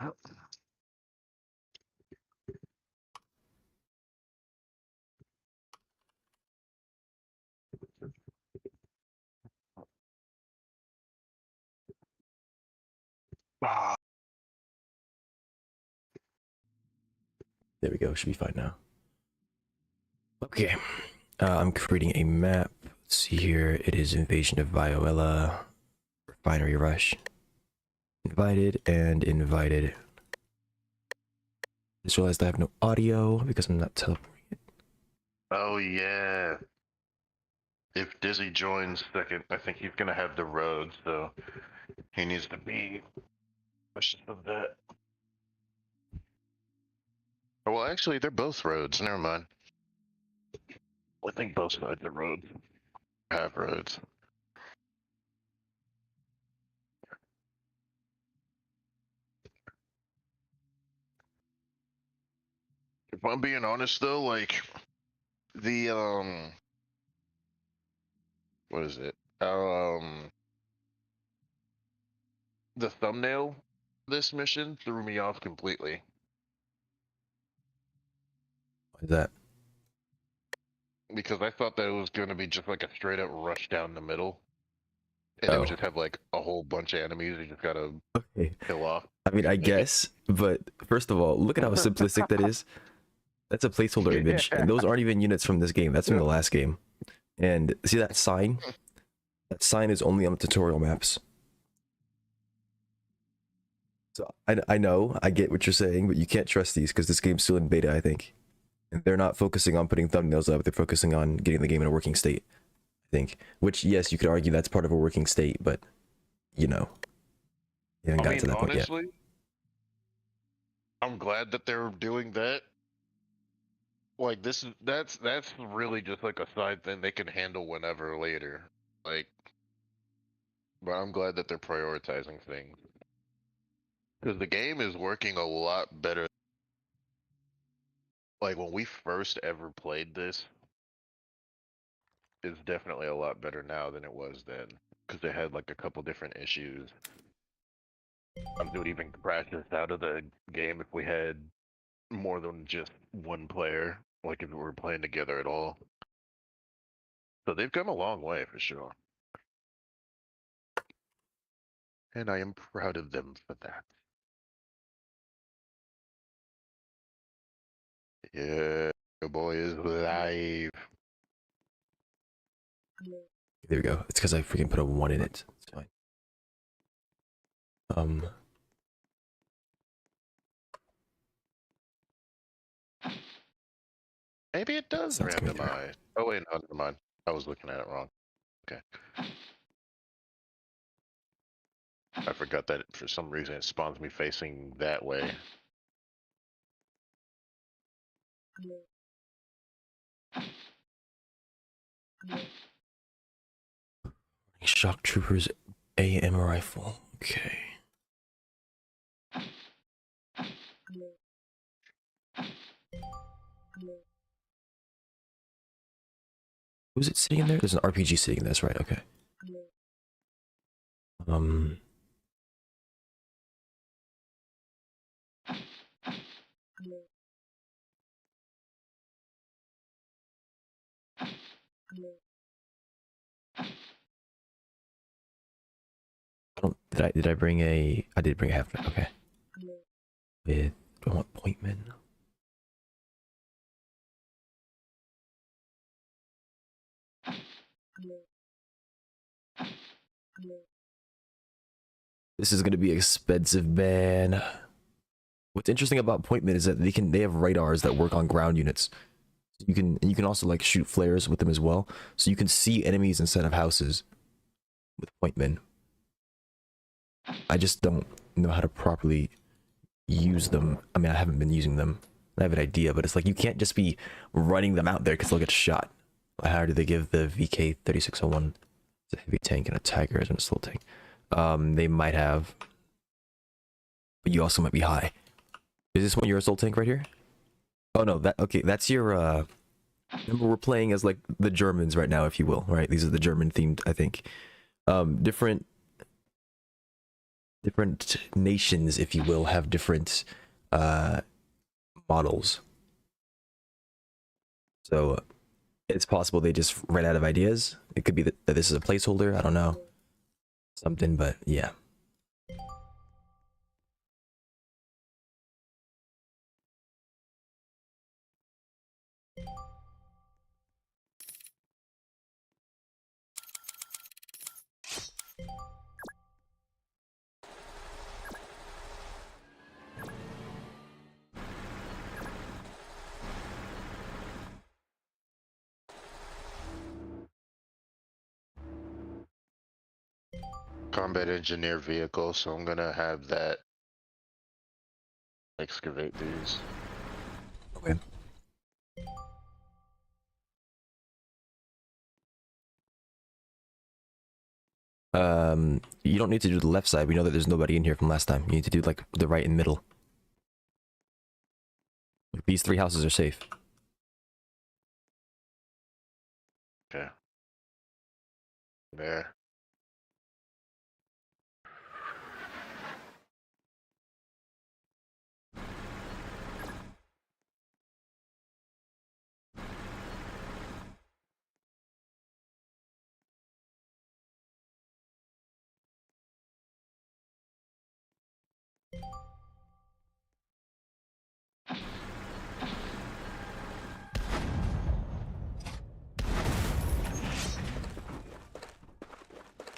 Oh. Ah. There we go. Should be fine now. Okay. I'm creating a map. Let's see here. It is Invasion of Viola. Refinery Rush. Invited and invited. Just realized I have no audio because I'm not teleporting it. Oh yeah. If Dizzy joins second, I think he's gonna have the road, so he needs to be cautious of that. Well, actually, they're both roads. Never mind. I think both sides are roads. Have roads. If I'm being honest though, like the what is it? The thumbnail this mission threw me off completely. What is that? Because I thought that it was going to be just like a straight up rush down the middle. And it would Oh. just have like a whole bunch of enemies you just gotta Okay. kill off. I mean, I guess, but first of all, look at how simplistic that is. That's a placeholder image, and those aren't even units from this game. That's from the last game. And see that sign? That sign is only on the tutorial maps. So I know, I get what you're saying, but you can't trust these because this game's still in beta, I think. And they're not focusing on putting thumbnails up, they're focusing on getting the game in a working state, I think. Which, yes, you could argue that's part of a working state, but, you know, you haven't gotten to that point yet. Honestly, I'm glad that they're doing that. Like that's really just like a side thing they can handle whenever later. Like, but I'm glad that they're prioritizing things because the game is working a lot better. Like when we first ever played this, it's definitely a lot better now than it was then because they had like a couple different issues. It would even crash us out of the game if we had more than just one player, like if we were playing together at all. So they've come a long way for sure. And I am proud of them for that. Yeah, the boy is live. There we go. It's because I freaking put a 1 in it. It's fine. Maybe it does randomize. Oh wait, no, never mind. I was looking at it wrong. Okay. I forgot that for some reason it spawns me facing that way. Shock Troopers AM rifle. Okay. Who's it sitting in there? There's an RPG sitting in this, right? Okay. Did I bring a? I did bring a half. Okay. With do I want pointmen? This is gonna be expensive, man. What's interesting about pointmen is that they have radars that work on ground units. You can also like shoot flares with them as well, so you can see enemies inside of houses with pointmen. I just don't know how to properly use them. I mean, I haven't been using them. I have an idea, but it's like you can't just be running them out there because they'll get shot. How do they give the VK 3601? It's a heavy tank and a Tiger as a slow tank. They might have, but you also might be high. Is this one your assault tank right here? Oh no, that's your remember we're playing as like the Germans right now, if you will, right? These are the German themed, I think. Different different nations, if you will, have different models. So it's possible they just ran out of ideas. It could be that this is a placeholder. I don't know. Something, but yeah. Combat engineer vehicle, so I'm gonna have that excavate these. Okay. You don't need to do the left side. We know that there's nobody in here from last time. You need to do like the right and middle. Like, these 3 houses are safe. Okay. There.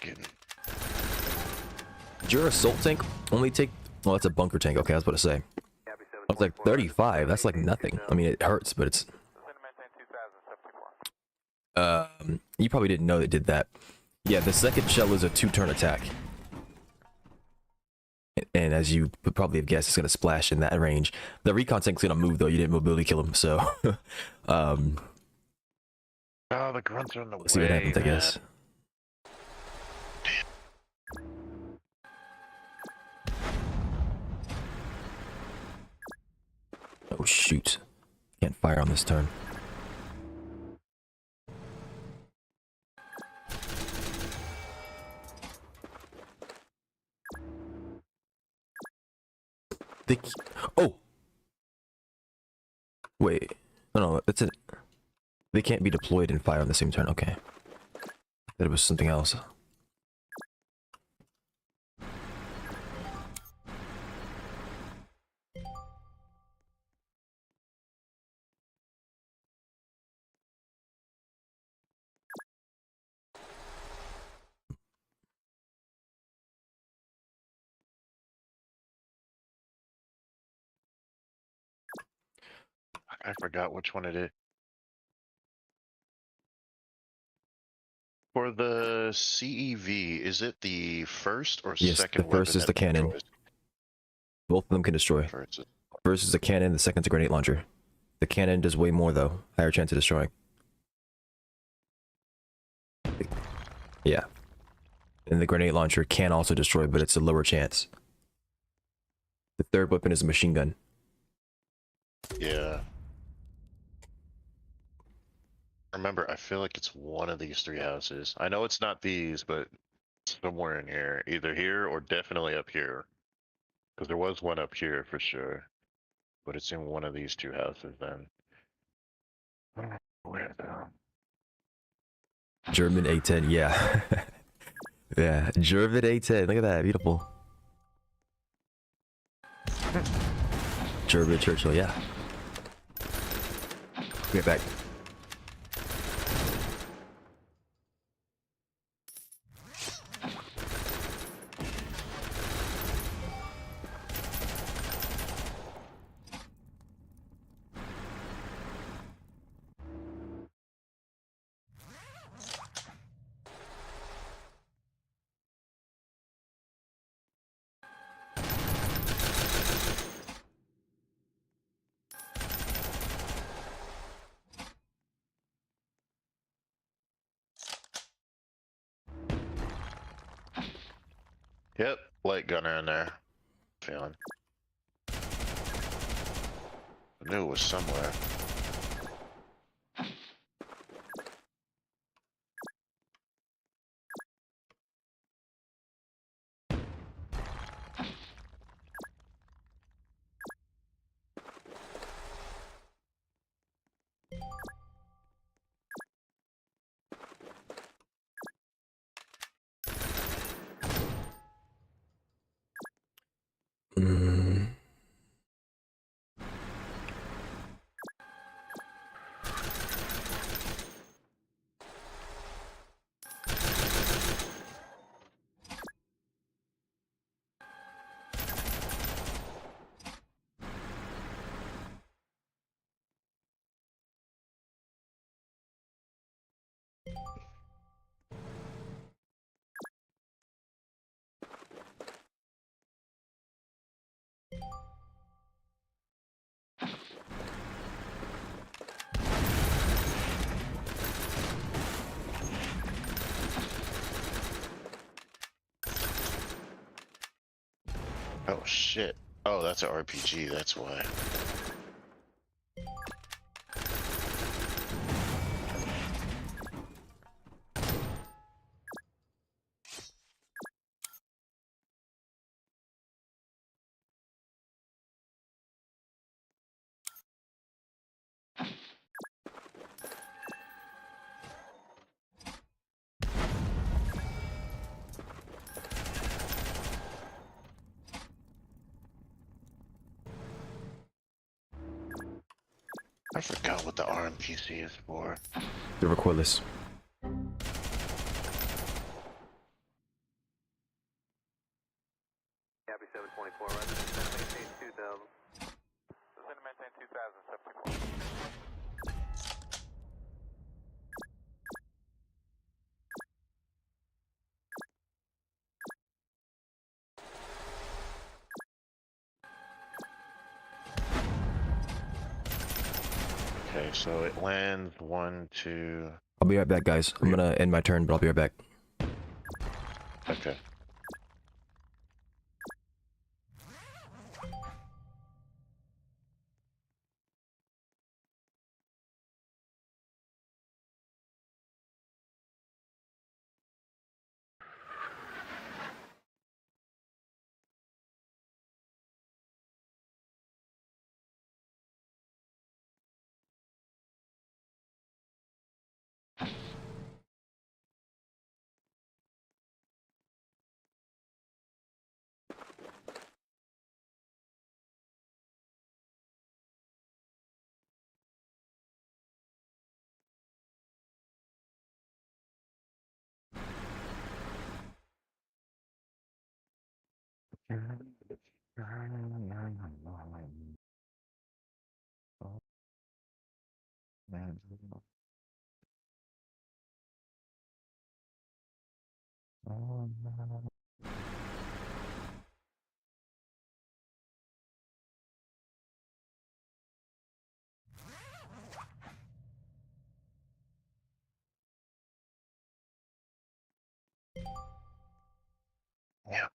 Getting Did your assault tank only take... Well, that's a bunker tank. Okay, I was about to say. I was like, 35? That's like nothing. I mean, it hurts, but it's... You probably didn't know they did that. Yeah, the second shell is a 2-turn attack. And as you would probably have guessed, it's going to splash in that range. The recon tank's going to move, though. You didn't mobility kill him, so... Oh, the grunts are in the way. Let's see what happens, I guess. Oh, shoot. Can't fire on this turn. Oh! Wait. No, that's it. They can't be deployed and fire on the same turn. Okay. That it was something else. I forgot which one it is. For the CEV, is it the first or Yes, second the first weapon is the that cannon. destroys? Both of them can destroy. First. First is a cannon, the second's a grenade launcher. The cannon does way more, though. Higher chance of destroying. Yeah. And the grenade launcher can also destroy, but it's a lower chance. The third weapon is a machine gun. Yeah. Remember, I feel like it's one of these 3 houses. I know it's not these, but somewhere in here. Either here or definitely up here. Because there was one up here for sure. But it's in one of these 2 houses then. I don't know where though. German A10, yeah. Yeah, German A10. Look at that, beautiful. German Churchill, yeah. Get back. Yep, light gunner in there. Feeling. I knew it was somewhere. Oh shit. Oh, that's an RPG, that's why. I forgot what the RMPC is for. The recoilless. Copy 724, resident, maintain 2000. Descend maintain 2074. Okay, so it lands 1, 2. I'll be right back, guys. I'm gonna end my turn, but I'll be right back. Okay. Yeah.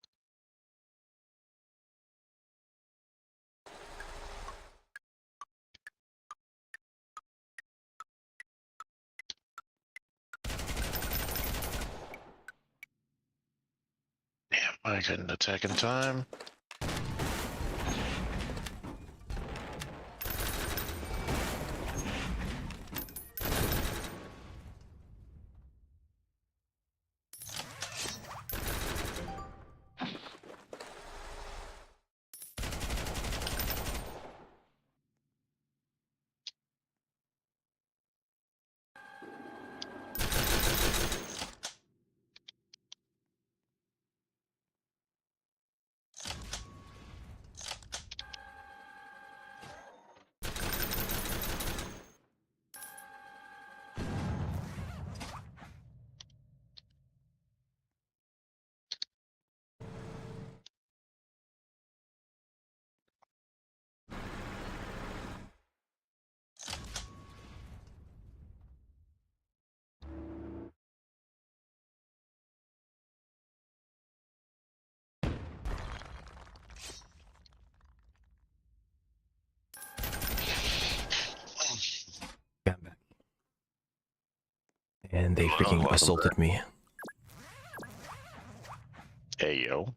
Damn, I couldn't attack in time. Yeah, I'm back. And they freaking assaulted me. Hey, yo.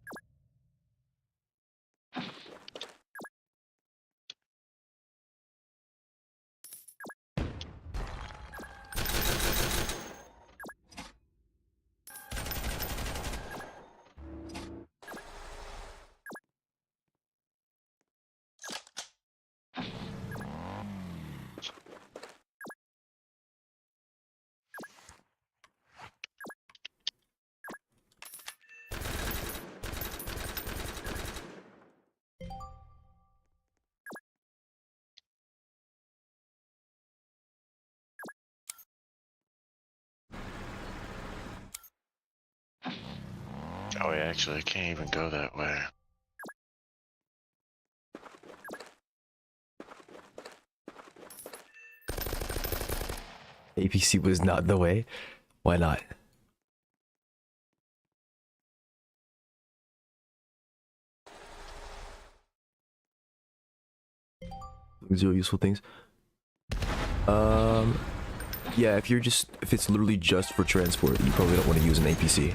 Oh, yeah, actually, I can't even go that way. APC was not the way. Why not? Zero useful things. Yeah, if it's literally just for transport, you probably don't want to use an APC. You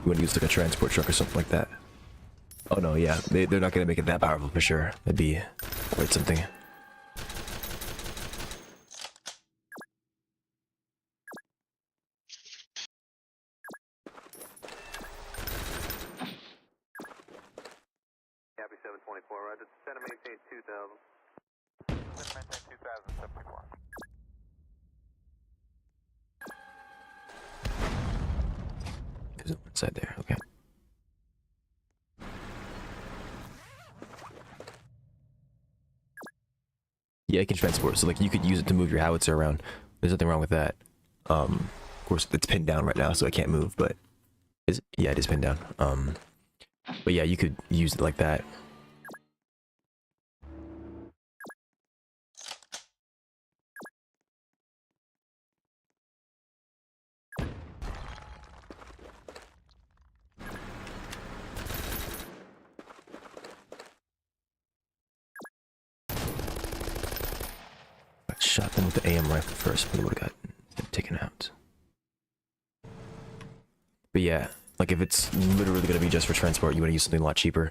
want to use like a transport truck or something like that. Oh no, yeah, they're not gonna make it that powerful for sure. That'd be quite something. Copy 724, roger. Send and maintain 2000. Send and maintain 2074. There's no one inside there, okay. Yeah, it can transport, so like you could use it to move your howitzer around. There's nothing wrong with that. Of course it's pinned down right now, so I can't move, but yeah, it is pinned down. But yeah, you could use it like that. I shot them with the AM rifle first, but I would have got taken out. But yeah, like if it's literally gonna be just for transport, you want to use something a lot cheaper.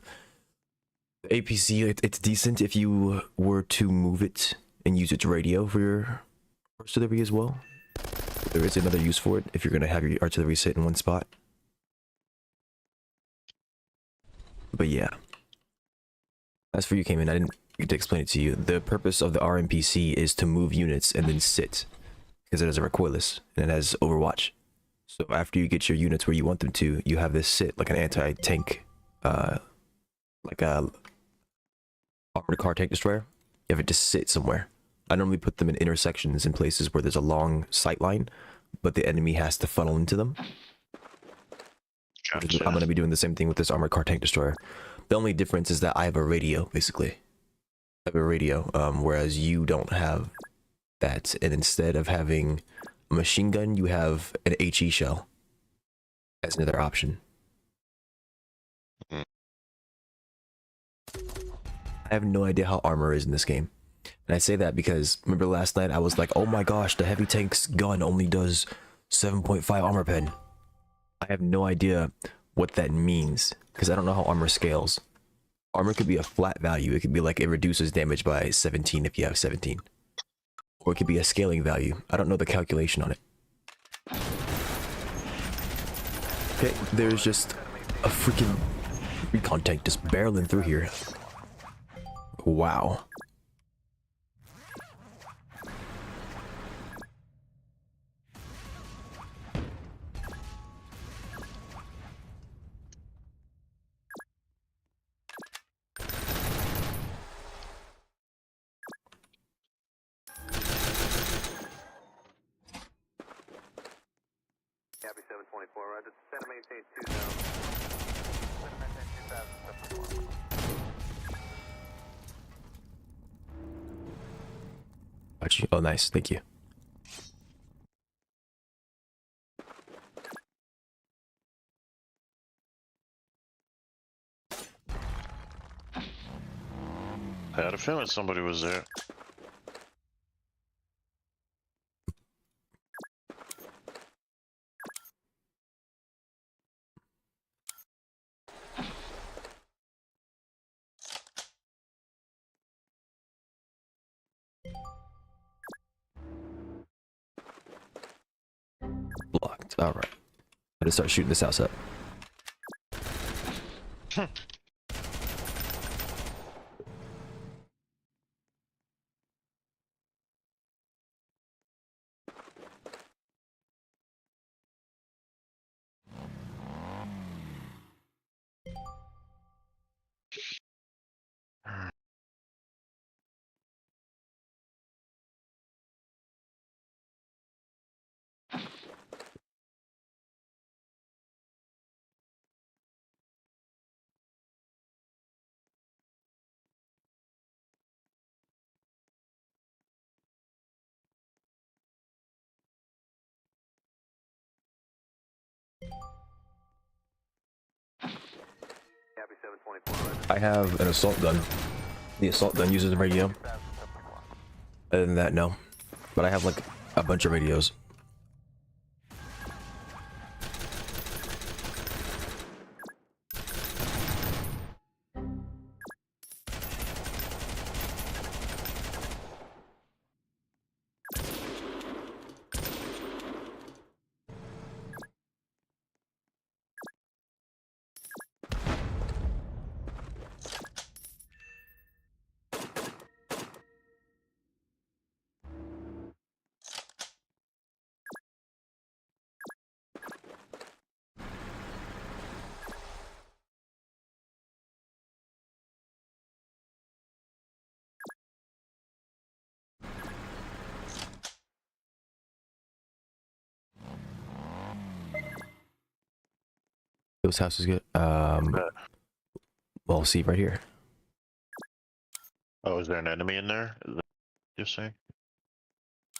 The APC, it's decent if you were to move it and use its radio for your artillery as well. There is another use for it if you're gonna have your artillery sit in one spot. But yeah. As for you, Cayman, I didn't get to explain it to you. The purpose of the RMPC is to move units and then sit, because it has a recoilless and it has overwatch. So after you get your units where you want them to, you have this sit like an anti-tank, like a armored car tank destroyer. You have it just sit somewhere. I normally put them in intersections in places where there's a long sight line, but the enemy has to funnel into them. Gotcha. I'm going to be doing the same thing with this armored car tank destroyer. The only difference is that I have a radio, basically. I have a radio, whereas you don't have that. And instead of having a machine gun, you have an HE shell as another option. Mm. I have no idea how armor is in this game. And I say that because, remember last night I was like, oh my gosh, the heavy tank's gun only does 7.5 armor pen. I have no idea what that means, because I don't know how armor scales. Armor could be a flat value. It could be like it reduces damage by 17 if you have 17. Or it could be a scaling value. I don't know the calculation on it. Okay, there's just a freaking recon tank just barreling through here. Wow. Copy 724, roger. Send and maintain 2000. Send and maintain 2074. Got you. Oh, nice. Thank you. I had a feeling somebody was there. Blocked. Alright. I just start shooting this house up. Copy 724, roger. I have an assault gun. The assault gun uses a radio. Other than that, no. But I have like a bunch of radios. Those houses good. Well, see right here. Oh, is there an enemy in there? Is that you're saying?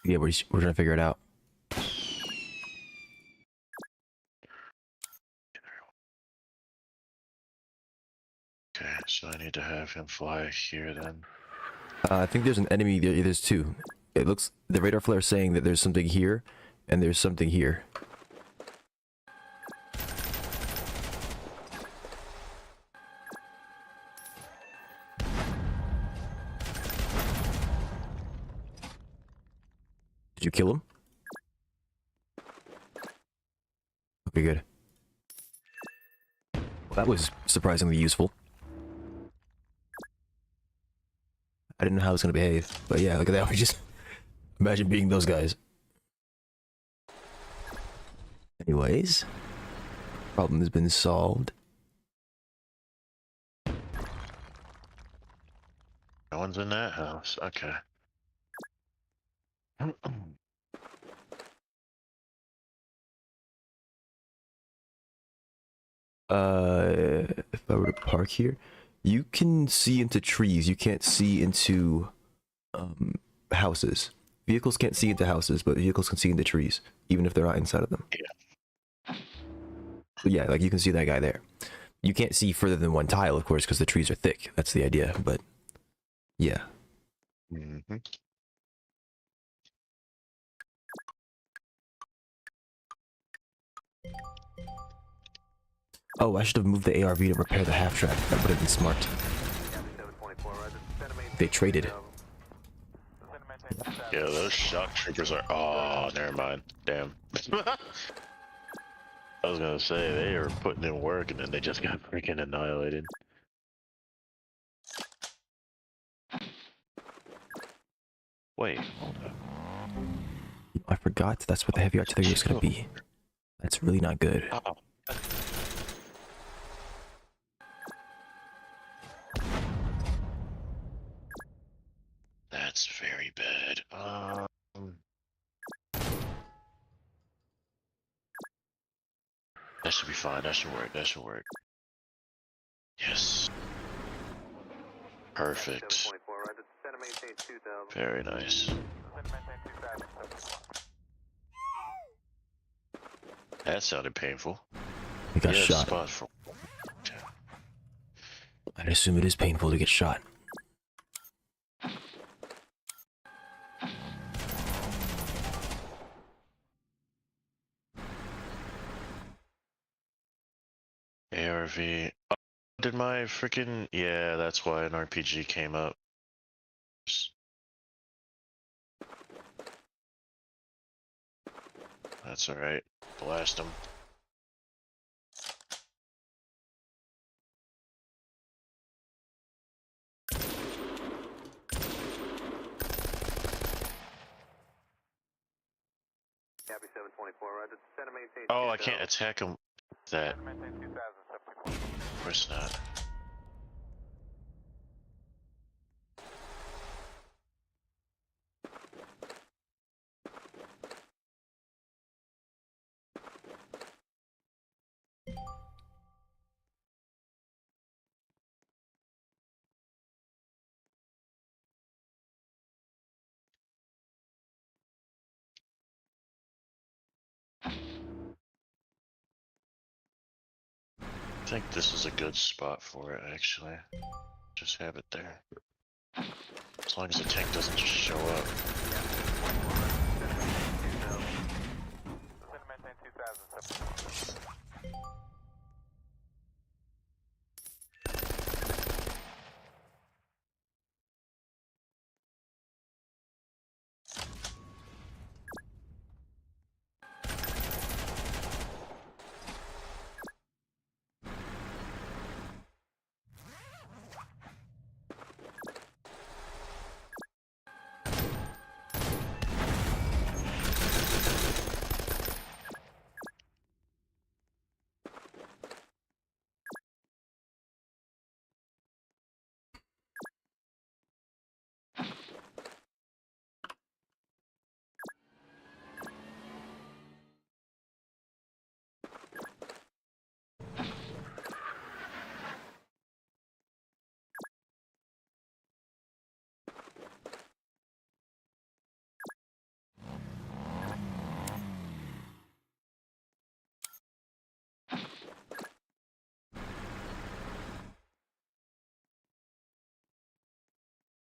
Yeah, we're trying to figure it out. Okay, so I need to have him fly here then. I think there's an enemy. There's two. It looks the radar flare is saying that there's something here, and there's something here. Did you kill him? Okay, good. Well, that was surprisingly useful. I didn't know how it was gonna behave, but yeah, look at that. We just imagine being those guys. Anyways, problem has been solved. No one's in that house. Okay. If I were to park here, you can see into trees. You can't see into houses. Vehicles can't see into houses, but vehicles can see into trees, even if they're not inside of them. Yeah. But yeah, like you can see that guy there. You can't see further than one tile, of course, because the trees are thick. That's the idea, but yeah. Mm-hmm. Oh, I should have moved the ARV to repair the half track. That would have been smart. They traded. Yeah, those shock troopers are. Oh, never mind. Damn. I was gonna say they were putting in work and then they just got freaking annihilated. Wait, hold up. I forgot that's what the heavy artillery was gonna be. That's really not good. Oh. That's very bad. That should be fine. That should work. That should work. Yes. Perfect. Very nice. That sounded painful. We got Yeah, shot. spot for. I'd assume it is painful to get shot. ARV. Oh, did my freaking. Yeah, that's why an RPG came up. That's alright. Blast them. Oh, I can't attack him. That. Of course not. I think this is a good spot for it, actually. Just have it there. As long as the tank doesn't just show up. Maintain 2000.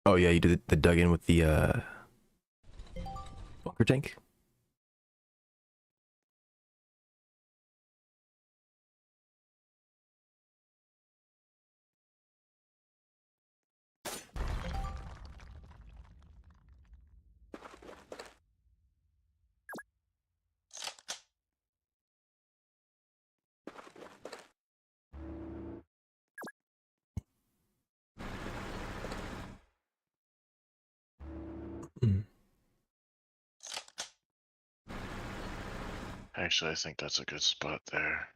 Oh yeah, you did the dug in with the bunker tank. Actually, I think that's a good spot there.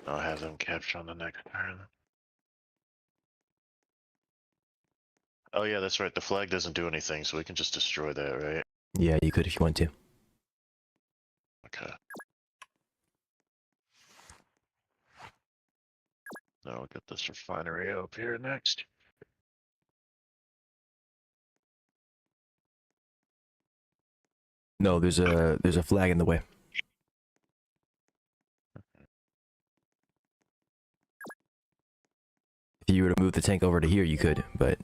I'll have them capture on the next turn. Oh yeah, that's right. The flag doesn't do anything, so we can just destroy that, right? Yeah, you could if you want to. Okay. Now we'll get this refinery up here next. No, there's a flag in the way. If you were to move the tank over to here, you could, but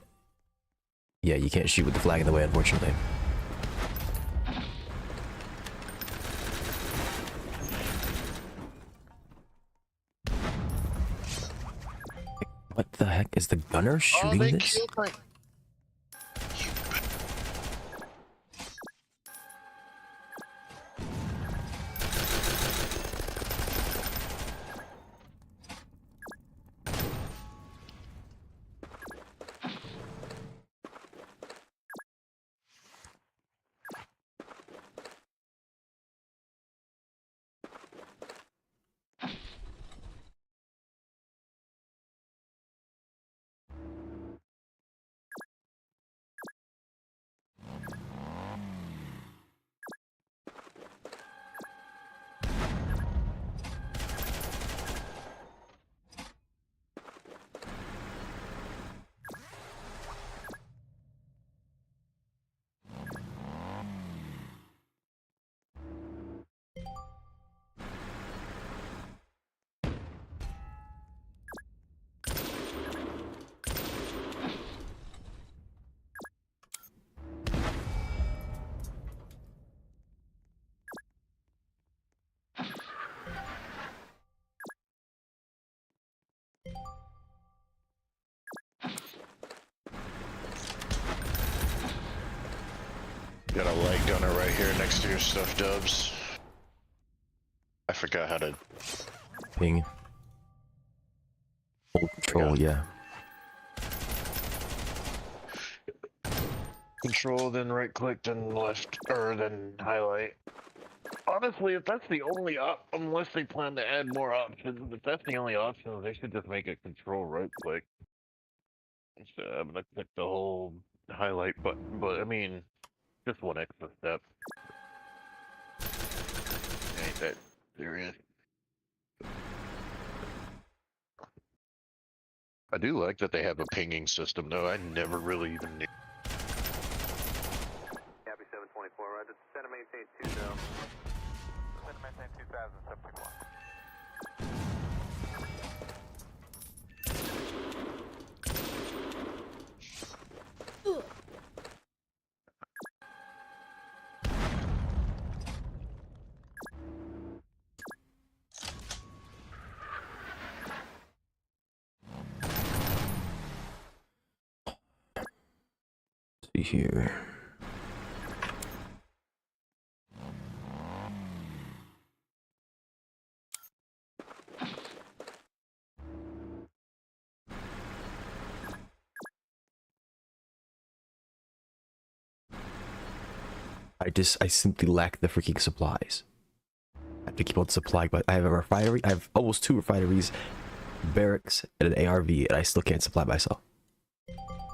yeah, you can't shoot with the flag in the way, unfortunately. What the heck is the gunner shooting they this? killed my... Got a light gunner right here next to your stuff, Dubs. I forgot how to... Ping. Hold control, yeah. Control, then right click, then left, or then highlight. Honestly, if that's the only unless they plan to add more options, if that's the only option, they should just make it control right click. Instead of having to click the whole highlight button, but I mean, just one extra step. Ain't that serious? I do like that they have a pinging system, though. I never really even knew. Copy 724, right? Center maintain 2000. Center maintain 2000, 721. See here. I simply lack the freaking supplies. I have to keep on supplying, but I have a refinery. I have almost 2 refineries, barracks, and an ARV, and I still can't supply myself.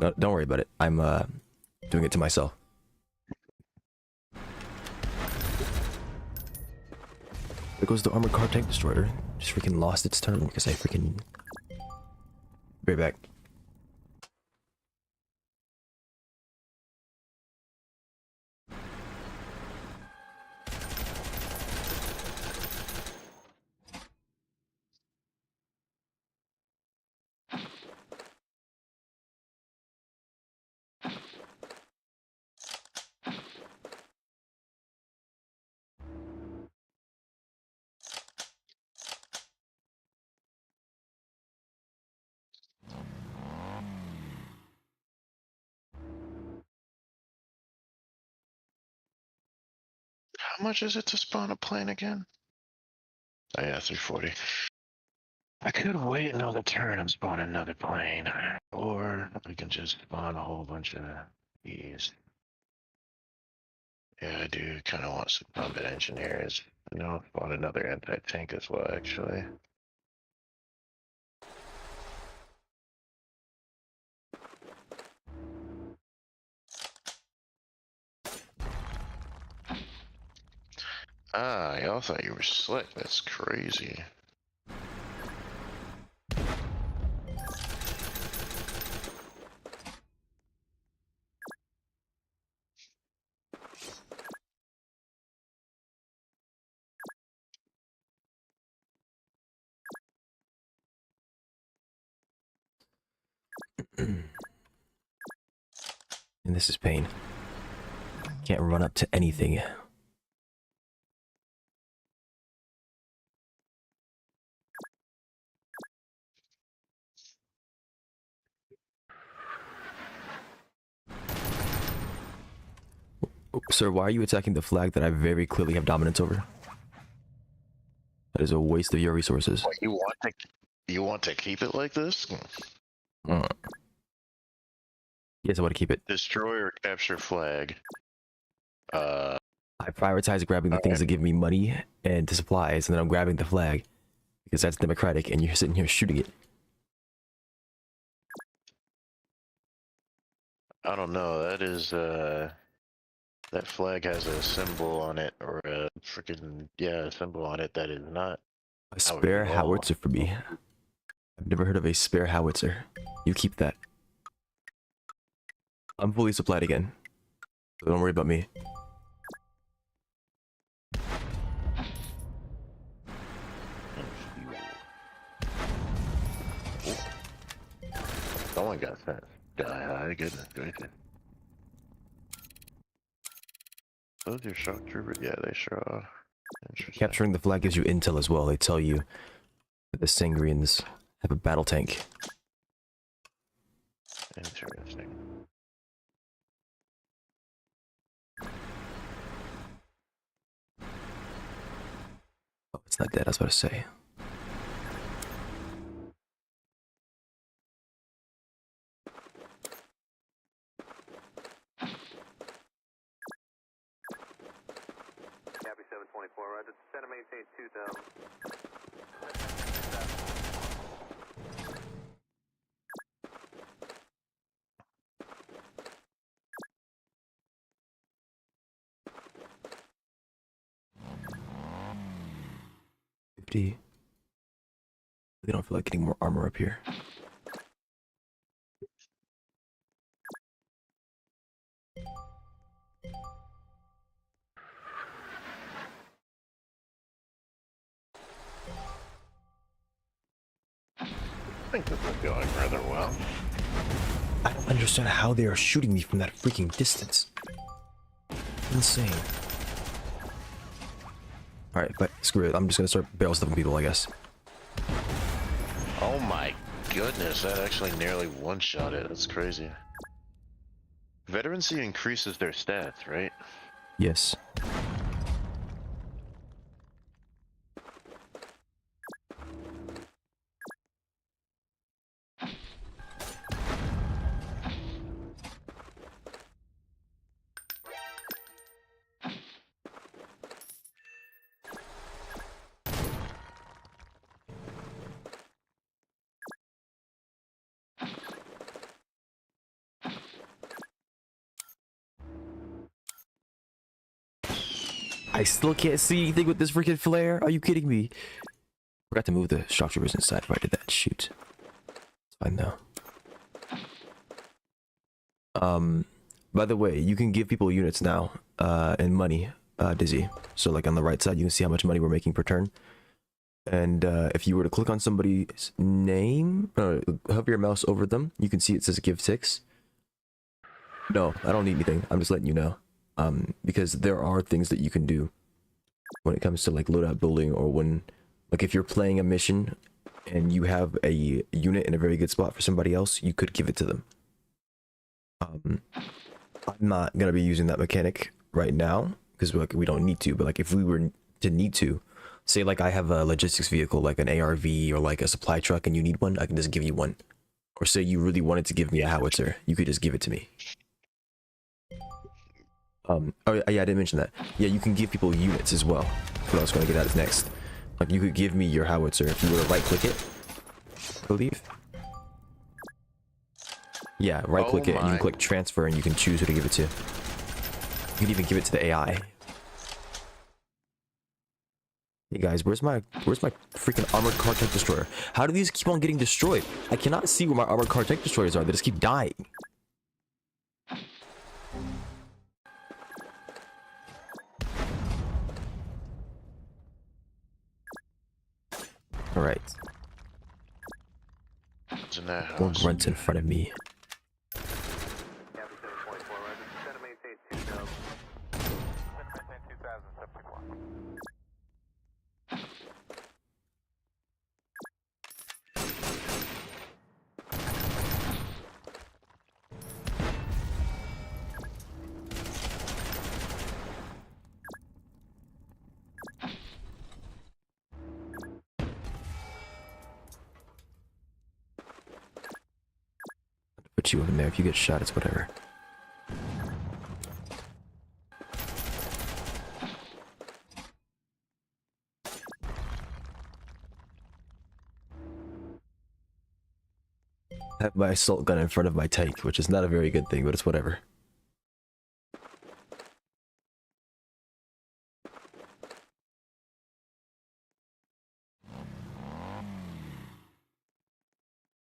No, don't worry about it. I'm doing it to myself. There goes the armored car tank destroyer. Just freaking lost its turn because I freaking... Be right back. How much is it to spawn a plane again? Oh yeah, 340. I could wait another turn and spawn another plane, or I can just spawn a whole bunch of these. Yeah, I do kind of want some combat engineers. Spawn another anti-tank as well, actually. Ah, y'all thought you were slick. That's crazy. And this is pain. Can't run up to anything. Sir, why are you attacking the flag that I very clearly have dominance over? That is a waste of your resources. What, you want to keep it like this? Yes, I want to keep it. Destroy or capture flag. I prioritize grabbing the things that give me money and to supplies, and then I'm grabbing the flag because that's democratic, and you're sitting here shooting it. I don't know. That is that flag has a symbol on it, or a freaking symbol on it that is not A spare howitzer for me. I've never heard of a spare howitzer. You keep that. I'm fully supplied again, so don't worry about me. Someone got sent. My goodness gracious. Those are shock troopers? Yeah, they sure are. Interesting. Capturing the flag gives you intel as well. They tell you that the Sangrians have a battle tank. Interesting. Oh, it's not dead, I was about to say. Copy 724, right, center maintain 2000. They don't feel like getting more armor up here. I think this is going rather well. I don't understand how they are shooting me from that freaking distance. Insane. Alright, but screw it. I'm just gonna start barrel stuffing people, I guess. Oh my goodness, that actually nearly one-shot it. That's crazy. Veterancy increases their stats, right? Yes. I still can't see anything with this freaking flare. Are you kidding me? Forgot to move the shock troopers inside if I did that. Shoot. It's fine though. By the way, you can give people units now, and money, Dizzy. So like on the right side, you can see how much money we're making per turn. And if you were to click on somebody's name, hover your mouse over them, you can see it says give 6. No, I don't need anything. I'm just letting you know. Because there are things that you can do when it comes to like loadout building, or when, like if you're playing a mission and you have a unit in a very good spot for somebody else, you could give it to them. I'm not gonna be using that mechanic right now because like we don't need to, but like if we were to need to, say like I have a logistics vehicle like an ARV or like a supply truck and you need one, I can just give you one. Or say you really wanted to give me a howitzer, you could just give it to me. Oh yeah, I didn't mention that. Yeah, you can give people units as well. What I was going to get at is next. Like you could give me your howitzer if you were to right click it, I believe. Yeah, right click it and you can click transfer and you can choose who to give it to. You can even give it to the AI. Hey guys, where's my freaking armored car tank destroyer? How do these keep on getting destroyed? I cannot see where my armored car tank destroyers are. They just keep dying. All right. More grunts in front of me. Put you in there. If you get shot, it's whatever. I have my assault gun in front of my tank, which is not a very good thing, but it's whatever.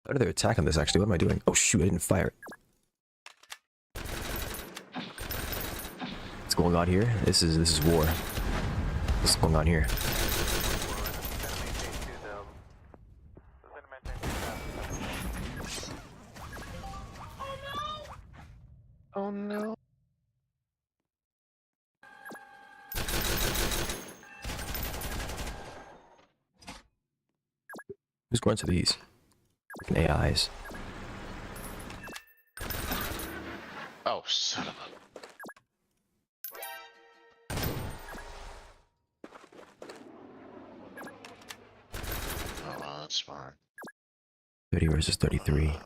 How did they attack on this actually? What am I doing? Oh shoot, I didn't fire it. What's going on here? This is war. What's going on here? Oh no. Who's going to these? Freaking AIs. Oh, son of a... Oh, well, that's fine. 30 versus 33.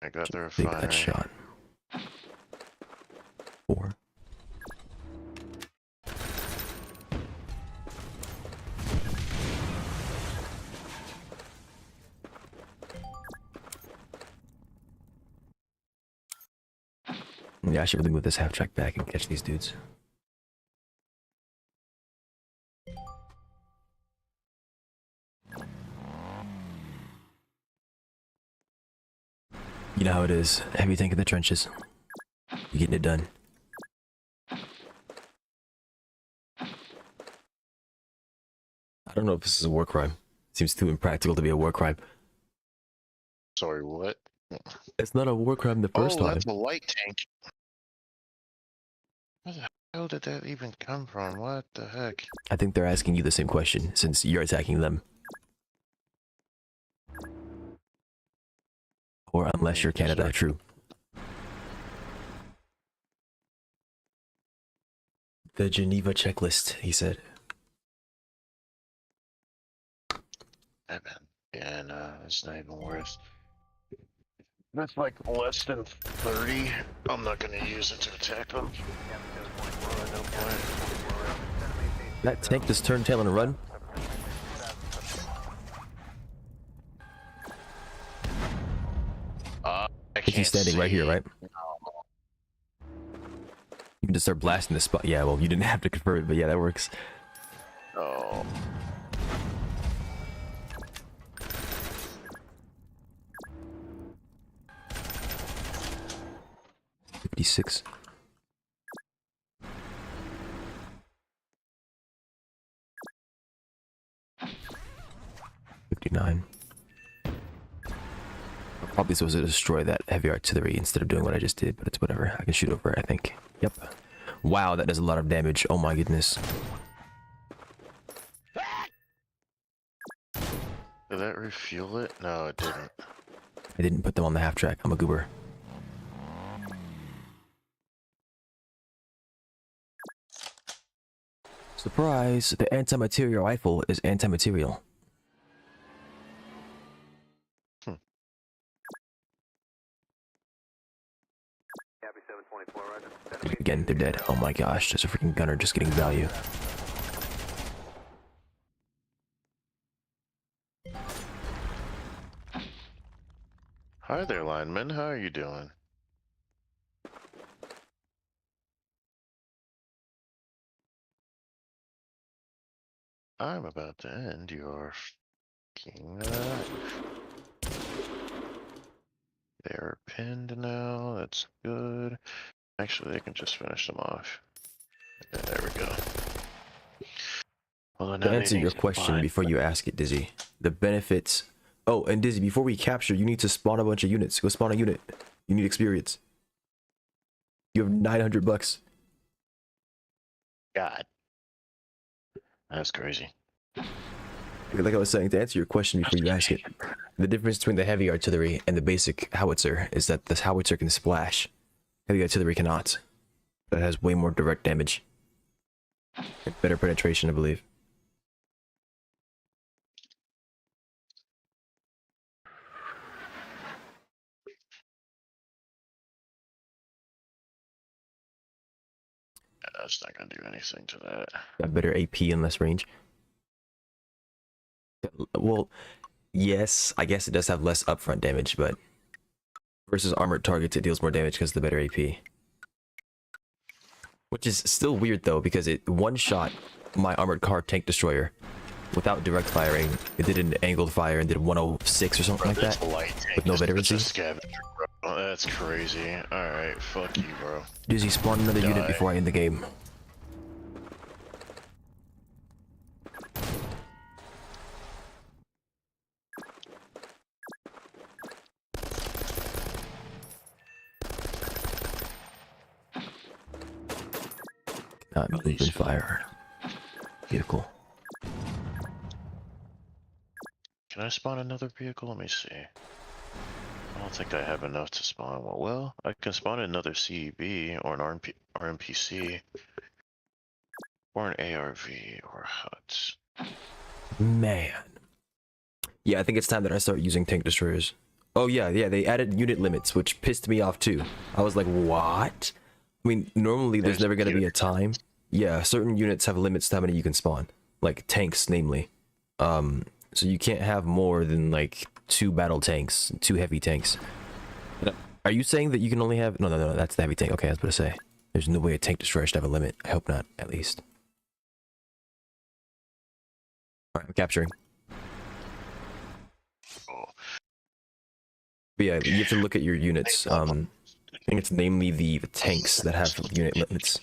I got the Big refinery. headshot. 4. Yeah, I should really move this half track back and catch these dudes. You know how it is. Heavy tank in the trenches. You're getting it done. I don't know if this is a war crime. It seems too impractical to be a war crime. Sorry, what? It's not a war crime the first time. Oh, that's a light tank. Where the hell did that even come from? What the heck? I think they're asking you the same question since you're attacking them. Or unless you're Canada, true. The Geneva checklist, he said. Yeah, man. Yeah, no, it's not even worth. That's like less than 30. I'm not gonna use it to attack them. No point. That tank just turn tail and run. I think he's standing right here, see. right? You can just start blasting the spot. Yeah, well, you didn't have to confirm it, but yeah, that works. Oh. $56. 59. I'm probably supposed to destroy that heavy artillery instead of doing what I just did, but it's whatever. I can shoot over it, I think. Yep. Wow, that does a lot of damage. Oh my goodness. Did that refuel it? No, it didn't. I didn't put them on the half track. I'm a goober. Surprise! The anti-material rifle is anti-material. Again, they're dead. Oh my gosh, there's a freaking gunner just getting value. Hi there, lineman. How are you doing? I'm about to end your fucking life. They're pinned now. That's good. Actually, they can just finish them off. There we go. Well, To answer your question before you ask it, Dizzy, the benefits... Oh, and Dizzy, before we capture, you need to spawn a bunch of units. Go spawn a unit. You need experience. You have 900 bucks. God. That's crazy. Like I was saying, to answer your question before you ask it, the difference between the heavy artillery and the basic howitzer is that this howitzer can splash. Heavy artillery cannot. That has way more direct damage. And better penetration, I believe. That's not gonna do anything to that. Got better AP and less range. Well, yes, I guess it does have less upfront damage, but versus armored targets, it deals more damage because of the better AP. Which is still weird though, because it one-shot my armored car tank destroyer without direct firing. It did an angled fire and did 106 or something like that with no veterancy. Oh, that's crazy. Alright, fuck you, bro. Dizzy, spawn another unit before I end the game. Not move and fire. Vehicle. Can I spawn another vehicle? Let me see. I don't think I have enough to spawn one. Well, I can spawn another CEB or an RMPC or an ARV or a HUT. Man. Yeah, I think it's time that I start using tank destroyers. Oh yeah, they added unit limits, which pissed me off too. I was like, what? I mean, normally there's never going to be a time. Yeah, certain units have limits to how many you can spawn. Like tanks, namely. So you can't have more than like 2 battle tanks, 2 heavy tanks. Are you saying that you can only have... No, that's the heavy tank. Okay, I was about to say. There's no way a tank destroyer should have a limit. I hope not, at least. Alright, I'm capturing. But yeah, you have to look at your units. I think it's namely the tanks that have unit limits.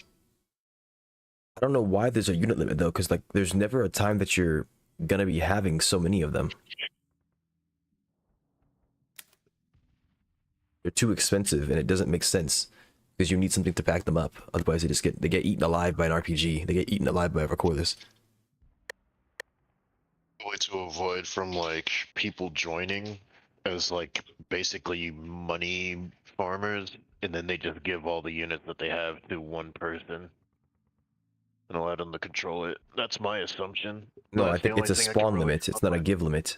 I don't know why there's a unit limit though, because like there's never a time that you're gonna be having so many of them. They're too expensive and it doesn't make sense because you need something to back them up. Otherwise they get eaten alive by an RPG. They get eaten alive by a recoilless. Way to avoid from like people joining as like basically money farmers, and then they just give all the units that they have to one person and allow them to control it. That's my assumption. No, I That's the think only it's a thing I can spawn really limit. It's come not up a with. give limit.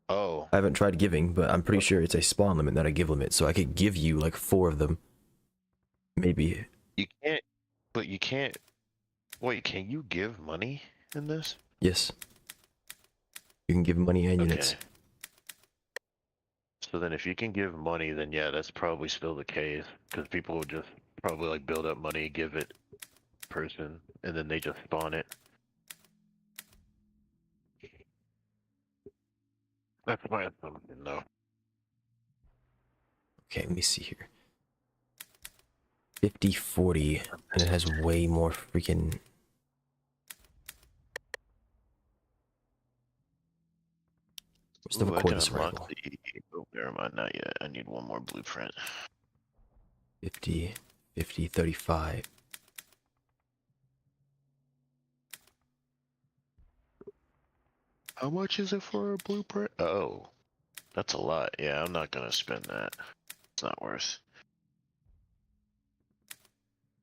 Oh, I haven't tried giving, but I'm pretty sure it's a spawn limit, not a give limit. So I could give you like 4 of them. Maybe. you can't. But you can't. Wait, can you give money in this? Yes. You can give money and Okay. units. So then if you can give money, then yeah, that's probably still the case. Because people would just probably like build up money, give it person, and then they just spawn it. That's my assumption, though. Okay, let me see here. 50, 40, and it has way more freaking... Still have Ooh, a I can cordless unlock rifle. the... Oh, never mind, not yet. I need one more blueprint. 50, 50, 35. How much is it for a blueprint? Oh, that's a lot. Yeah, I'm not gonna spend that. It's not worth.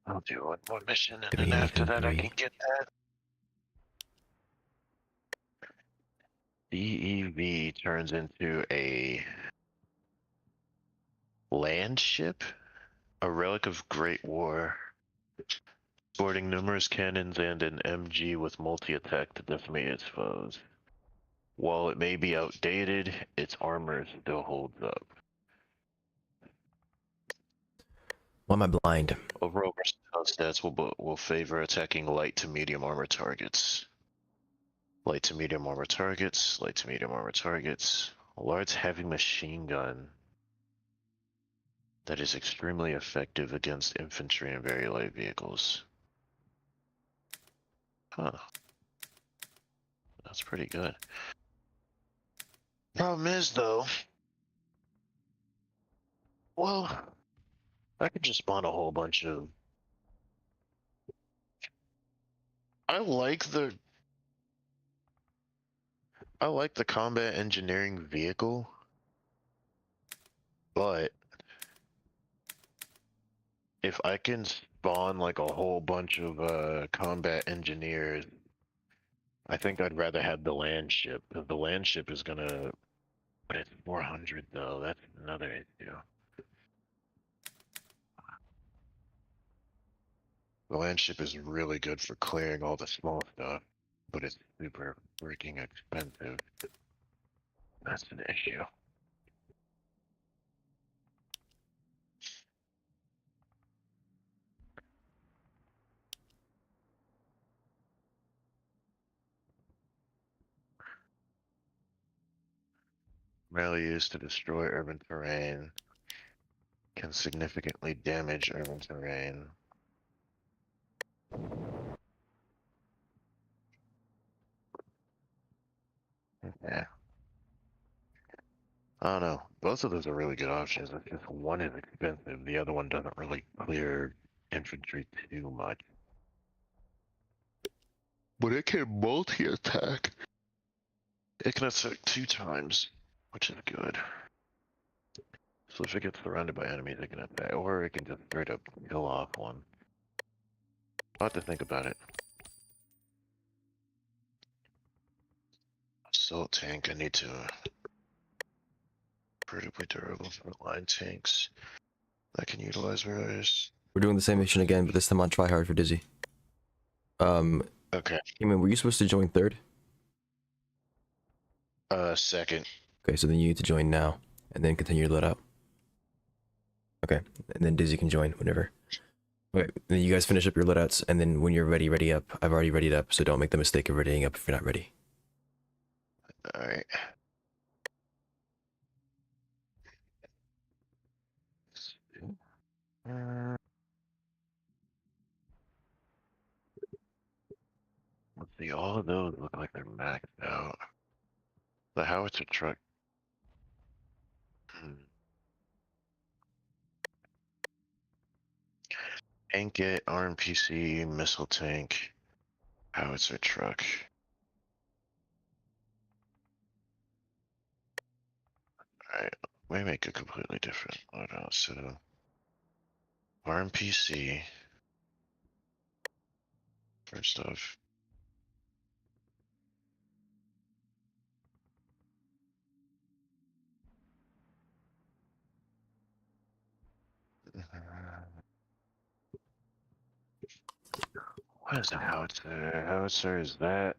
I'll do one more mission, and then 3 and after then that I 3. can get that. DEV turns into a land ship, a relic of Great War, sporting numerous cannons and an MG with multi-attack to decimate its foes. While it may be outdated, its armor still holds up. Why am I blind? Overall versatile stats will favor attacking light to medium armor targets. Light to medium armor targets, light to medium armor targets. A large heavy machine gun that is extremely effective against infantry and very light vehicles. Huh. That's pretty good. Problem is, though, well, I could just spawn a whole bunch of... I like the... I like the combat engineering vehicle, but if I can spawn like a whole bunch of combat engineers, I think I'd rather have the land ship, because the land ship is gonna... But it's 400 though, that's another issue. The land ship is really good for clearing all the small stuff, but it's super freaking expensive. That's an issue. Rarely used to destroy urban terrain. Can significantly damage urban terrain. Yeah. I don't know. Both of those are really good options. It's just one is expensive. The other one doesn't really clear infantry too much. But it can multi-attack. It can attack 2 times, which is good. So if it gets surrounded by enemies, it can attack, or it can just straight up kill off one. I'll have to think about it. Assault tank, I need to... Incredibly durable frontline tanks that can utilize various... We're doing the same mission again, but this time on try hard for Dizzy. Okay. Eamon, were you supposed to join 3rd? Second. Okay, so then you need to join now, and then continue your loadout. Okay, and then Dizzy can join whenever. Okay, then you guys finish up your loadouts, and then when you're ready, ready up. I've already readied up, so don't make the mistake of readying up if you're not ready. Alright. Let's see, all of those look like they're maxed out. The howitzer truck. Tank it, RMPC, missile tank, howitzer truck. Alright, we make a completely different loadout. So, RMPC. First off. What is a howitzer? Howitzer is that?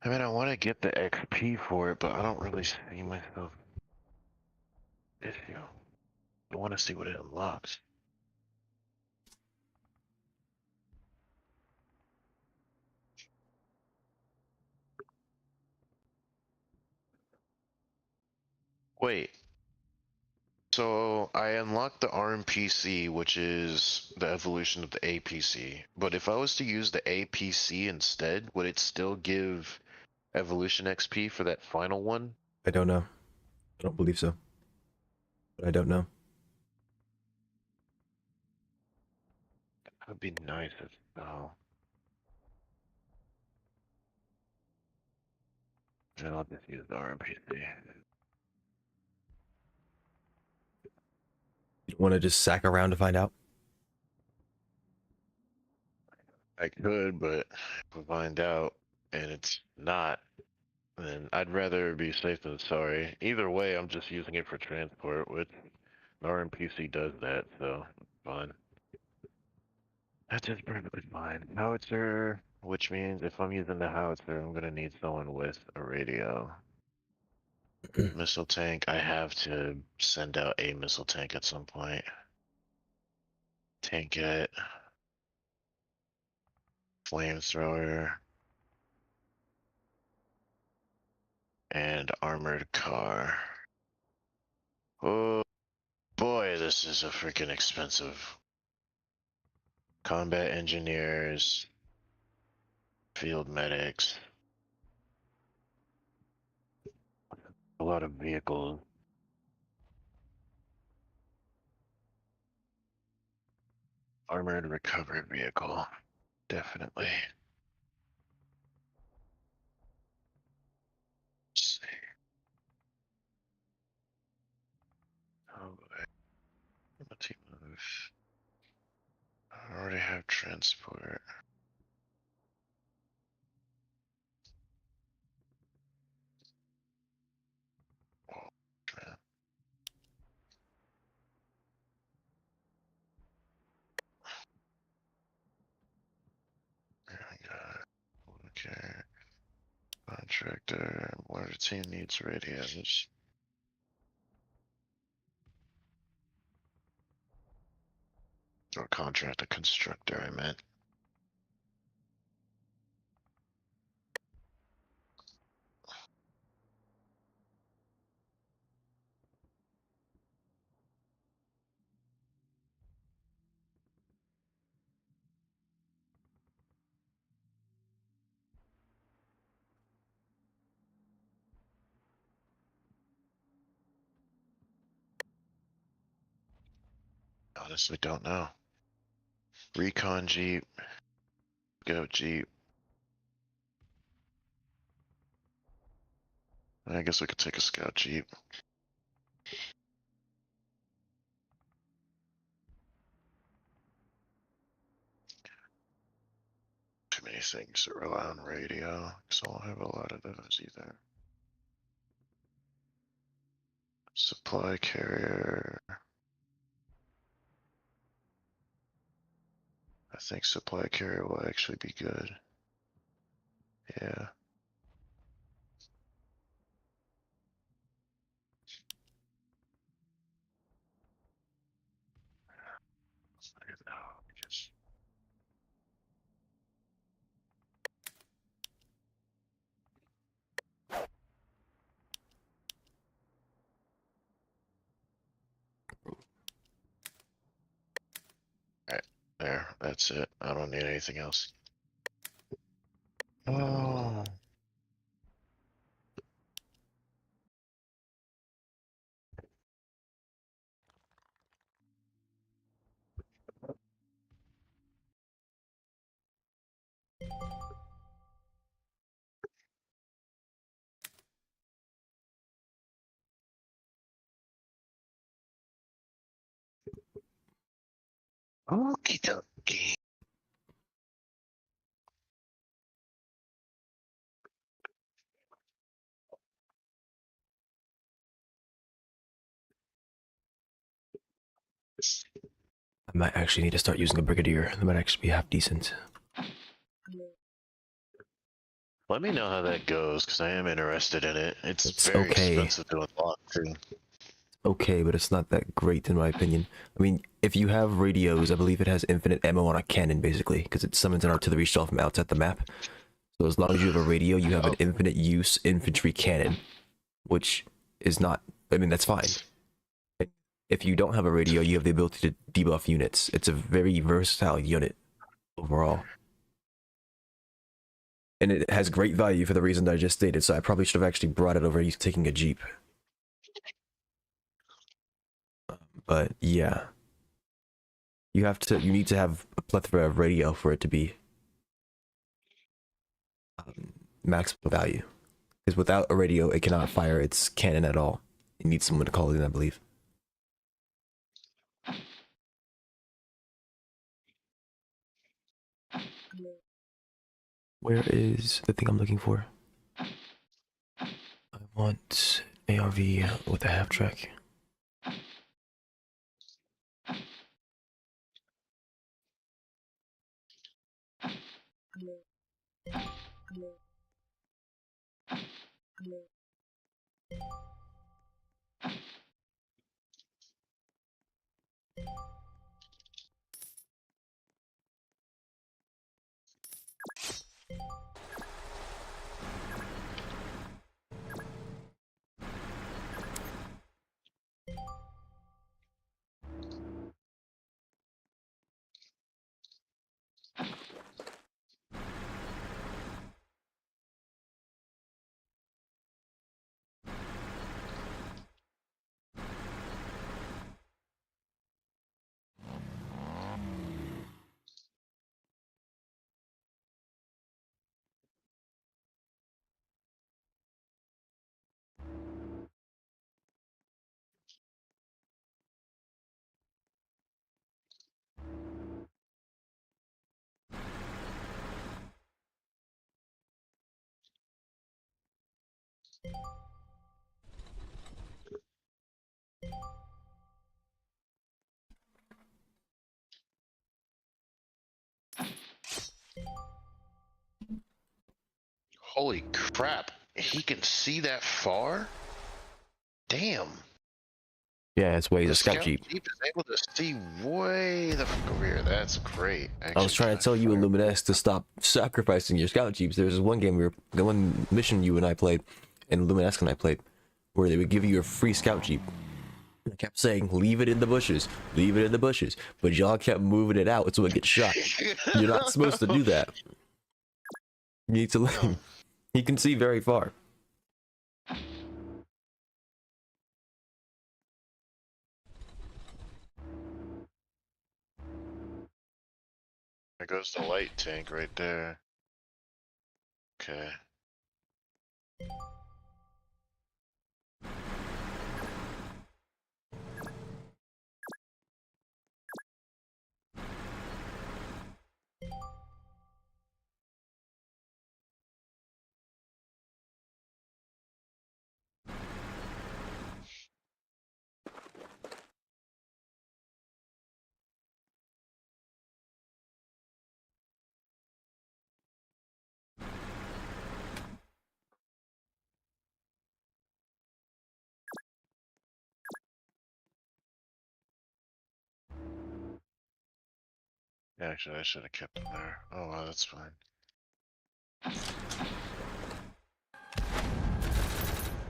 I mean, I want to get the XP for it, but I don't really see myself. Issue. I want to see what it unlocks. Wait. So I unlocked the RMPC, which is the evolution of the APC. But if I was to use the APC instead, would it still give evolution XP for that final one? I don't know. I don't believe so. But I don't know. That'd be nice if no. Then I'll just use the RMPC. You want to just sack around to find out? I could, but if we find out and it's not, then I'd rather be safe than sorry. Either way, I'm just using it for transport, which the RMPC does that, so it's fine. That's just perfectly fine. Howitzer, which means if I'm using the howitzer, I'm gonna need someone with a radio. Missile tank, I have to send out a missile tank at some point. Tankette. Flamethrower. And armored car. Oh boy, this is a freaking expensive. Combat engineers. Field medics. A lot of vehicles. Armored recovery vehicle. Definitely. Let's see. Oh boy. A team of. I already have transport. Oh, man. There we go. Okay. Contractor. Water team needs radios. Or contract a constructor, I meant. Honestly, don't know. Recon Jeep. Go Jeep. I guess we could take a scout Jeep. Too many things that rely on radio, so I won't have a lot of those either. Supply carrier. I think supply carrier will actually be good. Yeah. Alright, there, that's it. I don't need anything else. Oh. Okie dokie. I might actually need to start using a brigadier. That might actually be half decent. Let me know how that goes, because I am interested in it. It's very okay. expensive to unlock, too. Okay, but it's not that great in my opinion. I mean, if you have radios, I believe it has infinite ammo on a cannon, basically, because it summons an artillery shell from outside the map. So as long as you have a radio, you have an infinite use infantry cannon, which is not, I mean, that's fine. If you don't have a radio, you have the ability to debuff units. It's a very versatile unit overall. And it has great value for the reason that I just stated, so I probably should have actually brought it over taking a Jeep. But yeah. You need to have a plethora of radio for it to be max value. Because without a radio, it cannot fire its cannon at all. It needs someone to call it in, I believe. Where is the thing I'm looking for? I want ARV with a half track. Holy crap. He can see that far? Damn. Yeah, it's way The a scout jeep. Jeep is able to see way the fuck over here. That's great. I was trying to tell you, Illuminus, to stop sacrificing your scout jeeps. There was one game the one mission you and I played, and Illuminus and I played, where they would give you a free scout jeep. I kept saying, leave it in the bushes, leave it in the bushes, but y'all kept moving it out so it gets shot. You're not supposed to do that. You need to let him. He can see very far. There goes the light tank right there. Okay. Actually, I should have kept him there. Oh, wow, that's fine.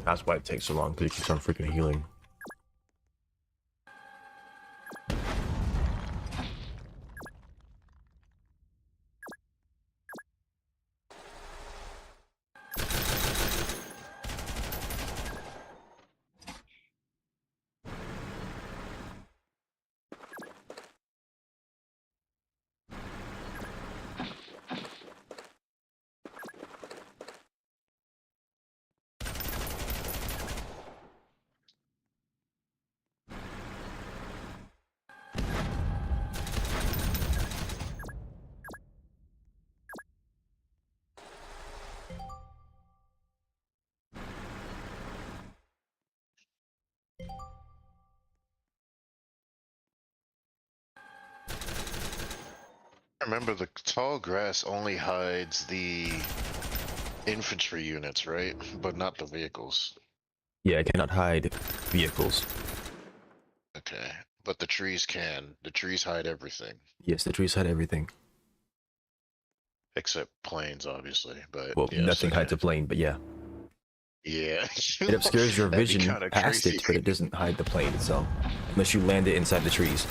That's why it takes so long, because it keeps on freaking healing. remember, the tall grass only hides the infantry units, right? But not the vehicles. Yeah, I cannot hide vehicles. Okay. But the trees can. The trees hide everything. Yes, the trees hide everything. Except planes, obviously. But Well, yes, nothing hides okay. a plane, but yeah. Yeah. It obscures your That'd be vision kind of past crazy. it, but it doesn't hide the plane itself. Unless you land it inside the trees.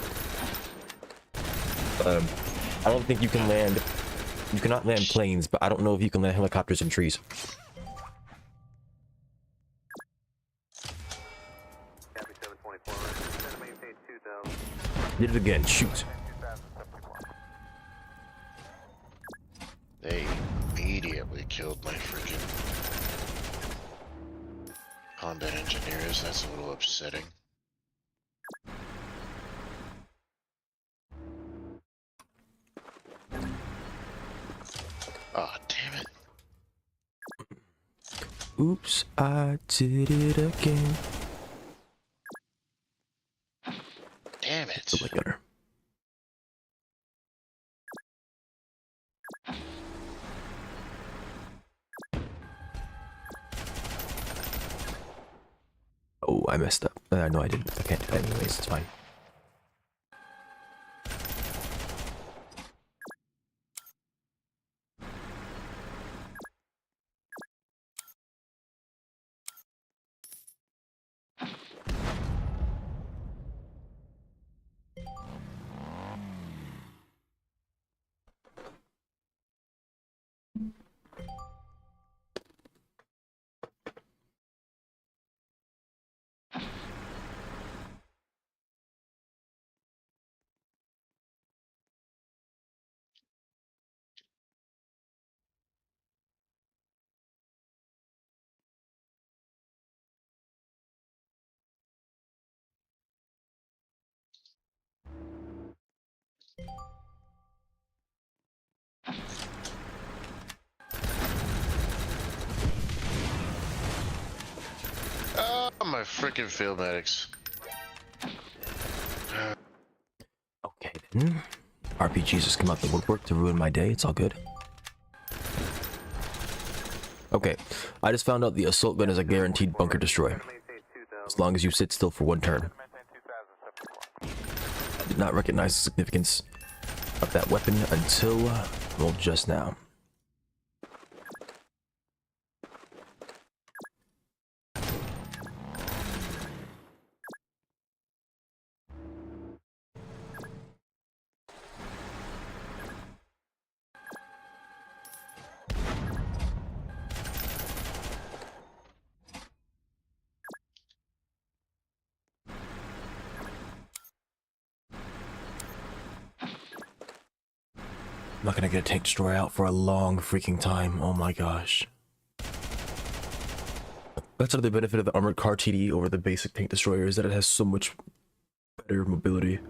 I don't think you can land... You cannot land planes, but I don't know if you can land helicopters in trees. Copy 724, right. Center maintain 2000. Did it again, shoot. They immediately killed my freaking combat engineers. That's a little upsetting. Ah, damn it. Oops, I did it again. Damn it. The light gunner. Oh, I messed up. No, I didn't. I can't do that anyways. It's fine. Oh, my freaking field medics. Okay then. RPGs just come out the woodwork to ruin my day. It's all good. Okay, I just found out the assault gun is a guaranteed bunker destroy. Center maintain 2000. As long as you sit still for one turn. Center maintain 2074. I did not recognize the significance of that weapon until, well, just now. I'm not gonna get a tank destroyer out for a long freaking time. Oh my gosh. That's another benefit of the armored car TD over the basic tank destroyer, is that it has so much better mobility.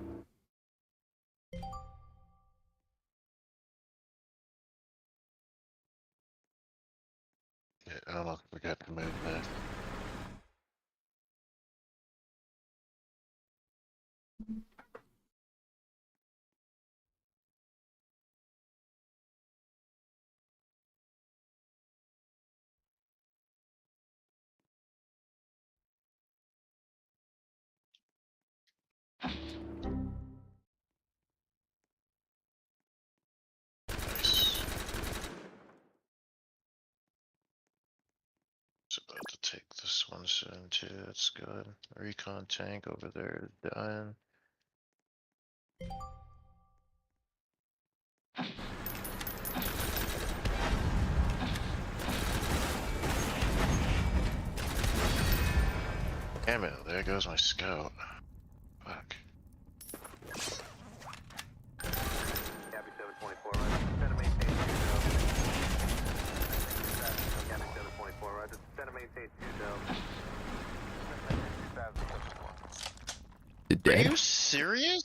Yeah, I almost forgot to move that. Nice. It's about to take this one soon too. That's good. Recon tank over there is dying. Damn it, there goes my scout. Fuck. Copy 724, right. Center maintain 2000. Copy 724, right. Center maintain 2000. Center maintain 2074. Are Dead? you serious?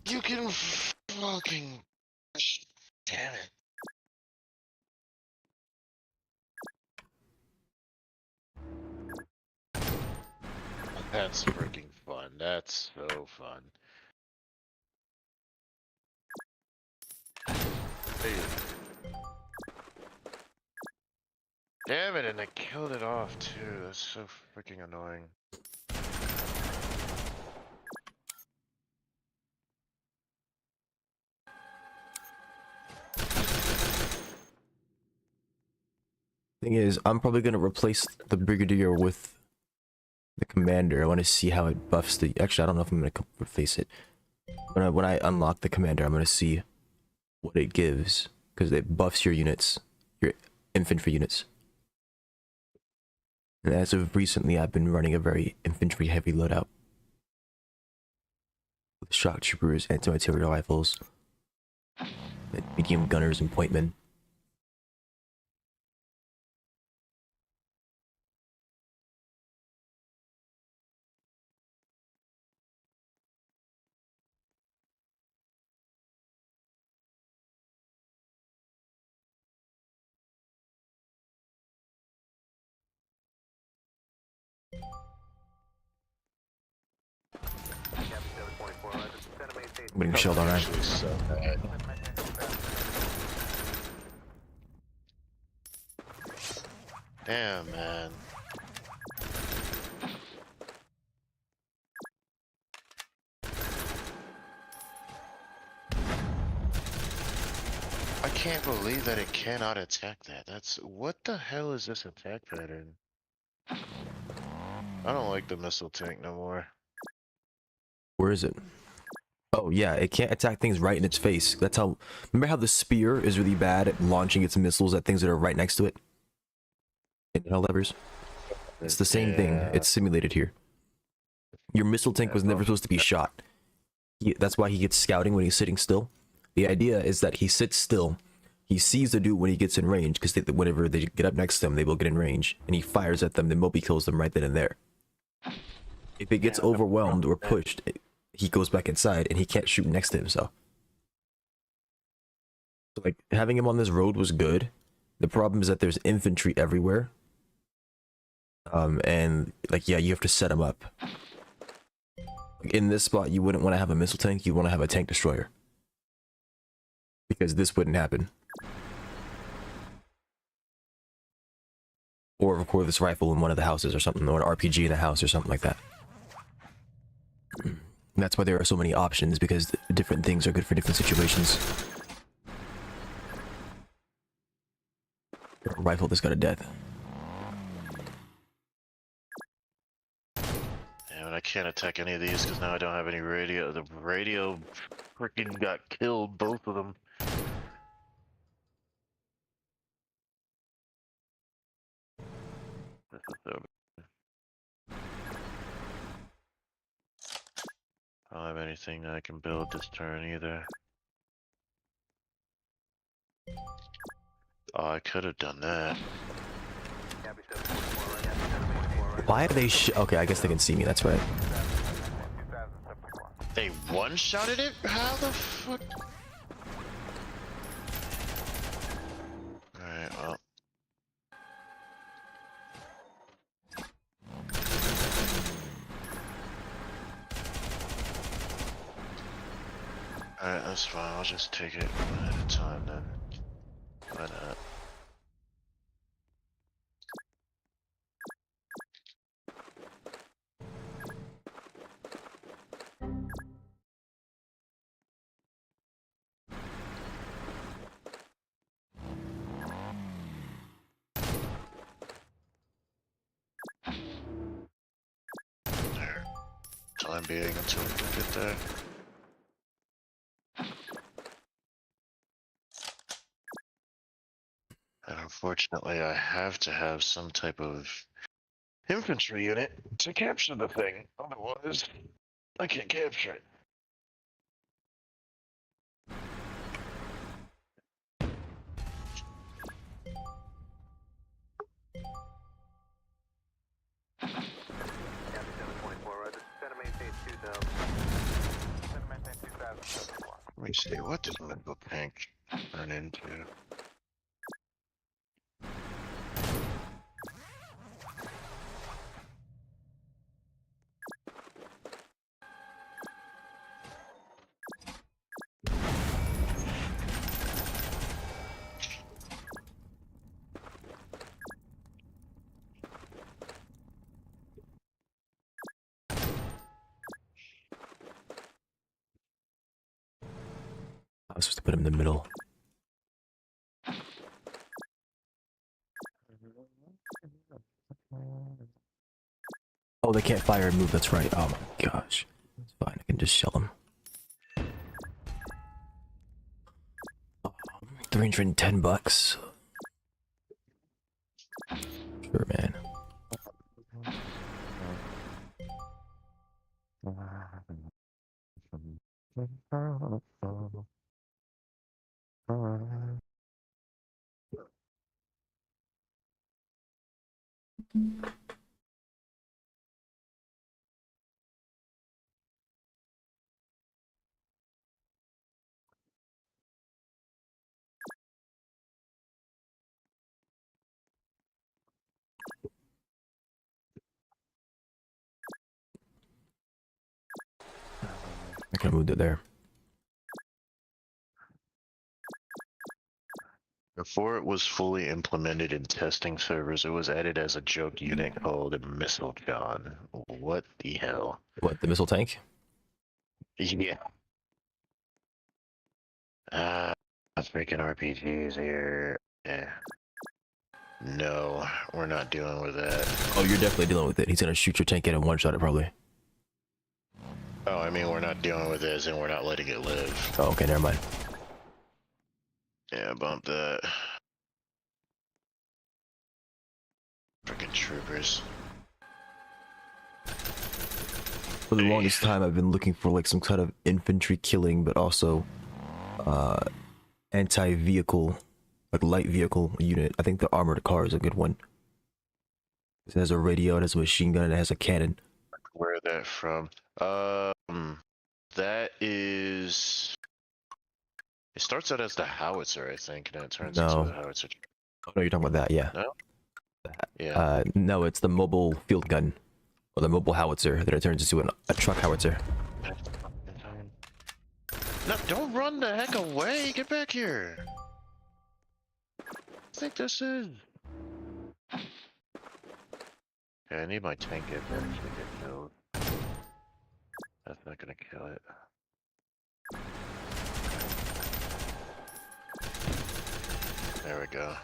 You can fucking... Damn it. That's freaking fun. That's so fun. Hey. Damn it, and they killed it off too. That's so freaking annoying. Thing is, I'm probably gonna replace the brigadier with the commander. I want to see how it buffs the. Actually, I don't know if I'm gonna replace it. When I unlock the commander, I'm gonna see what it gives because it buffs your units, your infantry units. And as of recently, I've been running a very infantry heavy loadout with shock troopers, anti-material rifles, and medium gunners, and pointmen. I'm getting shelled on, right? Actually, so bad. Damn, man. I can't believe that it cannot attack that. That's what the hell is this attack pattern? I don't like the missile tank no more. Where is it? Oh yeah, it can't attack things right in its face. That's how. Remember how the spear is really bad at launching its missiles at things that are right next to it? Inhale levers. It's the same thing. It's simulated here. Your missile tank was never supposed to be shot. That's why he gets scouting when he's sitting still. The idea is that he sits still. He sees the dude when he gets in range, because whenever they get up next to him, they will get in range, and he fires at them. Then Moby kills them right then and there. If it gets overwhelmed or pushed, he goes back inside, and he can't shoot next to him. So, like, having him on this road was good. The problem is that there's infantry everywhere. And like, yeah, you have to set him up. Like, in this spot, you wouldn't want to have a missile tank. You want to have a tank destroyer, because this wouldn't happen. Or record this rifle in one of the houses or something, or an RPG in a house or something like that. That's why there are so many options, because different things are good for different situations. Rifle that's got a death. Damn it, I can't attack any of these because now I don't have any radio. The radio freaking got killed, both of them. This is so bad. I don't have anything that I can build this turn either. Oh, I could have done that. Why are they okay, I guess they can see me, that's right. They one-shotted it? How the fuck? Alright, well. Alright, that's fine. I'll just take it one at a time then. Why not? There. Time being until we can get there. And unfortunately, I have to have some type of infantry unit to capture the thing. Otherwise, I can't capture it. Let me see, what does Mental Tank turn into? put him in the middle. Oh, they can't fire and move. That's right. Oh my gosh. It's fine. I can just shell them. 310 bucks. Sure, man. I could have moved it there. Before it was fully implemented in testing servers, it was added as a joke unit called Missile John. What the hell? What, the missile tank? Yeah. Freaking RPGs here. Yeah. No, we're not dealing with that. Oh, you're definitely dealing with it. He's gonna shoot your tank in one shot it probably. Oh, I mean, we're not dealing with this and we're not letting it live. Oh, okay, never mind. Yeah, bump that. Freaking troopers. For the longest time, I've been looking for like some kind of infantry killing, but also anti-vehicle, like light vehicle unit. I think the armored car is a good one. It has a radio, it has a machine gun, and it has a cannon. Where that from? That is. It starts out as the howitzer, I think, and then it turns No. into the howitzer. Oh, no, you're talking about that, yeah. No? Yeah. No, it's the mobile field gun, or the mobile howitzer. Then it turns into a truck howitzer. No, don't run the heck away! Get back here! I think this is. Okay, I need my tank to actually get killed. That's not gonna kill it. There we go.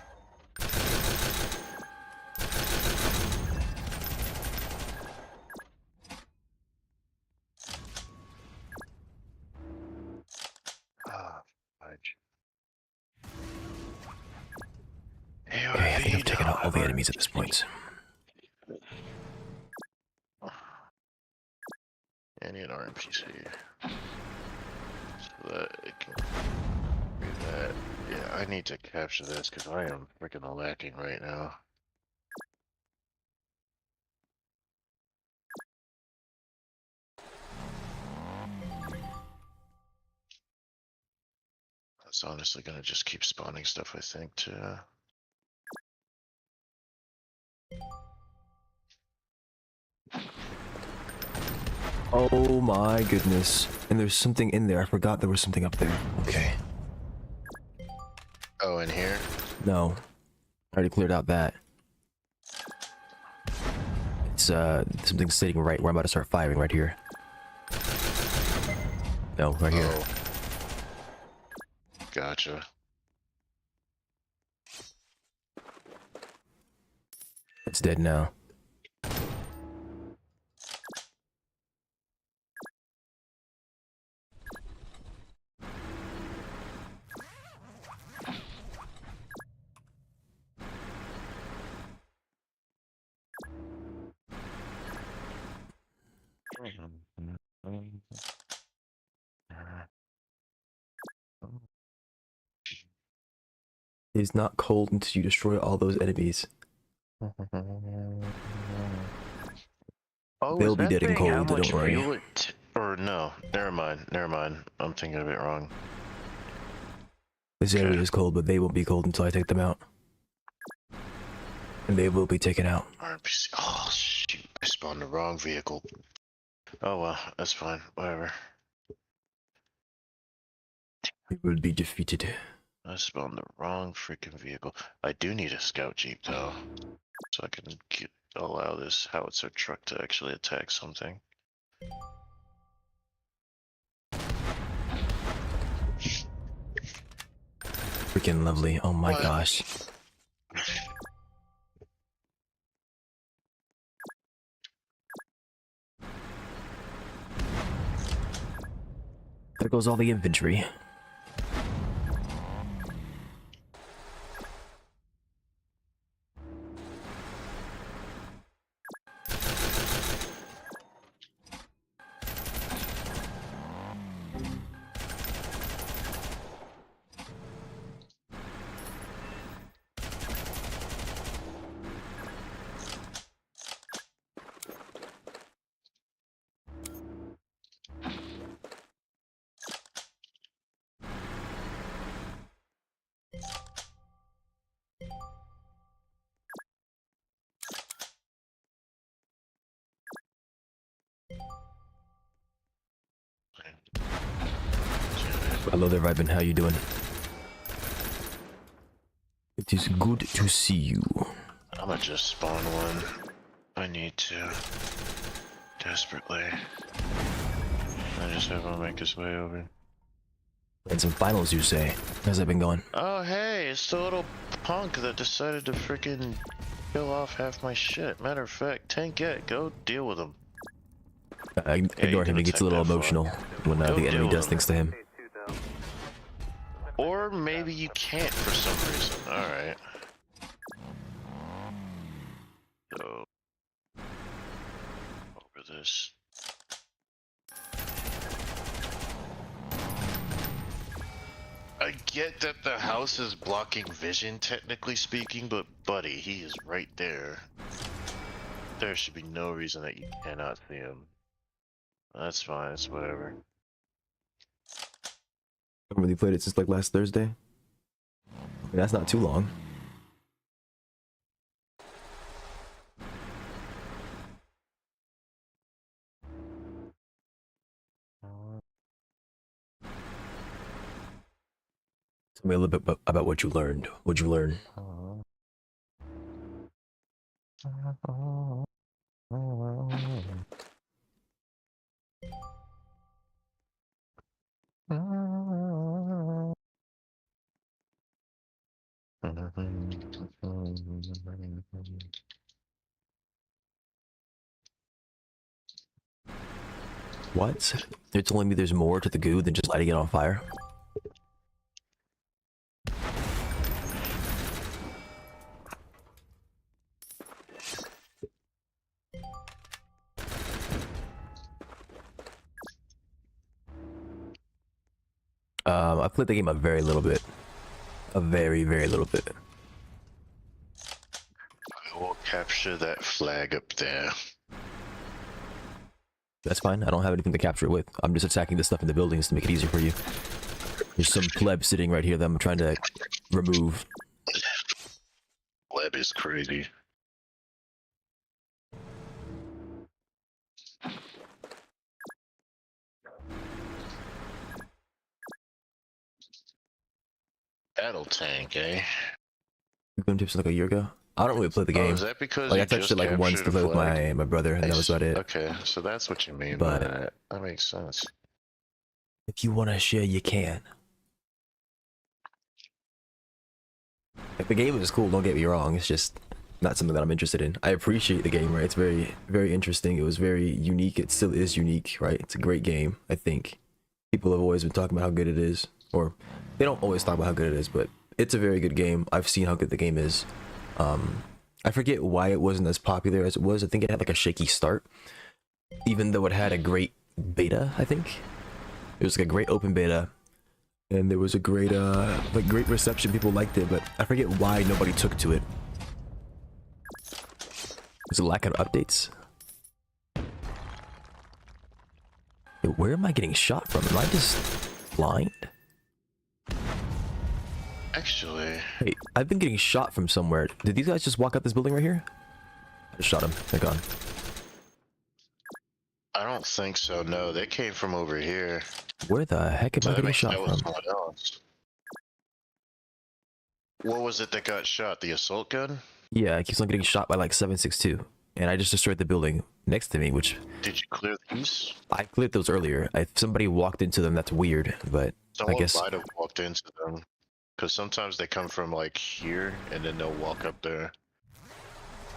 Ah, fudge. Okay, I think I've taken out all the enemies at this point. I need an RMPC. So that it can do that. Yeah, I need to capture this because I am freaking lacking right now. That's honestly gonna just keep spawning stuff, I think, too. Oh my goodness. And there's something in there. I forgot there was something up there. Okay. Oh, in here? No. I already cleared out that. It's something sitting right where I'm about to start firing right here. No, right here. Oh. Gotcha. It's dead now. It is not cold until you destroy all those enemies. Oh, They'll is be that dead and thing how cold, much don't worry. fuel it or no, never mind. I'm thinking of it wrong. This area is cold, but they won't be cold until I take them out. And they will be taken out. RPC. Oh, shoot. I spawned the wrong vehicle. Oh, well, that's fine. Whatever. They will be defeated. I spawned the wrong freaking vehicle. I do need a scout jeep, though. So I can allow this howitzer truck to actually attack something. freaking lovely. Oh my What? gosh. There goes all the infantry. Hello there, Vibin. How you doing? It is good to see you. I'ma just spawn one. I need to. Desperately. I just hope I'll make his way over. And some finals, you say? How's that been going? Oh, hey, it's the little punk that decided to freaking kill off half my shit. Matter of fact, Tank it, go deal with him. Ignore him. He gets a little emotional when the enemy does things to him. Or maybe you can't for some reason. Alright. So, over this. I get that the house is blocking vision, technically speaking, but buddy, he is right there. There should be no reason that you cannot see him. That's fine, it's whatever. I haven't really played it since like last Thursday. That's not too long. Tell me a little bit about what you learned. What'd you learn? What? You're telling me there's more to the goo than just lighting it on fire? I've played the game a very little bit. A very, very little bit. I will capture that flag up there. That's fine. I don't have anything to capture it with. I'm just attacking the stuff in the buildings to make it easier for you. There's some pleb sitting right here that I'm trying to remove. Pleb is crazy. Battle tank, eh? Boom tips like a year ago. I don't really play the game. Oh, is that because like you I touched just it like once to captured play a with flag? my brother, and that was about it. Okay, so that's what you mean But by that. That makes sense. if you want to share, you can. Like, the game is cool. Don't get me wrong. It's just not something that I'm interested in. I appreciate the game, right? It's very, very interesting. It was very unique. It still is unique, right? It's a great game. I think people have always been talking about how good it is, or they don't always talk about how good it is, but it's a very good game. I've seen how good the game is. I forget why it wasn't as popular as it was. I think it had like a shaky start, even though it had a great beta. I think it was like a great open beta, and there was a great like great reception. People liked it, but I forget why nobody took to it. There's a lack of updates. Yo, where am I getting shot from? Am I just blind? Actually, Hey, I've been getting shot from somewhere. Did these guys just walk out this building right here? I just shot him. They're gone. I don't think so. No, they came from over here. Where the heck am I So that getting means shot that was from? someone else. What was it that got shot? The assault gun? Yeah, I keep on getting shot by like 762. And I just destroyed the building next to me, which Did you clear these? I cleared those earlier. If somebody walked into them, that's weird, but Someone I guess might have walked into them. because sometimes they come from like here and then they'll walk up there.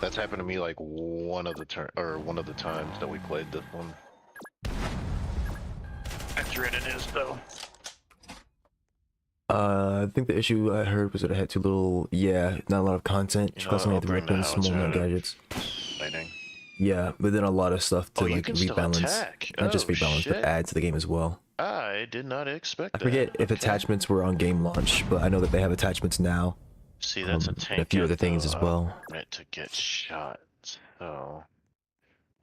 That's happened to me like one of the times that we played this one. Accurate it is though. I think the issue I heard was that it had too little, not a lot of content. You know, Costing I'll me bring the weapons, small howitzer. net gadgets. Lightning. Yeah, but then a lot of stuff to Oh, you like can still rebalance. attack. Not just Oh, rebalance, but shit. add to the game as well. I did not expect I that. forget if Okay. attachments were on game launch, but I know that they have attachments now. See, that's a and tank. a few other things as well. Meant to get shot. So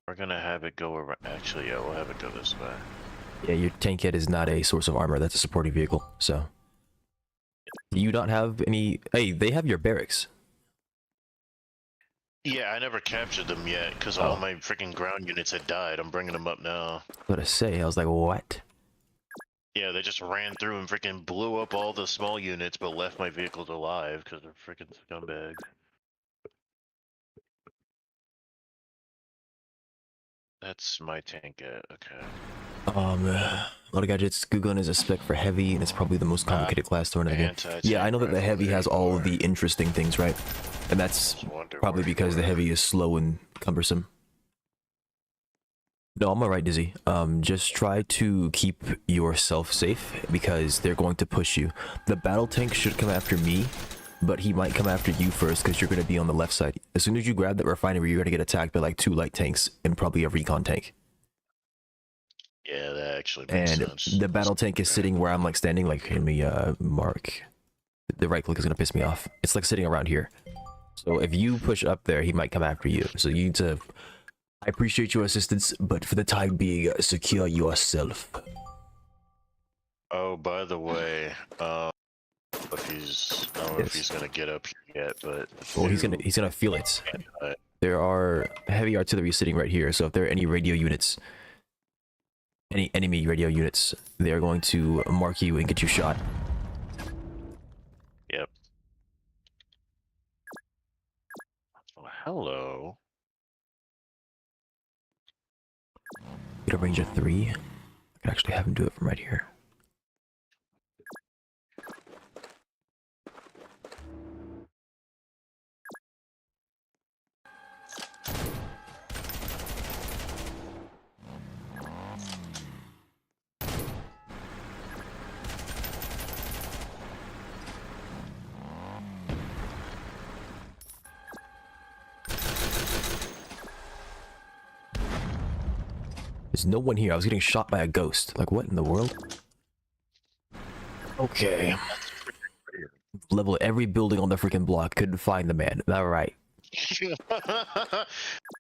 we're gonna have it go around. Actually, yeah, we'll have it go this way. Yeah, your tank kit is not a source of armor. That's a supporting vehicle. So, do you not have any? Hey, they have your barracks. Yeah, I never captured them yet because Oh. all my freaking ground units had died. I'm bringing them up now. What to say? I was like, what? Yeah, they just ran through and freaking blew up all the small units, but left my vehicles alive because they're freaking scumbags. That's my tank. Okay. A lot of gadgets. Googling is a spec for heavy, and it's probably the most complicated class to run in the game. Anti-tank Yeah, I know that the rifle, heavy there has you all are. of the interesting things, right? And that's Wonder probably where because you the are. heavy is slow and cumbersome. No, I'm alright, Dizzy. Just try to keep yourself safe because they're going to push you. The battle tank should come after me, but he might come after you first because you're going to be on the left side. As soon as you grab that refinery, you're going to get attacked by like 2 light tanks and probably a recon tank. Yeah, that actually makes And sense. the battle tank is sitting where I'm like standing. Like, let me mark. The right click is going to piss me off. It's like sitting around here. So if you push up there, he might come after you. So you need to... I appreciate your assistance, but for the time being, secure yourself. Oh, by the way, I don't know if he's gonna get up here yet, but Well, he's gonna feel it. uh, There are heavy artillery sitting right here, so if there are any radio units, any enemy radio units, they are going to mark you and get you shot. Yep. Oh, hello. Get a range of 3. I could actually have him do it from right here. There's no one here. I was getting shot by a ghost. Like, what in the world? Okay. Leveled every building on the freaking block. Couldn't find the man. Alright.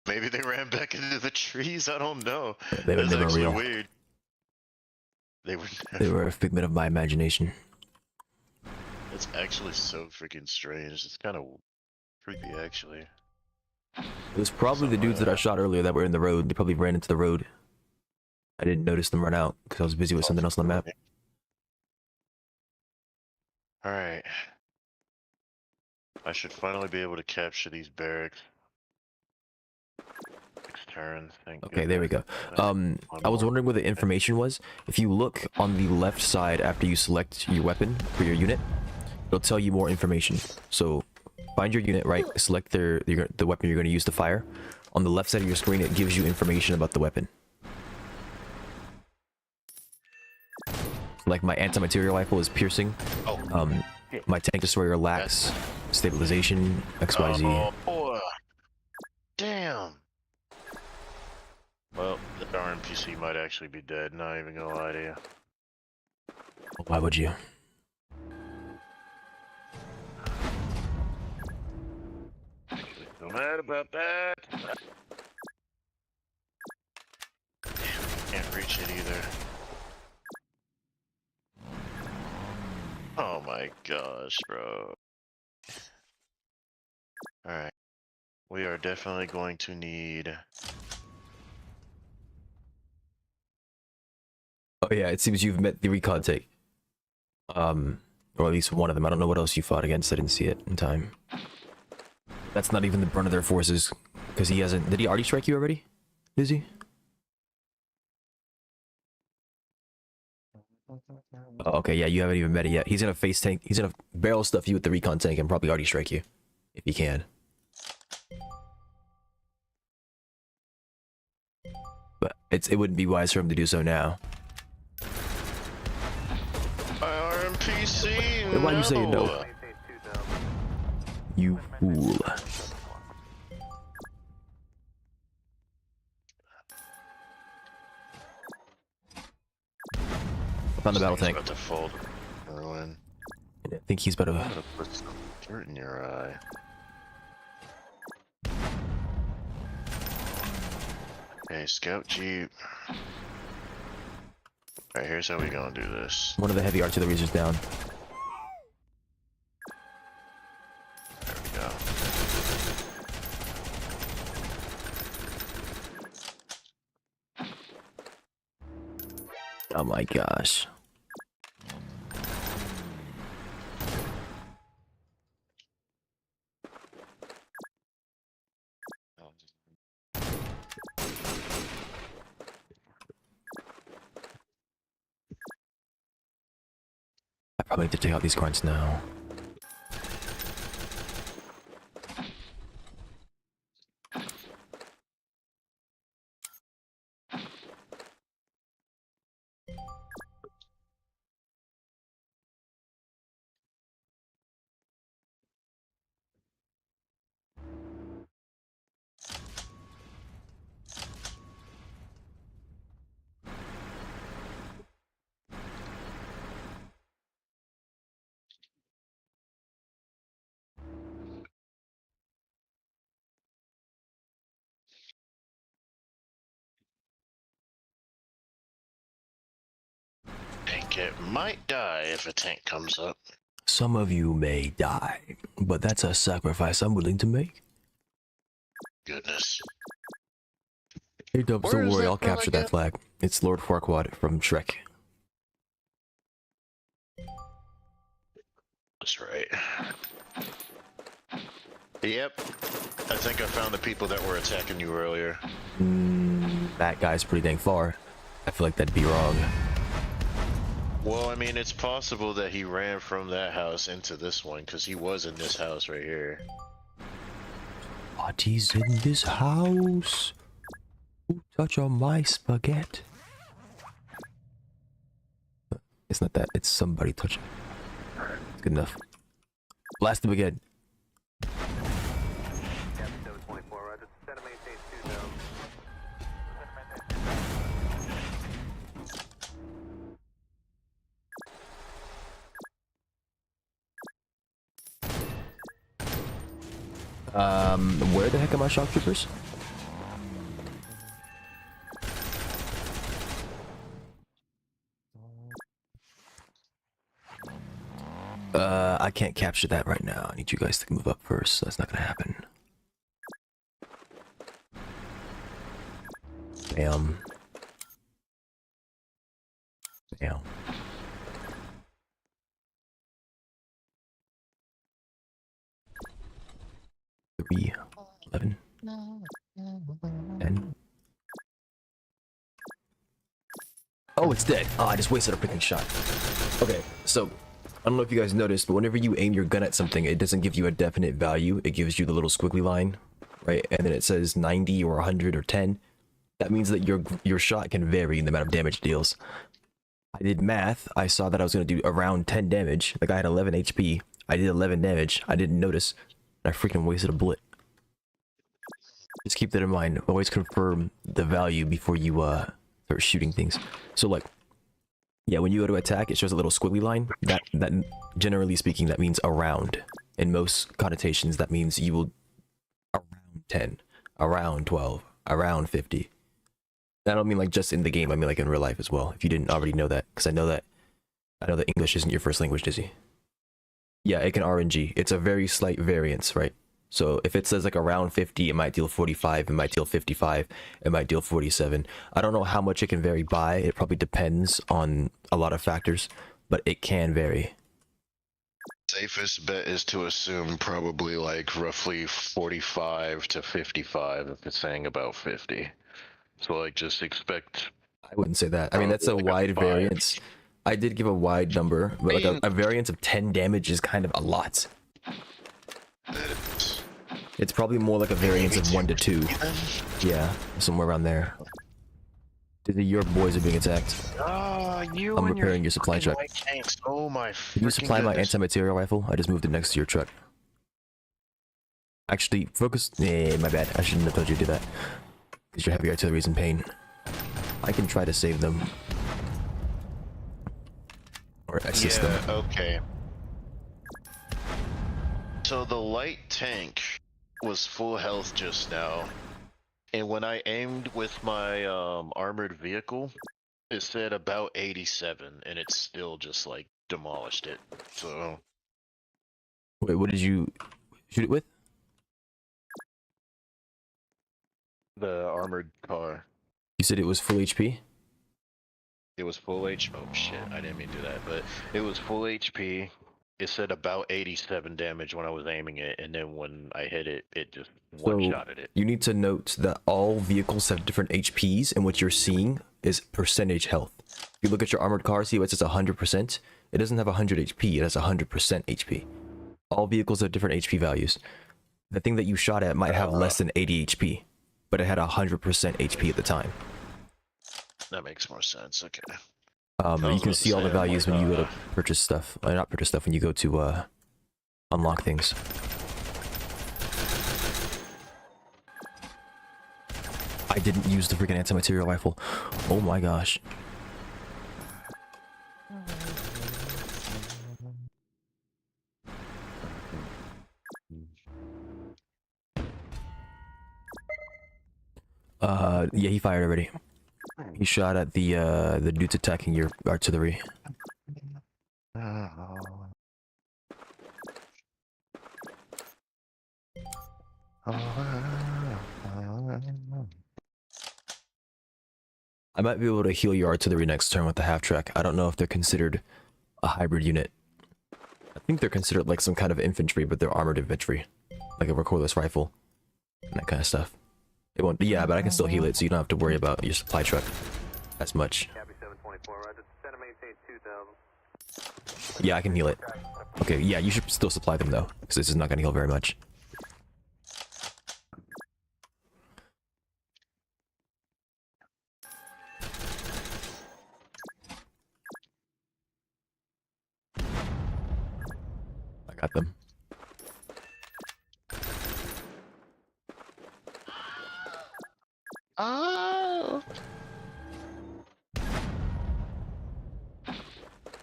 Maybe they ran back into the trees. I don't know. They were That's never actually real. weird. They were. They were a figment of my imagination. It's actually so freaking strange. It's kind of creepy, actually. It was probably the dudes that I shot earlier that were in the road. They probably ran into the road. I didn't notice them run out because I was busy with something else on the map. Alright. I should finally be able to capture these barracks. Next turn, thank Okay, there we go. goodness. I was wondering where the information was. If you look on the left side after you select your weapon for your unit, it'll tell you more information. So find your unit, right? Select the weapon you're going to use to fire. On the left side of your screen, it gives you information about the weapon. Like my anti-material rifle is piercing. Oh. My tank destroyer lacks stabilization, XYZ. Oh, boy. Damn. Well, the RNPC might actually be dead, not even gonna lie to you. Why would you? So mad about that. Damn, can't reach it either. Oh my gosh, bro. Alright. We are definitely going to need... Oh yeah, it seems you've met the recon tank. Or at least one of them. I don't know what else you fought against. I didn't see it in time. That's not even the brunt of their forces, because he hasn't. Did he already strike you already? Is he? Oh, okay, yeah, you haven't even met it yet. He's gonna face tank. He's gonna barrel stuff you with the recon tank and probably already strike you, if he can. But it wouldn't be wise for him to do so now. RMPC. Why'd you say no? You fool. Found the battle tank. About to fold. Erwin. I think he's about I'm to. gonna put some dirt in your eye. Okay, scout jeep. Alright, here's how we gonna do this. One of the heavy artilleries is down. There we go. Oh my gosh. I probably need to take out these grunts now. Tank it might die if a tank comes up. Some of you may die, but that's a sacrifice I'm willing to make. Goodness. Hey Dubs, Where don't is worry, that I'll from capture again? that flag. It's Lord Farquaad from Shrek. That's right. Yep. I think I found the people that were attacking you earlier. That guy's pretty dang far. I feel like that'd be wrong. Well, I mean, it's possible that he ran from that house into this one, because he was in this house right here. What is in this house? Who touch on my spaghetti? It's not that, it's somebody touching. It's good enough. Blast him again. Where the heck are my shock troopers? I can't capture that right now. I need you guys to move up first, so that's not gonna happen. Bam. Bam. Three, 11, 10. Oh, it's dead. Oh, I just wasted a freaking shot. Okay, so I don't know if you guys noticed, but whenever you aim your gun at something, it doesn't give you a definite value. It gives you the little squiggly line, right? And then it says 90 or 100 or 10. That means that your shot can vary in the amount of damage it deals. I did math. I saw that I was going to do around 10 damage. The guy had 11 HP. I did 11 damage. I didn't notice. I freaking wasted a bullet. Just keep that in mind. Always confirm the value before you start shooting things. So like, yeah, when you go to attack, it shows a little squiggly line. That generally speaking, that means around. In most connotations, that means you will around 10, around 12, around 50. I don't mean like just in the game. I mean like in real life as well. If you didn't already know that, because I know that English isn't your first language, Dizzy. Yeah, it can RNG. It's a very slight variance, right? So if it says like around 50, it might deal 45, it might deal 55, it might deal 47. I don't know how much it can vary by. It probably depends on a lot of factors, but it can vary. Safest bet is to assume probably like roughly 45 to 55 if it's saying about 50. So like just expect. I wouldn't say that. I mean, that's a Like a wide 5. variance. I did give a wide number, but like a variance of 10 damage is kind of a lot. It's probably more like a variance of 1 to 2. Yeah, somewhere around there. Your boys are being attacked. You I'm and repairing your supply truck. white tanks. Oh my Can you freaking supply my goodness. anti-material rifle? I just moved it next to your truck. Actually, focus. My bad. I shouldn't have told you to do that. Because your heavy artillery is in pain. I can try to save them. Or assist them. Okay. So the light tank was full health just now. And when I aimed with my armored vehicle, it said about 87, and it still just like demolished it. So Wait, what did you shoot it with? the armored car, You said it was full HP? it was full HP. Oh shit, I didn't mean to do that, but it was full HP. It said about 87 damage when I was aiming it, and then when I hit it, it just one-shotted it. You need to note that all vehicles have different HPs, and what you're seeing is percentage health. If you look at your armored car, see what it says 100%? It doesn't have 100 HP, it has 100% HP. All vehicles have different HP values. The thing that you shot at might have less than 80 HP, but it had 100% HP at the time. That makes more sense. Okay. You can see all the values when you go to purchase stuff. Not purchase stuff, when you go to unlock things. I didn't use the freaking anti-material rifle. Oh my gosh. Yeah, he fired already. He shot at the dudes attacking your artillery. I might be able to heal your artillery next turn with the half track. I don't know if they're considered a hybrid unit. I think they're considered like some kind of infantry, but they're armored infantry. Like a recoilless rifle. And that kind of stuff. It won't, yeah, but I can still heal it, so you don't have to worry about your supply truck as much. Copy 724, roger. Center maintain 2000. Yeah, I can heal it. Okay, yeah, you should still supply them though, because this is not going to heal very much. I got them. Oh.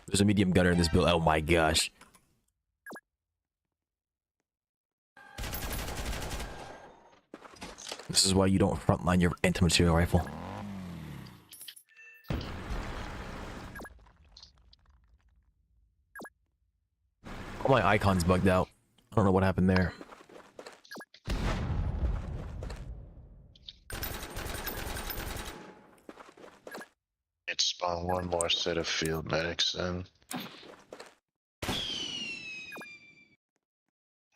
There's a medium gunner in this build. Oh my gosh. This is why you don't frontline your anti-material rifle. All my icons bugged out. I don't know what happened there. It spawned one more set of field medics then.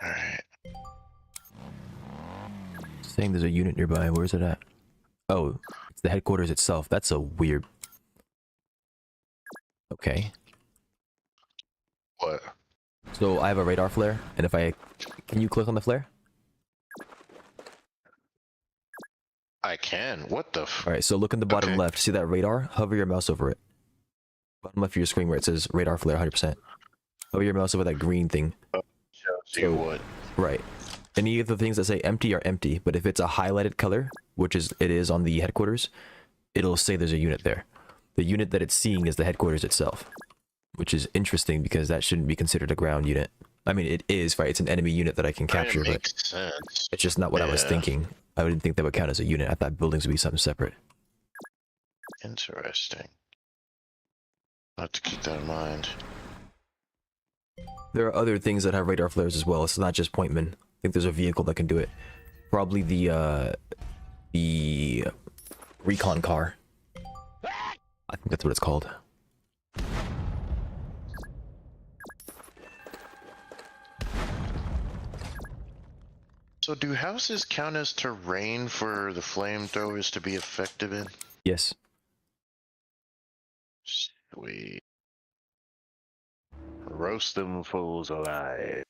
Alright. Saying there's a unit nearby. Where's it at? Oh, it's the headquarters itself. That's a weird... Okay. What? So I have a radar flare, and if I... Can you click on the flare? I can. What the f- Alright, so look in the bottom Okay. left. See that radar? Hover your mouse over it. Bottom left of your screen where it says radar flare 100%. Hover your mouse over that green thing. Shows you what? Right. Any of the things that say empty are empty, but if it's a highlighted color, which is it is on the headquarters, it'll say there's a unit there. The unit that it's seeing is the headquarters itself, which is interesting because that shouldn't be considered a ground unit. I mean, it is, right? It's an enemy unit that I can capture, It but makes sense. it's just not what I was Yeah. thinking. I didn't think that would count as a unit. I thought buildings would be something separate. Interesting. I'll have to keep that in mind. There are other things that have radar flares as well. It's not just pointmen. I think there's a vehicle that can do it. Probably the recon car. I think that's what it's called. So do houses count as terrain for the flamethrowers to be effective in? Yes. Sweet. Roast them fools alive.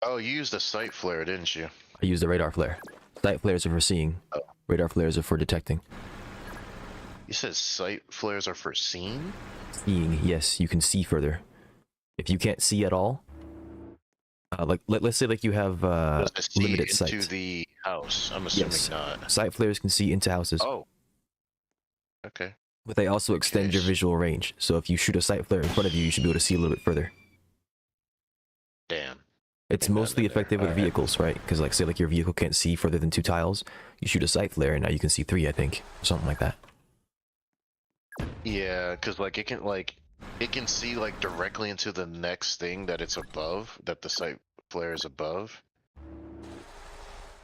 Oh, you used a sight flare, didn't you? I used a radar flare. Sight flares are for seeing. Oh. Radar flares are for detecting. You said sight flares are for seeing? Seeing, yes, you can see further. If you can't see at all, let's say like you have Does it see limited into sight. the house? I'm assuming Yes. not. Sight flares can see into houses, Oh. Okay. but they also extend your Case. visual range. So if you shoot a sight flare in front of you, you should be able to see a little bit further. Damn. It's Ain't mostly nothing there. effective with Alright. vehicles, right? Because like say like your vehicle can't see further than 2 tiles, you shoot a sight flare and now you can see 3, I think, or something like that. Yeah, because like it can see like directly into the next thing that it's above, that the sight flare is above.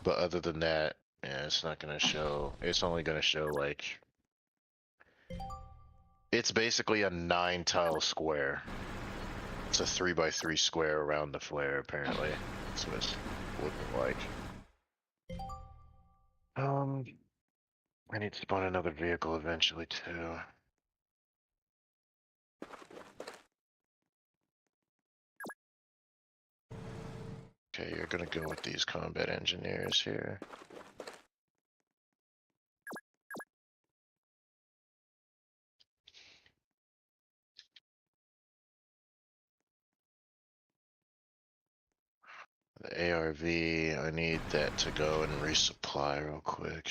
But other than that, yeah, it's not gonna show. It's only gonna show like it's basically a 9-tile square. It's a 3x3 square around the flare, apparently. That's what it's looking like. I need to spawn another vehicle eventually too. Okay, you're gonna go with these combat engineers here. The ARV, I need that to go and resupply real quick.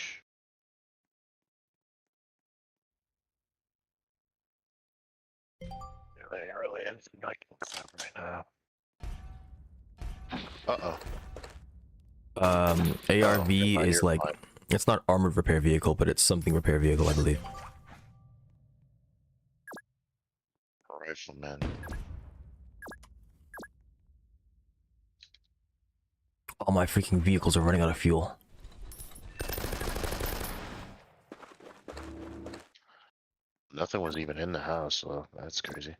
Really, it's not right now. Uh-oh. ARV Oh, is like, it's not armored repair vehicle, but it's something repair vehicle, I believe. Rifleman. All my freaking vehicles are running out of fuel. Nothing was even in the house, so that's crazy.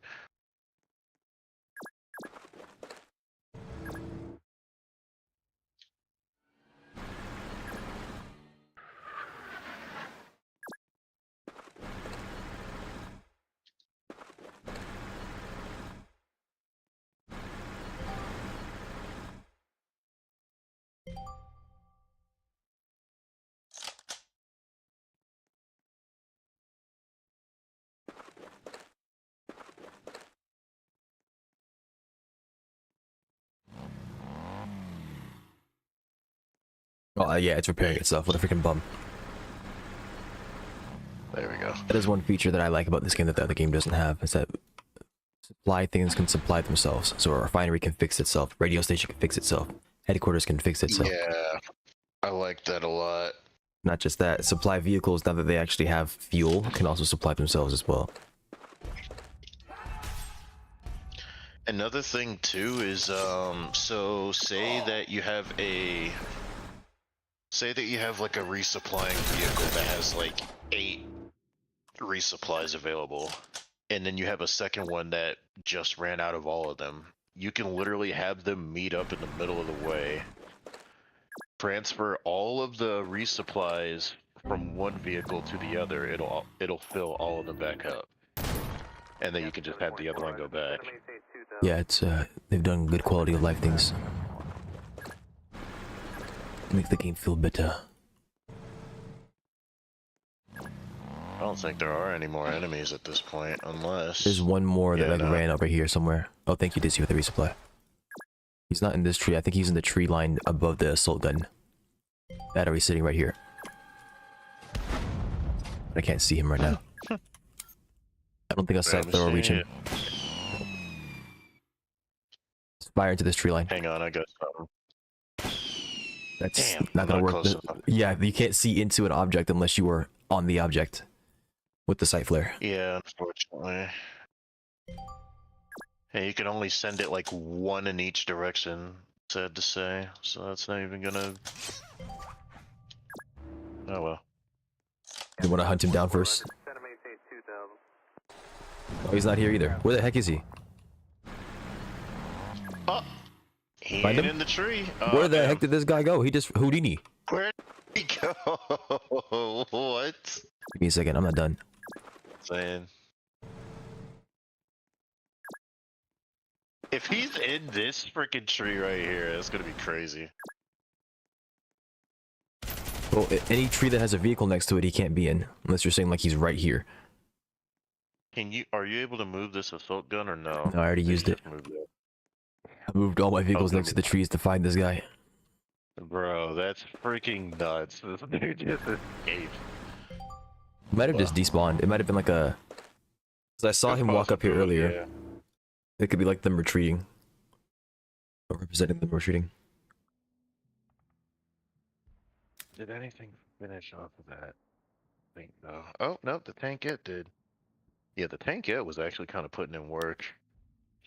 Oh, yeah, it's repairing itself. What a freaking bum. There we go. That is one feature that I like about this game that the other game doesn't have, is that supply things can supply themselves. So a refinery can fix itself, radio station can fix itself, headquarters can fix itself. Yeah, I like that a lot. Not just that, supply vehicles, now that they actually have fuel, can also supply themselves as well. Another thing too is so say that you have like a resupplying vehicle that has like 8 resupplies available, and then you have a second one that just ran out of all of them. You can literally have them meet up in the middle of the way, transfer all of the resupplies from one vehicle to the other. It'll fill all of them back up, and then you can just have the other one go back. Yeah, it's they've done good quality of life things. Make the game feel better. I don't think there are any more enemies at this point, unless... There's one more that Yeah, like no. ran over here somewhere. Oh, thank you, Dizzy, with the resupply. He's not in this tree. I think he's in the tree line above the assault gun. Battery sitting right here. I can't see him right now. I don't think a sight flare will reach him. Fire into this tree line. Hang on, I got something. That's Damn, not gonna I'm work. close enough. Yeah, you can't see into an object unless you were on the object with the sight flare. Yeah, unfortunately. Hey, you can only send it like 1 in each direction, sad to say, so that's not even gonna... Oh well. You want to hunt him down first? Oh, he's not here either. Where the heck is he? Oh! He Find ain't him? in the tree! Where the damn. heck did this guy go? He just Houdini. Where? What? Give me a second. I'm not done. Saying. If he's in this freaking tree right here, that's gonna be crazy. Well, any tree that has a vehicle next to it, he can't be in, unless you're saying like he's right here. Are you able to move this assault gun or no? No, I already Did you used it. just move it? I moved all my vehicles Okay, next to the trees to find this guy. Bro, that's freaking nuts. This dude just escaped. He might have just despawned. It might have been like a... Because I saw him walk up here earlier. Yeah. It could be like them retreating. Or representing them retreating. Did anything finish off of that? I think so. Oh, no, the tankette did. Yeah, the tankette was actually kind of putting in work.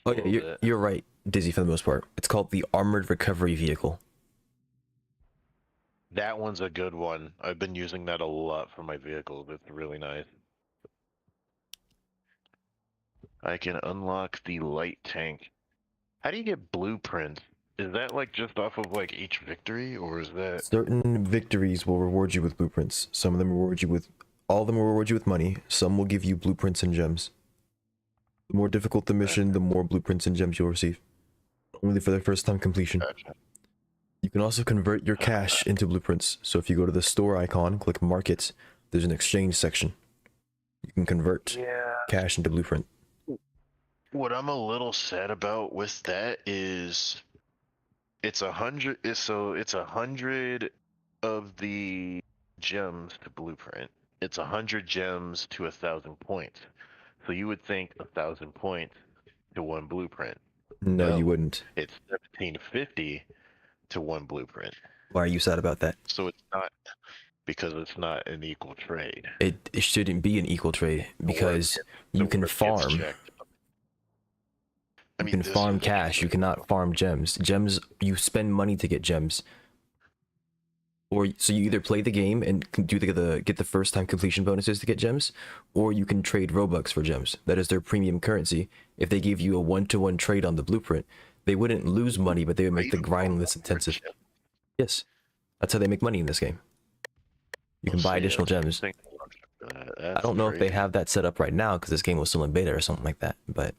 Oh yeah, you're right, Dizzy, for the most part. It's called the Armored Recovery Vehicle. That one's a good one. I've been using that a lot for my vehicles. It's really nice. I can unlock the light tank. How do you get blueprints? Is that like just off of like each victory, or is that... Certain victories will reward you with blueprints. Some of them reward you with... All of them will reward you with money. Some will give you blueprints and gems. The more difficult the mission, the more blueprints and gems you'll receive. Only for the first time completion. Gotcha. You can also convert your cash into blueprints. So if you go to the store icon, click market, there's an exchange section. You can convert cash into blueprint. What I'm a little sad about with that is it's 100. So it's 100 of the gems to blueprint. It's 100 gems to 1,000 points. So you would think 1,000 points to one blueprint. No, you wouldn't. It's 1750 to one blueprint. Why are you sad about that? So it's not, because it's not an equal trade. It shouldn't be an equal trade because you can farm. You can farm cash. You cannot farm gems. Gems, you spend money to get gems. Or so you either play the game and do get the first time completion bonuses to get gems, or you can trade Robux for gems. That is their premium currency. If they gave you a 1-to-1 trade on the blueprint, they wouldn't lose money, but they would make the grind less intensive. Yes, that's how they make money in this game. You can buy additional gems. I don't know if they have that set up right now because this game was still in beta or something like that, but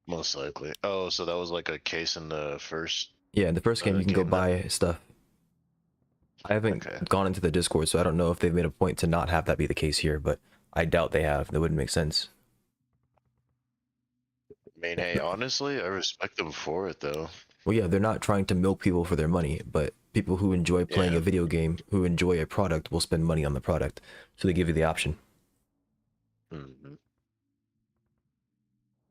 most likely. Oh, so that was like a case in the first. Yeah, in the first game you can go buy stuff. I haven't gone into the Discord, so I don't know if they've made a point to not have that be the case here, but I doubt they have. That wouldn't make sense. I mean, hey, honestly, I respect them for it, though. Well, yeah, they're not trying to milk people for their money, but people who enjoy playing a video game, who enjoy a product, will spend money on the product, so they give you the option. Mm-hmm.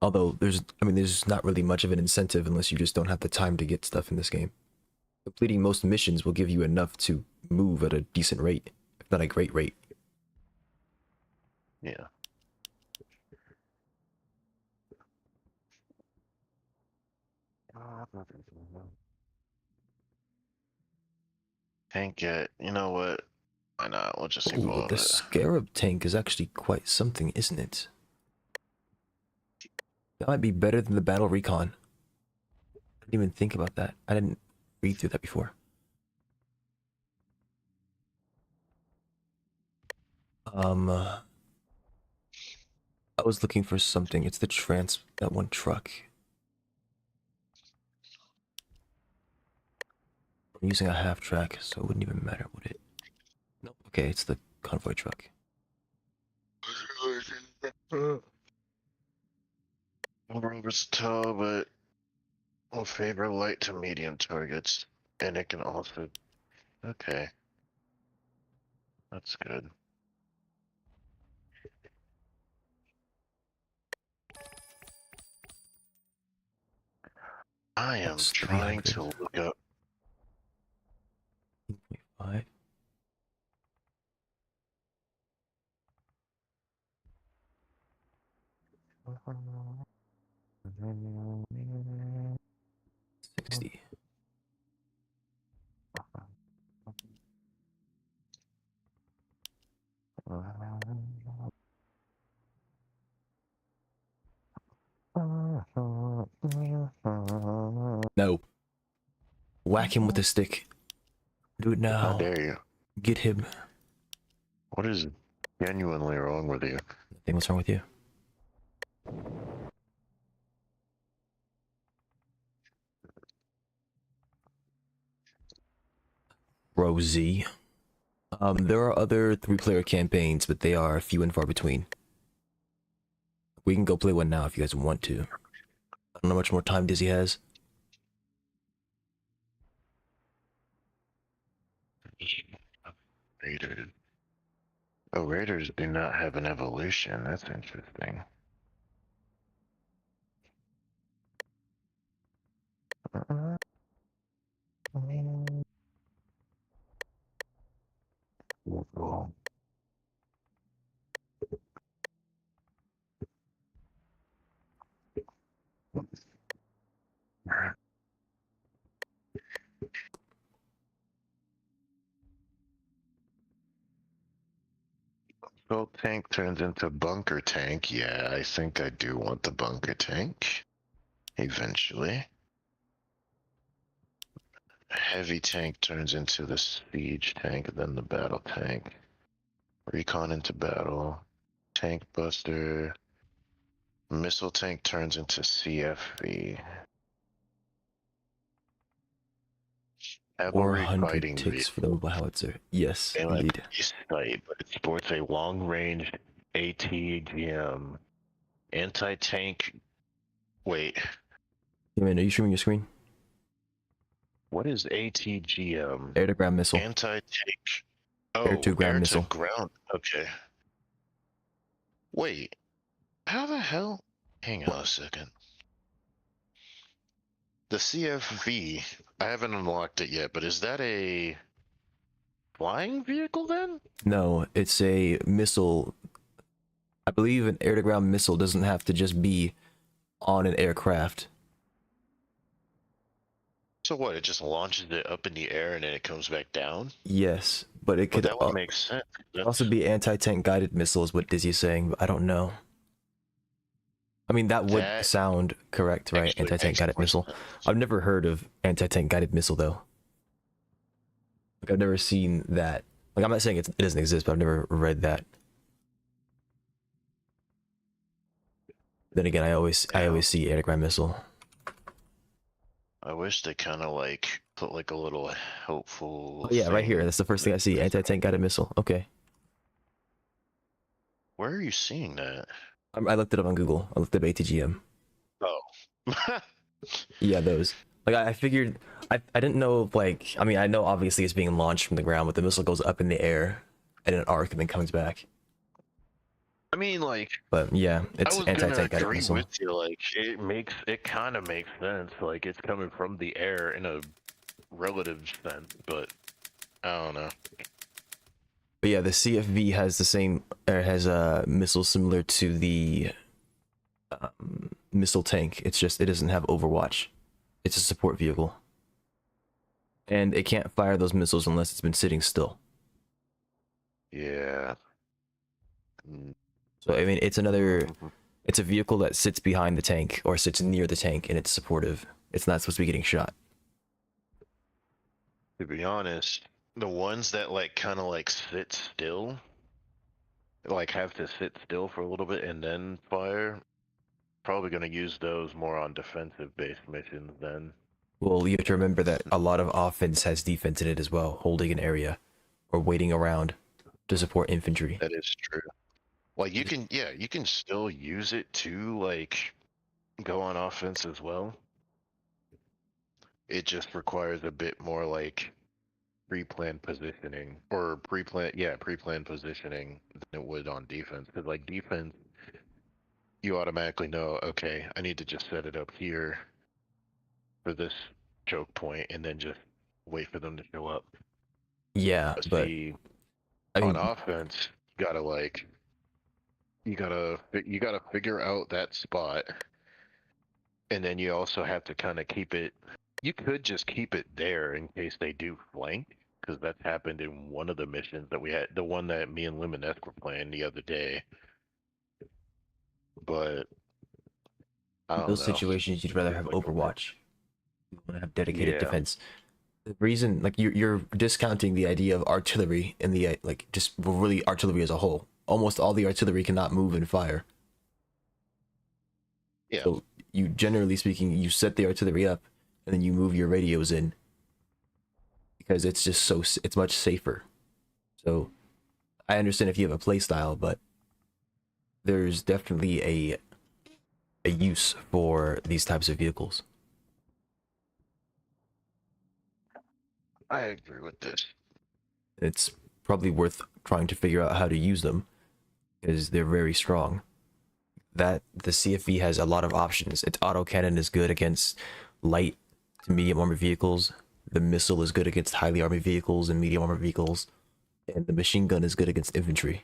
Although, there's not really much of an incentive unless you just don't have the time to get stuff in this game. Completing most missions will give you enough to move at a decent rate, if not a great rate. Yeah. Tank it. You know what? Why not? We'll just evolve The it. Scarab tank is actually quite something, isn't it? That might be better than the Battle Recon. I didn't even think about that. I didn't read through that before. I was looking for something. It's that one truck. I'm using a half track, so it wouldn't even matter, would it? Nope. Okay, it's the convoy truck. Versatile, but will favor light to medium targets, and it can also. Okay, that's good. I am trying to look up. 5. $60. No. Whack him with a stick. Do it now. How dare you? Get him. What is genuinely wrong with you? Nothing. What's wrong with you? Rosie. There are other 3-player campaigns, but they are few and far between. We can go play one now if you guys want to. I don't know how much more time Dizzy has. Raiders. Oh, Raiders do not have an evolution. That's interesting. Cool. Well, tank turns into bunker tank. Yeah, I think I do want the bunker tank. Eventually. Heavy tank turns into the siege tank, then the battle tank. Recon into battle. Tank buster. Missile tank turns into CFV. Cavalry 400 fighting ticks for the vehicle. mobile howitzer. Yes, indeed. Sight, but it sports a long-range ATGM. Anti-tank. Wait, Hey man, are you streaming your screen? what is ATGM? Air to ground missile. Anti-tank. Air Oh, to ground air missile. to ground. Okay. Wait, how the hell? Hang on a second. The CFV, I haven't unlocked it yet, but is that a flying vehicle then? No, it's a missile. I believe an air to ground missile doesn't have to just be on an aircraft. So what? It just launches it up in the air and then it comes back down? Yes, but it But could that would make sense. also be anti-tank guided missile is what Dizzy is saying, but I don't know. I mean, that would That sound correct, right? actually Anti-tank makes guided more missile. sense. I've never heard of anti-tank guided missile though. Like I've never seen that. Like I'm not saying it doesn't exist, but I've never read that. Then again, I always see air to ground missile. I wish they kind of like put like a little helpful. Oh yeah, right here. thing. That's the first thing I see. Anti-tank guided missile. Okay. Where are you seeing that? I looked it up on Google. I looked up ATGM. Oh. Yeah, those. Like I figured, I didn't know if, like, I mean, I know obviously it's being launched from the ground, but the missile goes up in the air and an arc and then comes back. I mean, like, But yeah, I it's was gonna anti-tank guided agree missile. with you. Like, it kind of makes sense. Like, it's coming from the air in a relative sense, but I don't know. But yeah, the CFV has the same, has a missile similar to the missile tank. It's just it doesn't have Overwatch. It's a support vehicle, and it can't fire those missiles unless it's been sitting still. Yeah. Mm. So I mean, it's another. It's a vehicle that sits behind the tank or sits near the tank, and it's supportive. It's not supposed to be getting shot. To be honest, the ones that like kind of like sit still, like have to sit still for a little bit and then fire, probably gonna use those more on defensive based missions then. Well, you have to remember that a lot of offense has defense in it as well, holding an area or waiting around to support infantry. That is true. Like you can, yeah, you can still use it to like go on offense as well. It just requires a bit more like pre-planned positioning or pre-planned positioning than it would on defense. Because like defense, you automatically know, okay, I need to just set it up here for this choke point, and then just wait for them to show up. Yeah, but See, I on mean, offense, you gotta figure out that spot, and then you also have to kind of keep it. You could just keep it there in case they do flank, because that's happened in one of the missions that we had, the one that me and Luminesque were playing the other day. But I in don't those know. situations, you'd rather Seems have like a risk. Overwatch. You want to have dedicated Yeah. defense. The reason, like, you're discounting the idea of artillery and the like, just really artillery as a whole. Almost all the artillery cannot move and fire. Yeah. So you, generally speaking, you set the artillery up and then you move your radios in because it's just it's much safer. So I understand if you have a play style, but there's definitely a use for these types of vehicles. I agree with this. It's probably worth trying to figure out how to use them because they're very strong. That the CFV has a lot of options. Its autocannon is good against light to medium armored vehicles. The missile is good against highly armored vehicles and medium armored vehicles. And the machine gun is good against infantry.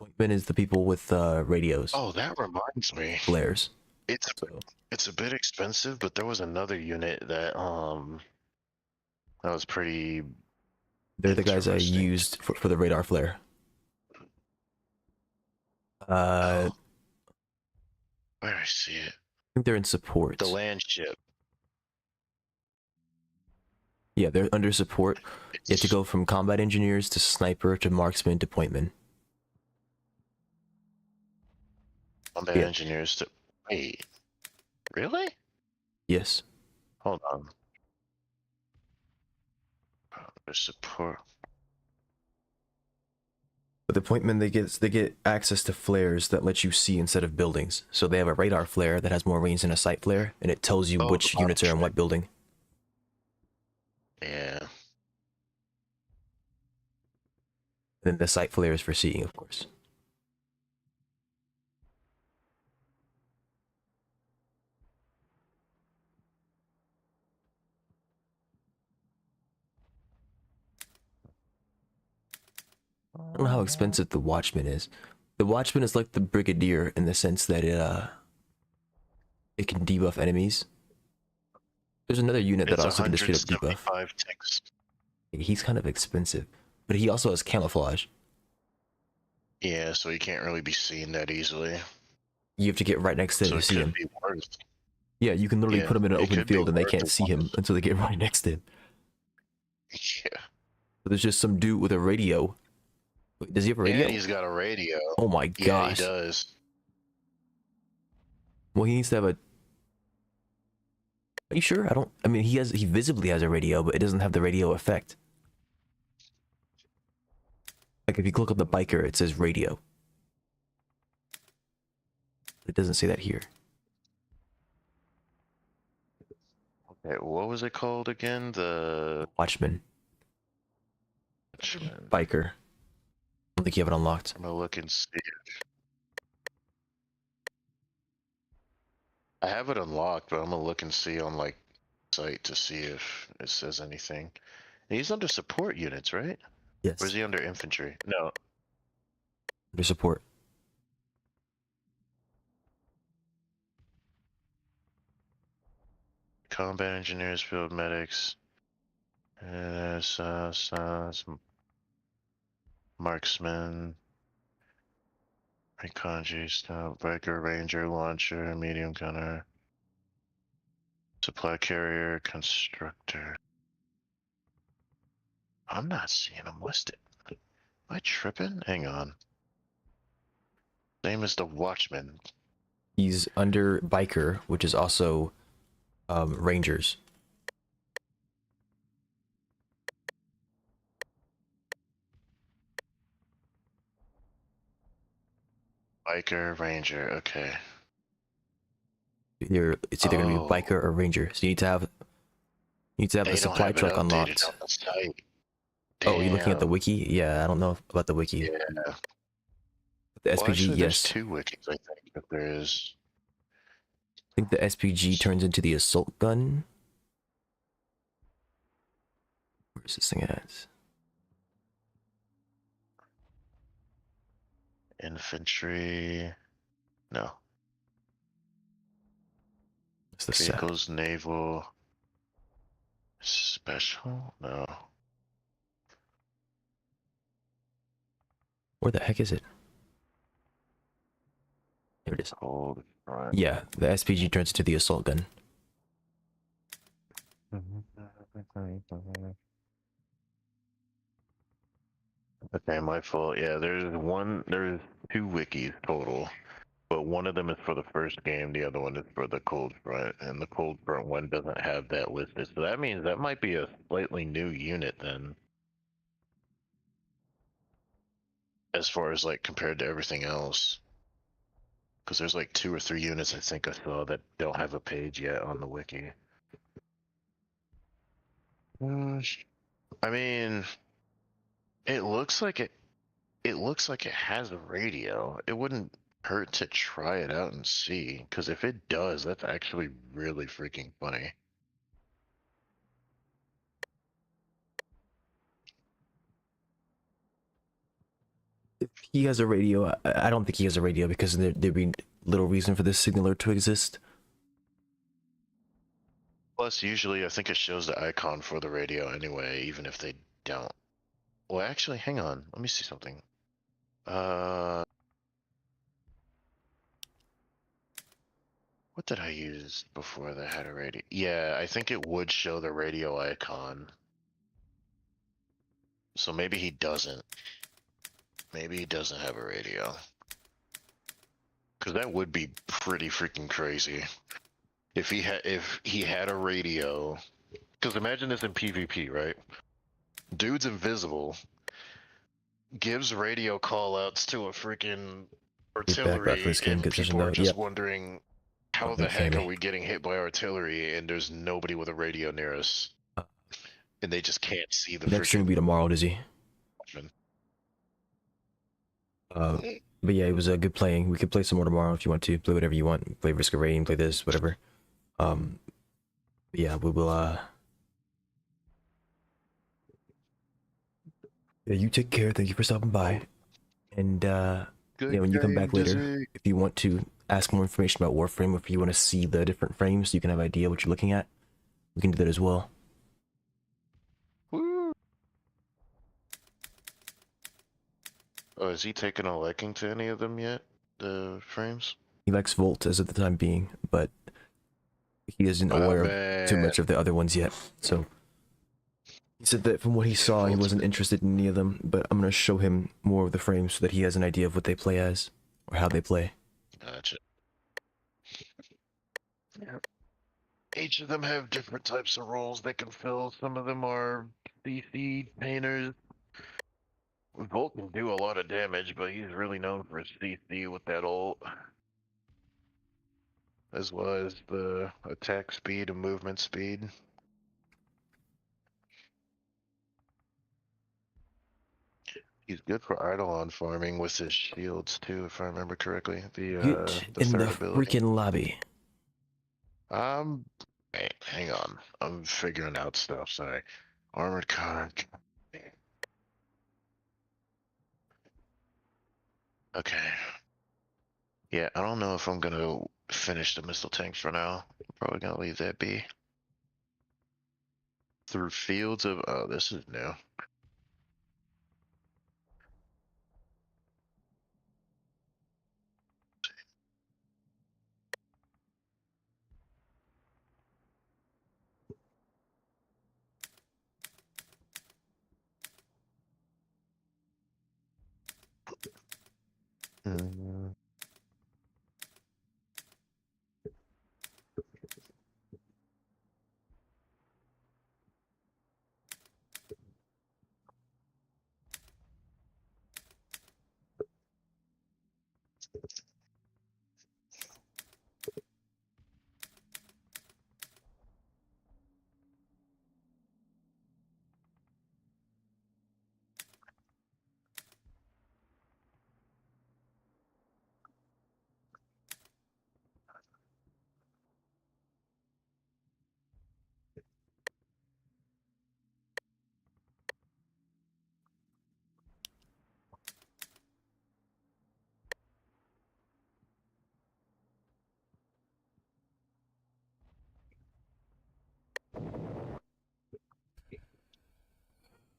Pointman is the people with radios, Oh, that reminds me. flares. It's So it's a bit expensive, but there was another unit that was pretty they're the guys I interesting. used for the radar flare. I Where I see it. think they're in support. The land ship. Yeah, they're under support. You have to It's go from combat engineers to sniper to marksman to pointman. combat Yeah. engineers to wait. Really? Yes. Hold on. There's support. But the pointmen, they get access to flares that let you see instead of buildings. So they have a radar flare that has more range than a sight flare, and it tells you Oh, which the units are in what building. Yeah. And then the sight flare is for seeing, of course. I don't know how expensive the Watchman is. The Watchman is like the Brigadier in the sense that it can debuff enemies. There's another unit that It's also can just straight up debuff. 175 ticks. He's kind of expensive, but he also has camouflage. Yeah, so he can't really be seen that easily. You have to get right next to him So to it see could him. be worse. Yeah, you can literally Yeah, put him in an it open could be field and they worth can't it see him once. until they get right next to him. Yeah. But there's just some dude with a radio. Wait, does he have a radio? And he's got a radio. Oh my Yeah, gosh. he does. Well, he needs to have a. Are you sure? I mean, he visibly has a radio, but it doesn't have the radio effect. Like if you look up the biker, it says radio. It doesn't say that here. Okay, what was it called again? The Watchman, Watchman. biker. I don't think you have it unlocked. I'm gonna look and see. I have it unlocked, but I'm gonna look and see on like site to see if it says anything. He's under support units, right? Yes. Or is he under infantry? No. Under support. Combat engineers, field medics. Some marksman. Reconji, scout, biker, ranger, launcher, medium gunner. Supply carrier, constructor. I'm not seeing him listed. Am I tripping? Hang on. Same as the Watchman. He's under biker, which is also rangers. Biker, ranger, okay. It's either gonna be Oh. biker or ranger. So you need to have They the don't supply have it truck updated unlocked. on the site. Oh, are you looking at the Damn. wiki? Yeah, I don't know about the wiki. Yeah. The Well, SPG, actually, there's yes. 2 wikis, I think, if there is. I think the SPG turns into the assault gun. Where's this thing at? Infantry. No. It's the set. Vehicles, naval. Special? No. Where the heck is it? There it is. Cold front. Yeah, the SPG turns into the assault gun. Okay, my fault. Yeah, there's two wikis total, but one of them is for the first game, the other one is for the Cold Front, and the Cold Front one doesn't have that listed. So that means that might be a slightly new unit then, as far as like compared to everything else. Because there's like 2 or 3 units I think I saw that don't have a page yet on the wiki. I mean, it looks like it has a radio. It wouldn't hurt to try it out and see, because if it does, that's actually really freaking funny. If he has a radio, I don't think he has a radio because there'd be little reason for this signaler to exist. Plus, usually I think it shows the icon for the radio anyway, even if they don't. Well, actually, hang on. Let me see something. What did I use before that had a radio? Yeah, I think it would show the radio icon. So maybe he doesn't. Maybe he doesn't have a radio. Because that would be pretty freaking crazy. If he had a radio. Because imagine this in PvP, right? Dude's invisible. Gives radio callouts to a freaking artillery, and people are just wondering how the heck are we getting hit by artillery, and there's nobody with a radio near us, and they just can't see the next stream will be tomorrow, Dizzy. But yeah, it was a good playing. We could play some more tomorrow if you want to. Play whatever you want. Play Risk of Rain, play this, whatever. Yeah, we will yeah, you take care. Thank you for stopping by. And yeah, when you come back later, if you want to ask more information about Warframe, if you want to see the different frames so you can have an idea what you're looking at, we can do that as well. Woo. Oh, has he taken a liking to any of them yet? The frames? He likes Volt as of the time being, but he isn't aware of too much of the other ones yet. So he said that from what he saw, he wasn't interested in any of them, but I'm going to show him more of the frames so that he has an idea of what they play as, or how they play. Gotcha. Yep. Each of them have different types of roles they can fill. Some of them are CC painters. Volt can do a lot of damage, but he's really known for his CC with that ult. As well as the attack speed and movement speed. He's good for Eidolon farming with his shields too, if I remember correctly. Get The in third the ability. freaking lobby. Hang on. I'm figuring out stuff. Sorry. Armored car. Okay. Yeah, I don't know if I'm gonna finish the missile tanks for now. I'm probably gonna leave that be. Through fields of, oh, this is new.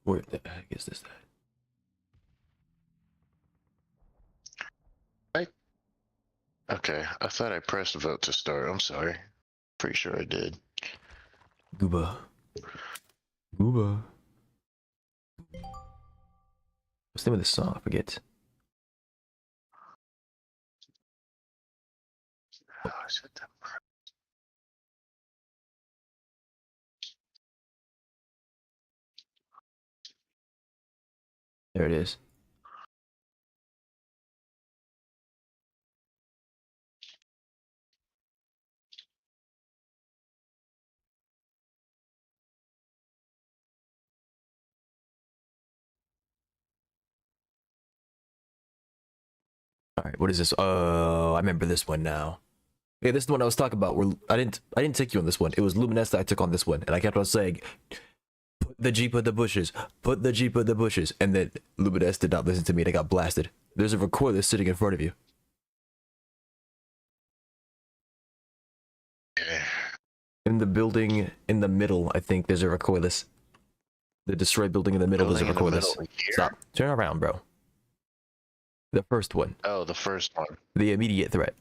Where the heck is this? Okay, I thought I pressed vote to start. I'm sorry. Pretty sure I did. Gooba. Booba. What's the name of this song? I forget. Oh, is it that? There it is. All right, what is this? Oh, I remember this one now. Yeah, this is the one I was talking about. Where I didn't take you on this one. It was Luminous that I took on this one, and I kept on saying, "Put the Jeep in the bushes. Put the Jeep in the bushes." And then Luminous did not listen to me, and I got blasted. There's a recorder sitting in front of you. Yeah. In the building in the middle, I think there's a recoilless. The destroyed building in the middle, there's a Building in the recoilless. middle here? Stop. Turn around, bro. The first one. Oh, the first one. The immediate threat.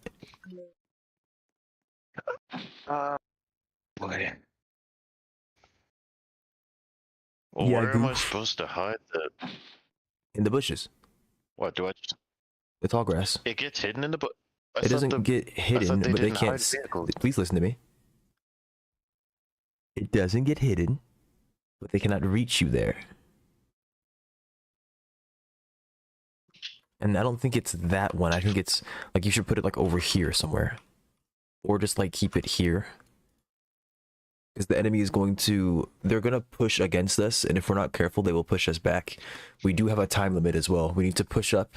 Boy. Well, Yeah, where am I goof. supposed to hide the? In the bushes. What do I? The tall grass. It gets hidden in the book. It doesn't get hidden, they but they didn't can't. hide vehicles. Please listen to me. It doesn't get hidden, but they cannot reach you there. And I don't think it's that one. I think it's like you should put it like over here somewhere, or just like keep it here. Because the enemy is they're gonna push against us, and if we're not careful, they will push us back. We do have a time limit as well. We need to push up.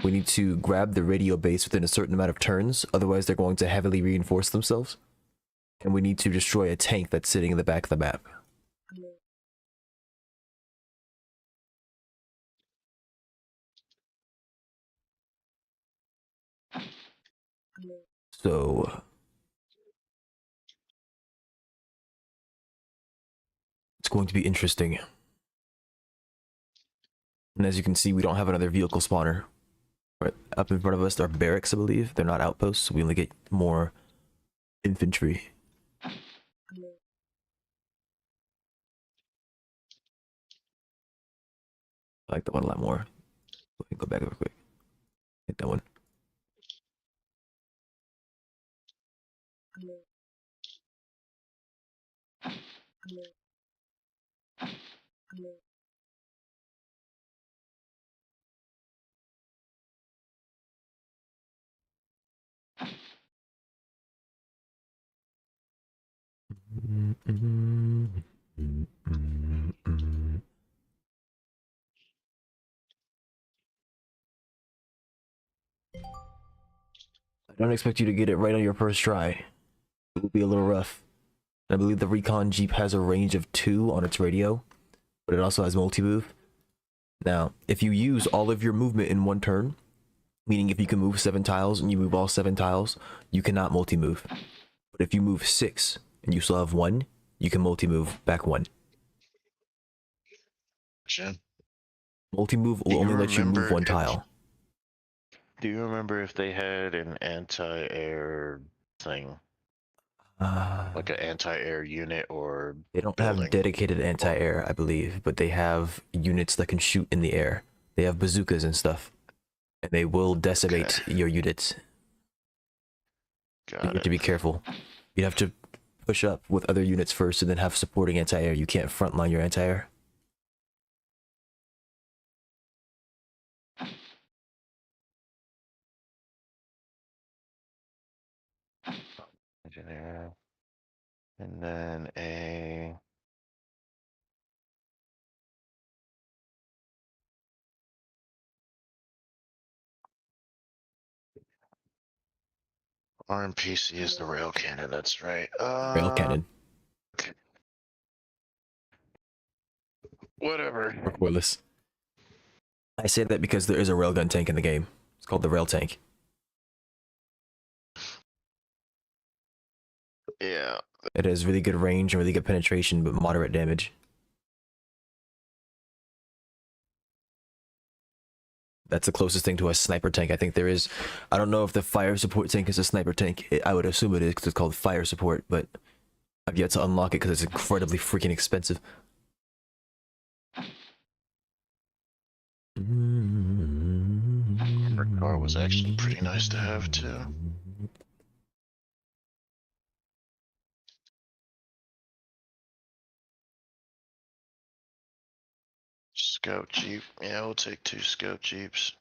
We need to grab the radio base within a certain amount of turns, otherwise they're going to heavily reinforce themselves. And we need to destroy a tank that's sitting in the back of the map. So it's going to be interesting. And as you can see, we don't have another vehicle spawner. Right up in front of us are barracks, I believe. They're not outposts, so we only get more infantry. I like that one a lot more. Let me go back real quick. Hit that one. I don't expect you to get it right on your first try. It will be a little rough. I believe the Recon Jeep has a range of 2 on its radio, but it also has multi-move. Now, if you use all of your movement in one turn, meaning if you can move 7 tiles and you move all 7 tiles, you cannot multi-move. But if you move 6 and you still have 1, you can multi-move back 1. Multi-move will only let you move 1 tile. Do you remember if they had an anti-air thing? Like an anti-air unit or They don't building? have dedicated anti-air, I believe, but they have units that can shoot in the air. They have bazookas and stuff, and they will decimate your units. You have to be careful. You have to push up with other units first and then have supporting anti-air. You can't frontline your anti-air. Engineer. And then a RMPC is the rail cannon, that's right. Rail cannon. Whatever. Recoilless. I say that because there is a railgun tank in the game. It's called the rail tank. Yeah. It has really good range and really good penetration, but moderate damage. That's the closest thing to a sniper tank I think there is. I don't know if the fire support tank is a sniper tank. I would assume it is because it's called fire support, but I've yet to unlock it because it's incredibly freaking expensive. car was actually pretty nice to have too. Scout Jeep. Yeah, we'll take 2 Scout Jeeps.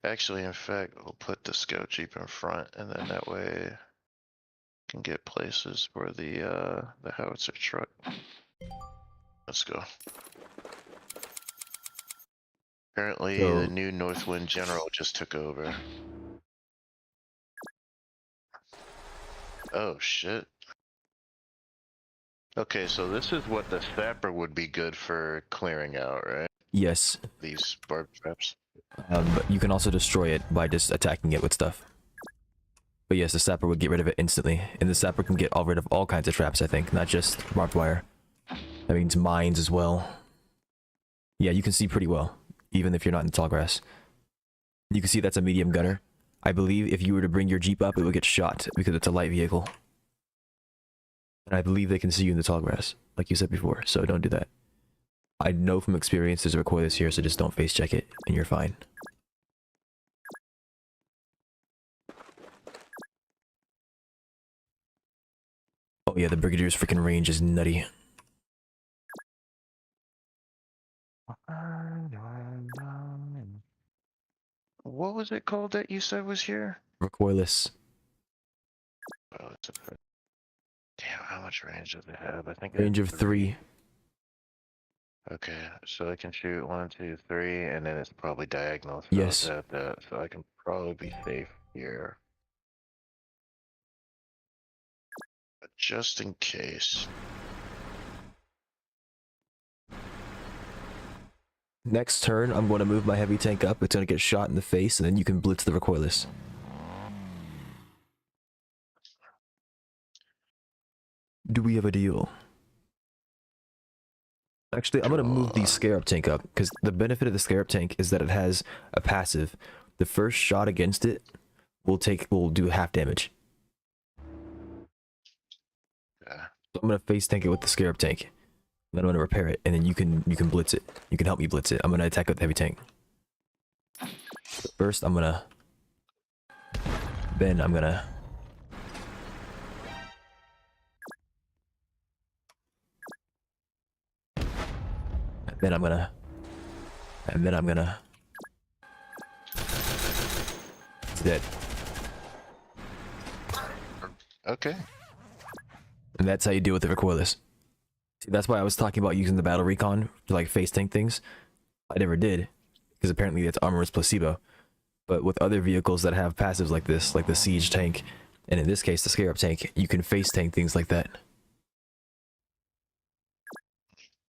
Actually, in fact, we'll put the Scout Jeep in front, and then that way can get places for the howitzer truck. Let's go. Apparently, So- the new Northwind General just took over. Oh shit. Okay, so this is what the sapper would be good for clearing out, right? Yes, These barb traps. but you can also destroy it by just attacking it with stuff. But yes, the sapper would get rid of it instantly, and the sapper can get rid of all kinds of traps, I think, not just barbed wire. That means mines as well. Yeah, you can see pretty well, even if you're not in the tall grass. You can see that's a medium gunner. I believe if you were to bring your Jeep up, it would get shot, because it's a light vehicle. And I believe they can see you in the tall grass, like you said before, so don't do that. I know from experience there's a recoilless here, so just don't face check it, and you're fine. Oh yeah, the Brigadier's freaking range is nutty. What was it called that you said was here? Recoilless. Oh, it's a... Damn, how much range does it have? I think Range it's of 3. Okay, so I can shoot 1, 2, 3, and then it's probably diagonal. So Yes. I'll have that, so I can probably be safe here. But just in case. Next turn, I'm going to move my heavy tank up. It's going to get shot in the face, and then you can blitz the recoilless. Do we have a deal? Actually, I'm going to move the Scarab tank up, because the benefit of the Scarab tank is that it has a passive. The first shot against it will do half damage. Yeah. So I'm going to face tank it with the Scarab tank. Then I'm going to repair it, and then you can blitz it. You can help me blitz it. I'm going to attack with the heavy tank. First, I'm going to... Then I'm going to... Then I'm gonna... And then I'm gonna... It's dead. Okay. And that's how you deal with the recoilless. See, that's why I was talking about using the battle recon to like face tank things. I never did, because apparently it's armor's placebo. But with other vehicles that have passives like this, like the siege tank, and in this case the Scarab tank, you can face tank things like that.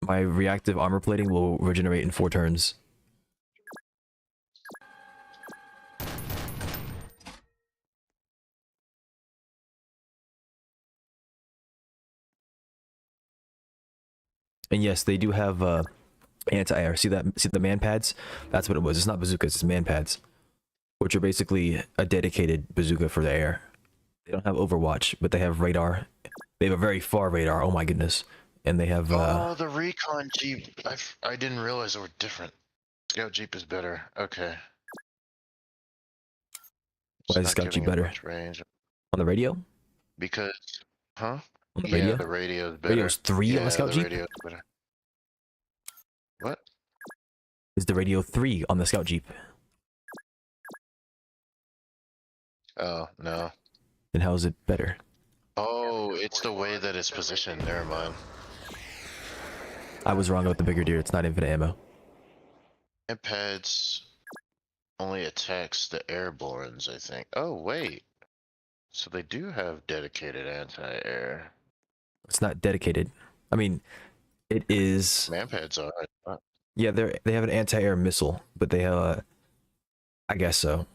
My reactive armor plating will regenerate in 4 turns. And yes, they do have anti-air. See that? See the man pads? That's what it was. It's not bazookas, it's man pads, which are basically a dedicated bazooka for the air. They don't have Overwatch, but they have radar. They have a very far radar. Oh my goodness! And they have Oh, the recon Jeep. I didn't realize they were different. Scout Jeep is better. Okay. why is Scout Jeep better? Range. On the radio? Because, huh? On the Yeah, radio? the radio's better. Radio's 3 on the Scout Jeep? Radio's better. What? Is the radio 3 on the Scout Jeep? Oh, no. Then how is it better? Oh, it's the way that it's positioned. Never mind. I was wrong about the Brigadier. It's not infinite ammo. Impads only attacks the airbornes, I think. Oh, wait. So they do have dedicated anti-air. It's not dedicated. I mean, it is. Manpads are. I thought. Yeah, they have an anti-air missile, but they I guess so.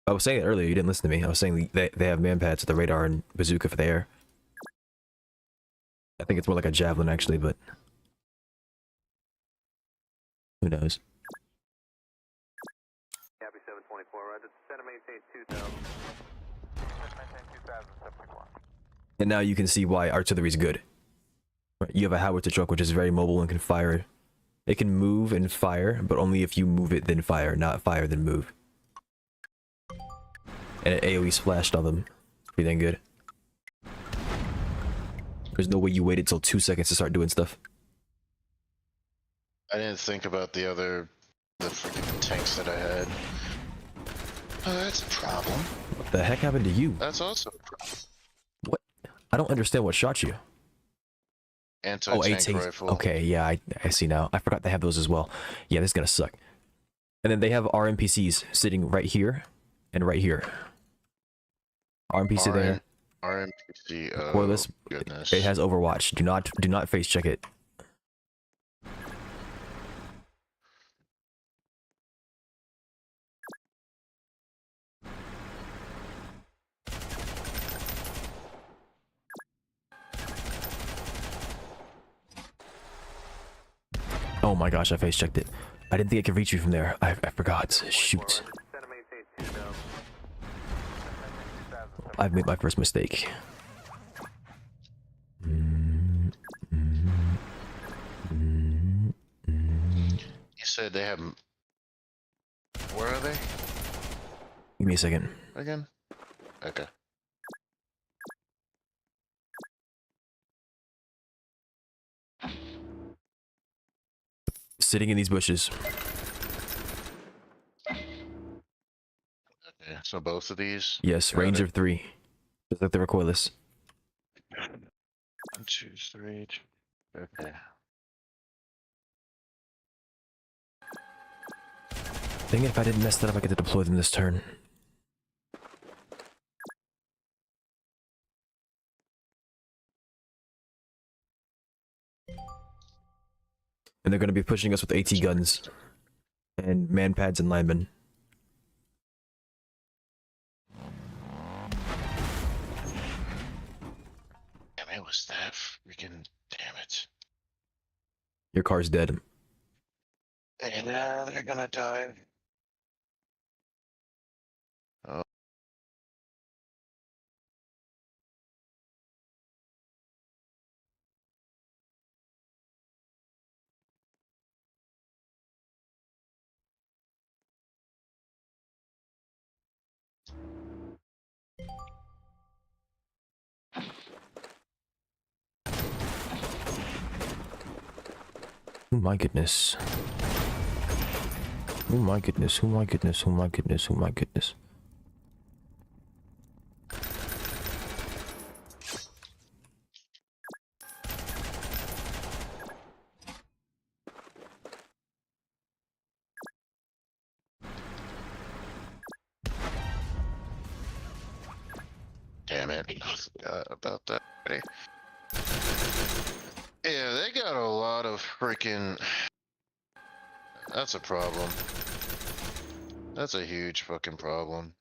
I was saying it earlier. You didn't listen to me. I was saying they have man pads with the radar and bazooka for the air. I think it's more like a javelin actually, but who knows? Copy 724, right? Center maintain 2000. Maintain 2071. And now you can see why artillery is good. Right, you have a howitzer truck which is very mobile and can fire. It can move and fire, but only if you move it then fire, not fire then move. and it AoE splashed on them. Pretty dang good. There's no way you waited till 2 seconds to start doing stuff. I didn't think about the freaking tanks that I had. Oh, that's a problem. What the heck happened to you? That's also a problem. What? I don't understand what shot you. Anti-tank rifle. Okay, yeah, I see now. I forgot they have those as well. Yeah, this is gonna suck. And then they have RMPCs sitting right here and right here. RMPC there. RMPC. Oh, Cordless. goodness. It has Overwatch. Do not face check it. Oh my gosh, I face checked it. I didn't think I could reach you from there. I forgot. Shoot. I've made my first mistake. You said they have. Where are they? Give me a second. Again? Okay. Sitting in these bushes. Okay, so both of these? Yes, Got range it. of 3. Just like the recoilless. 1, 2, 3. Okay. Dang it, if I didn't mess that up, I get to deploy them this turn. And they're going to be pushing us with AT guns. And man pads and linemen. Damn, it was that freaking. Damn it. Your car's dead. And they're gonna die. Oh. Oh my goodness. Oh my goodness, oh my goodness, oh my goodness, oh my goodness. Damn it. I forgot about that already. Yeah, they got a lot of freaking. That's a problem. That's a huge fucking problem.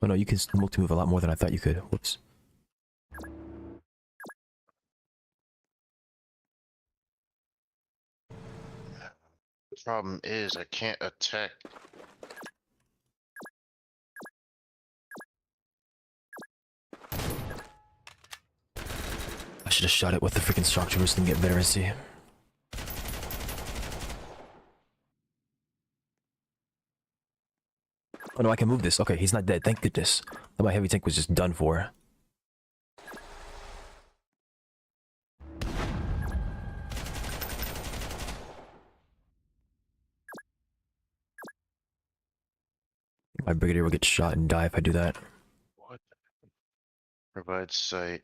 Oh no, you can multi-move a lot more than I thought you could. Whoops. The problem is I can't attack. I should have shot it with the freaking shock troopers and get veterancy. Oh no, I can move this. Okay, he's not dead. Thank goodness. Thought my heavy tank was just done for. My brigadier will get shot and die if I do that. What? Provides sight.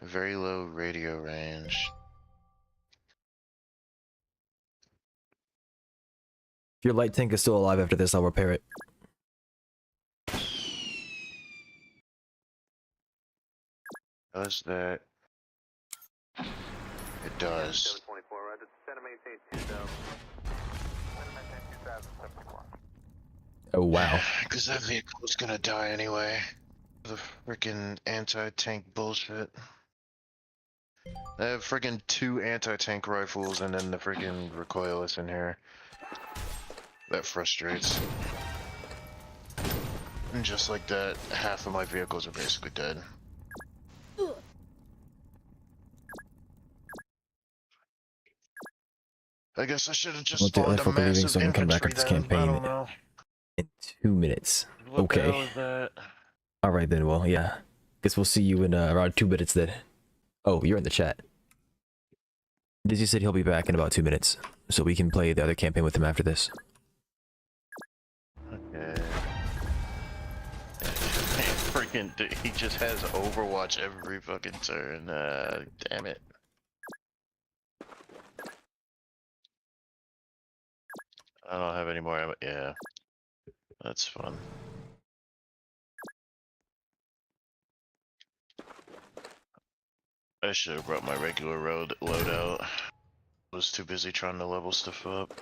Very low radio range. If your light tank is still alive after this, I'll repair it. Does that? It does. 24, right? Center maintain 2000. Center maintain 2074. Oh wow. Because that vehicle's gonna die anyway. The freaking anti-tank bullshit. I have freaking 2 anti-tank rifles and then the freaking recoilless in here. That frustrates. And just like that, half of my vehicles are basically dead. I guess I should have just Well, the other spawned a folk are leaving, massive so I can come back infantry at this then. I campaign don't know. in 2 minutes. What the hell Okay. is that? Alright then, well, yeah. Guess we'll see you in around 2 minutes then. Oh, you're in the chat. Dizzy said he'll be back in about 2 minutes, so we can play the other campaign with him after this. Okay. Freaking, dude, he just has Overwatch every fucking turn. Damn it. I don't have any more ammo. Yeah, that's fun. I should have brought my regular loadout. I was too busy trying to level stuff up.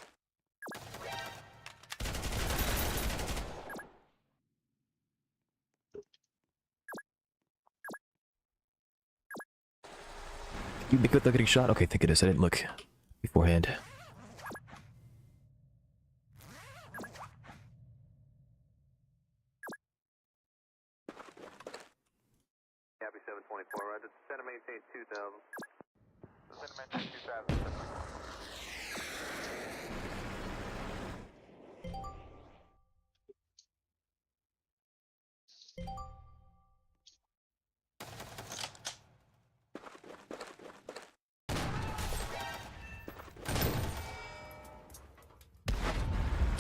You be good at getting shot? Okay, I think it is. I didn't look beforehand. Happy 724, right? Center maintain 2000. Center maintain 2000.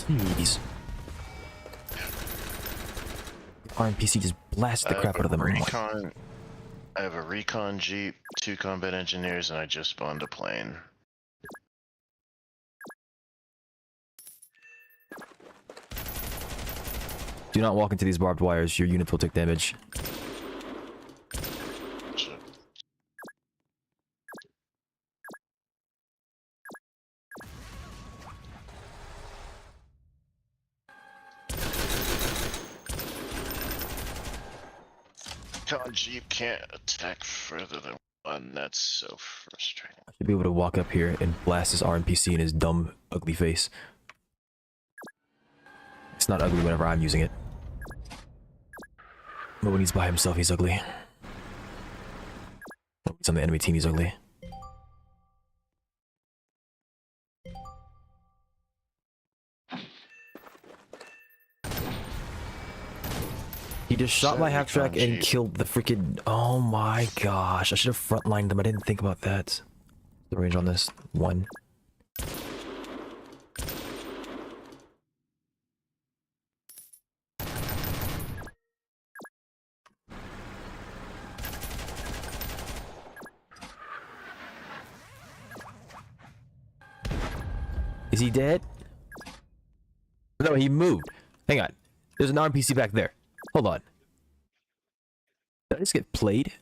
Jeez. RNPC just blasted the crap out of them. I have a recon jeep, 2 combat engineers, and I just spawned a plane. Do not walk into these barbed wires. Your units will take damage. Recon jeep can't attack further than 1. That's so frustrating. I should be able to walk up here and blast this RNPC in his dumb, ugly face. It's not ugly whenever I'm using it. But when he's by himself, he's ugly. When he's on the enemy team, he's ugly. He just shot my half track and killed the freaking. Oh my gosh! I should have frontlined them. I didn't think about that. The range on this 1. Is he dead? No, he moved. Hang on. There's an RNPC back there. Hold on. Did I just get played?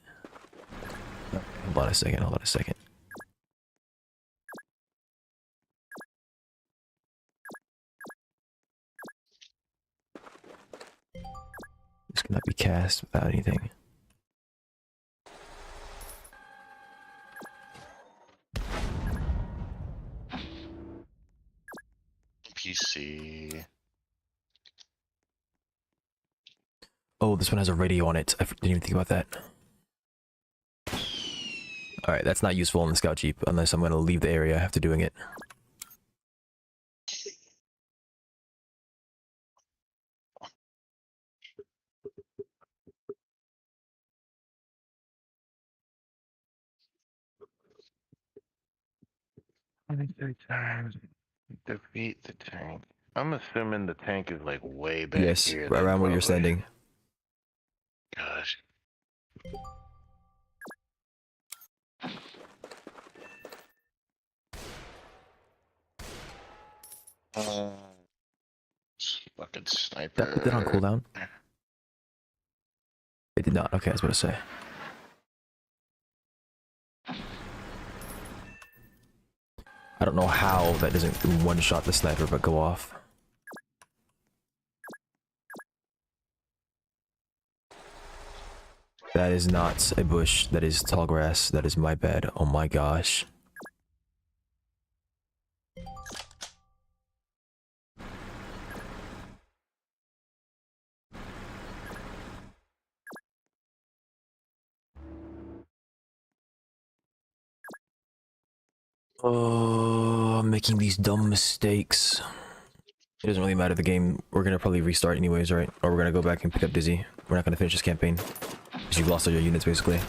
Okay, hold on a second. Hold on a second. This cannot be cast without anything. PC. Oh, this one has a radio on it. I didn't even think about that. Alright, that's not useful in the scout jeep unless I'm going to leave the area after doing it. Times defeat the tank. I'm assuming the tank is like way back Yes, here. right around where you're standing. Gosh. Fucking sniper. That put that on cooldown? It did not. Okay, I was about to say. I don't know how that doesn't one-shot the sniper but go off. That is not a bush. That is tall grass. That is my bad. Oh my gosh. Oh I'm making these dumb mistakes. It doesn't really matter the game. We're gonna probably restart anyways, right? Or we're gonna go back and pick up Dizzy. We're not gonna finish this campaign. Because you've lost all your units, basically.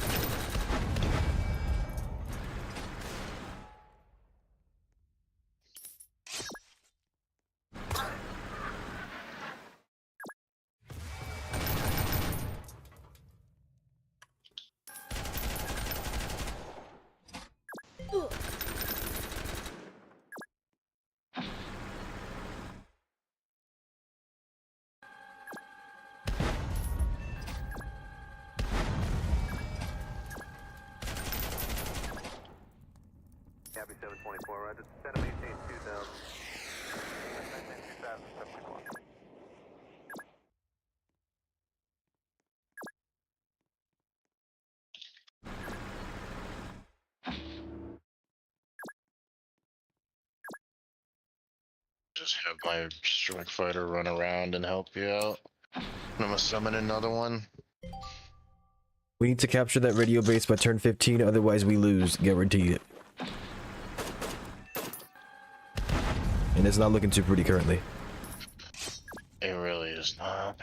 Copy 724, right? Send a maintain 2000. Maintain 2071. Just have my strike fighter run around and help you out. I'm gonna summon another one. We need to capture that radio base by turn 15, otherwise we lose. Guarantee it. And it's not looking too pretty currently. It really is not.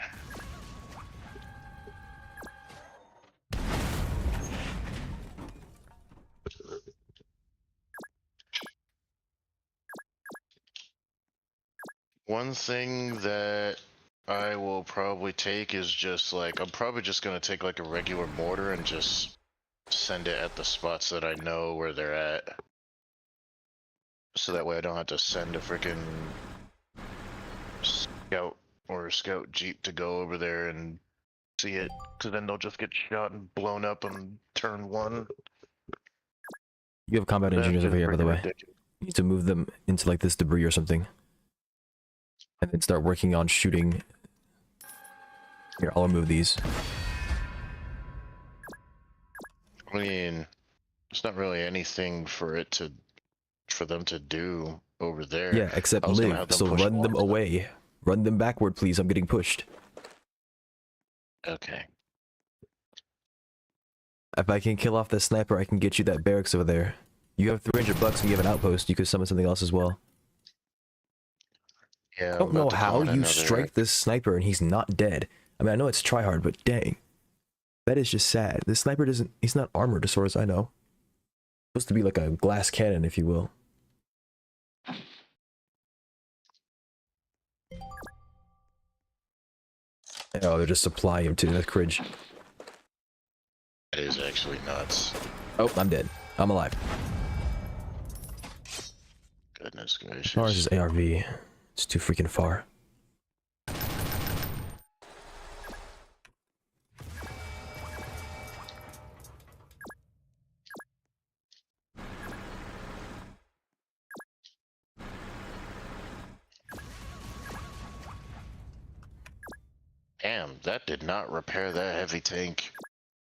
One thing that I will probably take is just like, I'm probably just gonna take like a regular mortar and just send it at the spots that I know where they're at. So that way I don't have to send a freaking scout or a scout jeep to go over there and see it, because then they'll just get shot and blown up on turn one. You have combat That's engineers just over here, by the freaking way. ridiculous. You need to move them into like this debris or something. And then start working on shooting. Here, I'll remove these. I mean, it's not really anything for them to do over there. Yeah, except I was gonna live, have them so push run them more. away. Run them backward, please, I'm getting pushed. Okay. If I can kill off the sniper, I can get you that barracks over there. You have $300 and you have an outpost, you could summon something else as well. Yeah. I don't know how you strike this sniper and he's not dead. I mean, I know it's tryhard, but dang. That is just sad. This sniper doesn't, he's not armored as far as I know. Supposed to be like a glass cannon, if you will. Oh, they're just supplying him to that cringe. That is actually nuts. Oh, I'm dead. I'm alive. Goodness gracious. Ours is ARV. It's too freaking far. Damn, that did not repair that heavy tank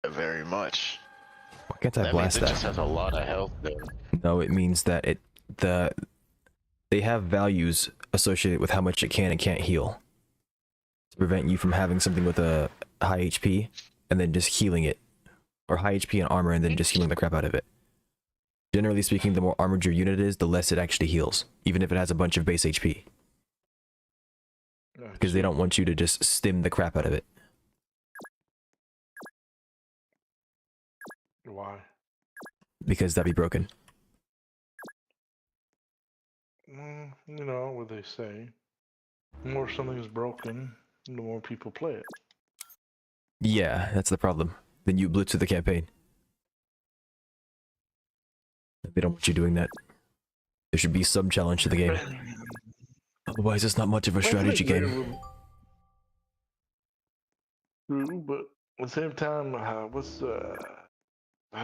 very much. Why can't I That means blast it that? just has a lot of health there. No, it means that they have values associated with how much it can and can't heal. To prevent you from having something with a high HP and then just healing it. Or high HP and armor and then just healing the crap out of it. Generally speaking, the more armored your unit is, the less it actually heals. Even if it has a bunch of base HP. Because they don't want you to just stim the crap out of it. Why? Because that'd be broken. You know what they say. The more something is broken, the more people play it. Yeah, that's the problem. Then you blitz to the campaign. They don't want you doing that. There should be some challenge to the game. Otherwise, it's not much of a strategy game. True, but at the same time, how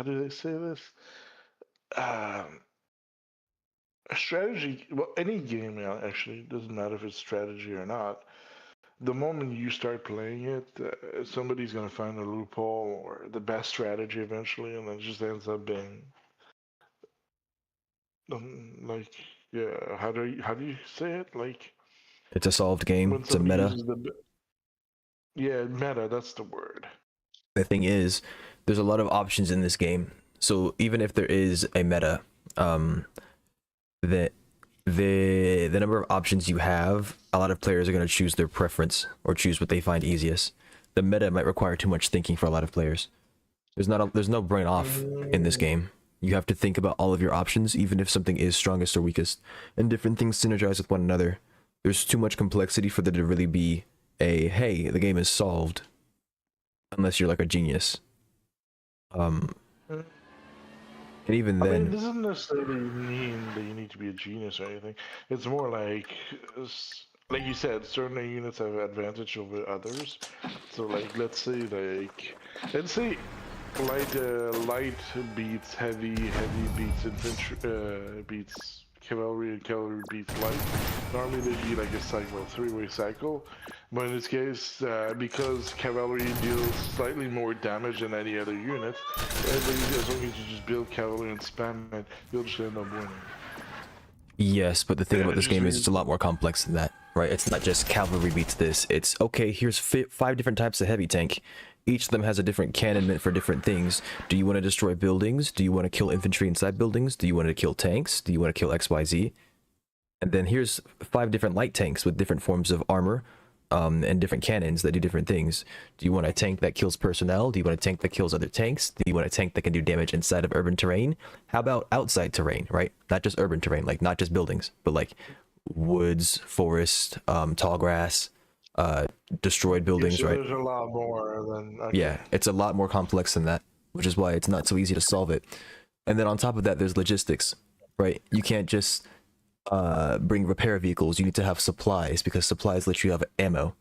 do they say this? A strategy, well, any game actually, doesn't matter if it's strategy or not. The moment you start playing it, somebody's going to find a loophole or the best strategy eventually, and then it just ends up being like, yeah. How do you say it? Like, It's a solved game. when It's a somebody meta. uses yeah, meta. That's the word. The thing is, there's a lot of options in this game. So even if there is a meta, that the number of options you have, a lot of players are going to choose their preference or choose what they find easiest. The meta might require too much thinking for a lot of players. There's no brain off in this game. You have to think about all of your options, even if something is strongest or weakest, and different things synergize with one another. There's too much complexity for there to really be a, hey, the game is solved, unless you're like a genius. And even I then, mean, it doesn't necessarily mean that you need to be a genius or anything. It's more like you said, certain units have advantage over others. So, like, let's say light beats heavy, heavy beats infantry, beats cavalry, and cavalry beats light. Normally they'd be like a cycle, three-way cycle. But in this case, because cavalry deals slightly more damage than any other unit, as long as you just build cavalry and spam it, you'll just end up winning. yes, but the thing Yeah, about this just game is means- it's a lot more complex than that, right? It's not just cavalry beats this. It's, okay, here's 5 different types of heavy tank. Each of them has a different cannon meant for different things. Do you want to destroy buildings? Do you want to kill infantry inside buildings? Do you want to kill tanks? Do you want to kill XYZ? And then here's 5 different light tanks with different forms of armor, and different cannons that do different things. Do you want a tank that kills personnel? Do you want a tank that kills other tanks? Do you want a tank that can do damage inside of urban terrain? How about outside terrain, right? Not just urban terrain, like not just buildings, but like woods, forest, tall grass, destroyed buildings, so right? There's a lot more than. Okay. Yeah, it's a lot more complex than that, which is why it's not so easy to solve it. And then on top of that, there's logistics, right? You can't just bring repair vehicles. You need to have supplies, because supplies let you have ammo.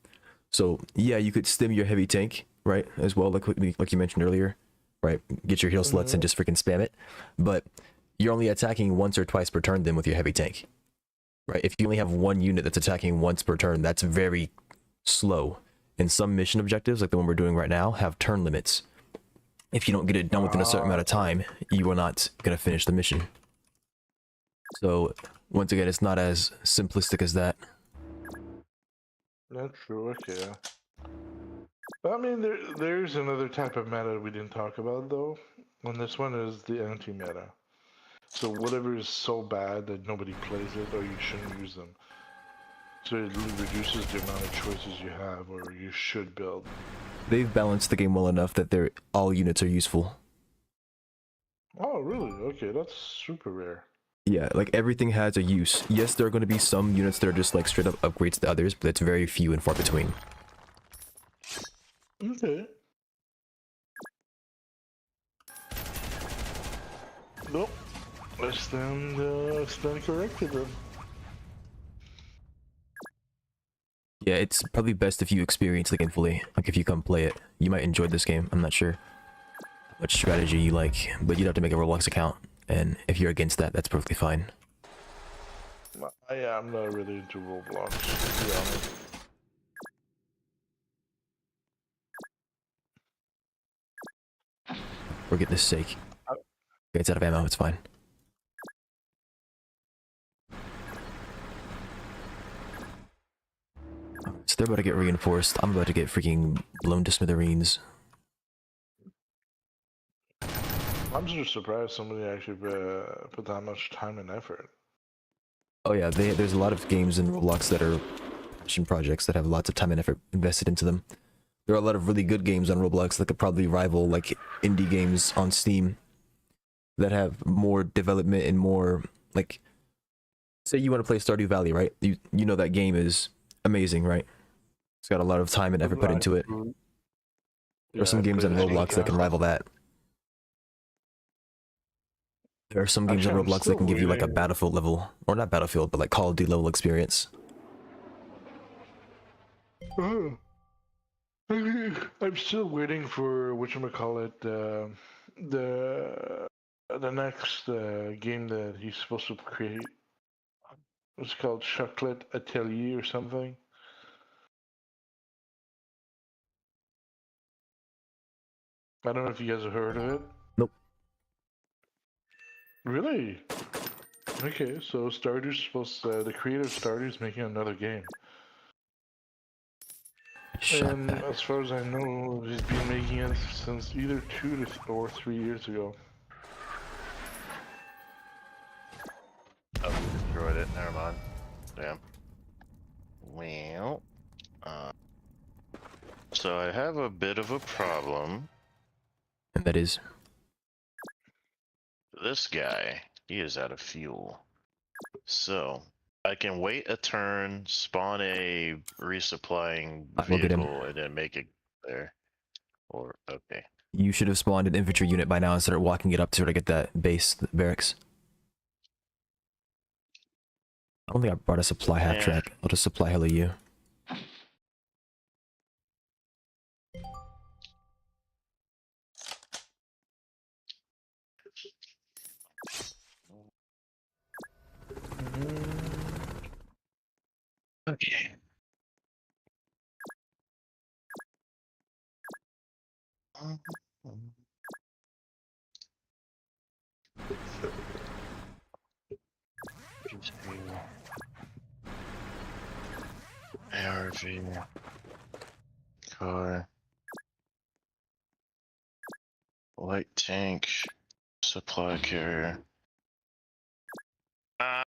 So yeah, you could stim your heavy tank, right, as well, like you mentioned earlier, right? Get your heal sluts and just freaking spam it. But you're only attacking once or twice per turn then with your heavy tank, right? If you only have one unit that's attacking once per turn, that's very slow. And some mission objectives, like the one we're doing right now, have turn limits. If you don't get it done within a certain amount of time, you are not going to finish the mission. So once again, it's not as simplistic as that. That's true, okay. But I mean, there's another type of meta we didn't talk about, though. And this one is the anti-meta. So whatever is so bad that nobody plays it, or you shouldn't use them. So it reduces the amount of choices you have, or you should build. They've balanced the game well enough that all units are useful. Oh, really? Okay, that's super rare. Yeah, like everything has a use. Yes, there are going to be some units that are just like straight up upgrades to others, but it's very few and far between. Okay. Nope. I stand corrected then. Yeah, it's probably best if you experience the game fully. Like if you come play it, you might enjoy this game. I'm not sure how much strategy you like, but you'd have to make a Roblox account. And if you're against that, that's perfectly fine. I'm not really into Roblox, to be honest. For goodness sake. Okay, it's out of ammo, it's fine. So they're about to get reinforced. I'm about to get freaking blown to smithereens. I'm just surprised somebody actually put that much time and effort. Oh yeah, there's a lot of games in Roblox that are passion projects that have lots of time and effort invested into them. There are a lot of really good games on Roblox that could probably rival like indie games on Steam that have more development and more like, say you want to play Stardew Valley, right? You know that game is amazing, right? It's got a lot of time and effort put into it. There are some games on Roblox that can rival that. There are some games on Roblox that can give you like a Battlefield level, or not Battlefield, but like Call of Duty level experience. Oh. I'm still waiting for whatchamacallit, the next game that he's supposed to create. It's called Chocolate Atelier or something. I don't know if you guys have heard of it. Nope. Really? Okay, so Stardew's the creator of Stardew's making another game. Shut And that. as far as I know, he's been making it since either 2 or 3 years ago. Oh, we destroyed it. Never mind. Damn. Well, so I have a bit of a problem. And that is. This guy, he is out of fuel. So I can wait a turn, spawn a resupplying We'll get him. vehicle, and then make it there. Or okay. You should have spawned an infantry unit by now and started walking it up to get that base, the barracks. I don't think I brought a supply half Yeah. track. I'll just supply hella you. Okay. ARV car, light tank, supply carrier. Ah.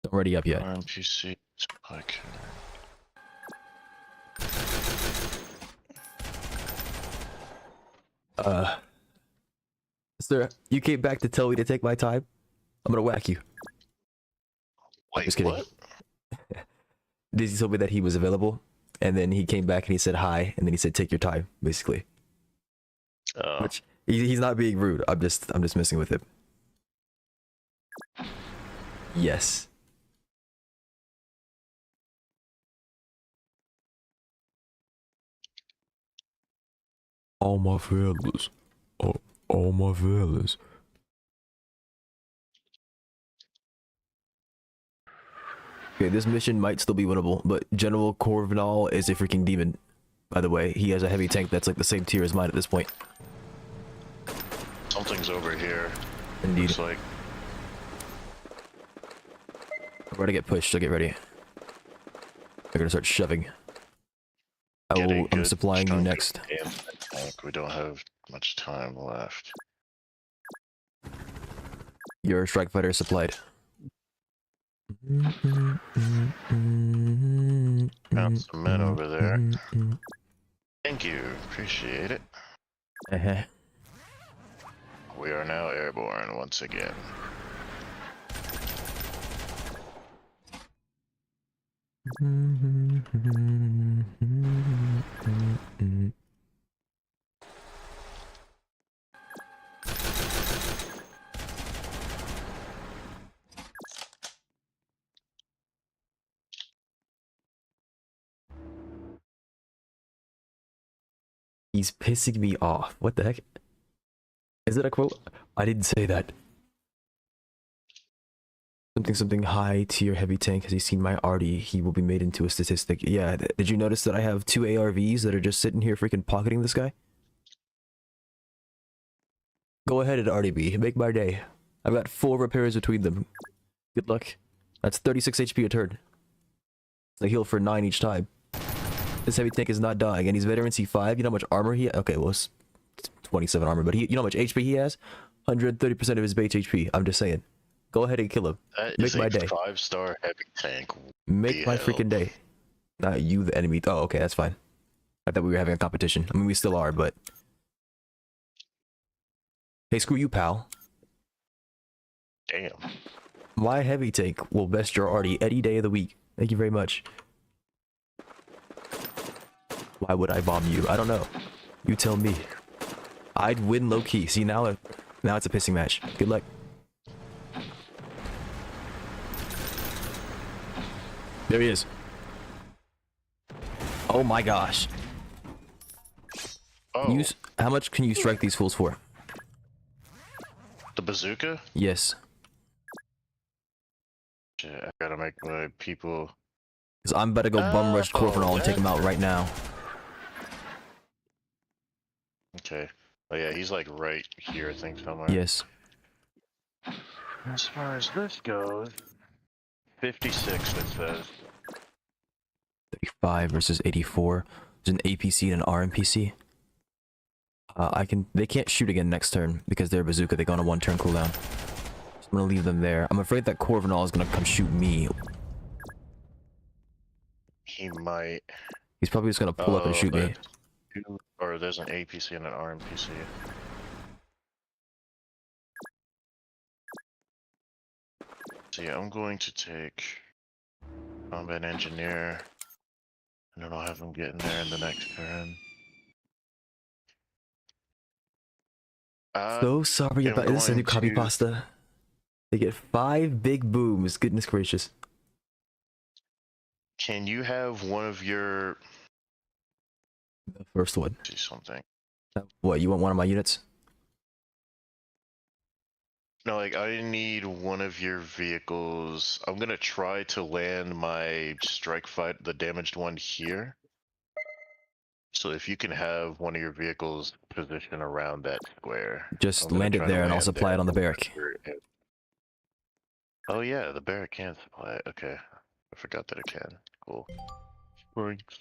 Not ready up yet. RMPC supply carrier. Sir, you came back to tell me to take my time? I'm gonna whack you. Wait, Just kidding. what? Dizzy told me that he was available, and then he came back and he said hi, and then he said take your time, basically. Which he's not being rude. I'm just messing with him. Yes. All my fellas. All my fellas. Okay, this mission might still be winnable, but General Corvinal is a freaking demon. By the way, he has a heavy tank that's like the same tier as mine at this point. Something's over here. Indeed. Looks like. I'm ready to get pushed, so get ready. They're gonna start shoving. I'm supplying you next. We don't have much time left. Your strike fighter is supplied. Found some men over there. Thank you, appreciate it. We are now airborne once again. He's pissing me off. What the heck? Is that a quote? I didn't say that. Something high tier heavy tank. Has he seen my arty? He will be made into a statistic. Yeah, did you notice that I have 2 ARVs that are just sitting here freaking pocketing this guy? Go ahead and RDB. Make my day. I've got 4 repairs between them. Good luck. That's 36 HP a turn. I heal for 9 each time. This heavy tank is not dying, and he's veteran C5. You know how much armor he has? Okay, well, it's 27 armor, but you know how much HP he has? 130% of his base HP. I'm just saying. Go ahead and kill him. That Make is my a day. 5-star heavy tank. Make my freaking day. Not you, the enemy. Oh, okay, that's fine. I thought we were having a competition. I mean, we still are, but... Hey, screw you, pal. Damn. My heavy tank will best your arty any day of the week. Thank you very much. Why would I bomb you? I don't know. You tell me. I'd win low-key. See, now it's a pissing match. Good luck. There he is. Oh my gosh. Oh, How much can you strike these fools for? the bazooka? Yes. Shit, I gotta make my people... Because I'm about to go bum rush Corvinal and take him out right now. Okay. Oh yeah, he's like right here, I think, somewhere. Yes. As far as this goes... 56, it says. 85 versus 84. There's an APC and an RMPC. They can't shoot again next turn because they're bazooka. They go on a 1-turn cooldown. So I'm gonna leave them there. I'm afraid that Corvinal is gonna come shoot me. He might. He's probably just gonna pull up and shoot me. Or there's an APC and an RMPC. So yeah, I'm going to take Combat Engineer, and then I'll have him get in there in the next turn. So sorry about this. A new copy pasta. They get 5 big booms. Goodness gracious. Can you have one of your... The first one. See something. What, you want one of my units? No, like, I need one of your vehicles. I'm gonna try to land my strike fight, the damaged one, here. So if you can have one of your vehicles positioned around that square. Just land it there and I'll supply it on the barrack. Oh yeah, the barrack can supply it. Okay. I forgot that it can. Cool. Thanks.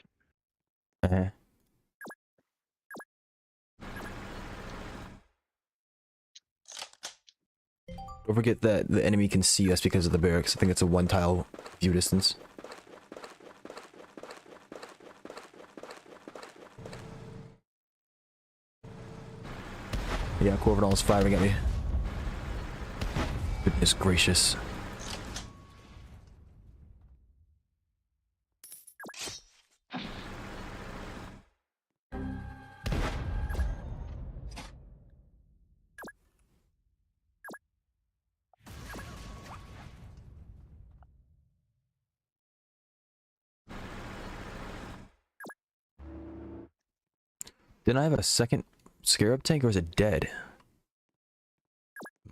Don't forget that the enemy can see us because of the barracks. I think it's a 1-tile view distance. Yeah, Corvinal is firing at me. Goodness gracious. Didn't I have a second scarab tank, or is it dead? It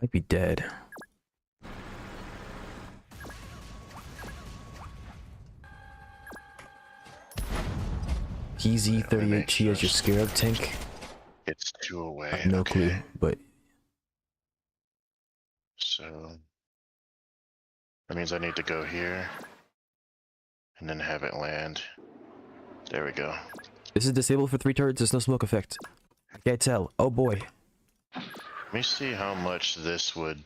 might be dead. PZ38T as your scarab tank? It's 2 away. I have no clue, but... So... that means I need to go here. And then have it land. There we go. This is disabled for 3 turns, there's no smoke effect. I can't tell. Oh boy. Let me see how much this would...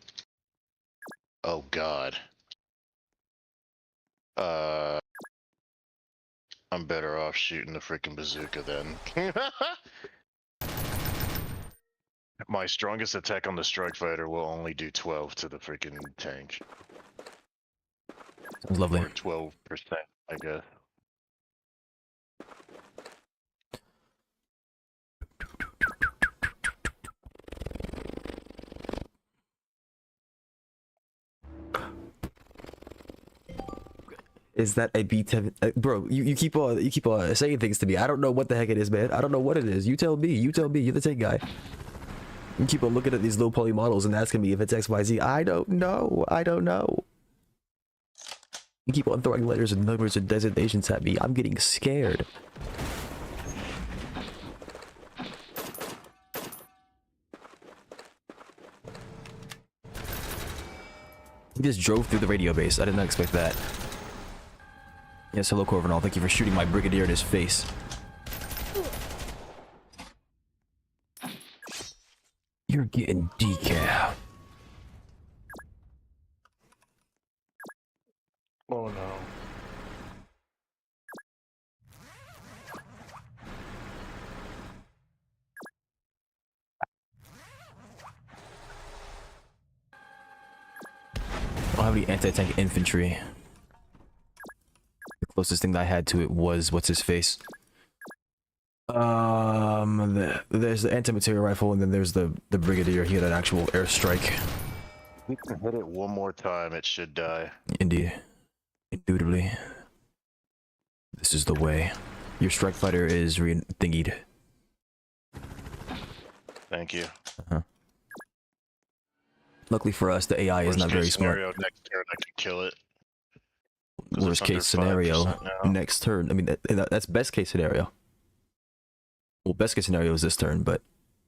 Oh god. I'm better off shooting the freaking bazooka then. My strongest attack on the strike fighter will only do 12 to the freaking tank. Sounds lovely. Or 12%, I guess. Is that a B10? Bro, you keep on saying things to me. I don't know what the heck it is, man. I don't know what it is. You tell me. You tell me. You're the tank guy. You keep on looking at these low poly models and asking me if it's XYZ. I don't know. I don't know. You keep on throwing letters and numbers and designations at me. I'm getting scared. He just drove through the radio base. I did not expect that. Yes, hello Corvinal. Thank you for shooting my brigadier in his face. You're getting decaf. Oh no. I don't have any anti-tank infantry. The closest thing that I had to it was what's his face. There's the anti-material rifle, and then there's the brigadier. He had an actual airstrike. We can hit it one more time, it should die. Indeed, indubitably. This is the way. Your strike fighter is thingied. Thank you. Luckily for us, the AI is not very smart. Next turn I can kill it. Worst case scenario, next turn. I mean, that's best case scenario. Well, best case scenario is this turn, but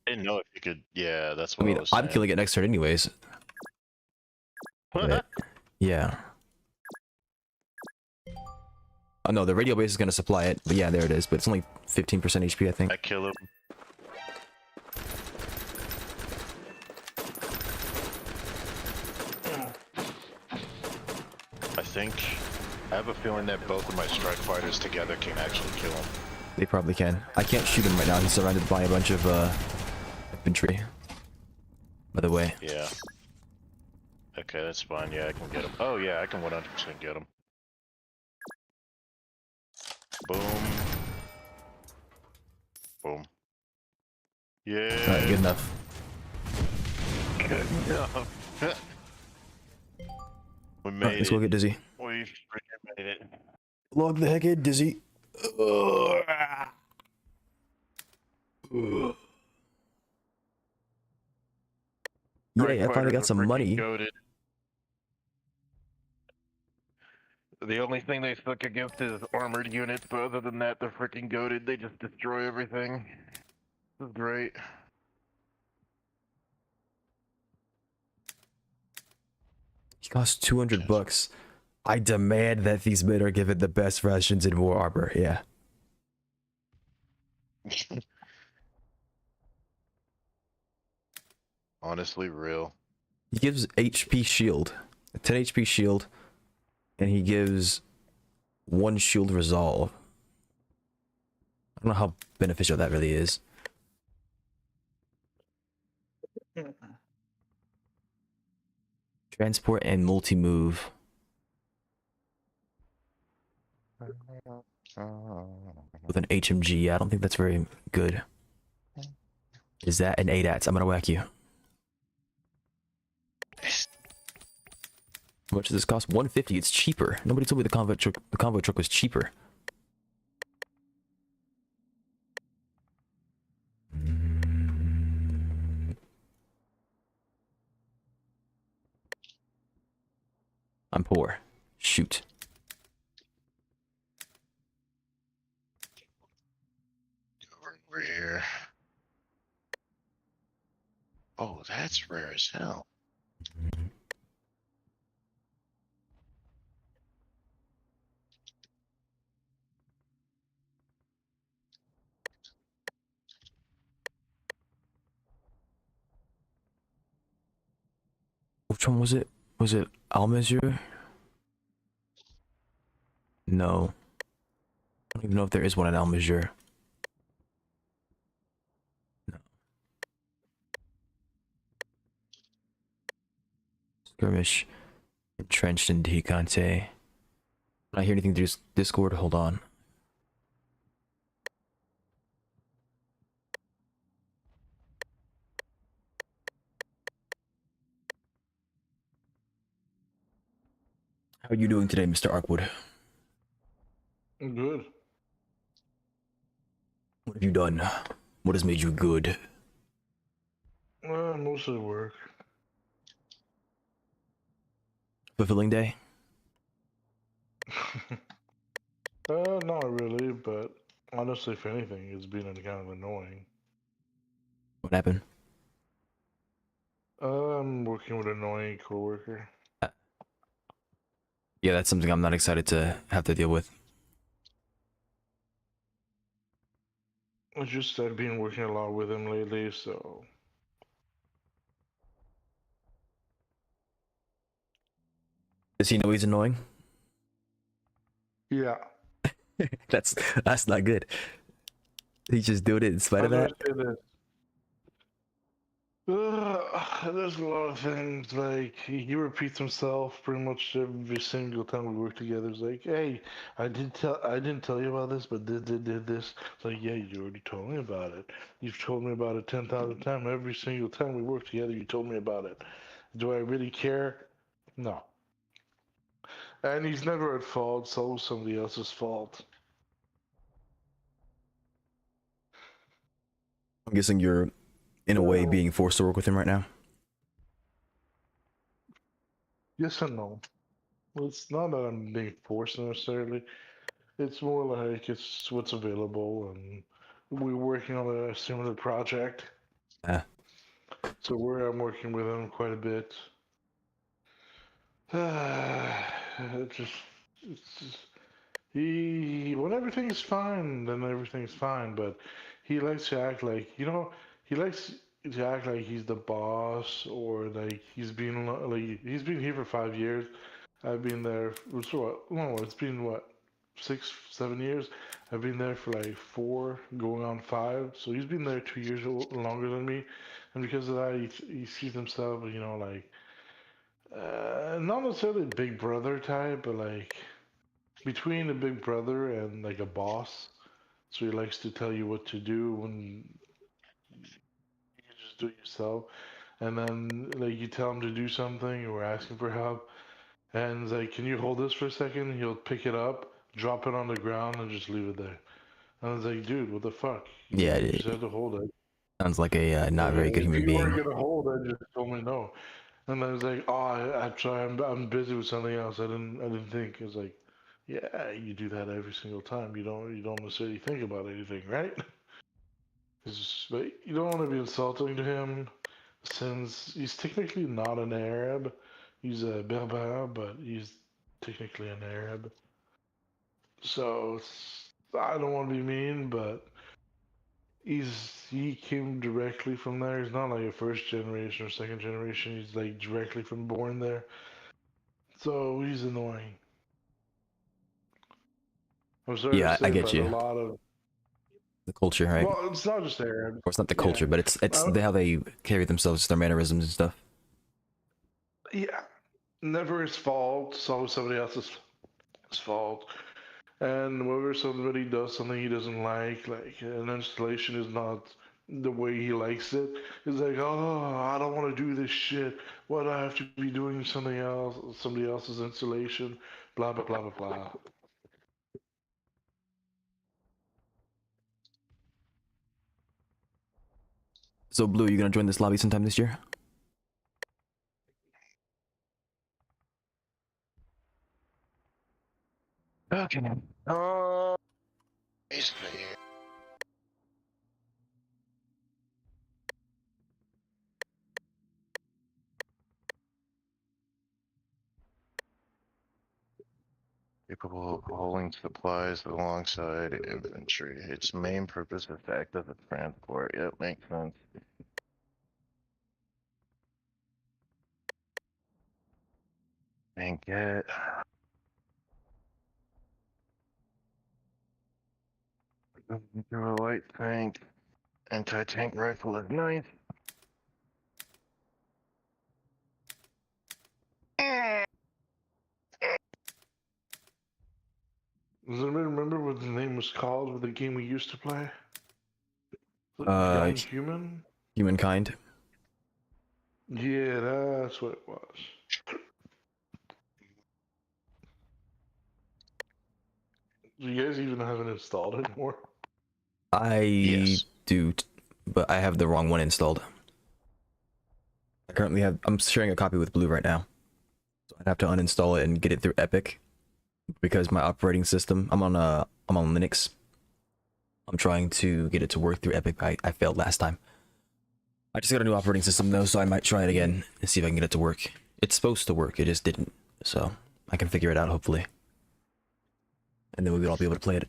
I didn't know if you could. Yeah, that's what I mean, was I'm saying. killing it next turn anyways. But, yeah. Oh no, the radio base is gonna supply it. But yeah, there it is. But it's only 15% HP, I think. I kill him. I have a feeling that both of my strike fighters together can actually kill him. They probably can. I can't shoot him right now. He's surrounded by a bunch of infantry. By the way. Yeah. Okay, that's fine. Yeah, I can get him. Oh yeah, I can 100% get him. Boom. Boom. Yeah. Alright, good enough. Good enough. We made Alright, let's go it. get Dizzy. We freaking made it. Log the heck in, Dizzy. Yay, I finally got some money. Goated. The only thing they suck against is armored units, but other than that, they're freaking goated. They just destroy everything. This is great. He costs 200 bucks. I demand that these men are given the best rations in War Arbor. Yeah. Honestly, real. He gives HP shield, a 10 HP shield, and he gives 1 shield resolve. I don't know how beneficial that really is. Transport and multi-move. With an HMG, I don't think that's very good. Is that an ADATS? I'm gonna whack you. How much does this cost? 150. It's cheaper. Nobody told me the convoy truck was cheaper. I'm poor. Shoot. Over here. Oh, that's rare as hell. Which one was it? Was it Almazur? No. I don't even know if there is one in Almazur. No. Skirmish. Entrenched in Hikante. When I hear anything through Discord, hold on. How are you doing today, Mr. Arkwood? I'm good. What have you done? What has made you good? Mostly work. Fulfilling day? Not really, but honestly, if anything, it's been kind of annoying. What happened? I'm working with an annoying coworker. Yeah, that's something I'm not excited to have to deal with. It's just I've been working a lot with him lately, so Does he know he's annoying? yeah. That's not good. He's just doing it in spite of that. There's a lot of things like he repeats himself pretty much every single time we work together. It's like, hey, I didn't tell you about this, but did this. It's like, yeah, you already told me about it. You've told me about it 10,000 times. Every single time we work together, you told me about it. Do I really care? No. And he's never at fault. It's always somebody else's fault. I'm guessing you're, in a way, being forced to work with him right now. Yes and no. Well, it's not that I'm being forced necessarily. It's more like it's what's available, and we're working on a similar project. So I'm working with him quite a bit. It's just when everything's fine, then everything's fine. But he likes to act like, he likes to act like he's the boss, or like he's been here for 5 years. I've been there. So what? No, it's been what, 6, 7 years. I've been there for like 4, going on 5. So he's been there 2 years longer than me, and because of that, he sees himself, like not necessarily big brother type, but like between a big brother and like a boss. So he likes to tell you what to do when you can just do it yourself. And then like you tell him to do something or ask him for help, and he's like, "Can you hold this for a second?" He'll pick it up, drop it on the ground, and just leave it there. And I was like, "Dude, what the fuck? Yeah, You it said to hold it. sounds like a not very good If human you weren't being. gonna hold it, just told me no." And I was like, "Oh, I'm sorry, I'm busy with something else. I didn't think." It was like, "Yeah, you do that every single time. You don't necessarily think about anything, right?" But you don't want to be insulting to him, since he's technically not an Arab. He's a Berber, but he's technically an Arab. So I don't want to be mean, but he came directly from there. He's not like a first generation or second generation. He's like directly from born there. So he's annoying. I'm sorry to Yeah, I say, get but a you. lot of, The culture, right? well, it's not just Arabs. Or it's not the Yeah. culture, but it's how they carry themselves, their mannerisms and stuff. Yeah. Never his fault. It's always somebody else's fault. And whenever somebody does something he doesn't like an installation is not the way he likes it, he's like, "Oh, I don't want to do this shit. Why do I have to be doing something else, somebody else's installation? Blah blah blah blah blah." So, Blue, you gonna join this lobby sometime this year? Okay. Oh, he's here. Capable of hauling supplies alongside infantry. Its main purpose is to act as a transport. Yep, makes sense. And get through a light tank. Anti-tank rifle is nice. Does anybody remember what the name was called with the game we used to play? Uh, Young Human? Humankind. Yeah, that's what it was. Do you guys even have it installed anymore? I Yes. do, but I have the wrong one installed. I'm sharing a copy with Blue right now. So I'd have to uninstall it and get it through Epic because my operating system, I'm on Linux. I'm trying to get it to work through Epic. I failed last time. I just got a new operating system though, so I might try it again and see if I can get it to work. It's supposed to work, it just didn't. So I can figure it out hopefully. And then we'll all be able to play it.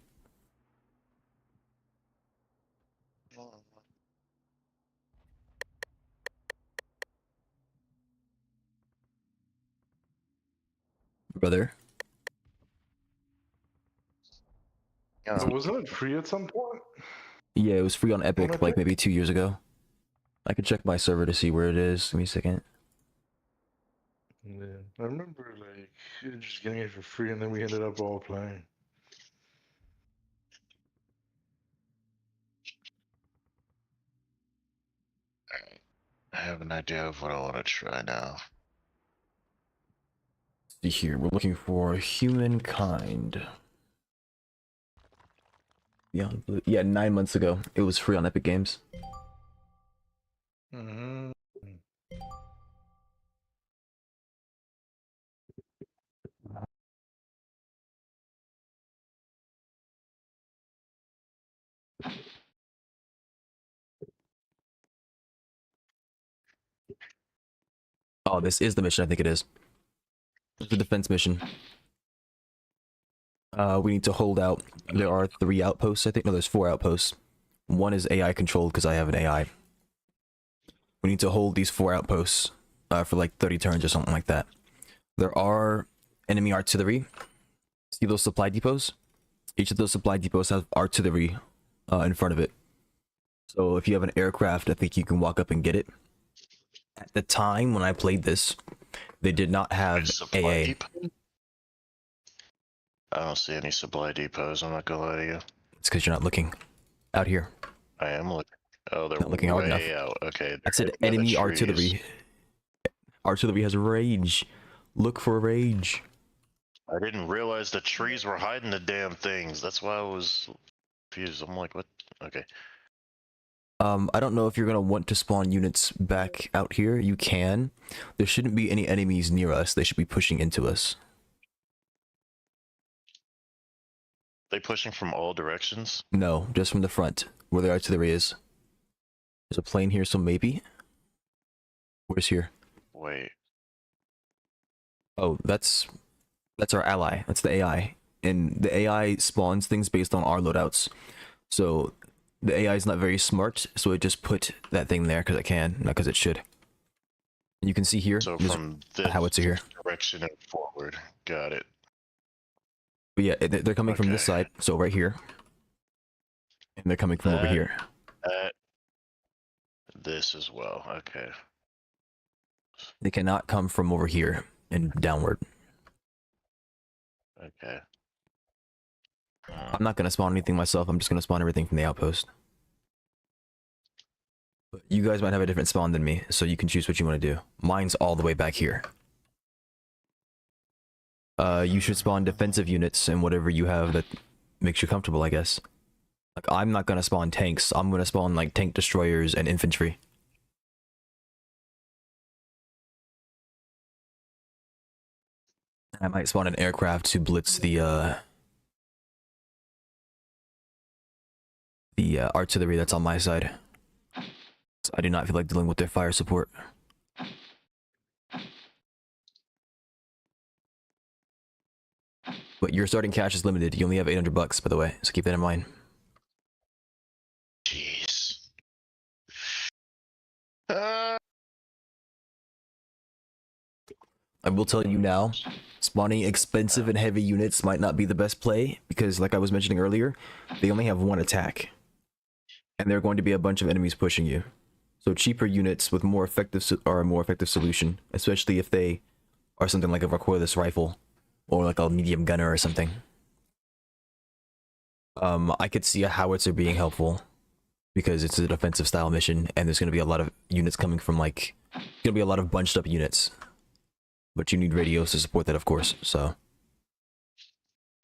Brother. Yeah. Wasn't it free at some point? Yeah, it was free on On Epic like Epic? maybe 2 years ago. I could check my server to see where it is. Give me a second. Yeah, I remember like just getting it for free, and then we ended up all playing. I have an idea of what I want to try now. See here, we're looking for Humankind. Beyond Blue. Yeah, 9 months ago. It was free on Epic Games. Mm-hmm. Oh, this is the mission, I think it is. It's the defense mission. We need to hold out. There are 3 outposts, I think. No, there's 4 outposts. One is AI controlled because I have an AI. We need to hold these 4 outposts for like 30 turns or something like that. There are enemy artillery. See those supply depots? Each of those supply depots have artillery in front of it. So if you have an aircraft, I think you can walk up and get it. At the time when I played this, they did not have Supply AA. depot? I don't see any supply depots, I'm not gonna lie to you. It's because you're not looking out here. I am looking. Oh, they're Not looking hard way enough. out. Okay. I said enemy artillery. Artillery has rage. Look for rage. I didn't realize the trees were hiding the damn things. That's why I was confused. I'm like, what? Okay. I don't know if you're gonna want to spawn units back out here. You can. There shouldn't be any enemies near us. They should be pushing into us. They pushing from all directions? No, just from the front, where the artillery is. There's a plane here, so maybe. Where's here? Wait. Oh, that's our ally. That's the AI. And the AI spawns things based on our loadouts. So the AI is not very smart, so it just put that thing there because it can, not because it should. And you can see here, So there's from a this howitzer here. direction and forward. Got it. But yeah, they're coming from this Okay. side, so right here. And they're coming from over That- here. This as well. Okay. They cannot come from over here and downward. Okay. I'm not gonna spawn anything myself, I'm just gonna spawn everything from the outpost. But you guys might have a different spawn than me, so you can choose what you want to do. Mine's all the way back here. You should spawn defensive units and whatever you have that makes you comfortable, I guess. Like, I'm not gonna spawn tanks, I'm gonna spawn like tank destroyers and infantry. I might spawn an aircraft to blitz the artillery that's on my side. So I do not feel like dealing with their fire support. But your starting cash is limited. You only have $800, by the way, so keep that in mind. Jeez. I will tell you now, spawning expensive and heavy units might not be the best play, because like I was mentioning earlier, they only have 1 attack. And there are going to be a bunch of enemies pushing you. So cheaper units with more effective are a more effective solution, especially if they are something like a recoilless rifle or like a medium gunner or something. I could see a howitzer being helpful because it's a defensive style mission and there's going to be a lot of units coming from like, going to be a lot of bunched up units. But you need radios to support that, of course, so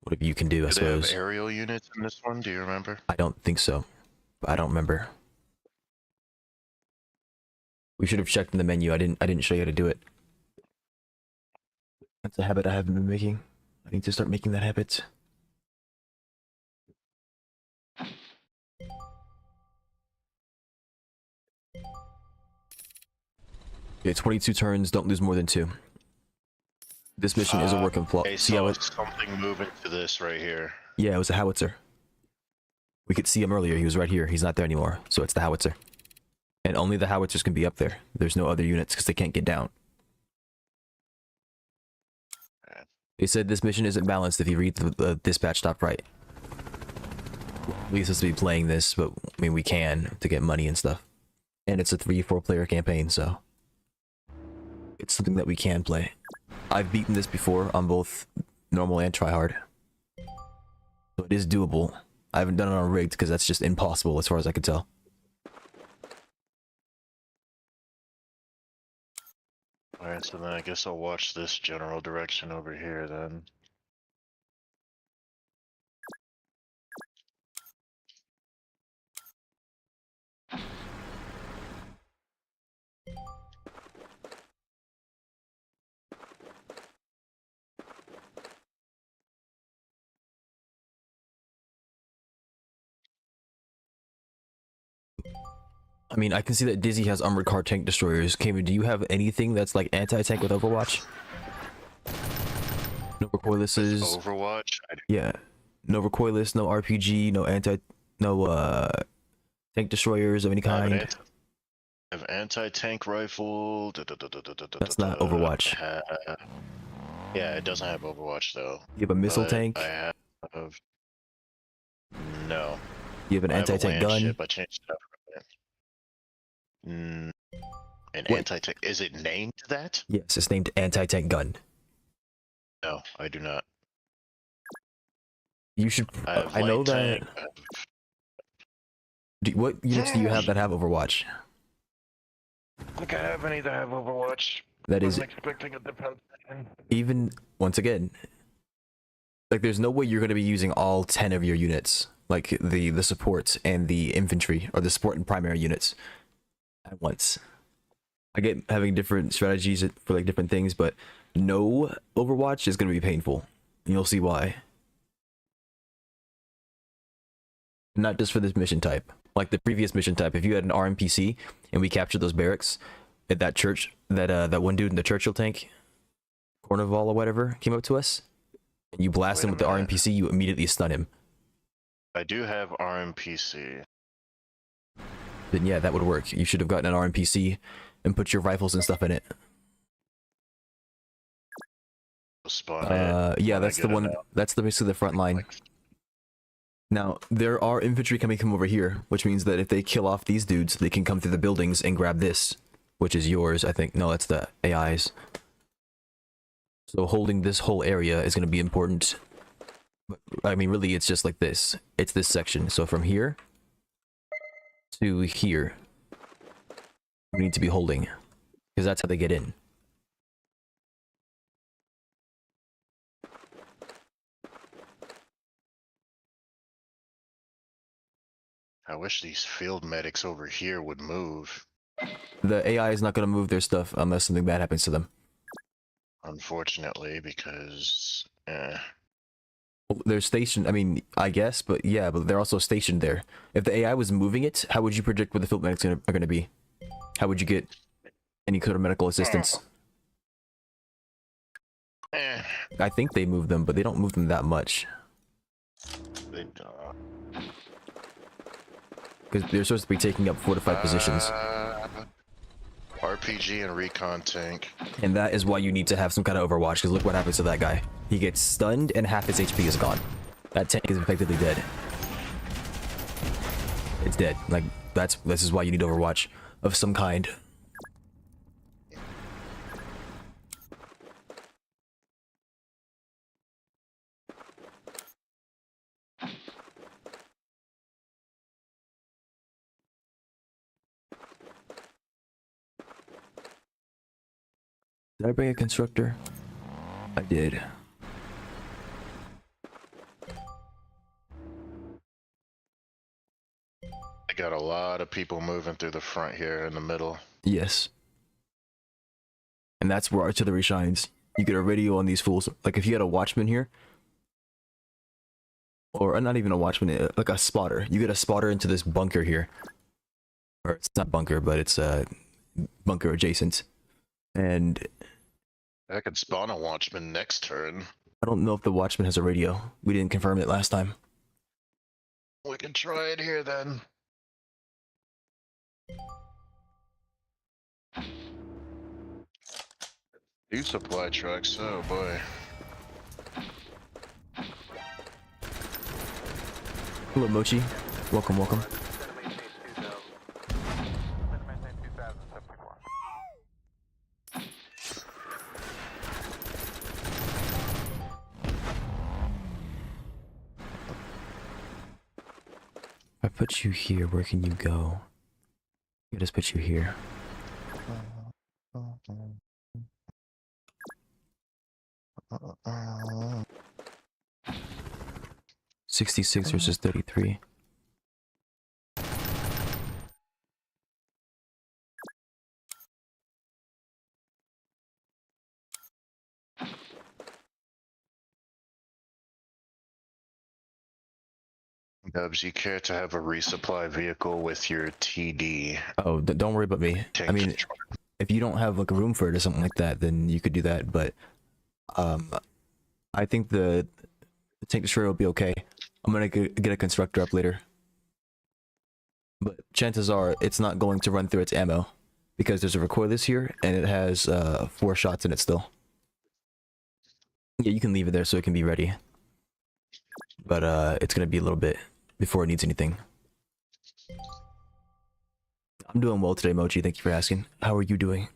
whatever you can do, I Do they have suppose. aerial units in this one? Do you remember? I don't think so. I don't remember. We should have checked in the menu. I didn't show you how to do it. That's a habit I haven't been making. I need to start making that habit. Okay, 22 turns, don't lose more than 2. This mission is a work in Okay, See how so it? something moving to this right here. Yeah, it was a howitzer. We could see him earlier. He was right here. He's not there anymore. So it's the howitzer. And only the howitzers can be up there. There's no other units because they can't get down. They said this mission isn't balanced if you read the dispatch top right. We supposed to be playing this, but I mean we can to get money and stuff. And it's a 3-4 player campaign, so it's something that we can play. I've beaten this before on both normal and tryhard. So it is doable. I haven't done it on rigged because that's just impossible as far as I can tell. Alright, so then I guess I'll watch this general direction over here then. I mean, I can see that Dizzy has armored car tank destroyers. Kamen, do you have anything that's like anti-tank with Overwatch? No recoillesses. Overwatch. Yeah, no recoilless, no RPG, no tank destroyers of any I kind. have anti-tank rifle. That's not Overwatch. Yeah, it doesn't have Overwatch though. You have a missile But tank. I have no. You have an I have a anti-tank land gun. ship. I changed it up. An What? anti-tank. Is it named that? Yes, it's named anti-tank gun. No, I do not. You should. I know that. What units do you have that have Overwatch? I think I have any that have Overwatch. That is expecting a defense. even once again. Like, there's no way you're going to be using all 10 of your units, like the support and the infantry, or the support and primary units, at once. I get having different strategies for like different things, but no Overwatch is going to be painful, and you'll see why. Not just for this mission type. Like the previous mission type, if you had an RMPC and we captured those barracks at that church, that one dude in the Churchill tank, Corneval or whatever, came up to us, and you blast him with the RMPC, you immediately stun him. I do have RMPC. Then yeah, that would work. You should have gotten an RMPC and put your rifles and stuff in it. Yeah, that's the one. That's basically the front line. Now, there are infantry coming from over here, which means that if they kill off these dudes, they can come through the buildings and grab this, which is yours, I think. No, that's the AI's. So holding this whole area is going to be important. But, I mean, really, it's just like this. It's this section. So from here to here, we need to be holding, because that's how they get in. I wish these field medics over here would move. The AI is not going to move their stuff unless something bad happens to them. Unfortunately, because they're stationed, I mean, I guess, but yeah, but they're also stationed there. If the AI was moving it, how would you predict where the field medics are going to be? How would you get any sort of medical assistance? I think they move them, but they don't move them that much. They because they're supposed to be taking up fortified positions. RPG and recon tank. And that is why you need to have some kind of Overwatch, because look what happens to that guy. He gets stunned and half his HP is gone. That tank is effectively dead. It's dead. Like, this is why you need Overwatch of some kind. Did I bring a constructor? I did. I got a lot of people moving through the front here in the middle. Yes. And that's where artillery shines. You get a radio on these fools. Like if you had a watchman here, or not even a watchman, like a spotter. You get a spotter into this bunker here. Or it's not bunker, but it's bunker adjacent. And I could spawn a watchman next turn. I don't know if the watchman has a radio. We didn't confirm it last time. We can try it here then. Two supply trucks, oh boy. Hello, Mochi. Welcome, welcome. If I put you here, where can you go? I just put you here. 66 versus 33. Dubs, you care to have a resupply vehicle with your TD? Oh, don't worry about me. I mean, if you don't have like a room for it or something like that, then you could do that. But I think the tank destroyer will be okay. I'm gonna get a constructor up later. But chances are it's not going to run through its ammo because there's a recoilless here and it has 4 shots in it still. Yeah, you can leave it there so it can be ready. But it's gonna be a little bit before it needs anything. I'm doing well today, Mochi. Thank you for asking. How are you doing?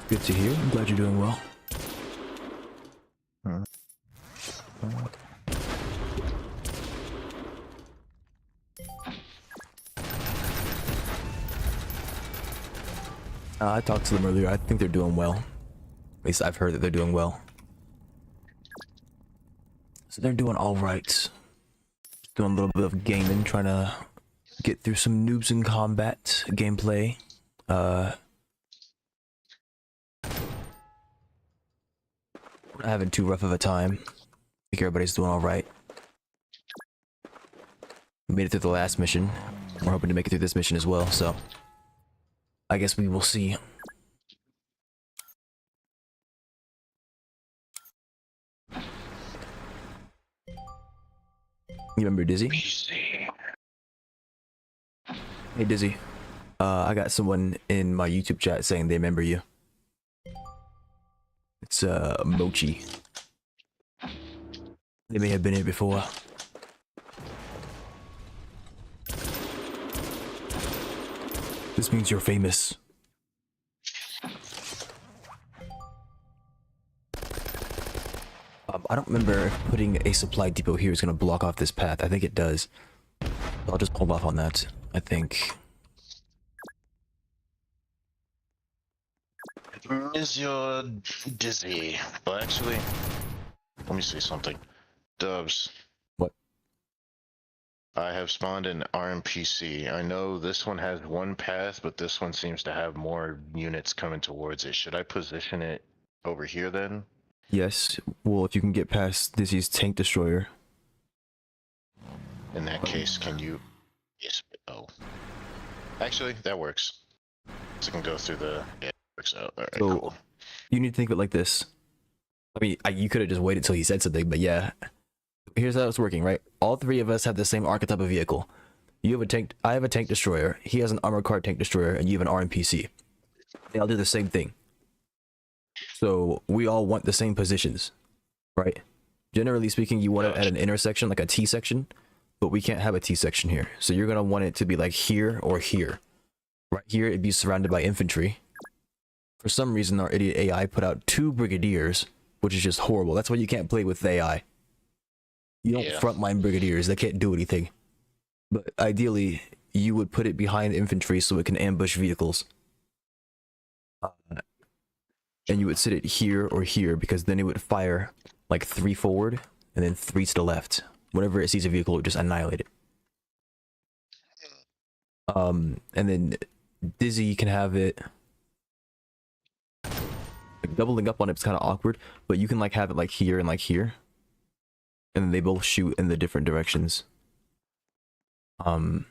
Good to hear. I'm glad you're doing well. I talked to them earlier. I think they're doing well. At least I've heard that they're doing well. So they're doing all right. Doing a little bit of gaming, trying to get through some Noobs in Combat gameplay. We're not having too rough of a time. I think everybody's doing all right. We made it through the last mission. We're hoping to make it through this mission as well, so I guess we will see. You remember Dizzy? Hey Dizzy. I got someone in my YouTube chat saying they remember you. It's Mochi. They may have been here before. This means you're famous. I don't remember if putting a supply depot here is going to block off this path. I think it does. I'll just hold off on that, I think. Is your Dizzy? Well, actually, let me say something. Dubs. What? I have spawned an RMPC. I know this one has one path, but this one seems to have more units coming towards it. Should I position it over here then? Yes. Well, if you can get past Dizzy's tank destroyer. In that case, can you... Yes. Oh. Actually, that works. So I can go through the... Yeah, it works out. Alright, So, cool. you need to think of it like this. I mean, you could have just waited till he said something, but yeah. Here's how it's working, right? All three of us have the same archetype of vehicle. You have a tank... I have a tank destroyer. He has an armored car tank destroyer, and you have an RMPC. They all do the same thing. So, we all want the same positions, right? Generally speaking, you want it at an intersection, like a T section, but we can't have a T section here. So you're going to want it to be like here or here. Right here, it'd be surrounded by infantry. For some reason, our idiot AI put out 2 brigadiers, which is just horrible. That's why you can't play with AI. You don't frontline brigadiers, they can't do anything. But ideally, you would put it behind infantry so it can ambush vehicles. And you would sit it here or here, because then it would fire like 3 forward and then 3 to the left. Whenever it sees a vehicle, it would just annihilate it. And then Dizzy can have it like doubling up on it's kind of awkward, but you can like have it like here and like here, and then they both shoot in the different directions. But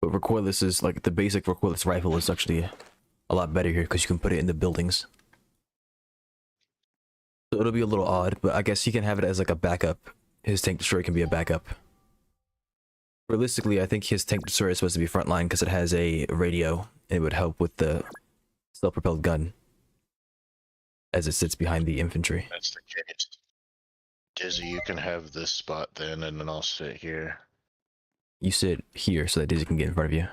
recoilless is like the basic recoilless rifle is actually a lot better here because you can put it in the buildings. So it'll be a little odd, but I guess he can have it as like a backup. His tank destroyer can be a backup. Realistically, I think his tank destroyer is supposed to be frontline because it has a radio, and it would help with the self-propelled gun as it sits behind the infantry. That's the case. Dizzy, you can have this spot then, and then I'll sit here. You sit here so that Dizzy can get in front of you.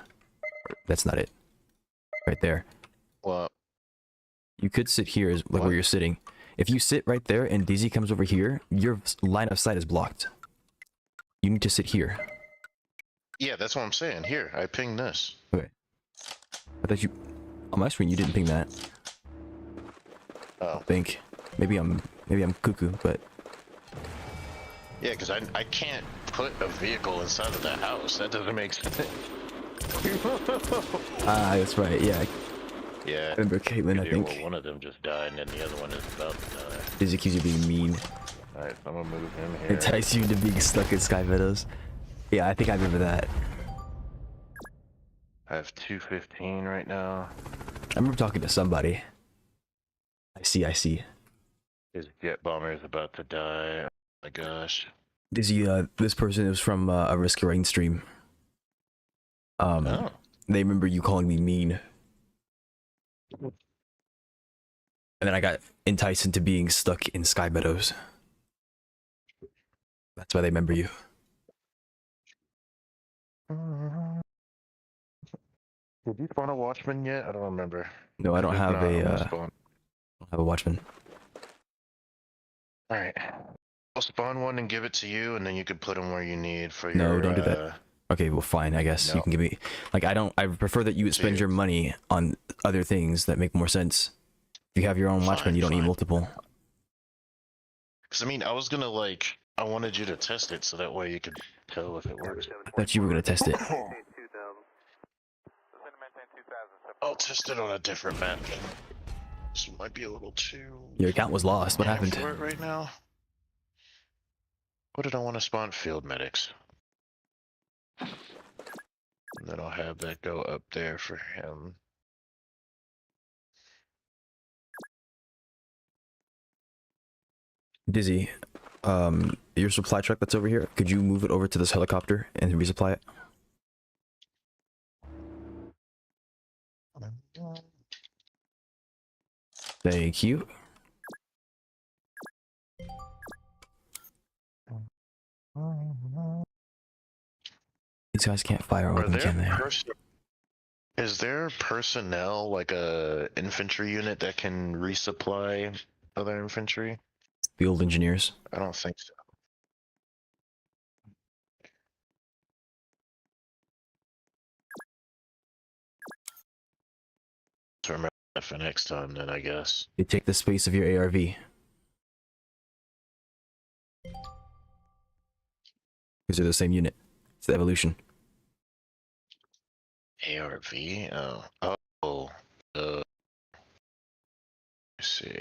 That's not it. Right there. Well, you could sit here, like where you're sitting. If you sit right there and Dizzy comes over here, your line of sight is blocked. You need to sit here. yeah, that's what I'm saying. Here, I pinged this. Okay. I thought you... On my screen, you didn't ping that. Oh. I think. Maybe I'm cuckoo, but... Yeah, because I can't put a vehicle inside of the house. That doesn't make sense. Ah, that's right, yeah. Yeah. remember Caitlin, I Well, think. one of them just died, and then the other one is about to die. He's accused of being mean. Alright, so I'm gonna move him here. Entice you into being stuck in Sky Meadows. Yeah, I think I remember that. I have 215 right now. I remember talking to somebody. I see. His jet bomber is about to die. Oh my gosh. This person is from a Risk Rain stream. Oh. They remember you calling me mean. And then I got enticed into being stuck in Sky Meadows. That's why they remember you. Did you spawn a Watchman yet? I don't remember. No, I don't If have not, I'm a gonna spawn. Watchman. Alright. I'll spawn one and give it to you, and then you can put them where you need for No, your, don't do that. Okay, well, fine. I guess you No. can give me. Like, I prefer that you would spend your money on other things that make more sense. If you have your own Watchman, you don't need multiple. Because, I mean, I was gonna, like, I wanted you to test it so that way you could tell if it works. I thought you were gonna test it. I'll test it on a different map. This might be a little too... Your account was lost. What happened? for it right now? What did I want to spawn? Field medics. And then I'll have that go up there for him. Dizzy, your supply truck that's over here, could you move it over to this helicopter and resupply it? Thank you. These guys can't fire over them, can they? Is there personnel, like a infantry unit that can resupply other infantry? Field engineers. I don't think so. To remember that for next time, then I guess. They take the space of your ARV. Because they're the same unit. It's the evolution. ARV? Oh. Oh. Let's see.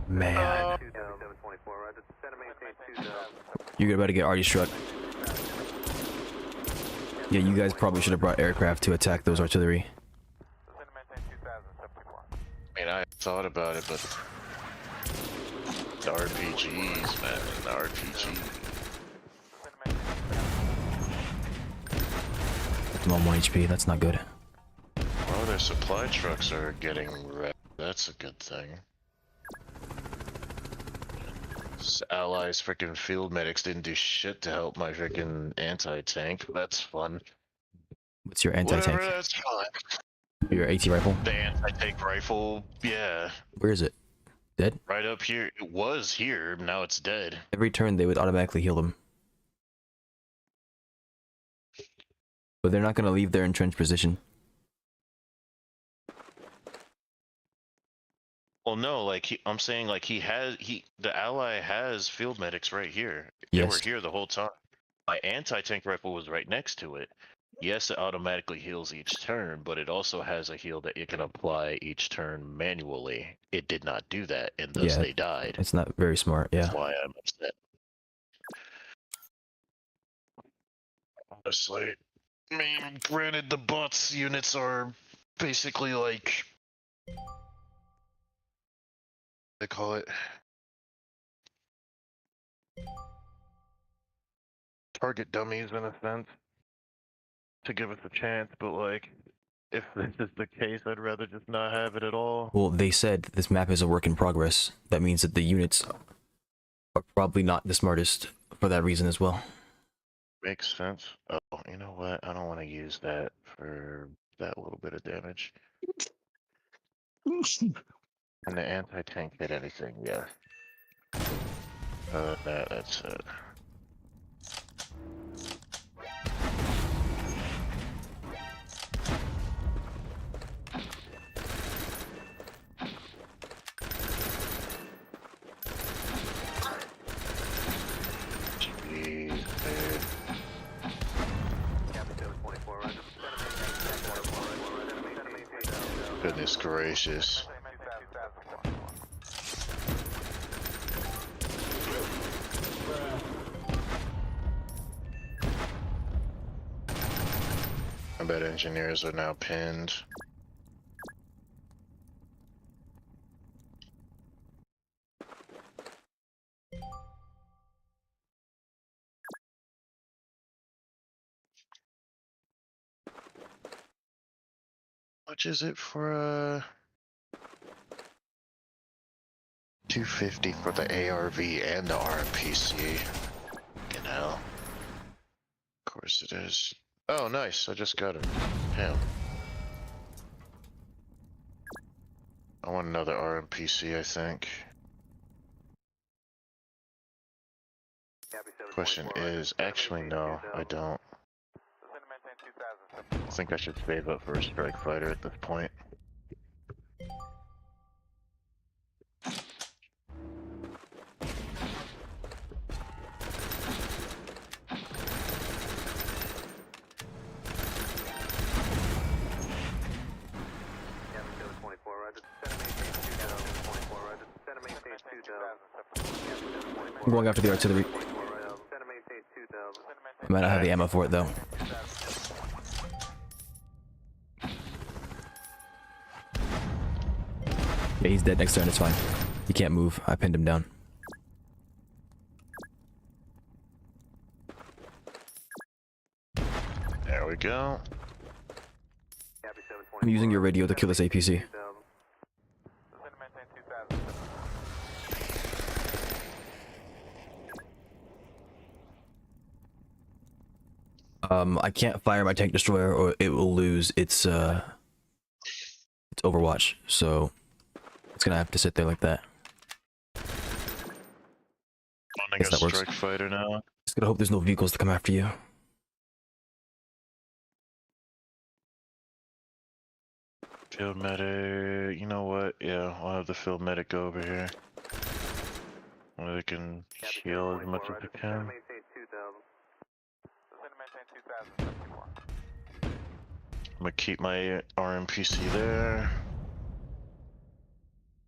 Man. You're about to get already struck. Yeah, you guys probably should have brought aircraft to attack those artillery. I mean, I thought about it, but the RPGs, man, the RPG. I'm on 1 HP, that's not good. Oh, their supply trucks are getting wrecked. That's a good thing. Allies freaking field medics didn't do shit to help my freaking anti-tank. That's fun. What's your anti-tank? Whatever, that's fine. Your AT rifle? The anti-tank rifle, yeah. Where is it? Dead? Right up here. It was here, now it's dead. Every turn they would automatically heal them. But they're not going to leave their entrenched position. Well, no, like I'm saying, like the ally has field medics right here. They Yes. were here the whole time. My anti-tank rifle was right next to it. Yes, it automatically heals each turn, but it also has a heal that it can apply each turn manually. It did not do that, and thus Yeah. they died. It's not very smart, yeah. That's why I'm upset. Honestly, I mean, granted, the bots units are basically like, they call it target dummies in a sense to give us a chance, but like, if this is the case, I'd rather just not have it at all. Well, they said this map is a work in progress. That means that the units are probably not the smartest for that reason as well. Makes sense. Oh, you know what? I don't want to use that for that little bit of damage. And the anti-tank hit anything, yeah. That's it. Jeez, dude. Goodness gracious. I bet engineers are now pinned. How much is it for 250 for the ARV and the RMPC? You know. Of course it is. Oh, nice. I just got it. Damn. I want another RMPC, I think. Question is, actually, no, I don't. I think I should save up for a strike fighter at this point. I'm going after the artillery. I might not have the ammo for it though. Yeah, he's dead next turn, it's fine. He can't move. I pinned him down. There we go. I'm using your radio to kill this APC. I can't fire my tank destroyer or it will lose its overwatch, so it's gonna have to sit there like that. Finding Guess a that works. strike fighter now. Just gotta hope there's no vehicles to come after you. Field medic, you know what? Yeah, I'll have the field medic go over here. Where they can heal as much as they can. I'm gonna keep my RMPC there.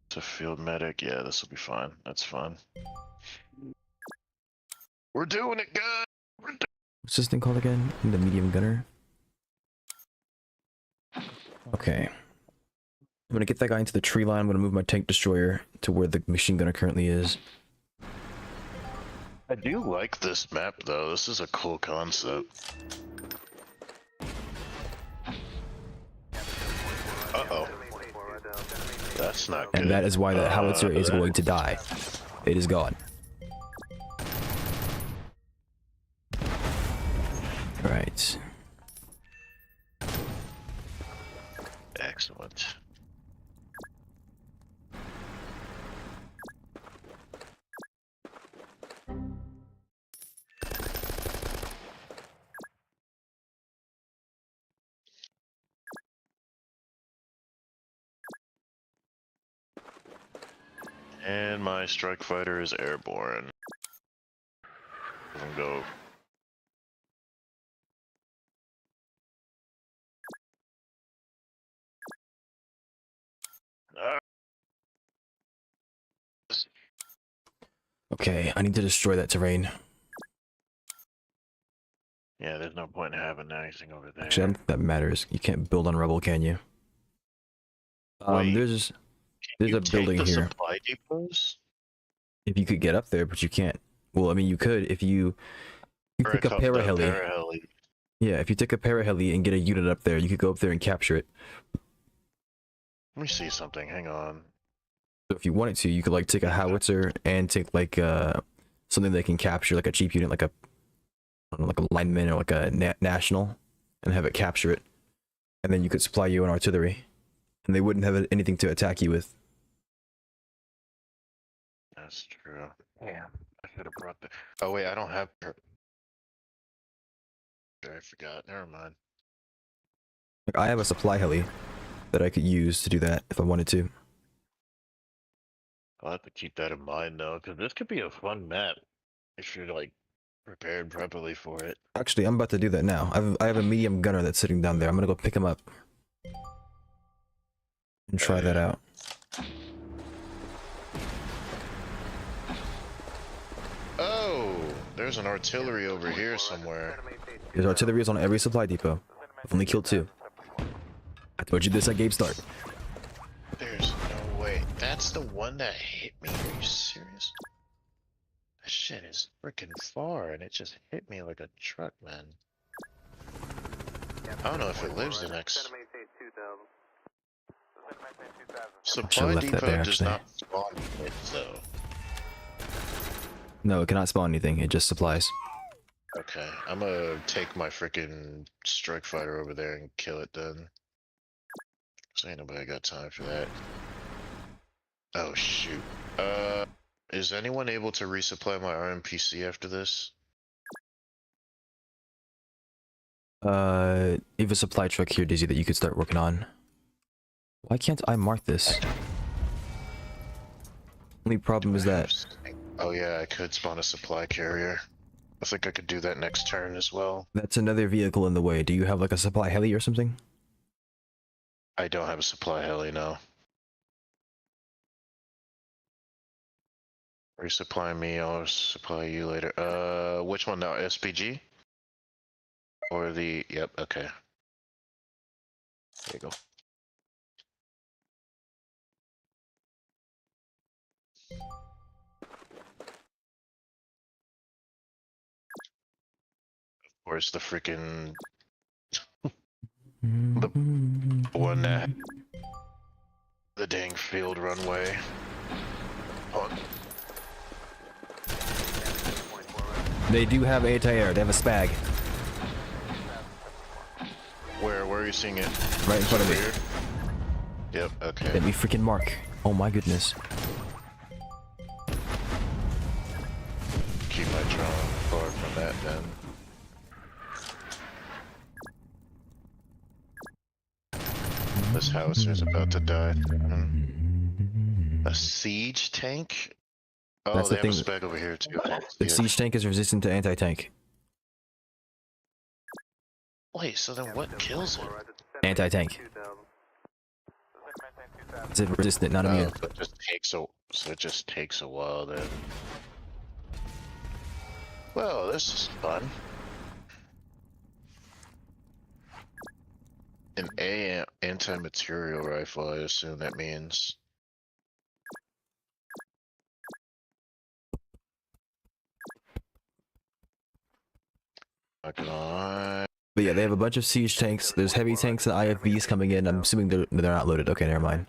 It's a field medic. Yeah, this will be fine. That's fine. We're doing it, guys! What's this thing called again? The medium gunner? Okay. I'm gonna get that guy into the tree line. I'm gonna move my tank destroyer to where the machine gunner currently is. I do like this map, though. This is a cool concept. Uh-oh. That's not good. And that is why that howitzer is going to die. It is gone. Alright. Excellent. And my strike fighter is airborne. Let him go. Okay, I need to destroy that terrain. Yeah, there's no point in having anything over there. Actually, I don't think that matters. You can't build on rubble, can you? Wait, there's you a take building the here. Supply depots? If you could get up there, but you can't. Well, I mean, you could if you Or pick a the paraheli. paraheli. Yeah, if you take a paraheli and get a unit up there, you could go up there and capture it. Let me see something. Hang on. So if you wanted to, you could like take a howitzer and take like something they can capture, like a cheap unit, like a I don't know, like a lineman or like a national, and have it capture it, and then you could supply you an artillery, and they wouldn't have anything to attack you with. That's true. Damn, I should have brought the. Oh wait, I don't have. I forgot. Never mind. Like, I have a supply heli that I could use to do that if I wanted to. I'll have to keep that in mind though, because this could be a fun map if you're like prepared properly for it. Actually, I'm about to do that now. I have a medium gunner that's sitting down there. I'm gonna go pick him up and try that out. Oh, there's an artillery over here somewhere. There's artillery on every supply depot. I've only killed 2. I told you this at game start. There's no way. That's the one that hit me? Are you serious? That shit is freaking far, and it just hit me like a truck, man. I don't know if it lives the next. Supply left that depot there, does actually. not spawn hits, though. No, it cannot spawn anything. It just supplies. Okay, I'm gonna take my freaking strike fighter over there and kill it then. So ain't nobody got time for that. Oh shoot. Is anyone able to resupply my RMPC after this? You have a supply truck here, Dizzy, that you could start working on. Why can't I mark this? Only problem is that Oh yeah, I could spawn a supply carrier. I think I could do that next turn as well. that's another vehicle in the way. Do you have like a supply heli or something? I don't have a supply heli, no. Resupply me, I'll supply you later. Which one now? SPG? Or the, yep, okay. There you go. Of course, the freaking one that the dang field runway. Oh, They do have anti-air. They have a spag where are you seeing it? right in front of me. Here? Yep, okay. Let me freaking mark. Oh my goodness. Keep my drone far from that then. This house is about to die. A siege tank? Oh, That's the they have a thing. spec over here too. The Yeah. siege tank is resistant to anti-tank. Wait, so then what kills it? Anti-tank. Is it resistant, not immune? So it just takes a while then. Well, this is fun. An anti-material rifle, I assume that means. Not gonna lie. But yeah, they have a bunch of siege tanks. There's heavy tanks and IFVs coming in. I'm assuming they're not loaded. Okay, never mind.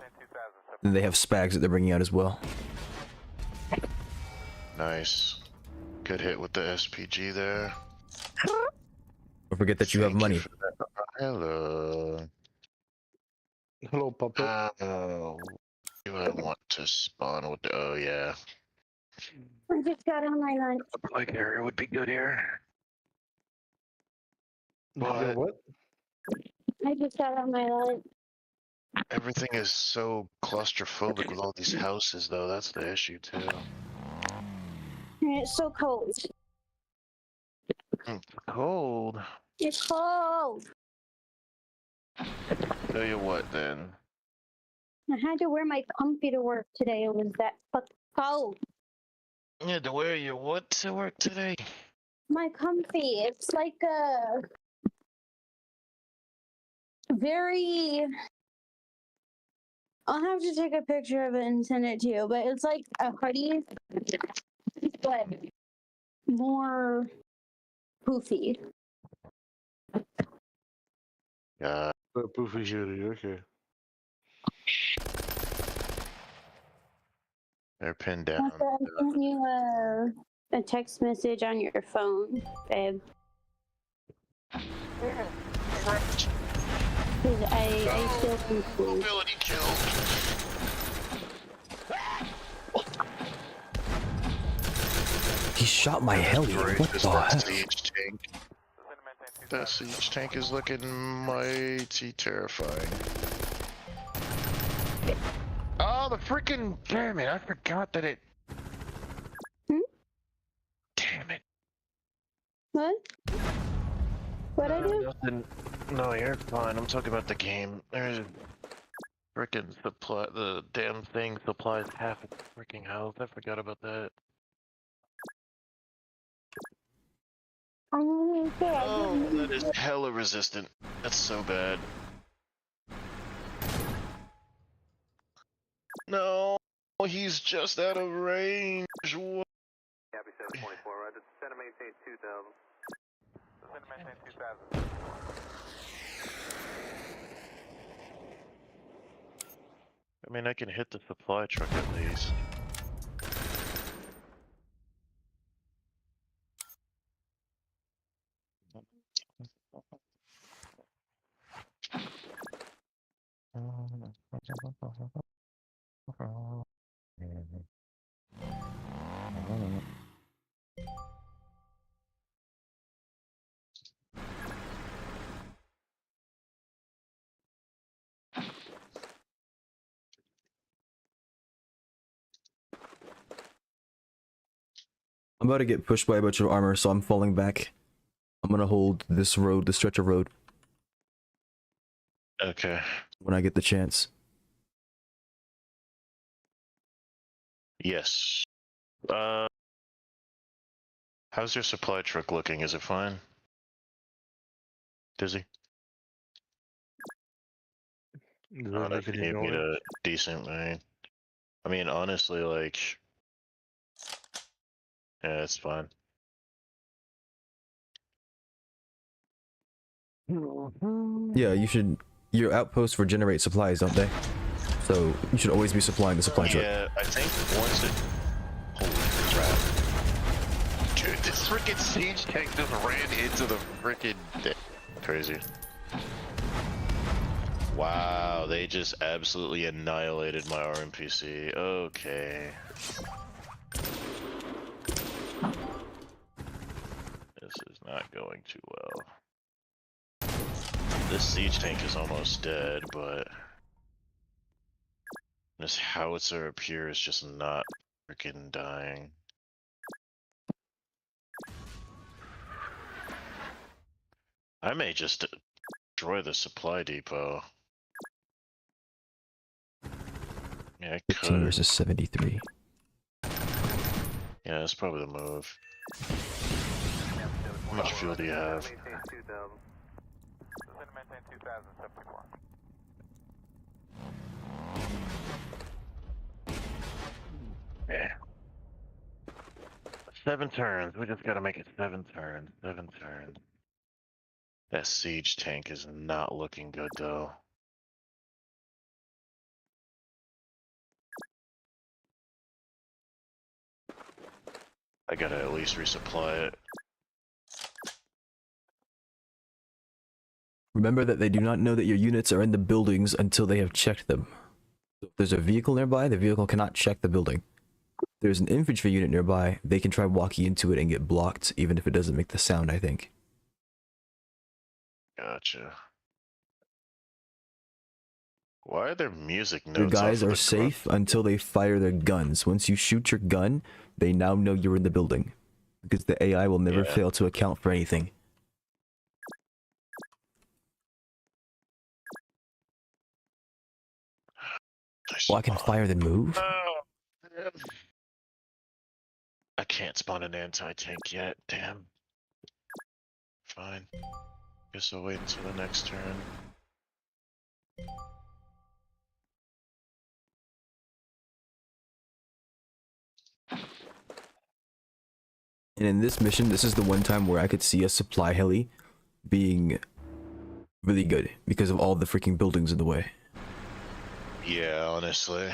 And they have spags that they're bringing out as well. Nice. Good hit with the SPG there. Don't forget that you have Thank money. for that. Hello. Hello, puppet. Oh, do I want to spawn with the? Oh yeah. I just got on my lunch. A plug area would be good here. Yeah, But what? I just got on my lunch. everything is so claustrophobic with all these houses, though. That's the issue too. And it's so cold. Cold. It's cold. Tell you what, then. I had to wear my comfy to work today. It was that fucking cold. You had to wear your what to work today? My comfy. It's like a very. I'll have to take a picture of it and send it to you. But it's like a hoodie, but more poofy. Yeah. Poofy hoodie, okay. They're pinned down. I sent you a text message on your phone, babe. 'Cause I still confused. Mobility kill. He shot my heli. What Gracious, the that heck? siege tank. That siege tank is looking mighty terrifying. Oh, the freaking... Damn it, I forgot that it... Hmm? Damn it. What? What I do? Nothing. No, you're fine. I'm talking about the game. There's freaking supply. The damn thing supplies half its freaking health. I forgot about that. I'm okay. I Oh, didn't that lose is hella resistant. That's so bad. No, he's just out of range. What? Copy 724, right. Center maintain 2000. Center maintain 2000. I mean, I can hit the supply truck at least. I'm about to get pushed by a bunch of armor, so I'm falling back. I'm gonna hold this road, this stretch of road, Okay. when I get the chance. Yes. How's your supply truck looking? Is it fine? Dizzy? Is Oh, that no, if you making need you me noise? to decent, man. I mean, honestly, like, yeah, it's fine. Yeah, you should. Your outposts regenerate supplies, don't they? So you should always be supplying the supply truck. Yeah, I think once it. Holy crap. Dude, this freaking siege tank just ran into the freaking. Crazy. Wow, they just absolutely annihilated my RMPC. Okay. This is not going too well. This siege tank is almost dead, but this howitzer up here is just not freaking dying. I may just destroy the supply depot. Yeah, I 15 could. versus 73. Yeah, that's probably the move. How much fuel do you have? Maintain 2000. Center maintain 2074. Yeah. 7 turns. We just gotta make it 7 turns. 7 turns. That siege tank is not looking good though. I gotta at least resupply it. Remember that they do not know that your units are in the buildings until they have checked them. If there's a vehicle nearby, the vehicle cannot check the building. If there's an infantry unit nearby, they can try walking into it and get blocked, even if it doesn't make the sound, I think. Gotcha. Why are there music notes? Your off guys of are the safe grunt? until they fire their guns. Once you shoot your gun, they now know you're in the building. Because the AI will never Yeah. fail to account for anything. Well, I can fire then move? Oh, man. I can't spawn an anti-tank yet, damn. Fine. Guess I'll wait until the next turn. And in this mission, this is the one time where I could see a supply heli being really good because of all the freaking buildings in the way. Yeah, honestly.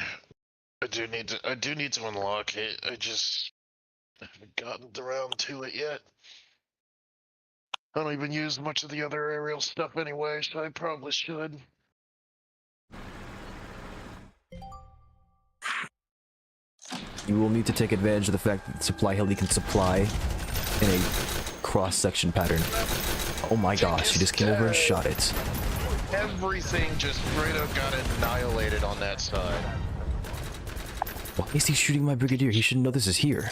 I do need to unlock it. I just haven't gotten around to it yet. I don't even use much of the other aerial stuff anyway, so I probably should. You will need to take advantage of the fact that the supply heli can supply in a cross-section pattern. Oh my gosh, he just came over and shot it. Everything just straight up got annihilated on that side. Why is he shooting my brigadier? He should know this is here.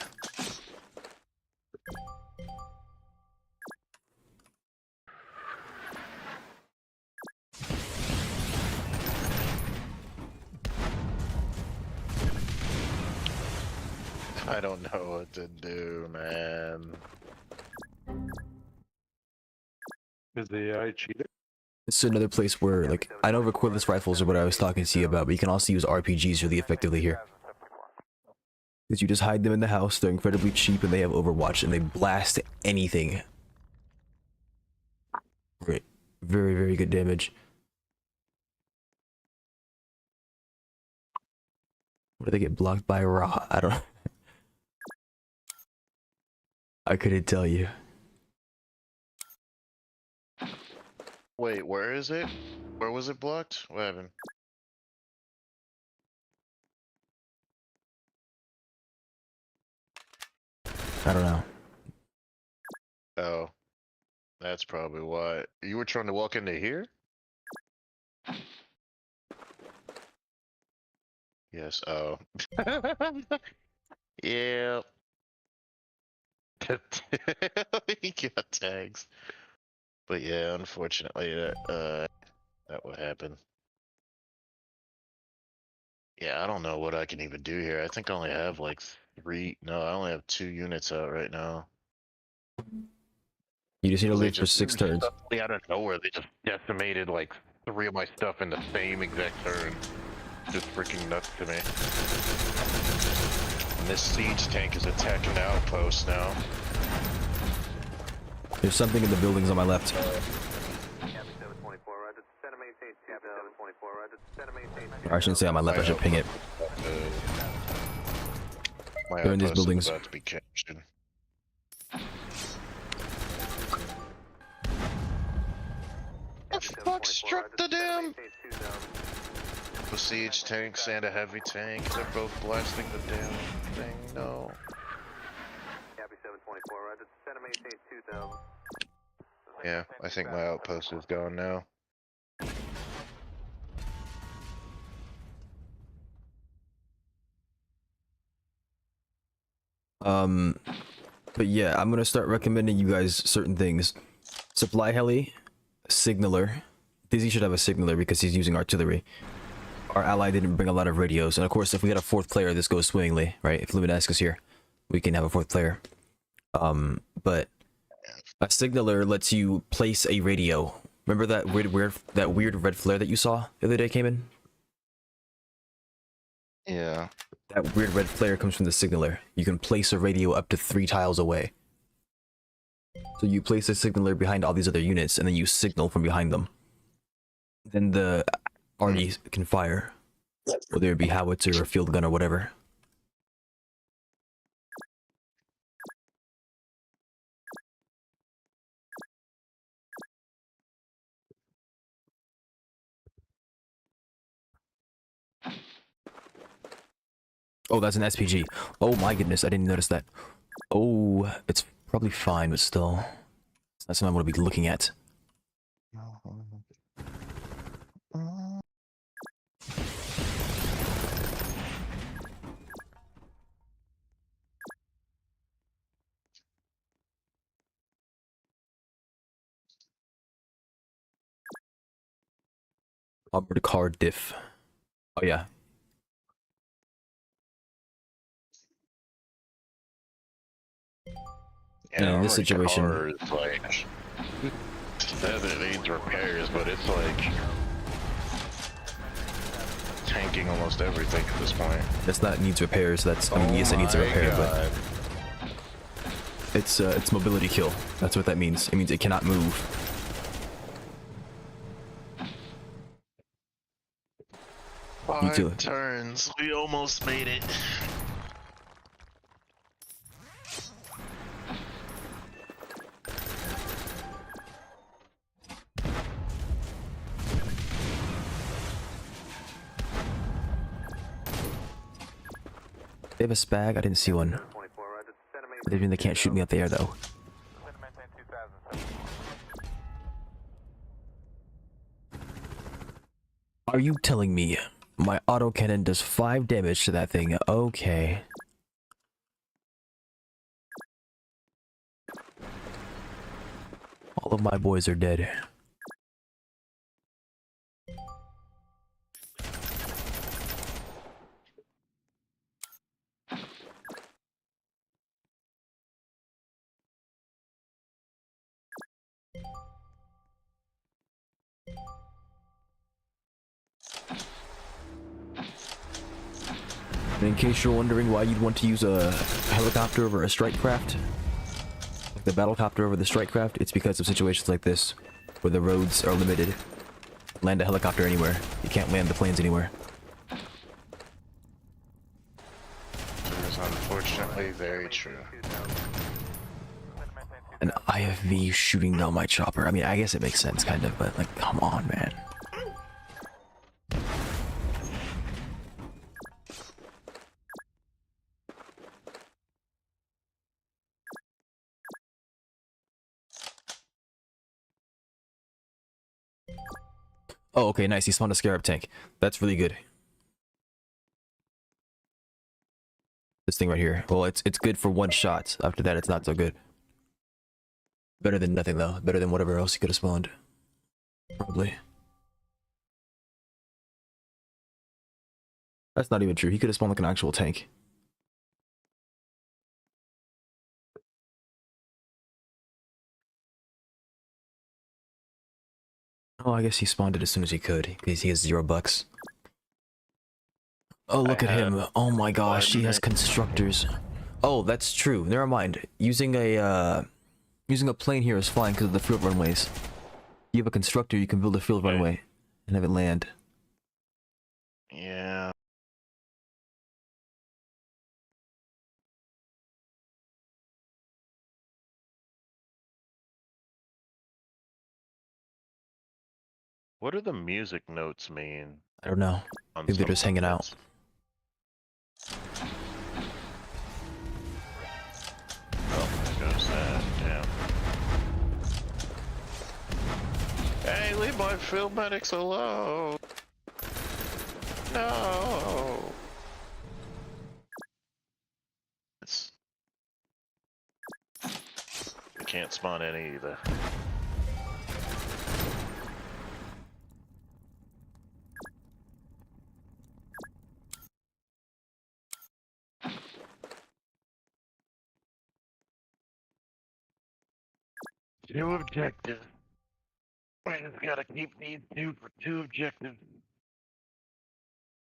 I don't know what to do, man. Is the AI cheating? It's another place where, like, I know recoilless rifles are what I was talking to you about, but you can also use RPGs really effectively here. Because you just hide them in the house, they're incredibly cheap, and they have Overwatch, and they blast anything. Great. Very, very good damage. What do they get blocked by? Raw? I don't... I couldn't tell you. Wait, where is it? Where was it blocked? What happened? I don't know. Oh. That's probably why. You were trying to walk into here? Yes, oh. Yeah. He got tags. But yeah, unfortunately, that would happen. Yeah, I don't know what I can even do here. I think I only have like 3. No, I only have 2 units out right now. You just need to They leave for 6 turns. suddenly out of nowhere, they just decimated like 3 of my stuff in the same exact turn. Just freaking nuts to me. And this siege tank is attacking the outpost now. There's something in the buildings on my left. Or I shouldn't say on my left, I should ping it. My They're in these outpost is buildings. about to be captured. The fuck struck the damn siege tanks and a heavy tank? They're both blasting the damn thing. No. Yeah, I think my outpost is gone now. But yeah, I'm gonna start recommending you guys certain things. Supply heli, signaler. Dizzy should have a signaler because he's using artillery. Our ally didn't bring a lot of radios, and of course, if we get a 4th player, this goes swimmingly, right? If Luminesque is here, we can have a 4th player. But a signaler lets you place a radio. Remember that weird red flare that you saw the other day came in? Yeah. That weird red flare comes from the signaler. You can place a radio up to 3 tiles away. So you place a signaler behind all these other units, and then you signal from behind them. Then the army can fire, whether it be howitzer or field gun or whatever. Oh, that's an SPG. Oh my goodness, I didn't notice that. Oh, it's probably fine, but still. It's not something I'm going to be looking at. Armored car diff. Oh yeah. And in this situation, car is like, says it needs repairs, but it's like tanking almost everything at this point. that's not needs repairs. That's, I mean, yes, it needs a repair, but it's mobility kill. That's what that means. It means it cannot move. 5 turns. We almost made it. They have a spag? I didn't see one. 24, right, it's center main They mean they can't shoot me up there though. center maintain 2074. Are you telling me my autocannon does 5 damage to that thing? Okay. All of my boys are dead. And in case you're wondering why you'd want to use a helicopter over a strike craft, like the battlecopter over the strike craft, it's because of situations like this, where the roads are limited. Land a helicopter anywhere. You can't land the planes anywhere. That is unfortunately very true. An IFV shooting down my chopper. I mean, I guess it makes sense, kind of, but like, come on, man. Oh, okay, nice. He spawned a Scarab tank. That's really good. This thing right here. Well, it's good for 1 shot. After that, it's not so good. Better than nothing, though. Better than whatever else he could have spawned. Probably. That's not even true. He could have spawned like an actual tank. Oh, I guess he spawned it as soon as he could, because he has $0. Oh, look at him. Oh my gosh, he has constructors. Oh, that's true. Never mind. Using a plane here is fine because of the field runways. You have a constructor, you can build a field runway and have it land. Yeah. What do the music notes mean? I don't know. On Maybe they're some just hanging out. weapons? Oh, there goes that. Damn. Hey, leave my field medics alone. No. It's. You can't spawn any either. Two objectives. We just gotta keep these two objectives.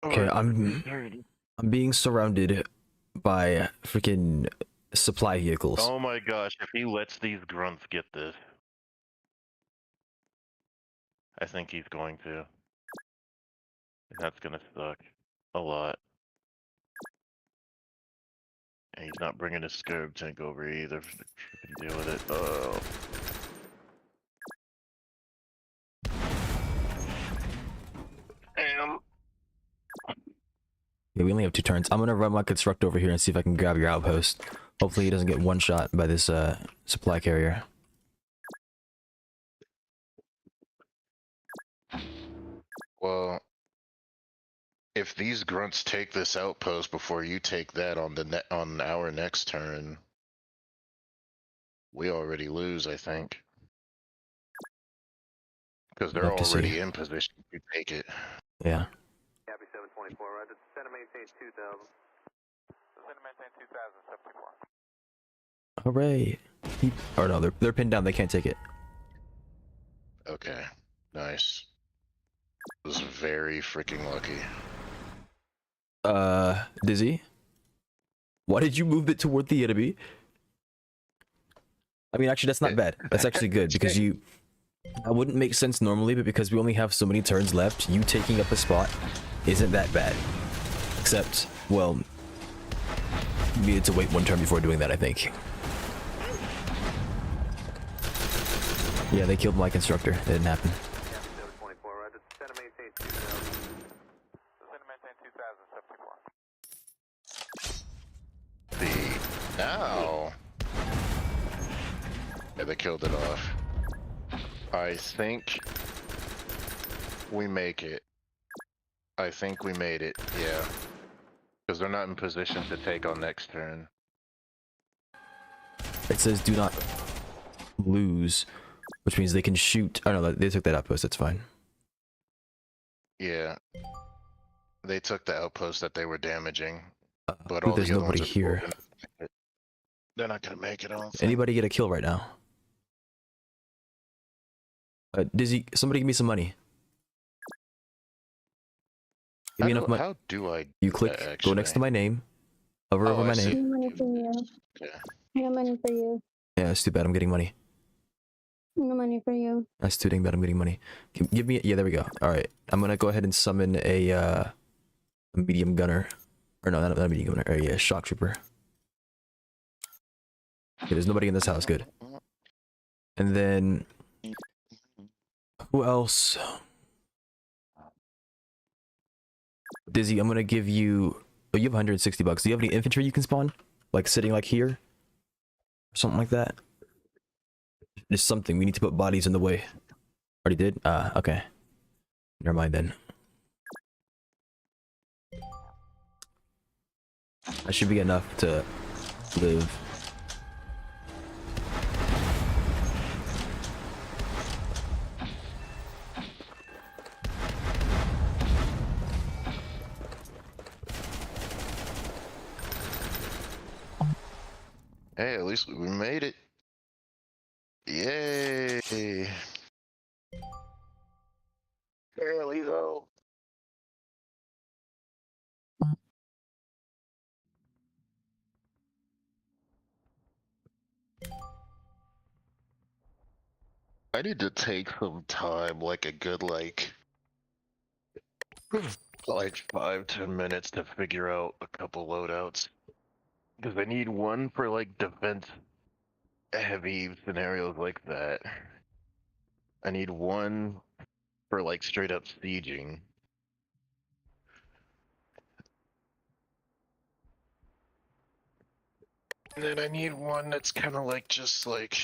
Okay, Or I'm 30. being surrounded by freaking supply vehicles. Oh my gosh, if he lets these grunts get this. I think he's going to. And that's gonna suck. A lot. And he's not bringing his Scarab tank over either. Freaking deal with it. Oh. Damn. Yeah, we only have 2 turns. I'm gonna run my constructor over here and see if I can grab your outpost. Hopefully he doesn't get 1 shot by this supply carrier. Well, if these grunts take this outpost before you take that on the on our next turn, we already lose, I think. Because they're Love to see. already in position to take it. Yeah. Copy 724, right, it's center maintain 2000. Center maintain 2074. Hooray! Or no, they're pinned down. They can't take it. Okay, nice. Was very freaking lucky. Dizzy? Why did you move it toward the enemy? I mean, actually, that's not bad. That's actually good, because you... That wouldn't make sense normally, but because we only have so many turns left, you taking up a spot isn't that bad. Except, well... You needed to wait 1 turn before doing that, I think. Yeah, they killed my constructor. It didn't happen. Copy 724, right, it's center maintain 2000. Center maintain 2074. Ow. Yeah, they killed it off. I think we make it. I think we made it, yeah. Because they're not in position to take on next turn. It says do not lose, which means they can shoot. Oh no, they took that outpost. That's fine. Yeah. They took the outpost that they were damaging. But Ooh, all there's the other nobody ones are here. They're not gonna make it, I don't think. Anybody get a kill right now? Dizzy, somebody give me some money. Give me enough money. How do I do You click, that, go next to my name, hover over I my see. name. Money for you. Okay. I got money for you. Yeah, it's too bad I'm getting money. I got money for you. That's too dang bad I'm getting money. Give me, yeah, there we go. All right, I'm gonna go ahead and summon a medium gunner, or no, not a medium gunner, a shock trooper. Okay, there's nobody in this house. Good. And then who else? Dizzy, I'm gonna give you. Oh, you have 160 bucks. Do you have any infantry you can spawn? Like sitting like here, or something like that. There's something. We need to put bodies in the way. Already did? Okay. Never mind then. That should be enough to live. Hey, at least we made it. Yay! Barely though. I need to take some time, like a good like 5-10 minutes to figure out a couple loadouts. Because I need one for like defense heavy scenarios like that. I need one for like straight up sieging. And then I need one that's kind of like just like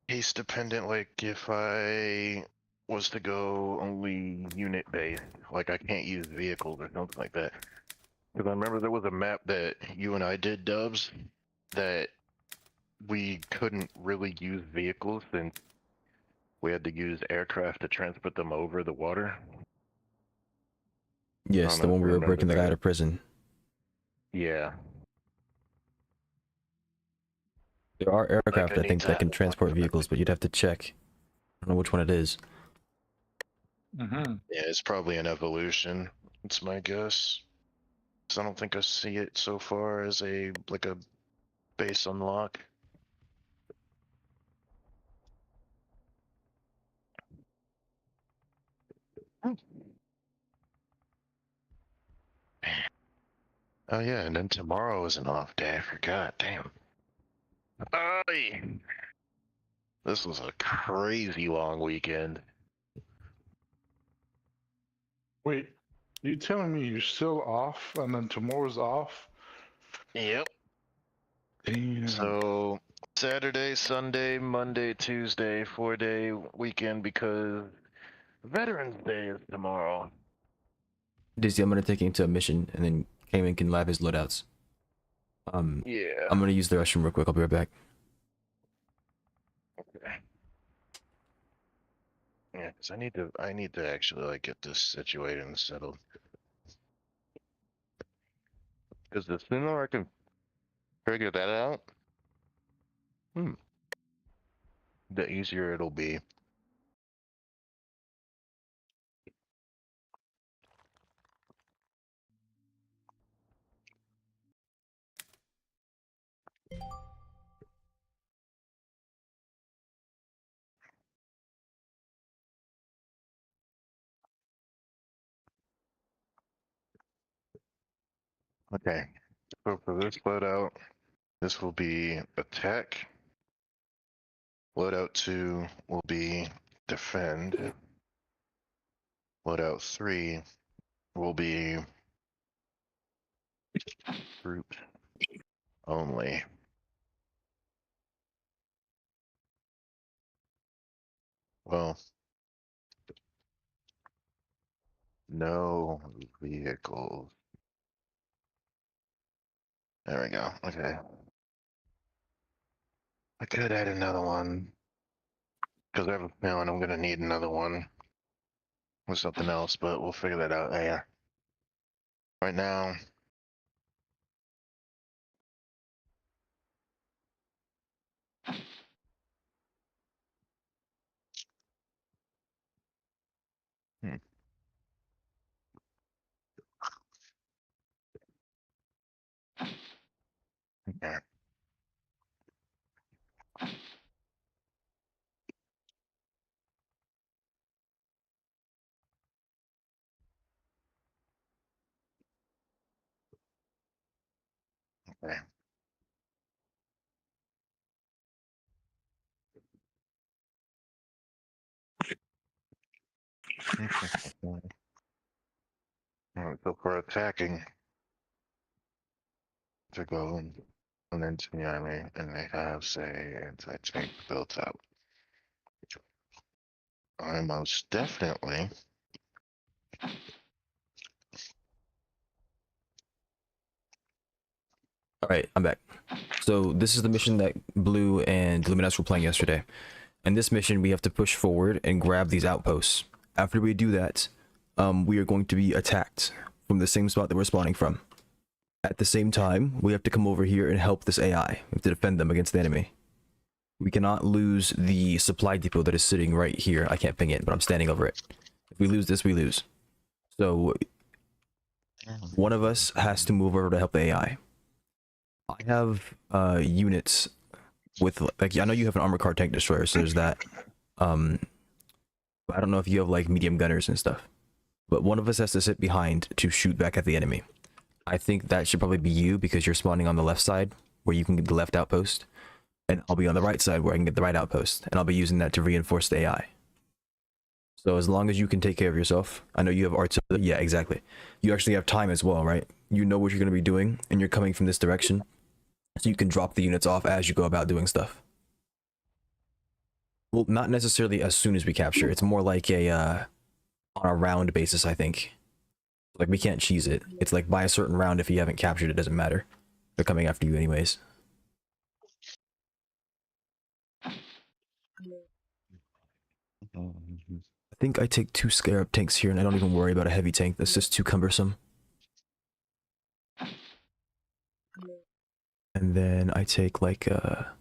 case dependent, like if I was to go only unit based, like I can't use vehicles or something like that. Because I remember there was a map that you and I did, Dubs, that we couldn't really use vehicles since we had to use aircraft to transport them over the water. Yes, the know if one you we were remember breaking the guy that. out of prison. Yeah. There are aircraft, I I need think, that can to. transport vehicles, but you'd have to check. I don't know which one it is. Mm-hmm. Yeah, it's probably an evolution. It's my guess. 'Cause I don't think I see it so far as a like a base unlock. Oh yeah, and then tomorrow is an off day. I forgot. Damn. Ay! This was a crazy long weekend. Wait, you telling me you're still off and then tomorrow's off? Yep. Damn. So Saturday, Sunday, Monday, Tuesday, 4-day weekend because Veterans Day is tomorrow. Dizzy, I'm gonna take you into a mission, and then Cayman can lab his loadouts. Yeah. I'm gonna use the restroom real quick. I'll be right back. Okay. Yeah, because I need to actually like get this situated and settled. Because the sooner I can figure that out, the easier it'll be. Okay, so for this loadout, this will be attack. Loadout 2 will be defend. Loadout 3 will be Troops only. Well, no vehicles. There we go. Okay. I could add another one. Because I have a feeling I'm going to need another one with something else, but we'll figure that out later. Right now, hmm. Okay. Okay. Alright, so for attacking, to go and into the enemy, and they have, say, anti-tank built up. I most definitely All right, I'm back. So this is the mission that Blue and Luminous were playing yesterday. In this mission, we have to push forward and grab these outposts. After we do that, we are going to be attacked from the same spot that we're spawning from. At the same time, we have to come over here and help this AI. We have to defend them against the enemy. We cannot lose the supply depot that is sitting right here. I can't ping it, but I'm standing over it. If we lose this, we lose. So one of us has to move over to help the AI. I have units with, like, I know you have an armor car tank destroyer, so there's that. I don't know if you have like medium gunners and stuff, but one of us has to sit behind to shoot back at the enemy. I think that should probably be you, because you're spawning on the left side where you can get the left outpost, and I'll be on the right side where I can get the right outpost, and I'll be using that to reinforce the AI. So as long as you can take care of yourself, I know you have artillery. Yeah, exactly. You actually have time as well, right? You know what you're going to be doing, and you're coming from this direction, so you can drop the units off as you go about doing stuff. Well, not necessarily as soon as we capture. It's more like a on a round basis, I think. Like, we can't cheese it. It's like by a certain round, if you haven't captured it, doesn't matter. They're coming after you anyways. I think I take 2 Scarab tanks here, and I don't even worry about a heavy tank. That's just too cumbersome. And then I take like a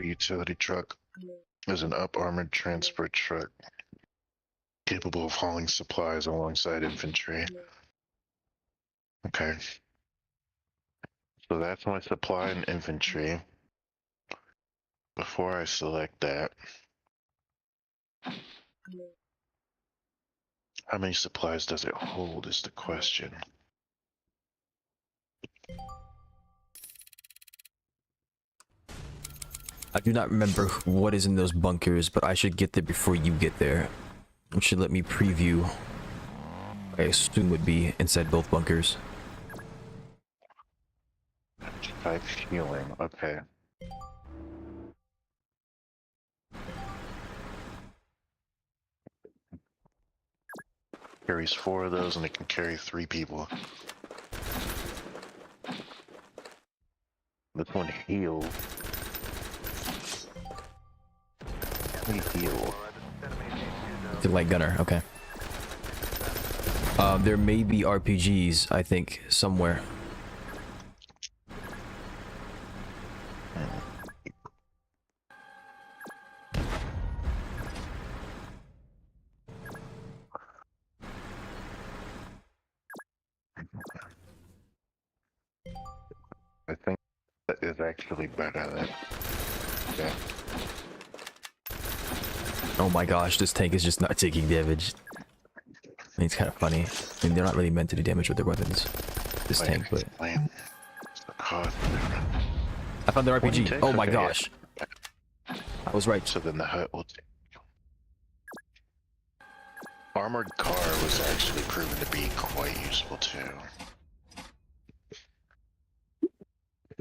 utility truck is an up-armored transport truck capable of hauling supplies alongside infantry. Okay. So that's my supply and infantry. Before I select that, how many supplies does it hold is the question. I do not remember what is in those bunkers, but I should get there before you get there. It should let me preview what I assume would be inside both bunkers. Type healing, okay. Carries 4 of those and it can carry 3 people. This one heals. Heal. It's a light gunner, okay. There may be RPGs, I think, somewhere. I think that is actually better than. Yeah. Oh my gosh, this tank is just not taking damage. I mean, it's kind of funny. I mean, they're not really meant to do damage with their weapons, this tank, but... It's the cost. I found the RPG. Oh my gosh. I was right. So then the hut will take. Armored car was actually proven to be quite useful too.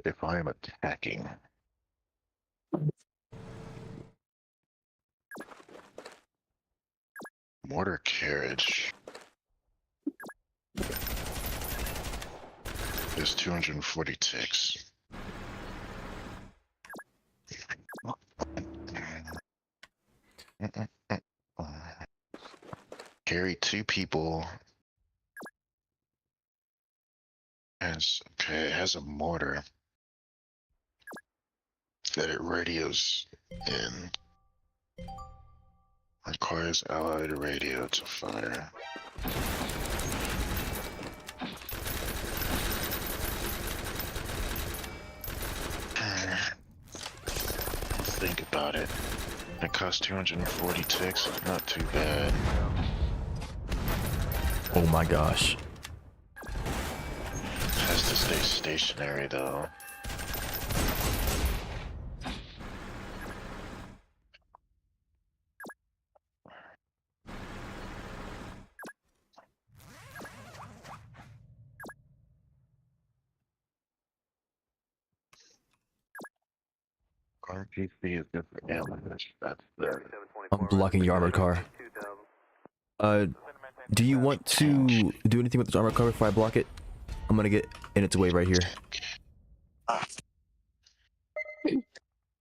If I am attacking. Mortar carriage is 240 ticks. Carry 2 people. It has a mortar that it radios in. Requires allied radio to fire. Think about it. It costs 240 ticks. It's not too bad. Oh my gosh. Has to stay stationary though. RPC is good for ambush. That's the. I'm blocking your armored car. Do you want to do anything with this armored car before I block it? I'm gonna get in its way right here.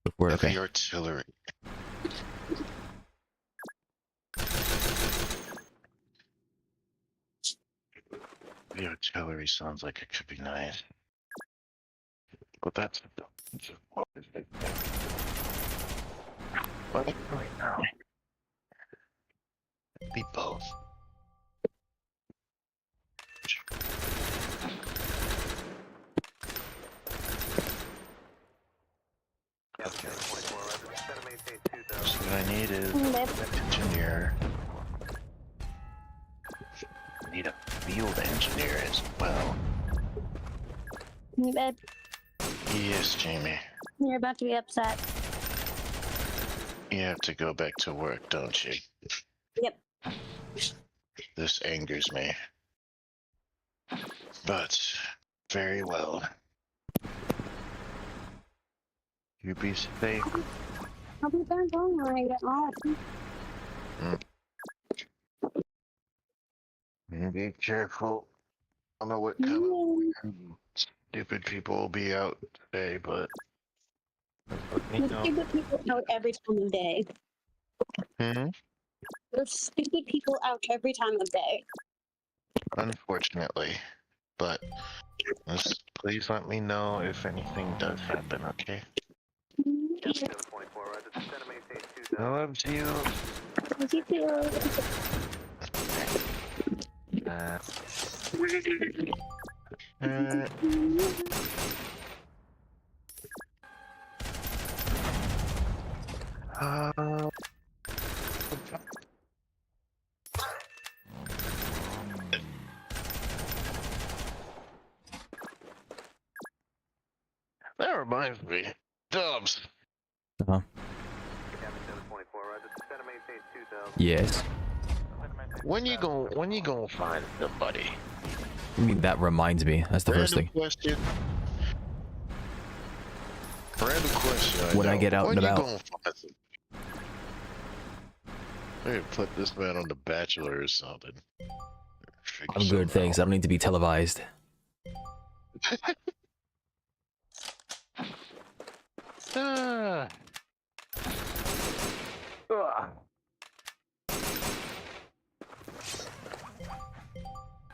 Before, okay. Heavy artillery. The artillery sounds like it could be nice. But that's what is it? What right now? Be both. Okay. So what I need is an engineer. I need a field engineer as well. You babe, Yes, Jamie. you're about to be upset. You have to go back to work, don't you? Yep. This angers me. But, very well. You be safe. I'll be back home when I get off. Be careful. I don't know what kind of weird, stupid people will be out today, but... There's stupid people out every time of day. Hmm? There's stupid people out every time of day. Unfortunately. But, just please let me know if anything does happen, okay? I love you. You too. That reminds me. Dubs. Uh-huh. Yes. When you gonna find somebody? I mean, that reminds me. That's the first thing. Question. Random question. When I get out and about. Gonna find some... Maybe put this man on The Bachelor or something. I'm good, thanks. I don't need to be televised. Ah.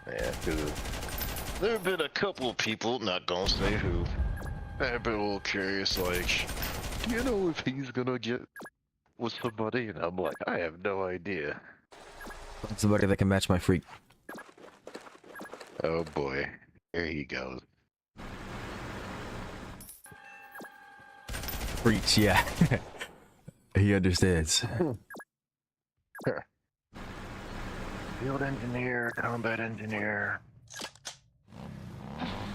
Yeah, because there have been a couple of people, not gonna say who, that have been a little curious, like, do you know if he's gonna get with somebody? And I'm like, I have no idea. Somebody that can match my freak. Oh boy, here he goes. Freaks, yeah. He understands. Field engineer, combat engineer,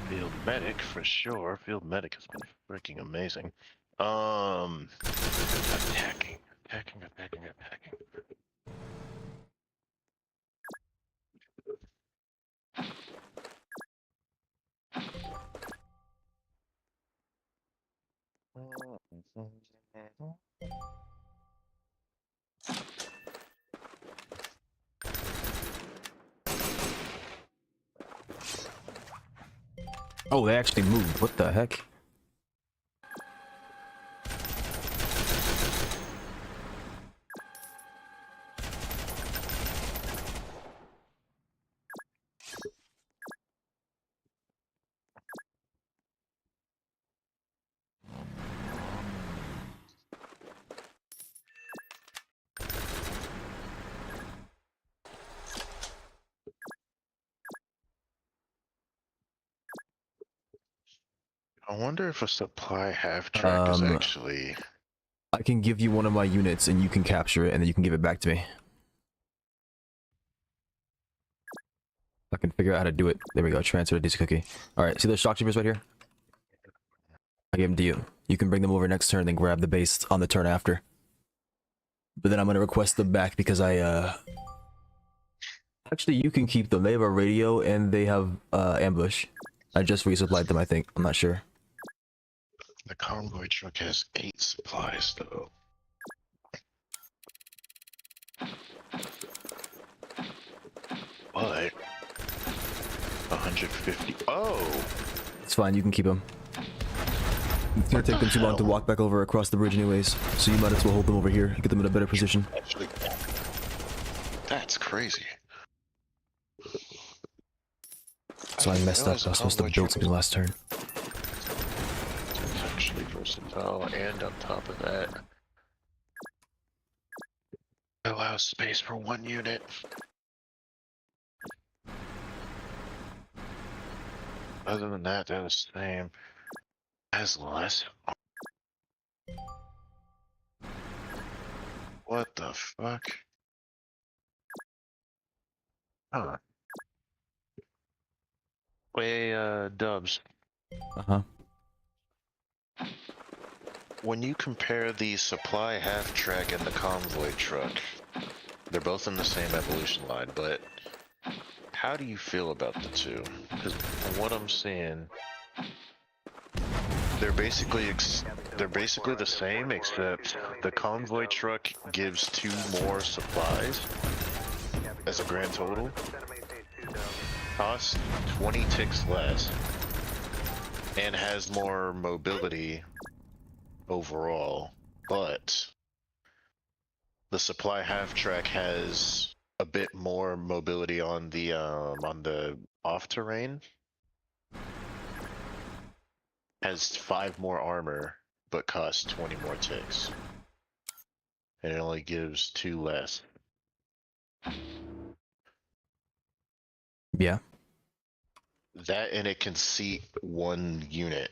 field medic for sure. Field medic has been freaking amazing. Attacking. Oh, they actually moved. What the heck? I wonder if a supply half track is actually. I can give you one of my units and you can capture it and then you can give it back to me. I can figure out how to do it. There we go. Transfer to DC cookie. Alright, see those shock troopers right here? I gave them to you. You can bring them over next turn, then grab the base on the turn after. But then I'm gonna request them back because actually, you can keep them. They have a radio and they have ambush. I just resupplied them, I think. I'm not sure. The convoy truck has 8 supplies, though. But 150. Oh, It's fine, you can keep them. It's gonna take them too long to walk back over across the bridge anyways, so you might as well hold them over here, get them in a better position. actually, that's crazy. So I messed up. I was supposed to build something last turn. It's actually versatile, and on top of that, it allows space for 1 unit. Other than that, they're the same. Has less. What the fuck? Huh. Hey, Dubs. Uh-huh. When you compare the supply half track and the convoy truck, they're both in the same evolution line, but how do you feel about the two? Because from what I'm seeing, they're basically the same, except the convoy truck gives 2 more supplies as a grand total. Costs 20 ticks less, and has more mobility overall, but the supply half track has a bit more mobility on the off terrain. Has 5 more armor, but costs 20 more ticks, and it only gives 2 less. Yeah. That, and it can seat 1 unit,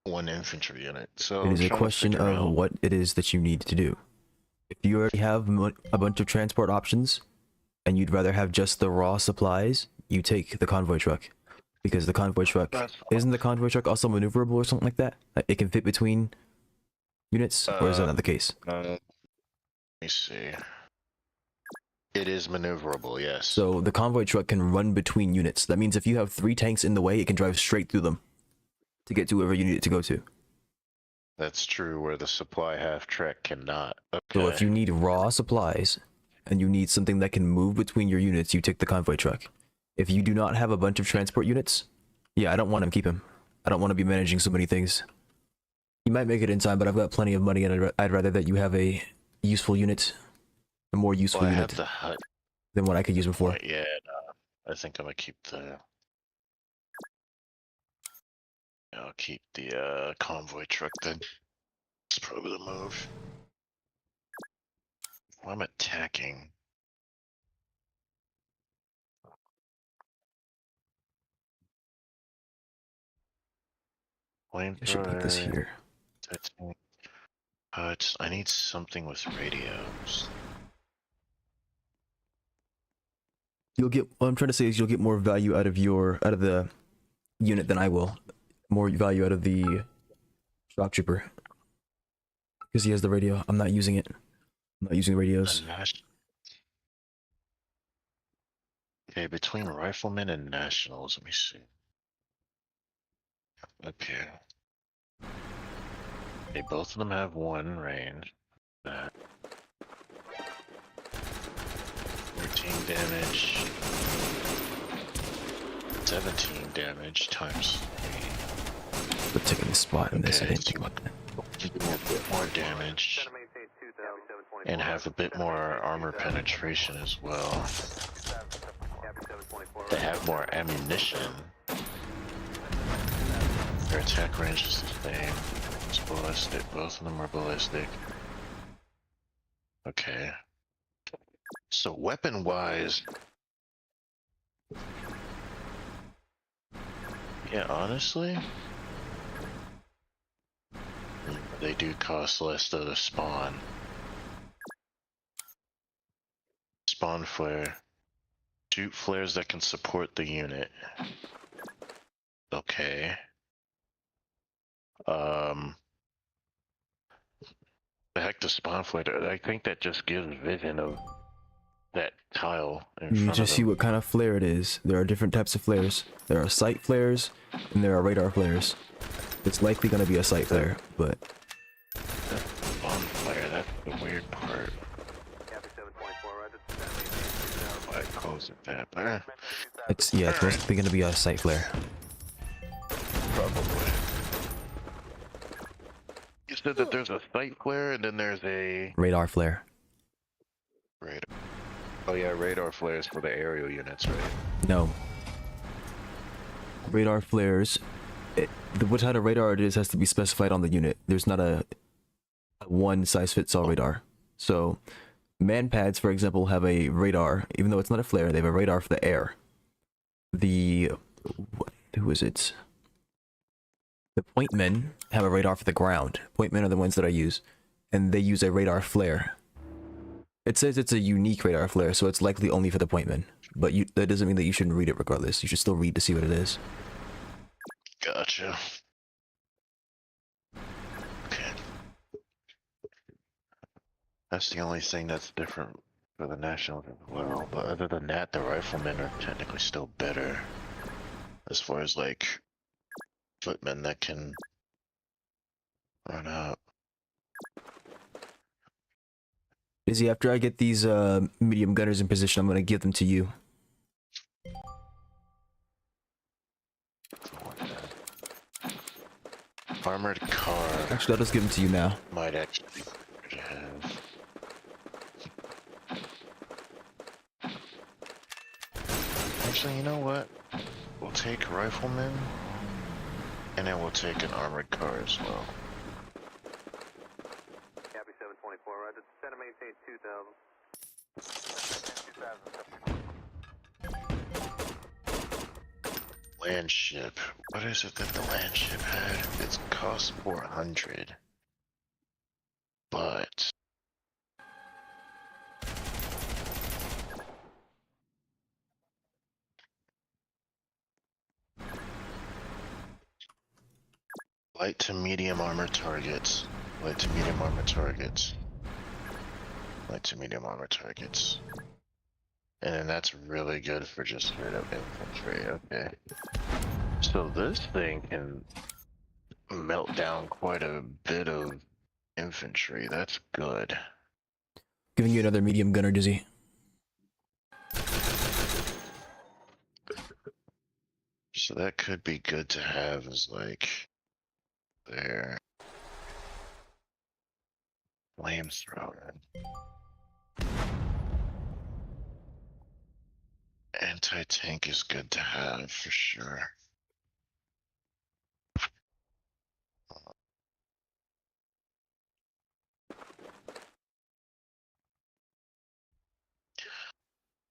1 infantry unit. So It is I'm a trying to question figure of out- what it is that you need to do. If you already have a bunch of transport options, and you'd rather have just the raw supplies, you take the convoy truck. Because the convoy truck, That's isn't the convoy truck also maneuverable or something like that? Like, it can fit between units, or is that not the case? let me see. It is maneuverable, yes. So the convoy truck can run between units. That means if you have 3 tanks in the way, it can drive straight through them to get to wherever you need it to go to. That's true, where the supply half track cannot. Okay. So if you need raw supplies and you need something that can move between your units, you take the convoy truck. If you do not have a bunch of transport units, yeah, I don't want him. Keep him. I don't want to be managing so many things. You might make it in time, but I've got plenty of money, and I'd rather that you have a useful unit, a more useful Well, I have unit the hut. than what I could use him for. Yeah, no, I think I'm gonna keep the. I'll keep the convoy truck then. It's probably the move. Well, I'm attacking. I should put this Flamethrower. here. Huts. I need something with radios. You'll get. What I'm trying to say is you'll get more value out of the unit than I will. More value out of the shock trooper because he has the radio. I'm not using it. I'm not using radios. Okay, between riflemen and nationals, let me see. Okay. Okay, both of them have 1 range. 14 damage. 17 damage times 3. We're taking the spot in this. I Okay, didn't think about that. do a bit more damage and have a bit more armor penetration as well. They have more ammunition. Their attack range is the same. It's ballistic. Both of them are ballistic. Okay. So weapon-wise, yeah, honestly, they do cost less to spawn. Spawn flare. Shoot flares that can support the unit. Okay. The heck does spawn flare do? I think that just gives vision of that tile in You front just of see them. what kind of flare it is. There are different types of flares. There are sight flares, and there are radar flares. It's likely going to be a sight flare, but Spawn flare, that's the weird part. Why I close it that, but it's it's most likely going to be a sight flare. probably. You said that there's a sight flare and then there's a Radar flare. radar. Oh yeah, radar flares for the aerial units, right? No. Radar flares. What kind of radar it is has to be specified on the unit. There's not a one size fits all radar. So, man pads, for example, have a radar. Even though it's not a flare, they have a radar for the air. Who is it? The point men have a radar for the ground. Point men are the ones that I use, and they use a radar flare. It says it's a unique radar flare, so it's likely only for the point men. But that doesn't mean that you shouldn't read it regardless. You should still read to see what it is. Gotcha. Okay. That's the only thing that's different for the Nationals as well. But other than that, the riflemen are technically still better. As far as like footmen that can run up. Izzy, after I get these medium gunners in position, I'm gonna give them to you. Armored car Actually, I'll just give them to you now. might actually be better to have. Actually, you know what? We'll take riflemen, and then we'll take an armored car as well. Copy 724, roger. Center maintain 2000. Land ship. What is it that the land ship had? It's cost 400. But light to medium armor targets. Light to medium armor targets. Light to medium armor targets. And then that's really good for just straight up infantry, okay. So this thing can melt down quite a bit of infantry, that's good. Giving you another medium gunner, Dizzy. So that could be good to have as like there. Flamethrower. Anti-tank is good to have for sure.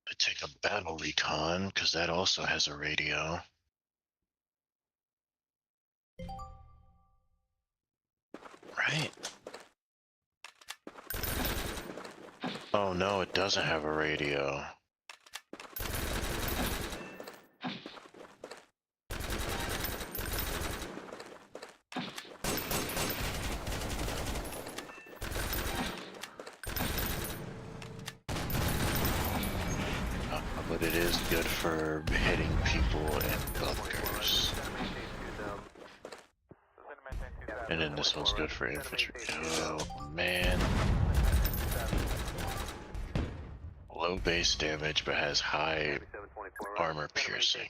I take a battle recon because that also has a radio. Right? Oh no, it doesn't have a radio. But it is good for hitting people and bunkers. And then this one's good for infantry. Oh man. Low base damage but has high armor piercing.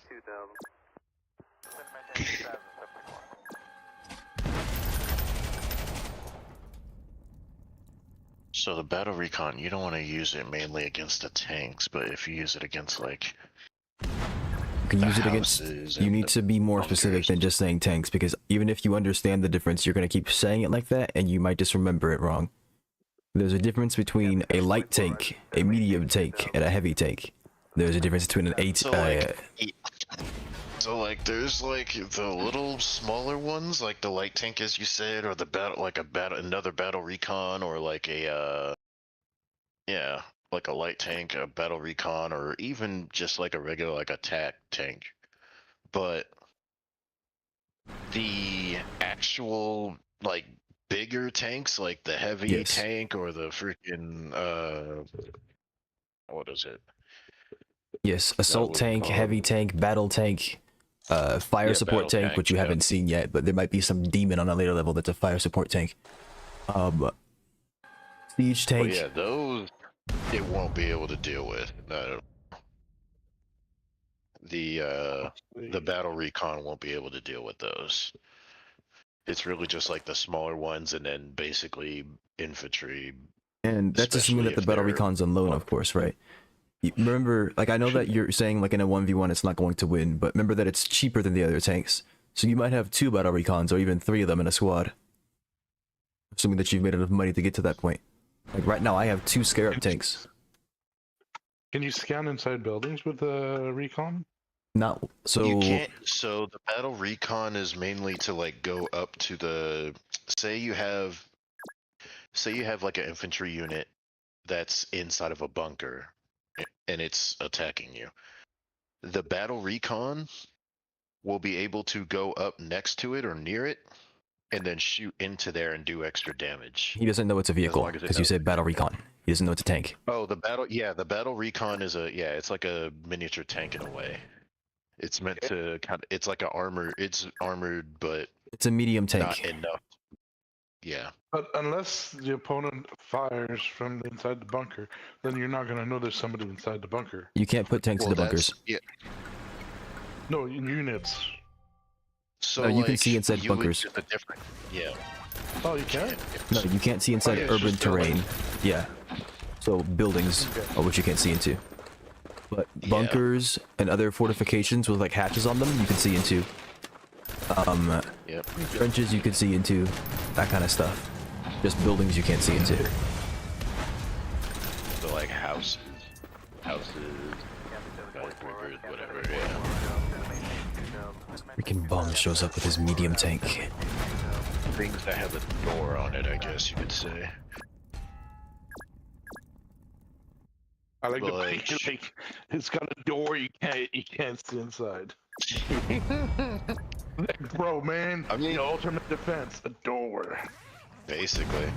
So the battle recon, you don't want to use it mainly against the tanks, but if you use it against like You can the use it against. houses You and need the to be more specific bunkers. than just saying tanks, because even if you understand the difference, you're gonna keep saying it like that, and you might just remember it wrong. There's a difference between a light tank, a medium tank, and a heavy tank. There's a difference between an eight. So like, so like, there's like the little smaller ones, like the light tank, as you said, or the battle, like another battle recon, or like a yeah, like a light tank, a battle recon, or even just like a regular like attack tank. But the actual like bigger tanks, like the heavy Yes. tank or the freaking what is it? Yes, assault was tank, called- heavy tank, battle tank, fire Yeah, support battle tank, tank, which you yeah. haven't seen yet, but there might be some demon on a later level that's a fire support tank. Siege Well, tank. yeah, those it won't be able to deal with. No. The battle recon won't be able to deal with those. It's really just like the smaller ones, and then basically infantry. And that's assuming especially that the if battle they're recon's on loan, of course, right? Remember, like, I know that you're saying, like, in a 1v1 it's not going to win, but remember that it's cheaper than the other tanks. So you might have 2 battle recons, or even 3 of them in a squad. Assuming that you've made enough money to get to that point. Like, right now I have 2 Scarab tanks. Can you scan inside buildings with the recon? Not, so... You can't. So the battle recon is mainly to like go up to the. Say you have like an infantry unit that's inside of a bunker, and it's attacking you. The battle recon will be able to go up next to it or near it, and then shoot into there and do extra damage. He doesn't know it's a vehicle, long as it because you knows said it's battle recon. He doesn't know it's a tank. Oh, the battle recon is it's like a miniature tank in a way. It's meant to it's like it's armored, but It's a medium not tank. enough. Yeah. But unless the opponent fires from inside the bunker, then you're not gonna know there's somebody inside the bunker. You can't put tanks in the bunkers. Yeah. No, in units. So No, you can like, see inside you would bunkers. get the different. Yeah. Oh, you can't? No, you can't see inside yeah, it's urban just building. terrain. Yeah. So buildings are what you can't see into. But Yeah. bunkers and other fortifications with like hatches on them, you can see into. Yep. Trenches you can see into. That kind of stuff. Just buildings you can't see into. So like houses, skyscrapers, whatever. Yeah. Freaking bum shows up with his medium tank. Things that have a door on it, I guess you could say. I like the Like- picture, like it's got a door you can't see inside. Like, bro, man, I mean- the ultimate defense, a door. Basically.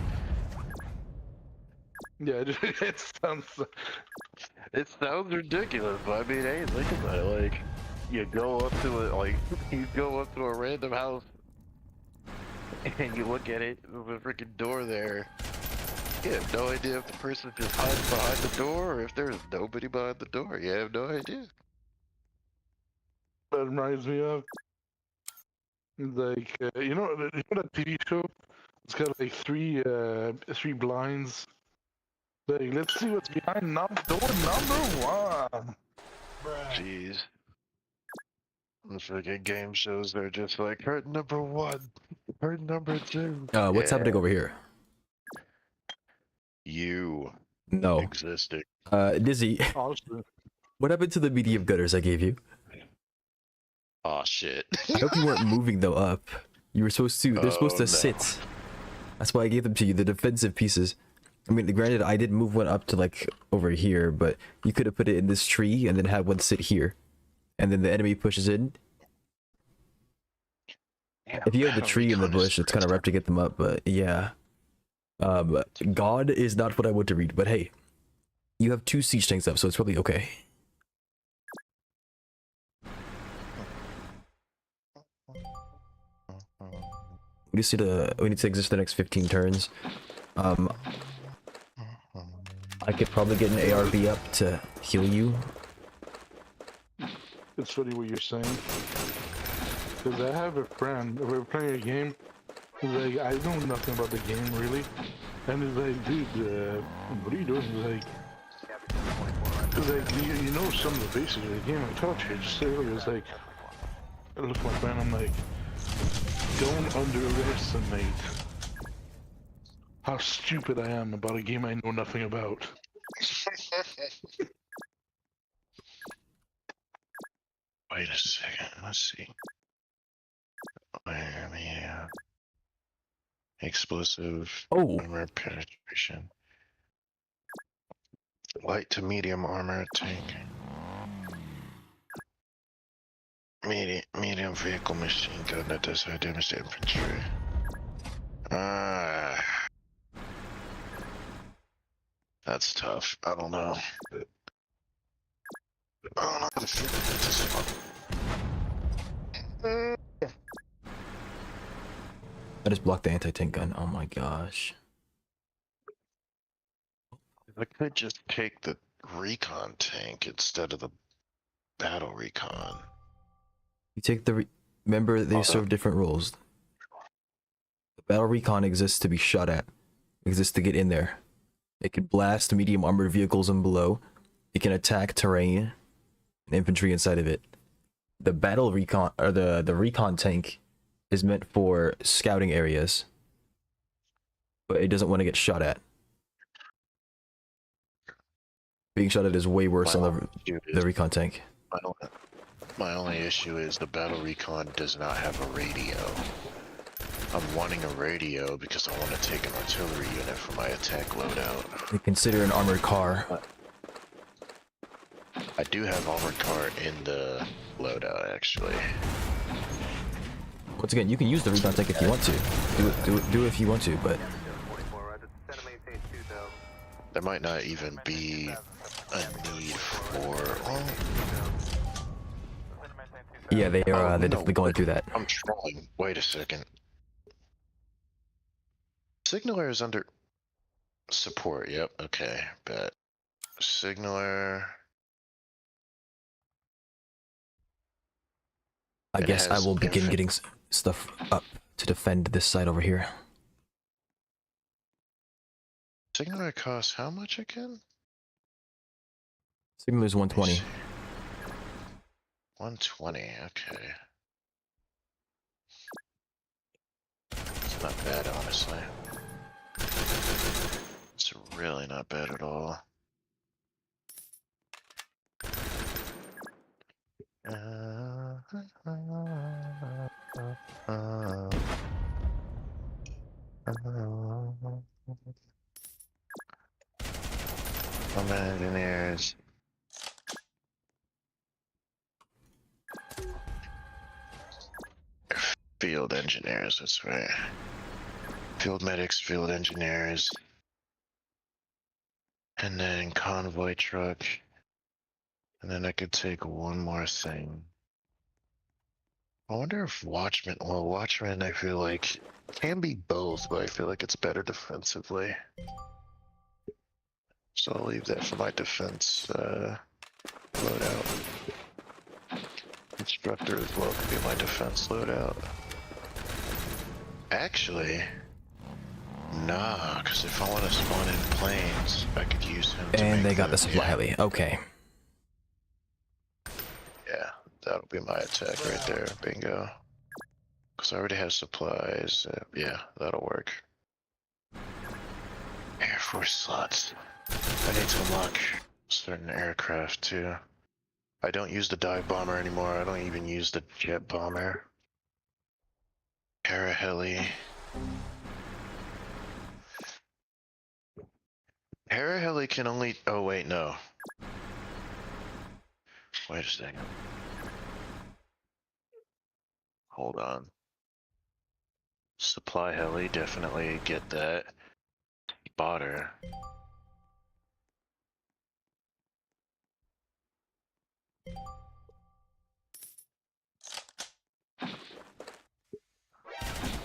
Yeah, it sounds. It sounds ridiculous, but I mean, hey, think about it. Like, you go up to it, like, you go up to a random house, and you look at it, there's a freaking door there. You have no idea if the person just hides behind the door, or if there's nobody behind the door. You have no idea. That reminds me of like you know that TV show? It's got like three blinds. Like, let's see what's behind door number 1. Jeez. The freaking game shows, they're just like, curtain number 1, curtain number 2. What's happening over here? You No. existing. Dizzy, Honestly, what happened to the medium gunners I gave you? Aw, shit. I hope you weren't moving though up. You were supposed to, they're supposed to Oh, no. sit. That's why I gave them to you, the defensive pieces. I mean, granted, I did move one up to like over here, but you could have put it in this tree and then had one sit here. And then the enemy pushes in. If you have the tree in the bush, it's kind of rough to get them up, but yeah. God is not what I want to read, but hey. You have 2 siege tanks up, so it's probably okay. We need to exist the next 15 turns. I could probably get an ARB up to heal you. it's funny what you're saying. Because I have a friend, we're playing a game, like, I know nothing about the game really, And it's like, dude, what are you doing? You know some of the basics of the game. I taught you just earlier. It's like, I look at my friend, I'm like, don't underestimate how stupid I am about a game I know nothing about. Wait a second. Let's see. Yeah. Explosive Oh, armor penetration. Light to medium armor tank. Medium vehicle machine gun that does high damage to infantry. That's tough. I don't know. I don't know how to feel about this one. I just blocked the anti-tank gun. Oh my gosh. I could just take the recon tank instead of the battle recon. You take the remember they Oh, serve different roles. The battle recon exists to be shot at. Exists to get in there. It can blast medium armored vehicles and below. It can attack terrain and infantry inside of it. The battle recon or the recon tank is meant for scouting areas, but it doesn't want to get shot at. Being shot at is way worse on the recon tank. My only issue is the battle recon does not have a radio. I'm wanting a radio because I want to take an artillery unit for my attack loadout. They consider an armored car. I do have armored car in the loadout actually. Once again, you can use the recon tank if you want to. Do it if you want to, but There might not even be a need for. yeah, they're definitely going through that. I'm trolling. Wait a second. Signaler is under support. Yep. Okay. Bet. Signaler. I It guess I has will begin infant- getting stuff up to defend this side over here. Signaler costs how much again? Signaler's Let me 120. see. 120. Okay. It's not bad, honestly. It's really not bad at all. Combat engineers. Field engineers, that's right. Field medics, field engineers. And then convoy truck. And then I could take one more thing. I wonder if Watchman, well, Watchman I feel like can be both, but I feel like it's better defensively. So I'll leave that for my defense loadout. Instructor as well could be my defense loadout. Actually, nah, because if I want to spawn in planes, I could use him to And make they got the supply yeah, heli. Okay. yeah, that'll be my attack right there. Bingo. Because I already have supplies. Yeah, that'll work. Air Force slots. I need to unlock certain aircraft too. I don't use the dive bomber anymore. I don't even use the jet bomber. Paraheli. Paraheli can only. Oh wait, no. Wait a second. Hold on. Supply heli, definitely get that. Spotter.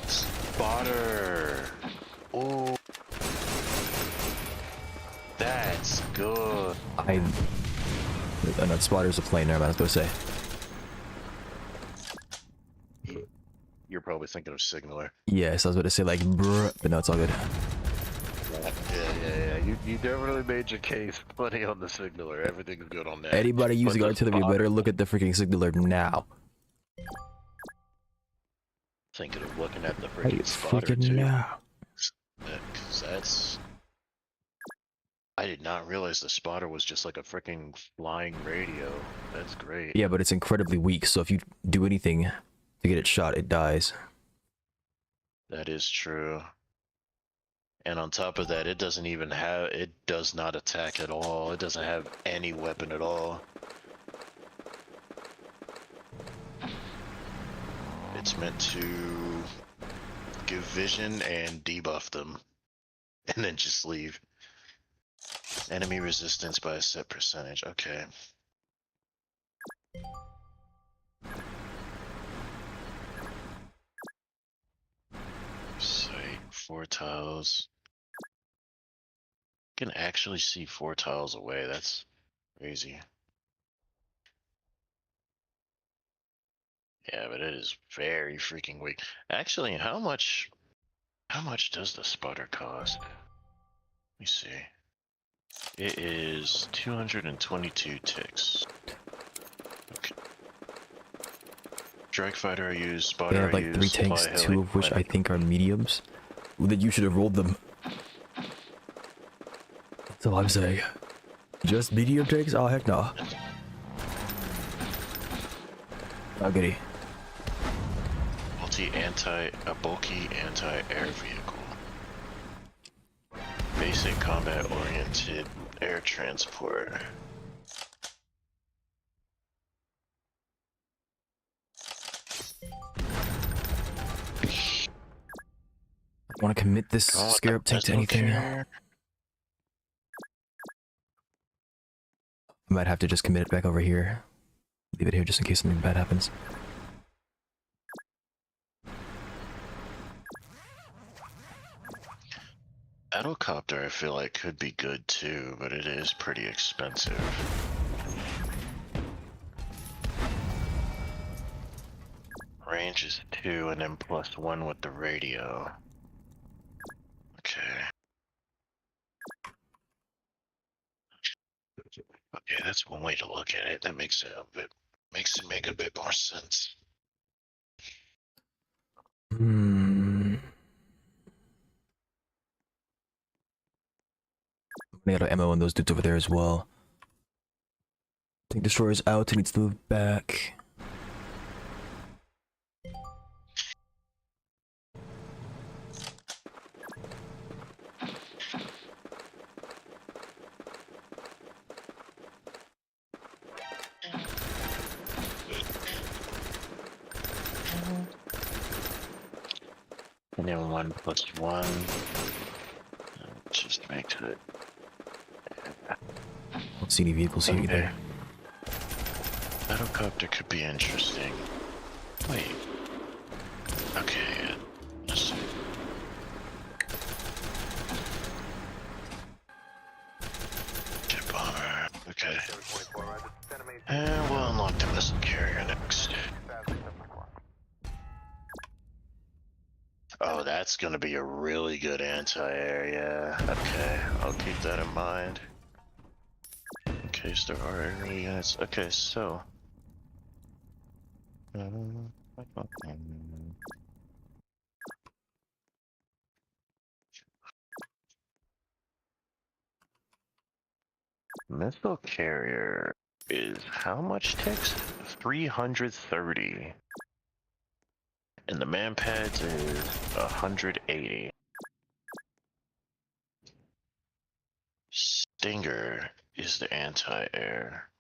Spotter. Oh, that's good. Not spotter's a plane. Never mind. I was gonna say. You're probably thinking of Signaler. Yes, I was about to say like, bruh, but no, it's all good. yeah. You definitely made your case. Plenty on the signaler. Everything's good on that. Anybody But using the artillery spotter, better look at the freaking signaler now. thinking of looking at the Hey, freaking spotter freaking too. now. Cause that's. I did not realize the spotter was just like a freaking flying radio. That's great. Yeah, but it's incredibly weak, so if you do anything to get it shot, it dies. That is true. And on top of that, it doesn't even have. It does not attack at all. It doesn't have any weapon at all. It's meant to give vision and debuff them, and then just leave. Enemy resistance by a set percentage. Okay. Sight, 4 tiles. Can actually see 4 tiles away. That's crazy. Yeah, but it is very freaking weak. Actually, how much does the spotter cost? Let me see. It is 222 ticks. Okay. Strike fighter I use, They spotter have I like use, 3 tanks, fly 2 heli, of which I landing think are mediums. Then you should have rolled them. That's all I'm saying. Just medium tanks? Oh, heck no. Oh, goody. a bulky anti-air vehicle. Basic combat-oriented air transport. Want to commit this Going with scarab the tank to missile anything? carrier? I might have to just commit it back over here. Leave it here just in case something bad happens. Battlecopter I feel like could be good too, but it is pretty expensive. Range is 2 and then +1 with the radio. Okay. Okay, that's one way to look at it. That makes it make a bit more sense. I'm running out of ammo on those dudes over there as well. Tank destroyer's out, it needs to move back. And then 1+1. Just makes it. Don't see any vehicles here either. Battlecopter could be interesting. Wait. Okay. Let's see. Jet bomber. Okay. And we'll unlock the missile carrier next. Oh, that's gonna be a really good anti-air, yeah. Okay, I'll keep that in mind. In case there are aerial units. Okay, so... Missile carrier is how much ticks? 330. And the man pads is 180. Stinger is the anti-air.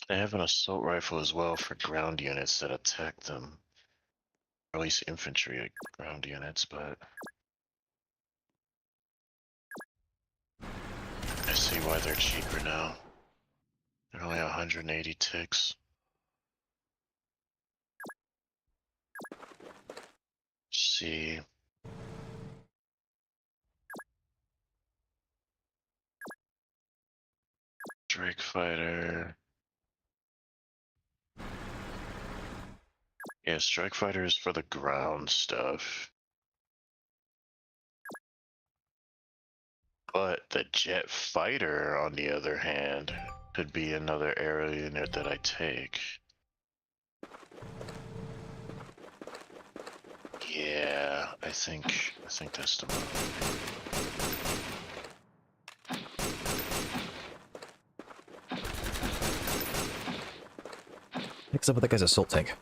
They have an assault rifle as well for ground units that attack them. Or at least infantry ground units, but... I see why they're cheaper now. They're only 180 ticks. See. Strike fighter. Yeah, strike fighter is for the ground stuff. But the jet fighter, on the other hand, could be another aerial unit that I take. Yeah, I think that's the move. What's up with that guy's assault tank?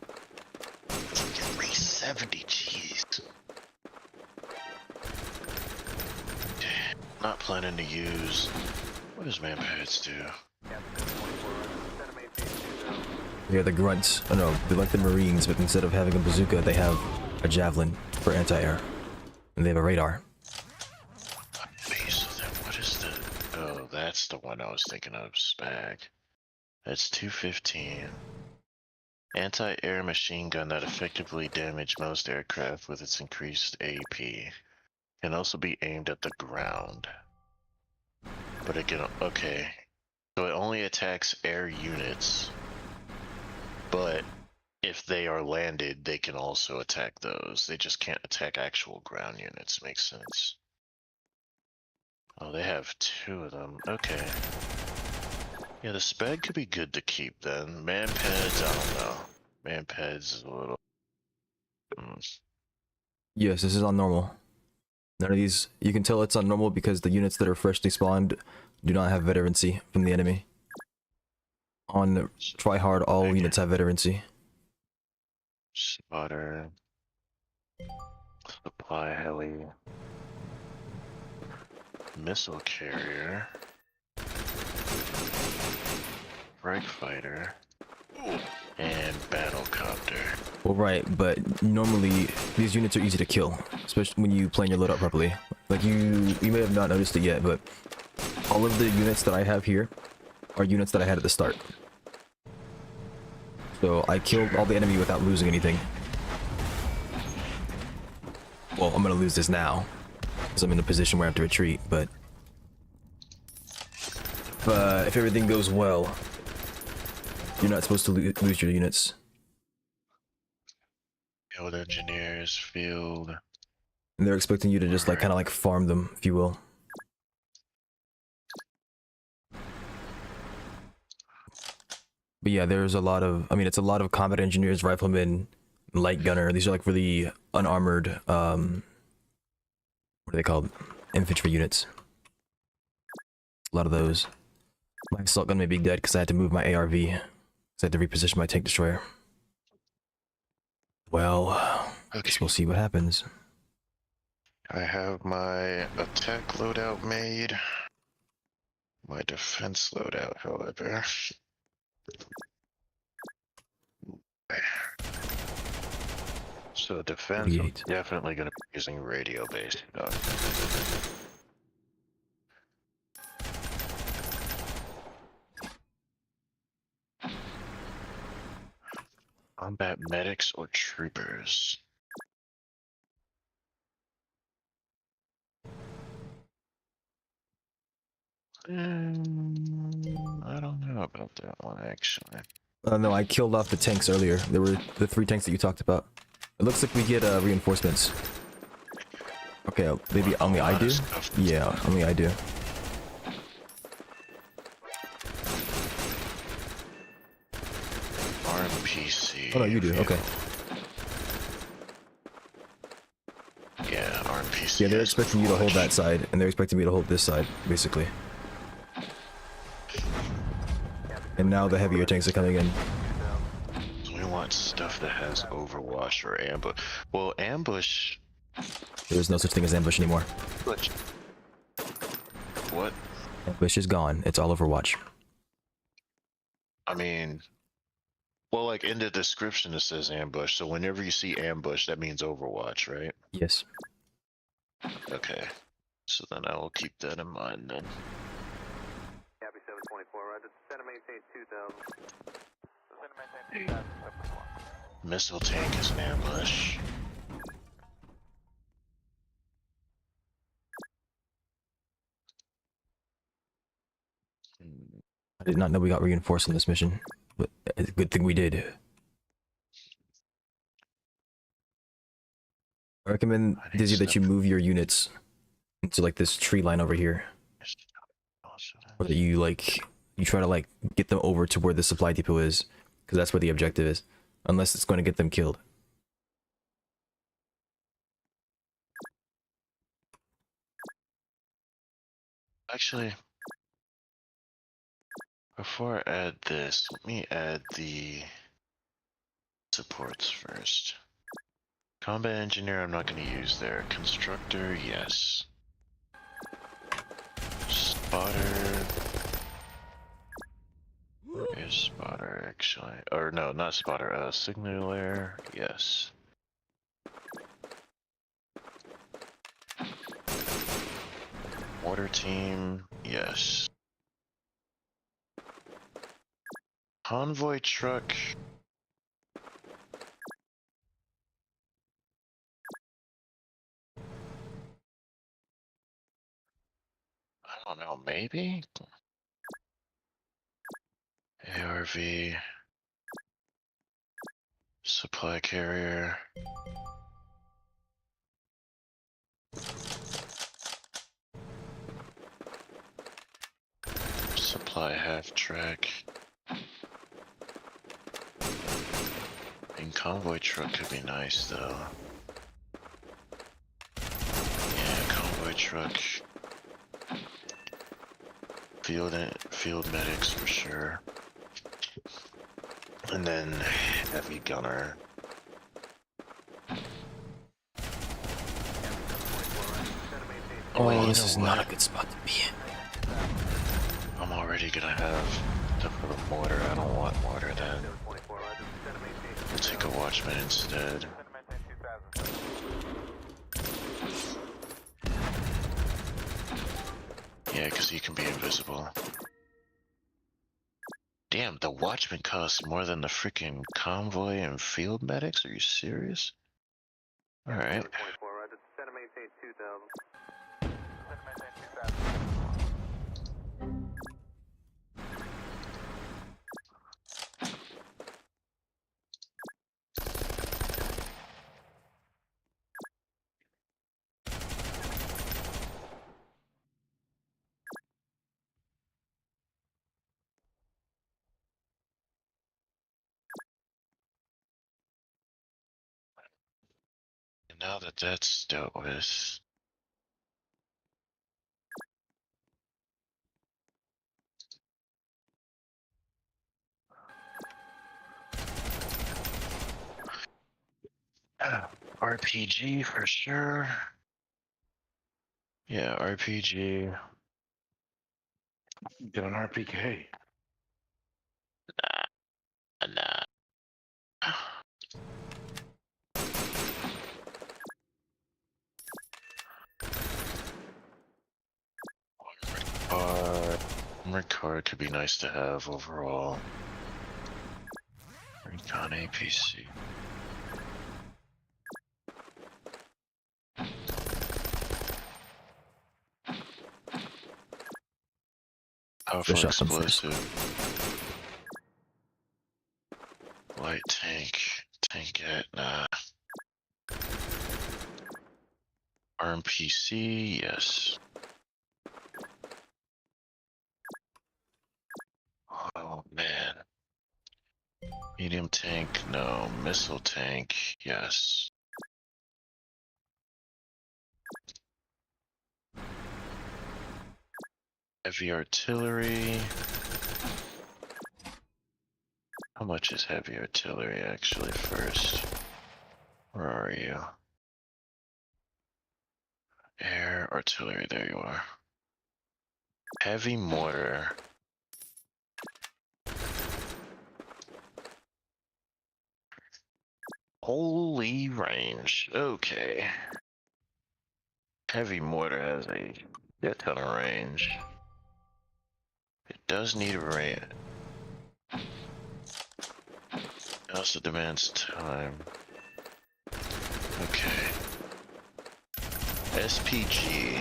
370, jeez. Not planning to use. What does man pads do? They're the grunts. Oh no, they're like the Marines, but instead of having a bazooka, they have a javelin for anti-air. And they have a radar. Base of them. What is the... Oh, that's the one I was thinking of, Spag. That's 215. Anti-air machine gun that effectively damage most aircraft with its increased AP. Can also be aimed at the ground. But it can... Okay. So it only attacks air units. But if they are landed, they can also attack those. They just can't attack actual ground units. Makes sense. Oh, they have 2 of them. Okay. Yeah, the spag could be good to keep then. Man pads, I don't know. Man pads is a little... Yes, this is on normal. None of these... You can tell it's on normal because the units that are freshly spawned do not have veterancy from the enemy. On try hard, all Okay. units have veterancy. Spotter. Supply heli. Missile carrier. Strike fighter. And battlecopter. Well, right, but normally these units are easy to kill, especially when you plan your loadout properly. Like you may have not noticed it yet, but all of the units that I have here are units that I had at the start. So I killed all the enemy without losing anything. Well, I'm gonna lose this now because I'm in a position where I have to retreat, but if everything goes well, you're not supposed to lose your units. Field engineers, field. And they're expecting you to just like kind of like farm them, if you will. But yeah, there's a lot of, I mean, it's a lot of combat engineers, riflemen, light gunner. These are like really unarmored, what are they called? Infantry units. A lot of those. My assault gun may be dead because I had to move my ARV. Because I had to reposition my tank destroyer. Well, I guess we'll see what happens. I have my attack loadout made. My defense loadout, however. So defense, I'm 48. definitely going to be using radio-based stuff. Combat medics or troopers? I don't know about that one, actually. No, I killed off the tanks earlier. There were the 3 tanks that you talked about. It looks like we get reinforcements. Okay, maybe only I do? Yeah, only I do. RMPC. Oh no, you do, okay. Yeah, RMPC. Yeah, they're has expecting you to hold Overwatch. that side, and they're expecting me to hold this side, basically. And now the heavier tanks are coming in. We want stuff that has Overwatch or ambush. Well, ambush. There's no such thing as ambush anymore. What? Ambush is gone. It's all Overwatch. I mean, well, like in the description it says ambush. So whenever you see ambush, that means Overwatch, right? Yes. Okay. So then I will keep that in mind then. Copy 724, roger. Center maintain 2000. Center maintain 2000, 724. Missile tank is an ambush. I did not know we got reinforced in this mission, but it's a good thing we did. I recommend, Dizzy, that you move your units into like this tree line over here, or that you try to like get them over to where the supply depot is, because that's where the objective is, unless it's going to get them killed. Actually, before I add this, let me add the supports first. Combat engineer, I'm not going to use there. Constructor, yes. Spotter. Where is spotter actually? Or no, not spotter. Signaler, yes. Mortar team, yes. Convoy truck. I don't know, maybe? ARV. Supply carrier. Supply half track. And convoy truck could be nice though. Yeah, convoy truck. Field medics for sure. And then heavy gunner. Oh, this is not a good spot to be in. I'm already gonna have to put a mortar. I don't want mortar then. We'll take a watchman instead. Yeah, because he can be invisible. Damn, the watchman costs more than the freaking convoy and field medics? Are you serious? Alright. And now that that's dealt with, RPG for sure. Yeah, RPG. Get an RPK. Nah. Recard could be nice to have overall. Recon APC. Powerful Shot them first. explosive. Light tank. Tankette, nah. RMPC, yes. Oh man. Medium tank, no. Missile tank, yes. Heavy artillery. How much is heavy artillery actually first? Where are you? Air artillery, there you are. Heavy mortar. Holy range. Okay. Heavy mortar has a shit ton of range. It does need a rate. It also demands time. Okay. SPG.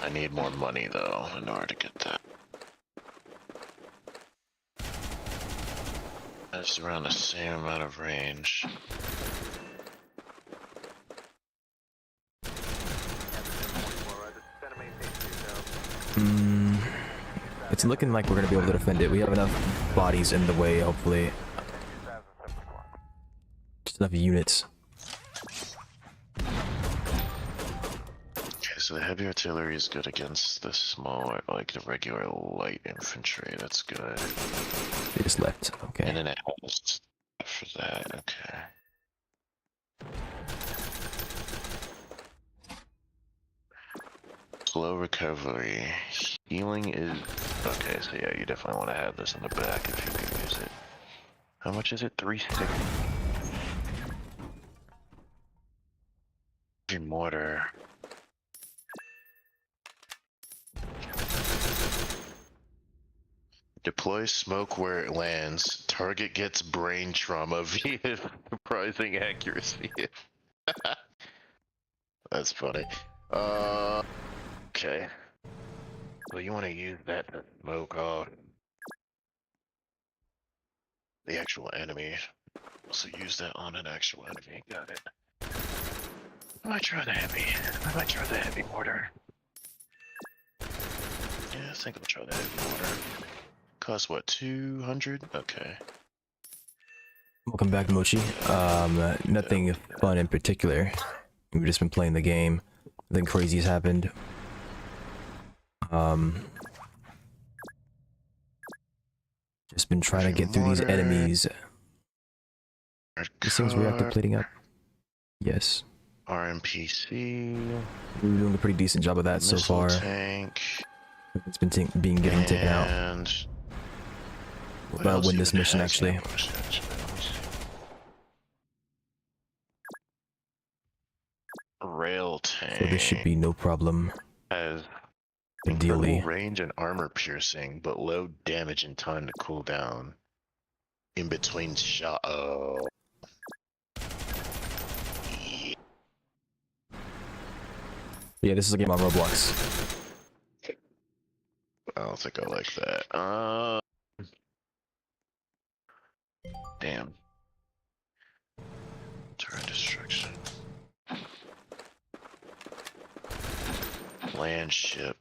I need more money though in order to get that. That's around the same amount of range. It's looking like we're gonna be able to defend it. We have enough bodies in the way, hopefully. Just enough units. Okay, so the heavy artillery is good against the smaller, like the regular light infantry. That's good. They just left. Okay. And then it has for that. Okay. Slow recovery. Healing is okay. So yeah, you definitely want to have this in the back if you can use it. How much is it? 360. Your mortar. Deploy smoke where it lands. Target gets brain trauma via surprising accuracy. That's funny. Okay. So you want to use that to smoke off the actual enemy. So use that on an actual enemy. Got it. I might try the heavy. I might try the heavy mortar. Yeah, I think I'll try the heavy mortar. Cost what, 200? Okay. Welcome back, Mochi. Nothing fun in particular. We've just been playing the game. Nothing crazy has happened. Just been trying to get through these enemies. These things reactor plating up. Yes. RMPC. We're doing a pretty decent job of that so far. Tank. It's been getting taken out. And We'll about win this mission actually. Rail tank. So this should be no problem. Has Ideally. incredible range and armor piercing, but low damage and time to cool down. In between shot. Oh. Yeah, this is a game on Roblox. I don't think I like that. Damn. Turret destruction. Land ship.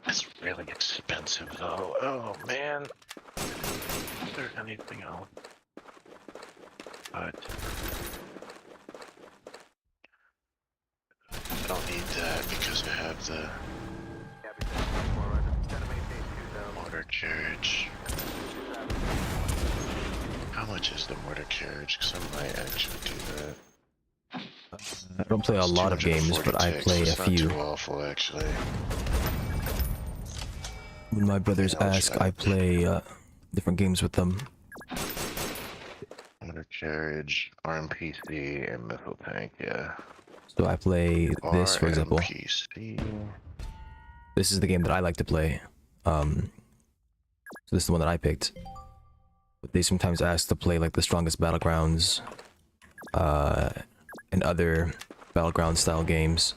That's really expensive though. Oh man. Is there anything else? But I don't need that because I have the mortar carriage. How much is the mortar carriage? Because I might actually do that. I don't play a lot of games, but I play a few. Not too awful, actually. When my brothers ask, I play different games with them. Mortar carriage, RMPC, and missile tank. Yeah. So I play this, for example. RMPC. This is the game that I like to play. So this is the one that I picked. But they sometimes ask to play like the strongest battlegrounds, and other battleground style games.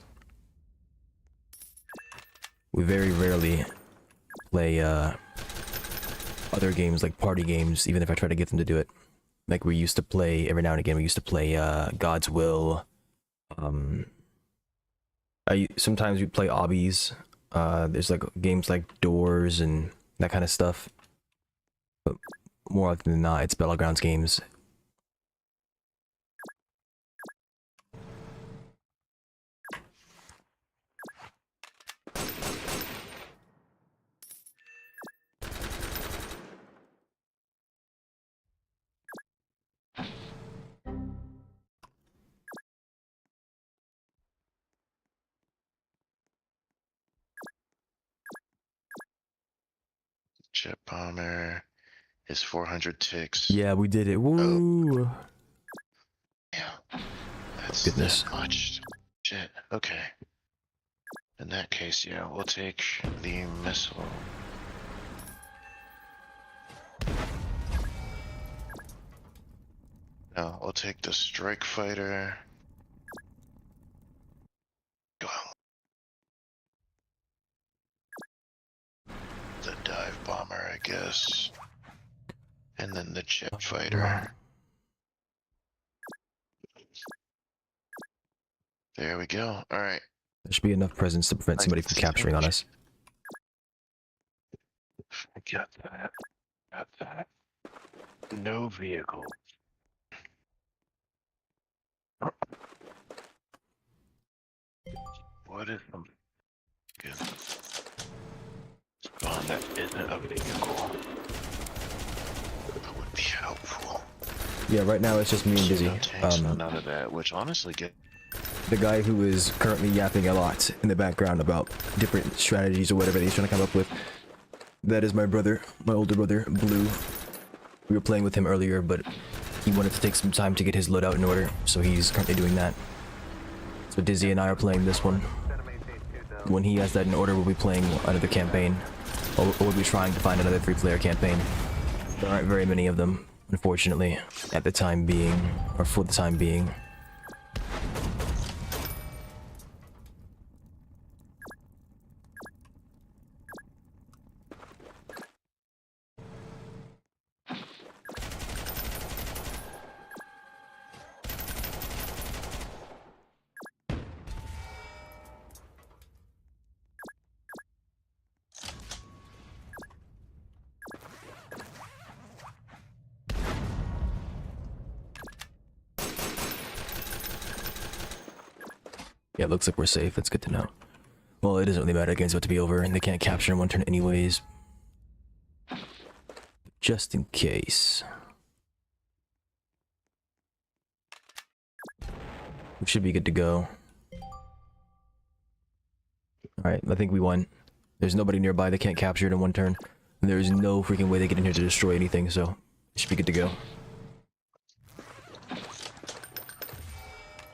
We very rarely play other games like party games, even if I try to get them to do it. Like we used to play every now and again. We used to play God's Will. Sometimes we play obbies. There's like games like Doors and that kind of stuff. But more often than not, it's battlegrounds games. Jet bomber is 400 ticks. Yeah, we did it. Woo! Yeah. That's Goodness. that much. Shit. Okay. In that case, yeah, we'll take the missile. No, we'll take the strike fighter. Go on. The dive bomber, I guess. And then the jet fighter. There we go. Alright. There should be enough presence to prevent somebody from capturing on us. I got that. Got that. No vehicle. What is some spawn that isn't a vehicle? That would be helpful. Yeah, right now it's just me and Dizzy. No tanks, none of that, which honestly get. The guy who is currently yapping a lot in the background about different strategies or whatever that he's trying to come up with. That is my brother, my older brother, Blue. We were playing with him earlier, but he wanted to take some time to get his loadout in order, so he's currently doing that. So Dizzy and I are playing this one. When he has that in order, we'll be playing another campaign. Or we'll be trying to find another 3-player campaign. There aren't very many of them, unfortunately, at the time being, or for the time being. Yeah, it looks like we're safe. That's good to know. Well, it doesn't really matter. The game's about to be over, and they can't capture in one turn anyways. Just in case. We should be good to go. Alright, I think we won. There's nobody nearby that can't capture it in one turn. And there's no freaking way they get in here to destroy anything, so it should be good to go.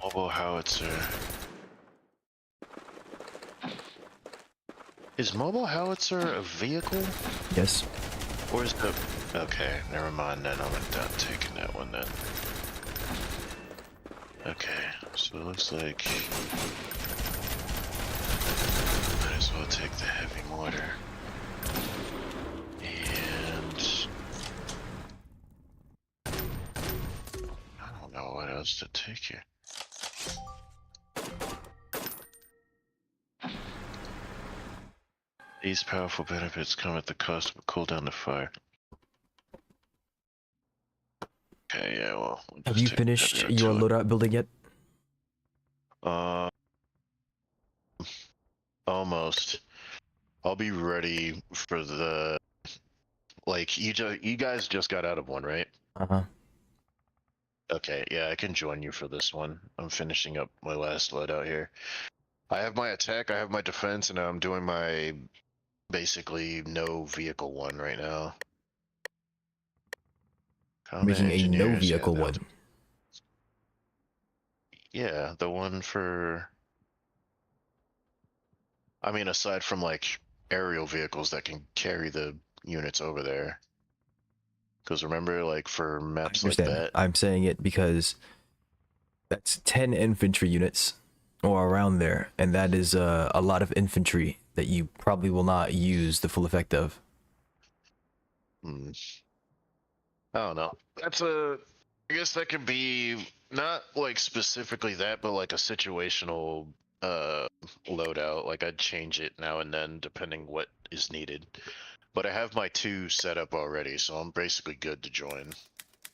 Mobile howitzer. Is mobile howitzer a vehicle? Yes. Or is the... Okay, never mind then. I'm not taking that one then. Okay, so it looks like... Might as well take the heavy mortar. And... I don't know what else to take here. These powerful benefits come at the cost of a cooldown to fire. Okay, yeah, well... we'll Have just you take finished that your to it. loadout building yet? Almost. I'll be ready for the... Like, you guys just got out of one, right? Uh-huh. Okay, yeah, I can join you for this one. I'm finishing up my last loadout here. I have my attack, I have my defense, and I'm doing my basically no vehicle one right now. Combat Making a no engineers, vehicle yeah, one. yeah, the one for... I mean, aside from, like, aerial vehicles that can carry the units over there. Because remember, like, for I maps like understand. that... I'm saying it because that's 10 infantry units or around there, and that is a lot of infantry that you probably will not use the full effect of. Hmm. I don't know. That's a... I guess that could be not like specifically that, but like a situational loadout. Like I'd change it now and then depending what is needed. But I have my 2 set up already, so I'm basically good to join.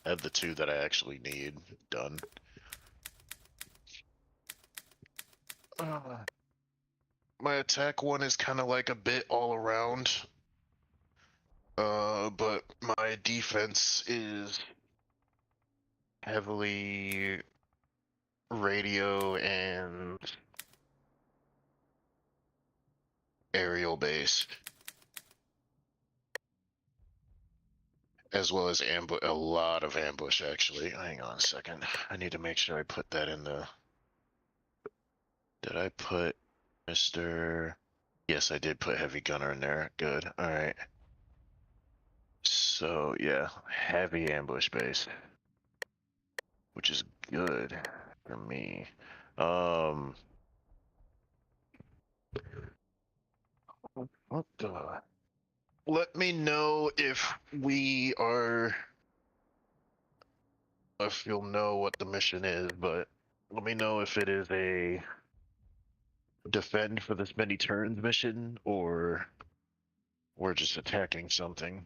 I have the 2 that I actually need done. My attack one is kind of like a bit all around. But my defense is heavily radio and aerial based, as well as ambush. A lot of ambush, actually. Hang on a second. I need to make sure I put that in the... Did I put Mr... Yes, I did put heavy gunner in there. Good. All right. So yeah, heavy ambush base, which is good for me. What the? Let me know if we are... If you'll know what the mission is, but let me know if it is a defend for this many turns mission, or we're just attacking something.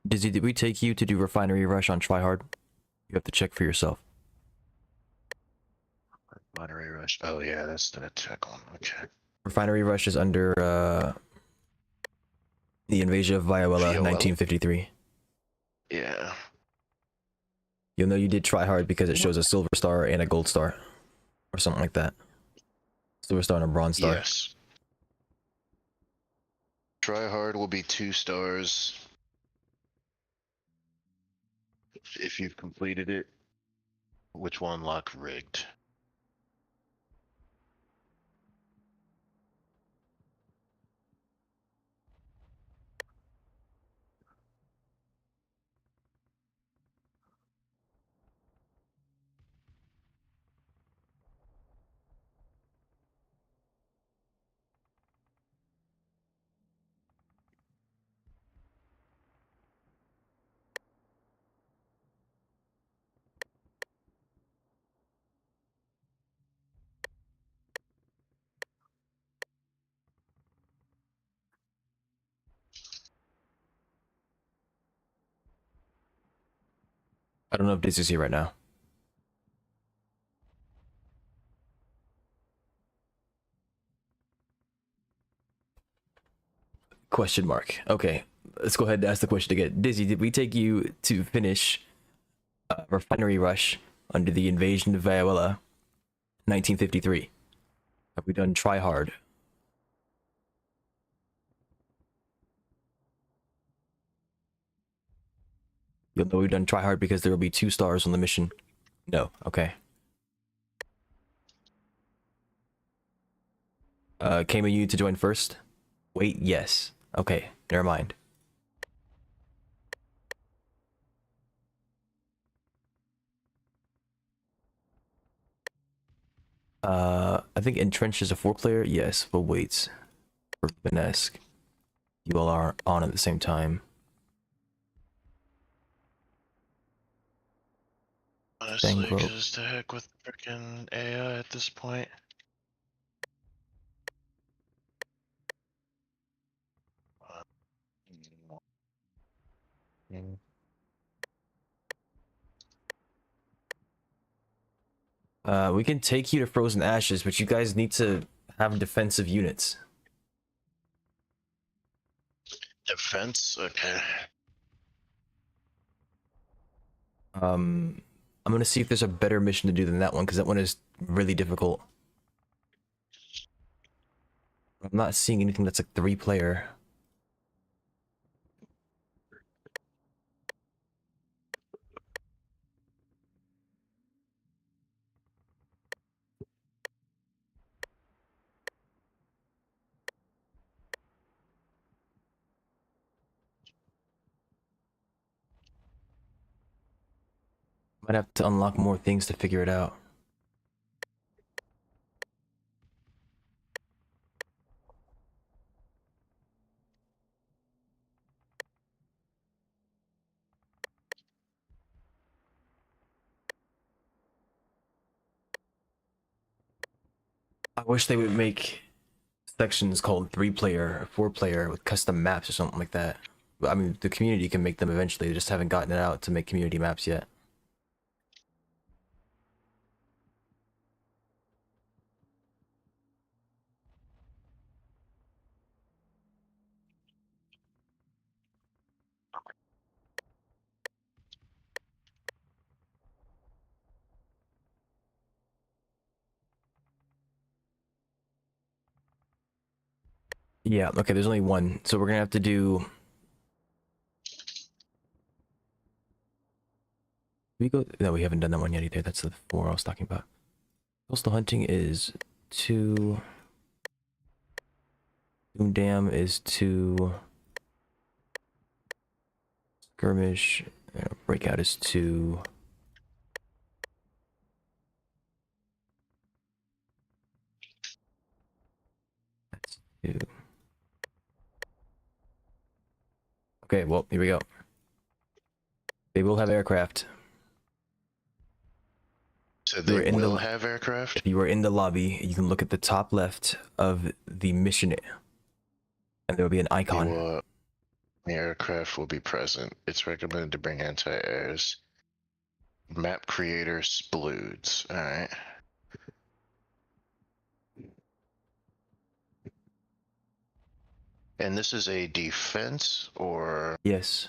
Dizzy, did we take you to do refinery rush on tryhard? You have to check for yourself. Monterey Rush. Oh yeah, that's the attack one. Okay. Refinery rush is under the invasion of Viola, VOL? 1953. Yeah. You'll know you did tryhard because it shows a silver star and a gold star, or something like that. Silver star and a bronze star. Yes. Try hard will be 2 stars if you've completed it, which will unlock rigged. I don't know if Dizzy's here right now. Question mark. Okay, let's go ahead and ask the question again. Dizzy, did we take you to finish refinery rush under the invasion of Viola, 1953? Have we done try hard? You'll know we've done try hard because there will be 2 stars on the mission. No. Okay. Came on you to join first? Wait, yes. Okay, never mind. I think Entrenched is a 4-player. Yes, but wait. For Benesque, you all are on at the same time. Honestly, Banglo. because the heck with freaking AI at this point. We can take you to Frozen Ashes, but you guys need to have defensive units. Defense? Okay. I'm gonna see if there's a better mission to do than that one, because that one is really difficult. I'm not seeing anything that's a 3-player. Might have to unlock more things to figure it out. I wish they would make sections called 3-player, 4-player with custom maps or something like that. But I mean, the community can make them eventually. They just haven't gotten it out to make community maps yet. Yeah, okay, there's only one. So we're gonna have to do... We go... No, we haven't done that one yet either. That's the 4 I was talking about. Coastal hunting is 2. Doom Dam is 2. Skirmish. Breakout is 2. That's 2. Okay, well, here we go. They will have aircraft. So You they were in will the have aircraft? if you were in the lobby, you can look at the top left of the mission, and there will be an You icon. will, the aircraft will be present. It's recommended to bring anti-airs. Map creator sploods. Alright. And this is a defense or Yes.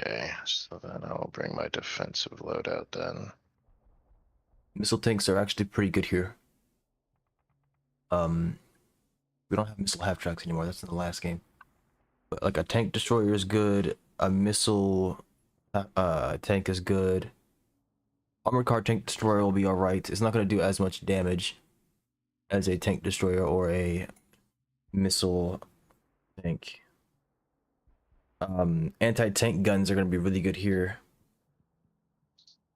okay, so then I'll bring my defensive loadout then. Missile tanks are actually pretty good here. We don't have missile half tracks anymore. That's in the last game. But like a tank destroyer is good. A missile tank is good. Armored car tank destroyer will be alright. It's not going to do as much damage as a tank destroyer or a missile tank. Anti-tank guns are going to be really good here.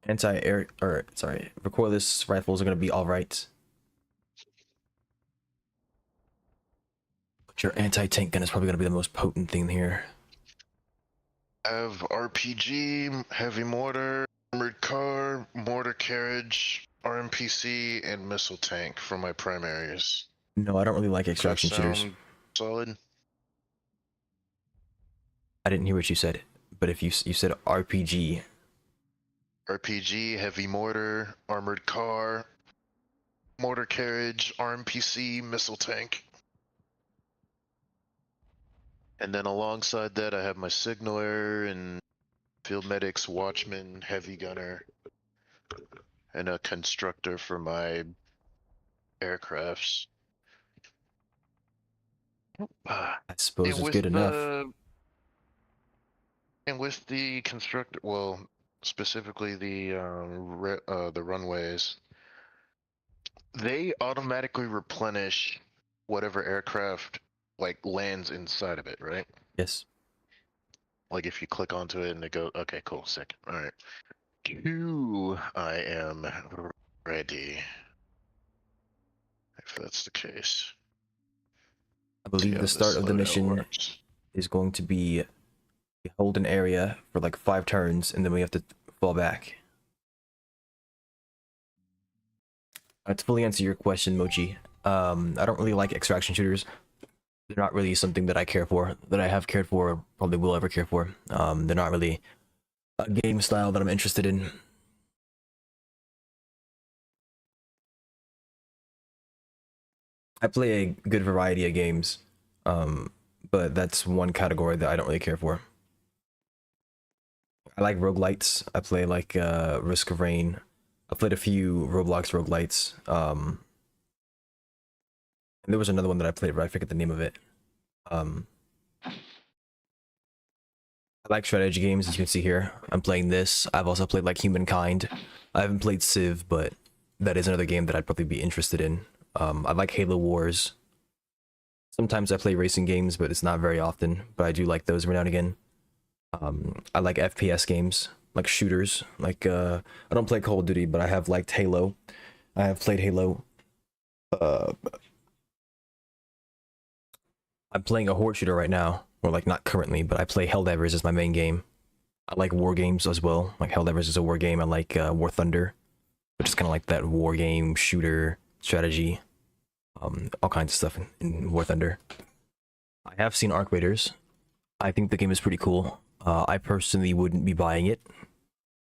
Recoilless rifles are going to be alright. But your anti-tank gun is probably going to be the most potent thing here. I have RPG, heavy mortar, armored car, mortar carriage, RMPC, and missile tank for my primaries. No, I don't really like extraction shooters. Sound solid? I didn't hear what you said, but if you said RPG, RPG, heavy mortar, armored car, mortar carriage, RMPC, missile tank. And then alongside that, I have my signaler and field medics, watchman, heavy gunner, and a constructor for my aircrafts. I suppose And it's with good enough. and with the constructor, well, specifically the runways, they automatically replenish whatever aircraft like lands inside of it, right? Yes. Like if you click onto it and it goes, okay, cool, sick. All right. Q, I am ready. If that's the case. I believe the start of the mission is going to be hold an area for like 5 turns, and then we have to fall back. To fully answer your question, Mochi, I don't really like extraction shooters. They're not really something that I care for, that I have cared for, or probably will ever care for. They're not really a game style that I'm interested in. I play a good variety of games, but that's one category that I don't really care for. I like roguelites. I play like Risk of Rain. I played a few Roblox roguelites. And there was another one that I played, but I forget the name of it. I like strategy games, as you can see here. I'm playing this. I've also played like Humankind. I haven't played Civ, but that is another game that I'd probably be interested in. I like Halo Wars. Sometimes I play racing games, but it's not very often. But I do like those every now and again. I like FPS games, like shooters. Like I don't play Call of Duty, but I have liked Halo. I have played Halo. I'm playing a horde shooter right now, or like not currently, but I play Helldivers as my main game. I like war games as well. Like Helldivers is a war game. I like War Thunder, which is kind of like that war game shooter strategy. All kinds of stuff in War Thunder. I have seen Arc Raiders. I think the game is pretty cool. I personally wouldn't be buying it,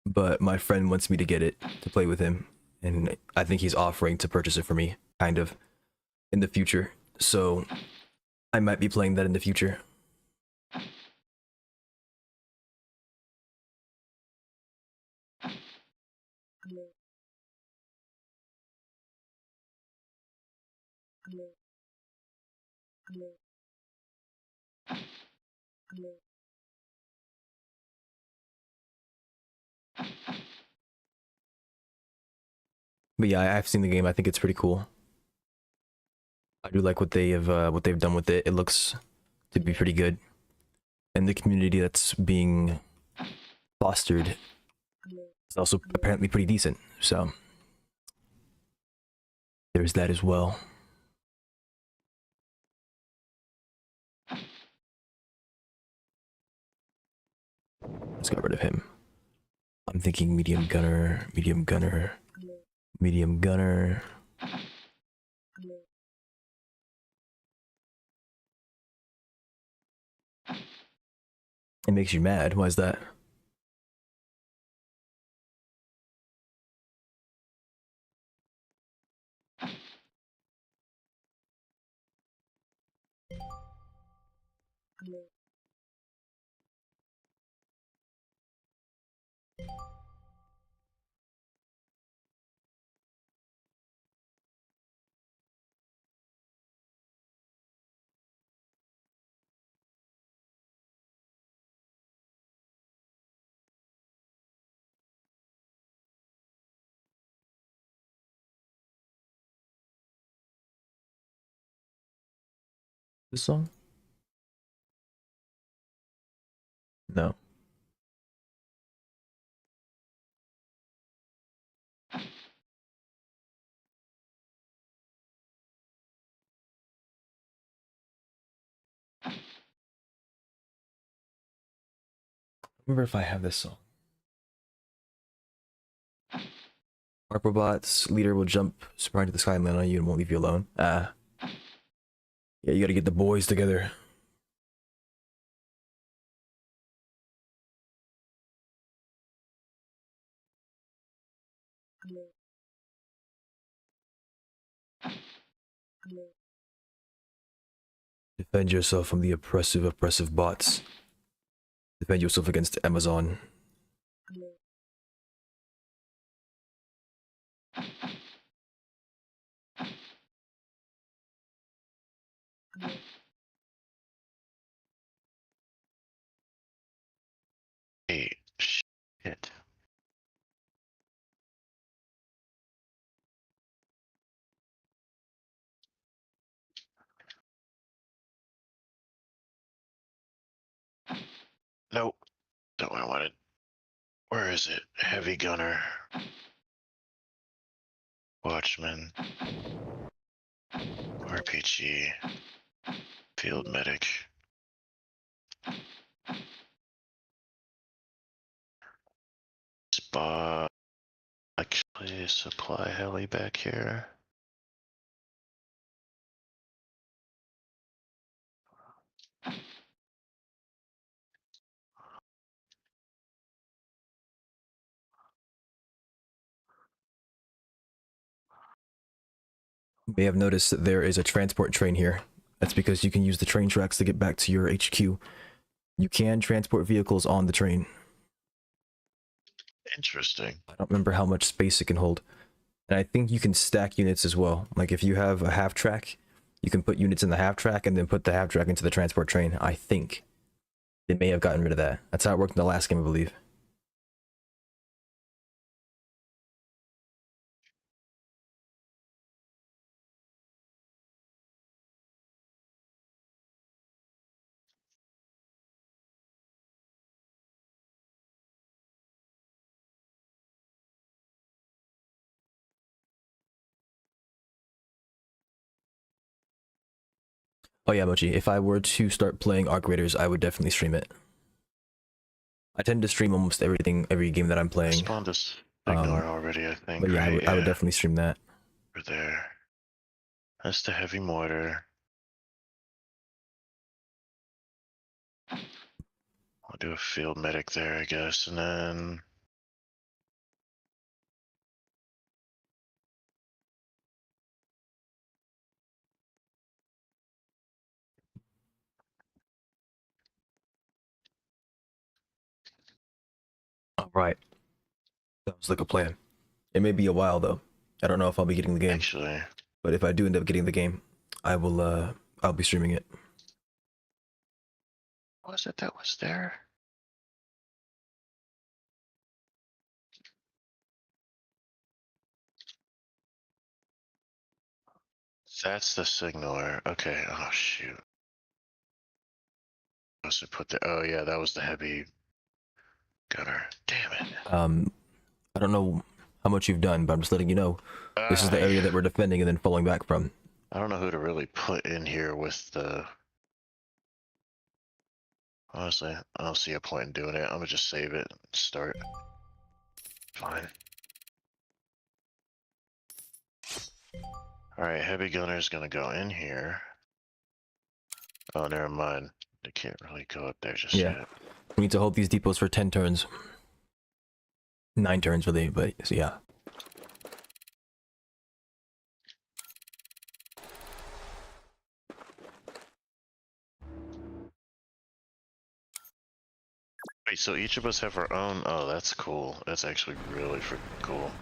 but my friend wants me to get it to play with him, and I think he's offering to purchase it for me, kind of, in the future. So I might be playing that in the future. But yeah, I've seen the game. I think it's pretty cool. I do like what they've done with it. It looks to be pretty good, and the community that's being fostered is also apparently pretty decent. So there's that as well. Let's get rid of him. I'm thinking medium gunner, medium gunner, medium gunner. It makes you mad. Why is that? This song? No. Remember if I have this song. Harpobot's leader will jump sprite to the sky and land on you and won't leave you alone. Ah. Yeah, you gotta get the boys together. Defend yourself from the oppressive bots. Defend yourself against Amazon. Hey, shit. Nope. Don't I want it? Where is it? Heavy gunner. Watchman. RPG. Field medic. Spot. Actually, supply heli back here. You may have noticed that there is a transport train here. That's because you can use the train tracks to get back to your HQ. You can transport vehicles on the train. Interesting. I don't remember how much space it can hold. And I think you can stack units as well. Like if you have a half track, you can put units in the half track and then put the half track into the transport train. I think they may have gotten rid of that. That's how it worked in the last game, I believe. Oh yeah, Mochi, if I were to start playing Arc Raiders, I would definitely stream it. I tend to stream almost everything, every game that I'm I playing. spawned this ignore already, I think. But yeah, right? I would definitely stream that. Over there. That's the heavy mortar. I'll do a field medic there, I guess, and then All right, sounds like a plan. It may be a while though. I don't know if I'll be getting the game, actually, but if I do end up getting the game, I will. I'll be streaming it. what was it that was there? That's the signaler. Okay. Oh shoot. Must have put the. Oh yeah, that was the heavy gunner. Damn it. I don't know how much you've done, but I'm just letting you know this is the area that we're defending and then falling back from. I don't know who to really put in here with the. Honestly, I don't see a point in doing it. I'm gonna just save it and start. Fine. Alright, heavy gunner's gonna go in here. Oh, never mind. They can't really go up there just Yeah. yet. We need to hold these depots for 10 turns. 9 turns really, but so yeah. Wait, so each of us have our own? Oh, that's cool. That's actually really freaking cool.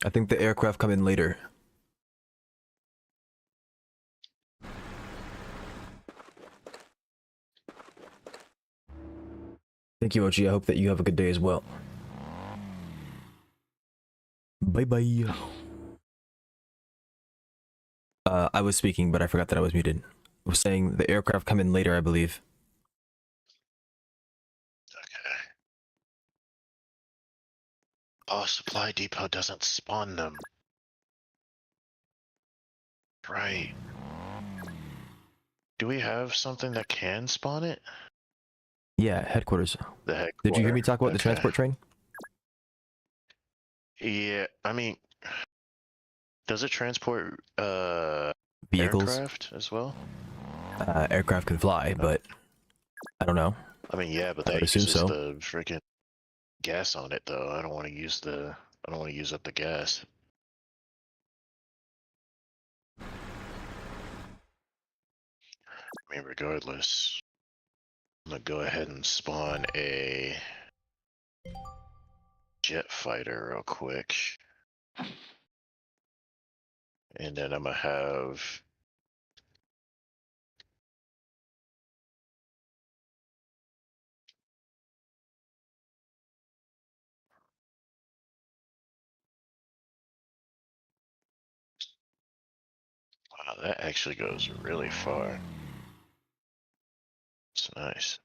I think the aircraft come in later. Thank you, Ochi. I hope that you have a good day as well. Bye bye. I was speaking, but I forgot that I was muted. I was saying the aircraft come in later, I believe. Okay. Oh, supply depot doesn't spawn them. Right. Do we have something that can spawn it? Yeah, headquarters. The heck. Did you hear me talk about the transport train? Yeah, I mean, does it transport Vehicles? aircraft as well? Aircraft can fly, but I don't know. I mean, yeah, but I would that assume uses so. the freaking gas on it, though. I don't want to use the. I don't want to use up the gas. I mean, regardless, I'm gonna go ahead and spawn a jet fighter real quick, and then I'm gonna have. Wow, that actually goes really far. It's nice.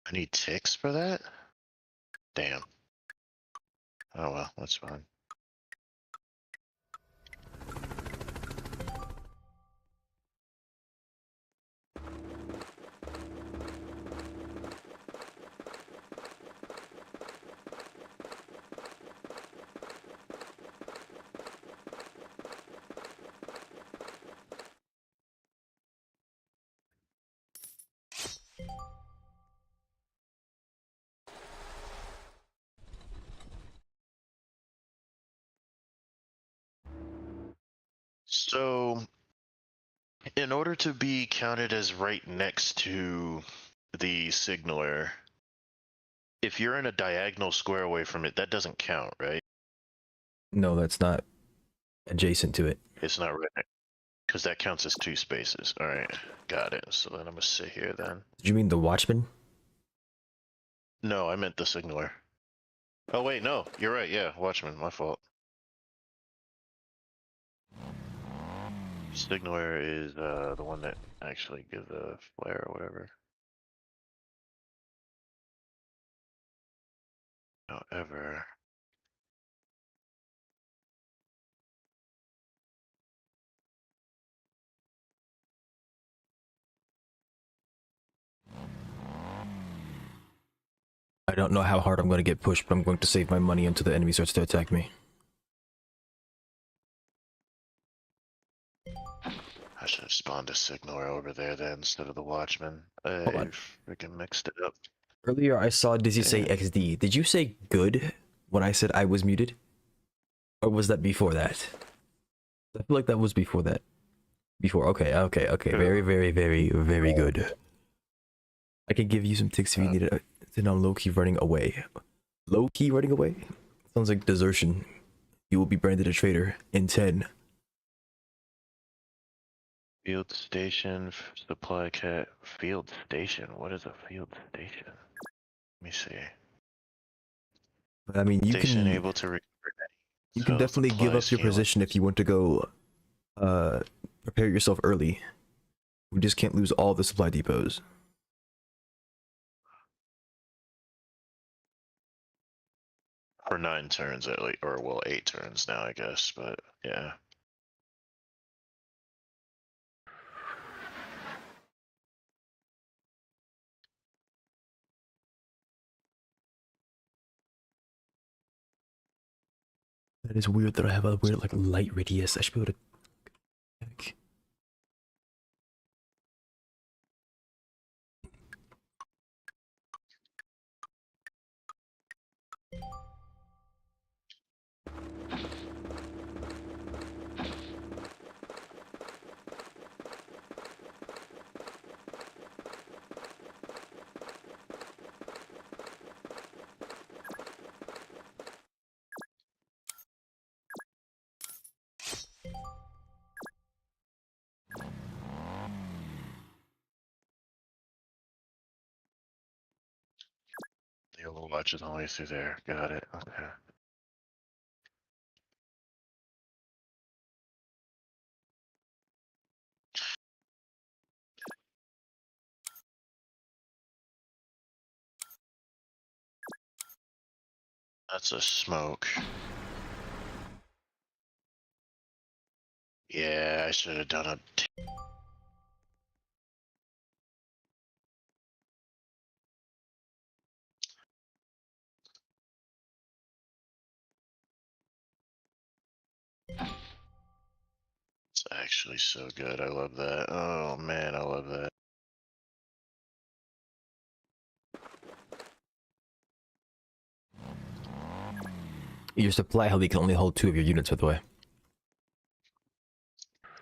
I need ticks for that? Damn. Oh well, that's fine. So, in order to be counted as right next to the signaler, if you're in a diagonal square away from it, that doesn't count, right? No, that's not adjacent to it. It's not right, because that counts as 2 spaces. All right, got it. So then I'm gonna sit here then. Did you mean the watchman? No, I meant the signaler. Oh wait, no, you're right. Yeah, watchman, my fault. Signaler is the one that actually gives a flare or whatever. However, I don't know how hard I'm going to get pushed, but I'm going to save my money until the enemy starts to attack me. I should have spawned a signaler over there then instead of the watchman. Hold on. I freaking mixed it up. Earlier I saw Dizzy say Damn. XD. Did you say good when I said I was muted? Or was that before that? I feel like that was before that. Before, okay. Very, very, very, very good. I can give you some ticks if you need it. Then I'm low-key running away. Low-key running away? Sounds like desertion. You will be branded a traitor in 10. Field station, supply cat, field station. What is a field station? Let me see. But I mean, you Station can able to you can definitely give up your position if you want to go prepare yourself early. We just can't lose all the supply depots. For 9 turns at least, or well, 8 turns now, I guess. But yeah. That is weird that I have a weird like light radius. I should be able to. The Overwatch is always through there. Got it. Okay. That's a smoke. Yeah, I should have done a. It's actually so good. I love that. Oh man, I love that. Your supply heli can only hold 2 of your units, by the way.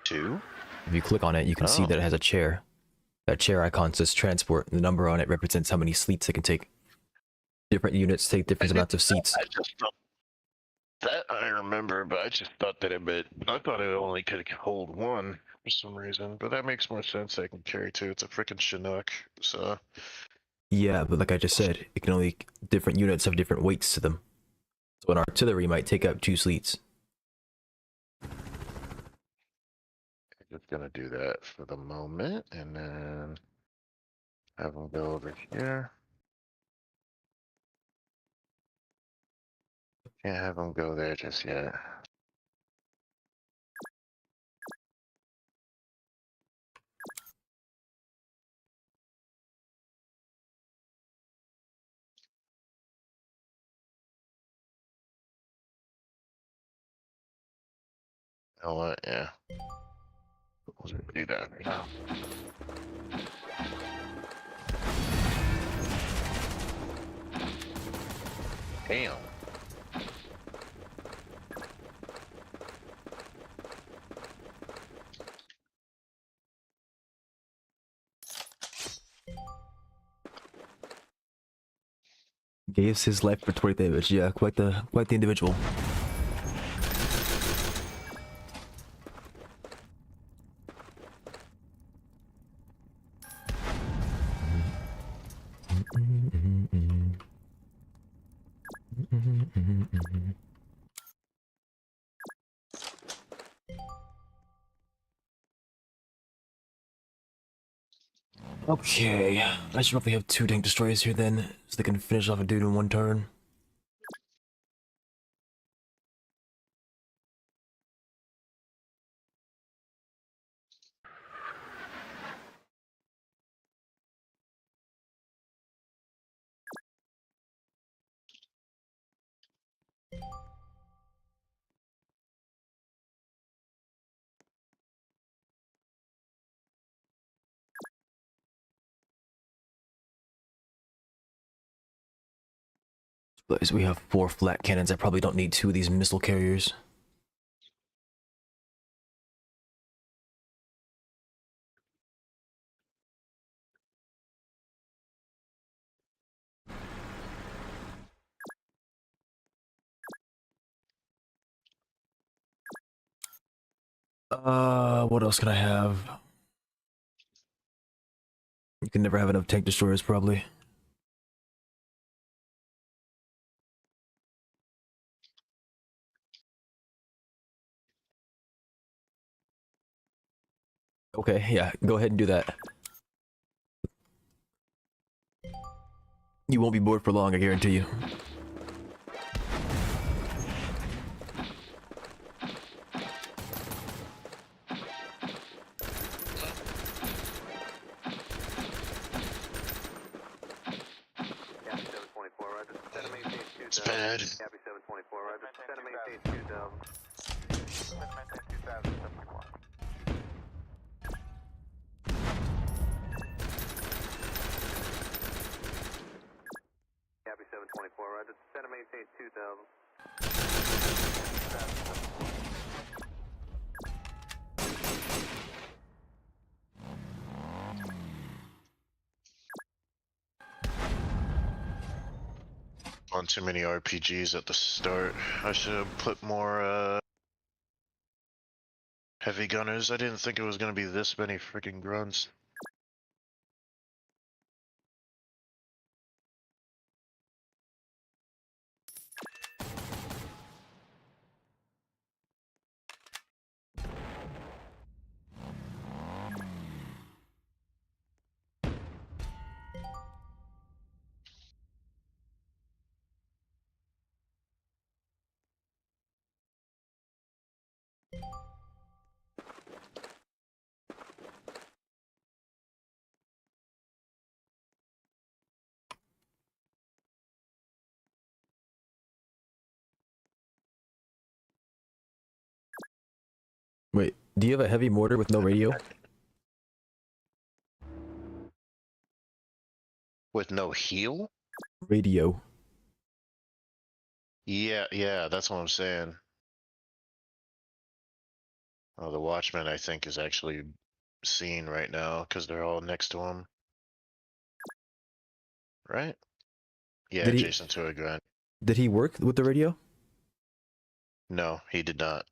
2? If you click on it, you can see Oh. that it has a chair. That chair icon says transport, and the number on it represents how many seats it can take. Different units take different amounts of seats. I just thought that I remember, but I just thought that I thought it only could hold 1 for some reason. But that makes more sense. I can carry 2. It's a freaking Chinook, so. Yeah, but like I just said, it can only different units have different weights to them. So an artillery might take up 2 seats. I'm just gonna do that for the moment, and then have them go over here. Can't have them go there just yet. You know what? Yeah. We'll do that right now. Damn. Gives his life for 20 damage. Yeah, quite the individual. Okay, I should probably have 2 tank destroyers here then, so they can finish off a dude in 1 turn. But we have 4 flat cannons. I probably don't need 2 of these missile carriers. What else can I have? You can never have enough tank destroyers, probably. Okay, yeah, go ahead and do that. You won't be bored for long, I guarantee you. It's bad. Copy 724, roger. Descend and maintain 2000. Descend and maintain 2000, 74. Copy 724, roger. Descend and maintain 2000. On too many RPGs at the start. I should have put more heavy gunners. I didn't think it was gonna be this many freaking grunts. Wait, do you have a heavy mortar with no radio? With no heal? Radio. Yeah, that's what I'm saying. Oh, the Watchman, I think, is actually seen right now because they're all next to him. Right? Yeah, Did he- Jason to a grind. Did he work with the radio? No, he did not.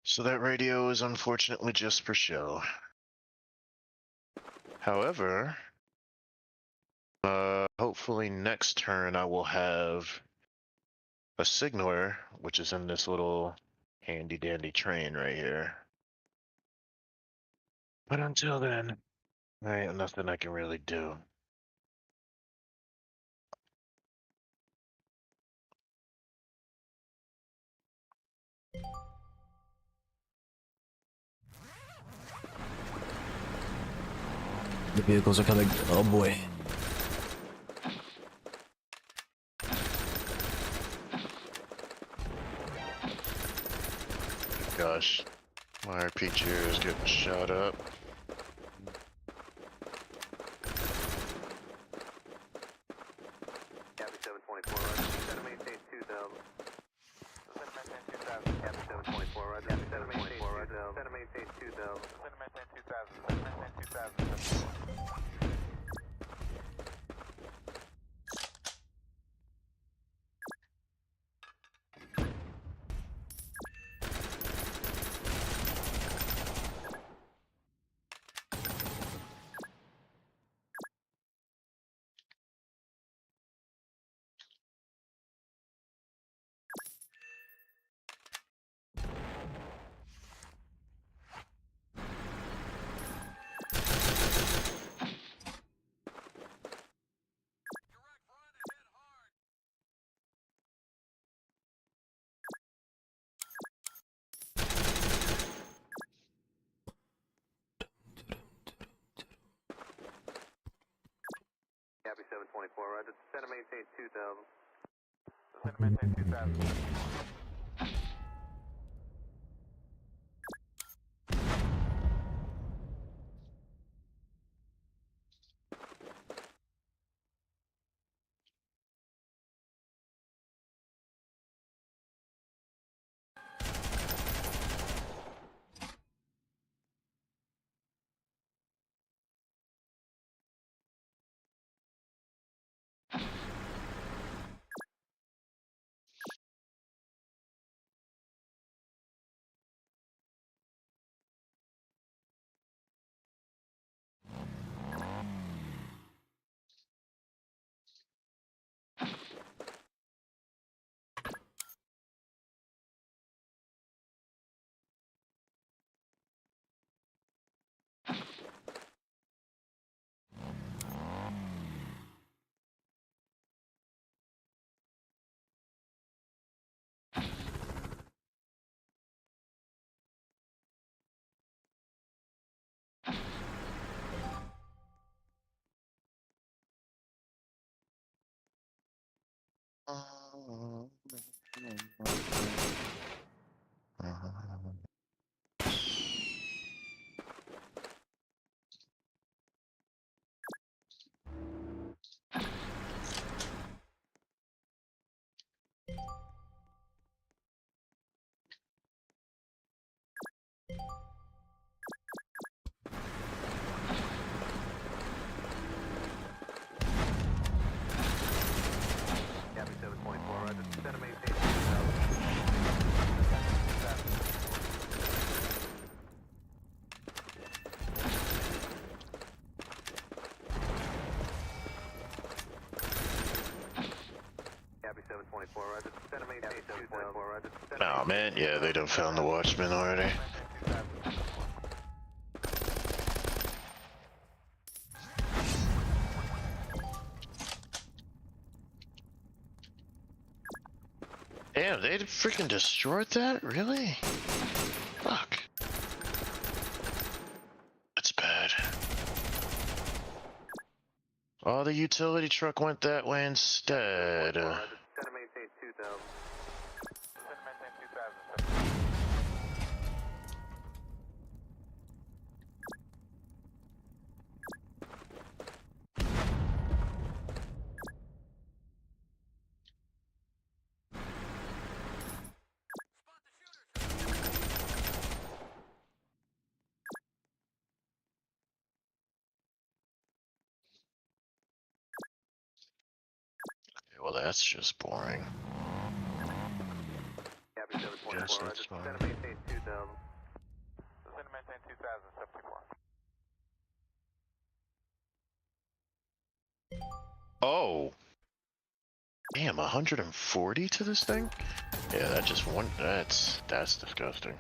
So that radio is unfortunately just for show. However, hopefully next turn I will have a signaler, which is in this little handy dandy train right here. But until then, there ain't nothing I can really do. The vehicles are coming. Oh boy. Gosh, my RPG is getting shot up. Copy 724, roger. Descend and maintain 2000. Descend and maintain 2000. Copy 724, roger. Descend and maintain 2000. Descend and maintain 2000. Descend and maintain 2000. Descend and maintain 2000. Copy 724, roger. Descend and maintain 2000. Descend and maintain 2000. Gabby 724, roger. Center maintain 2000. Gabby 724, roger. Center maintain 724, roger. Oh man, yeah, they done found the watchman already. Damn, they freaking destroyed that? Really? Fuck. That's bad. Oh, the utility truck went that way instead. Center maintain 2000. Center maintain 2000. Well, that's just boring. Gabby 724, Yes, roger. that's fine. Center maintain 2000. Center maintain 2074. Oh! Damn, 140 to this thing? Yeah, that just one. That's disgusting.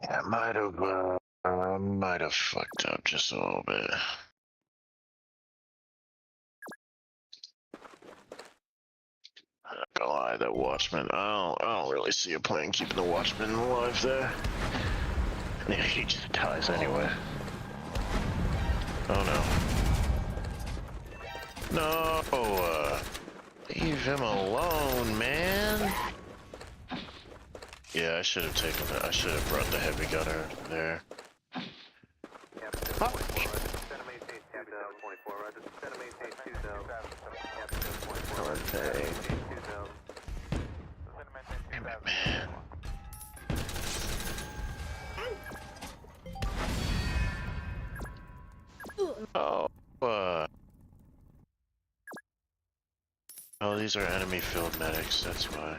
Yeah, might have fucked up just a little bit. I'm not gonna lie, that Watchman, I don't really see a plan keeping the Watchman alive there. Yeah, he just dies anyway. Oh no. No! Leave him alone, man! Yeah, I should have taken it. I should have brought the heavy gunner there. Gabby 724, roger. Center maintain 2024, roger. Center maintain 2000. Gabby 724, roger. Center maintain 2000. Center maintain 2000. Damn it, man. Oh, oh, these are enemy field medics, that's why.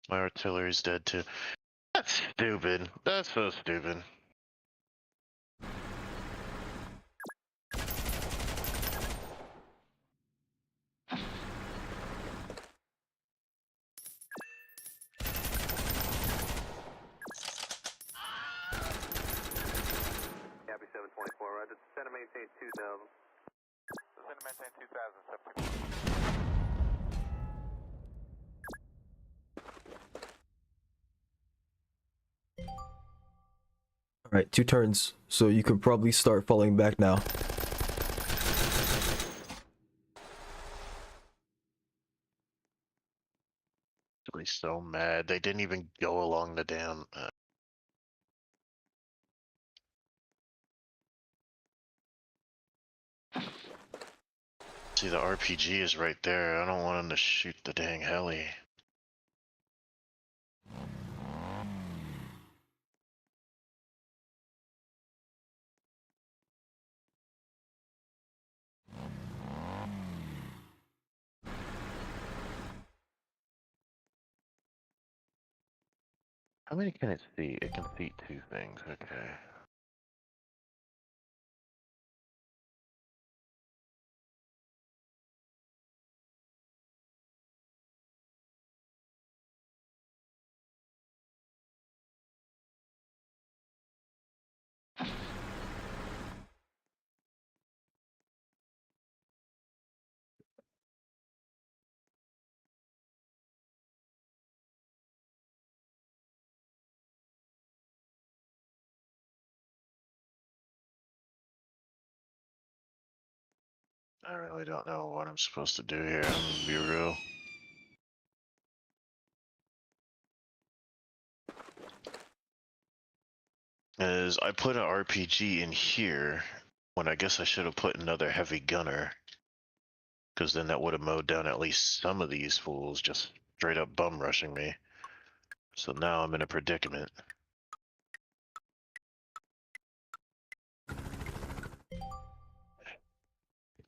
My artillery's dead too. That's stupid. That's so stupid. Gabby 724, roger. Center maintain 2000. Center maintain 2074. All right, 2 turns, so you can probably start falling back now. Really so mad. They didn't even go along the damn. See, the RPG is right there. I don't want him to shoot the dang heli. How many can it seat? It can seat 2 things, okay. I really don't know what I'm supposed to do here, I'm gonna be real. Is I put an RPG in here when I guess I should have put another heavy gunner. Because then that would have mowed down at least some of these fools just straight up bum rushing me. So now I'm in a predicament.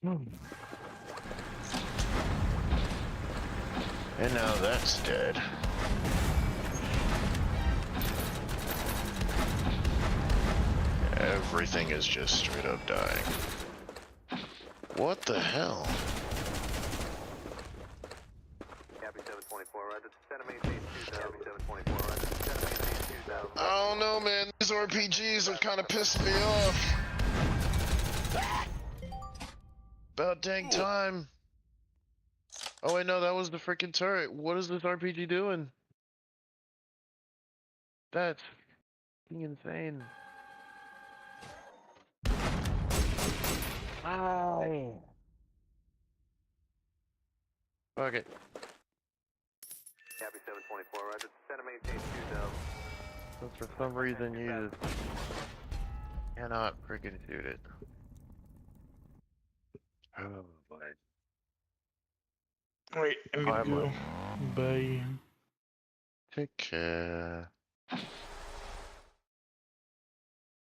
And now that's dead. Everything is just straight up dying. What the hell? Copy 724, roger. Send a maintain 2000. Copy 724, roger. Send a maintain 2000. I don't know, man. These RPGs are kind of pissing me off. About dang time. Oh wait, no, that was the freaking turret. What is this RPG doing? That's insane. Ow. Fuck it. Copy 724, roger. Send a maintain 2000. But for some reason you just cannot freaking shoot it. Oh boy. Wait, I'm gonna go. Bye. Take care. Alright,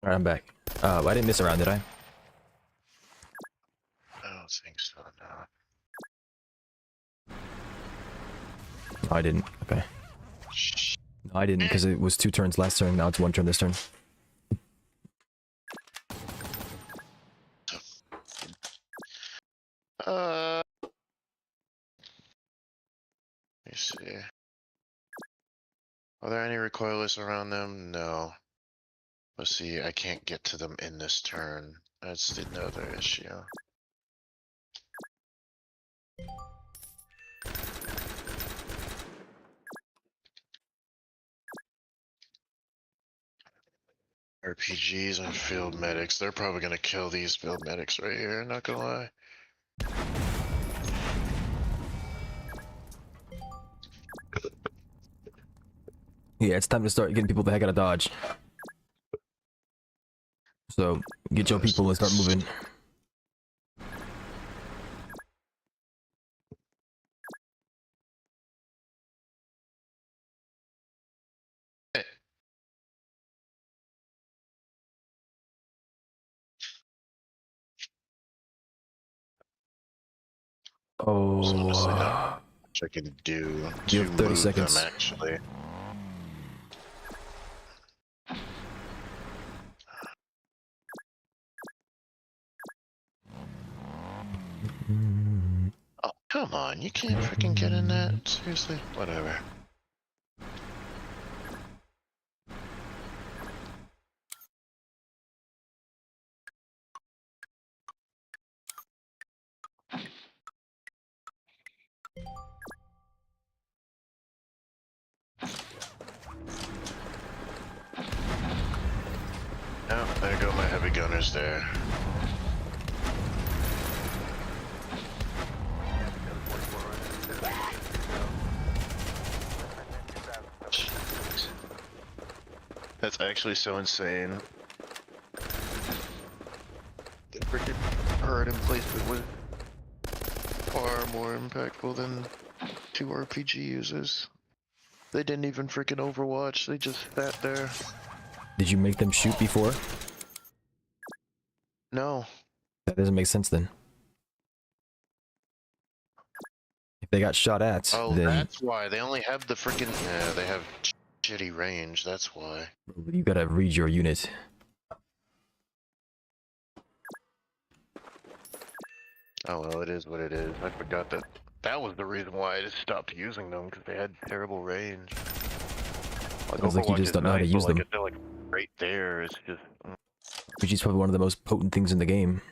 I'm back. I didn't miss a round, did I? I don't think so, no. No, I didn't. Okay. No, I didn't, because it was 2 turns last turn, now it's 1 turn this turn. Let me see. Are there any recoilless around them? No. Let's see, I can't get to them in this turn. That's the other issue. RPGs and field medics. They're probably gonna kill these field medics right here, not gonna lie. Yeah, it's time to start getting people the heck out of Dodge. So, get your people and start moving. Honestly, Oh, not much I can do you to have 30 move seconds. them actually. Oh, come on, you can't freaking get in that? Seriously? Whatever. Oh, there go my heavy gunners there. That's actually so insane. The freaking herd in placement was far more impactful than 2 RPG users. They didn't even freaking Overwatch. They just sat there. Did you make them shoot before? No. That doesn't make sense then. If they got shot at, Oh, then that's why. They only have the freaking... Yeah, they have shitty range. That's why. you gotta read your unit. Oh, well, it is what it is. I forgot that. That was the reason why I just stopped using them, because they had terrible range. Like, Sounds like you Overwatch just is don't know how to nice, use but, like, them. if they're, like, right there, it's just... Which is probably one of the most potent things in the game.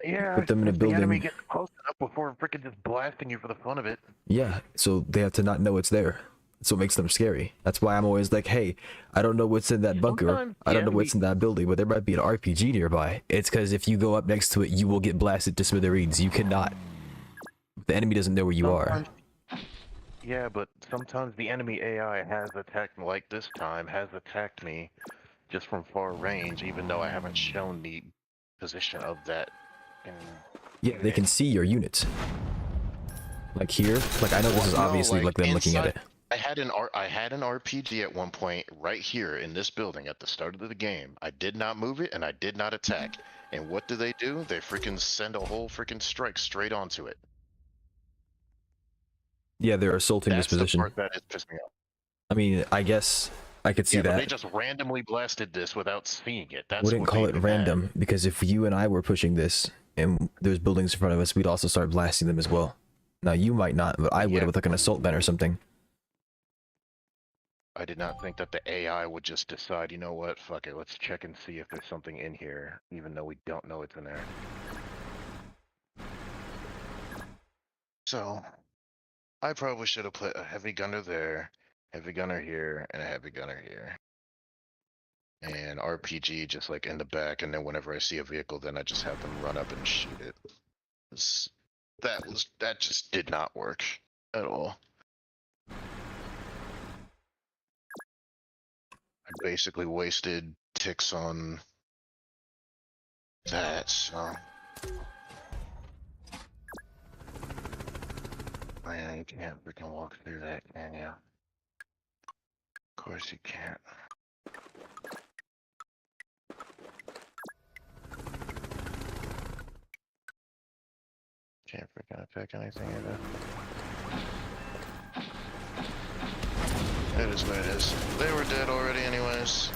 Yeah, Put them in a if the enemy building. gets close enough before freaking just blasting you for the fun of it. Yeah, so they have to not know it's there. That's what makes them scary. That's why I'm always like, hey, I don't know what's in that bunker. Sometimes I the don't know what's in that building, but there might be an RPG nearby. It's because if you go up next to it, you will get blasted to smithereens. You cannot. The enemy doesn't know where you are. Yeah, but sometimes the enemy AI has attacked, like this time, has attacked me just from far range, even though I haven't shown the position of that. Yeah, they can see your unit. Like here, like I know this is obviously like them looking at it. I had an RPG at one point right here in this building at the start of the game. I did not move it and I did not attack. And what do? They freaking send a whole freaking strike straight onto it. Yeah, they're assaulting this position. That's the part that is pissing me off. I mean, I guess I could see But that. they just randomly blasted this without seeing it. That's Wouldn't what call made it me random, mad. because if you and I were pushing this and there's buildings in front of us, we'd also start blasting them as well. Now you might not, but I would have with like an assault gun or something. I did not think that the AI would just decide, you know what, fuck it, let's check and see if there's something in here, even though we don't know it's in there. So, I probably should have put a heavy gunner there, heavy gunner here, and a heavy gunner here. And RPG just like in the back, and then whenever I see a vehicle, then I just have them run up and shoot it. That just did not work at all. I basically wasted ticks on that, so. Man, you can't freaking walk through that, can you? Of course you can't. Can't freaking attack anything either. It is what it is. They were dead already anyways.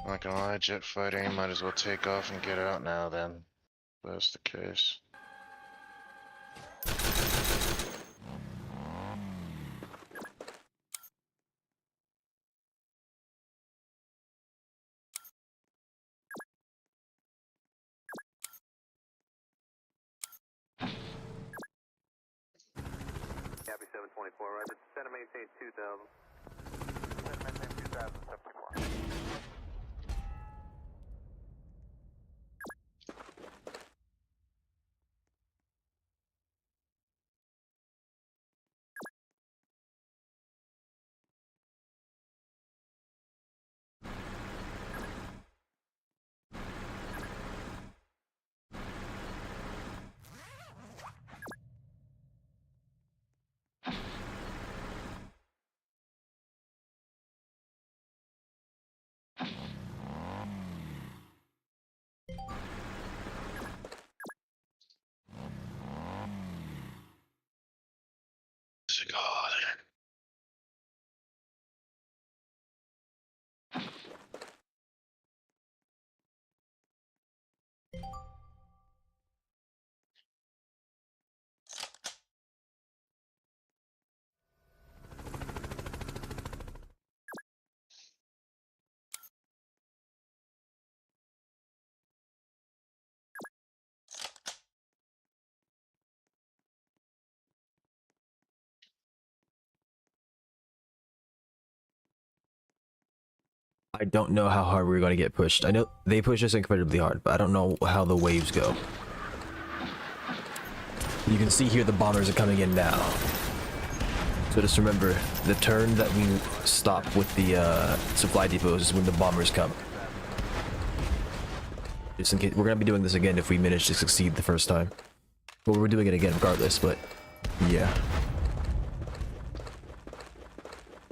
Not gonna lie, jet fighter, you might as well take off and get out now then. If that's the case. Copy 724, roger. Center maintain 2000. Center maintain 2074. I don't know how hard we're going to get pushed. I know they push us incredibly hard, but I don't know how the waves go. You can see here the bombers are coming in now. So just remember, the turn that we stop with the supply depots is when the bombers come. Just in case, we're going to be doing this again if we manage to succeed the first time. Well, we're doing it again regardless, but yeah.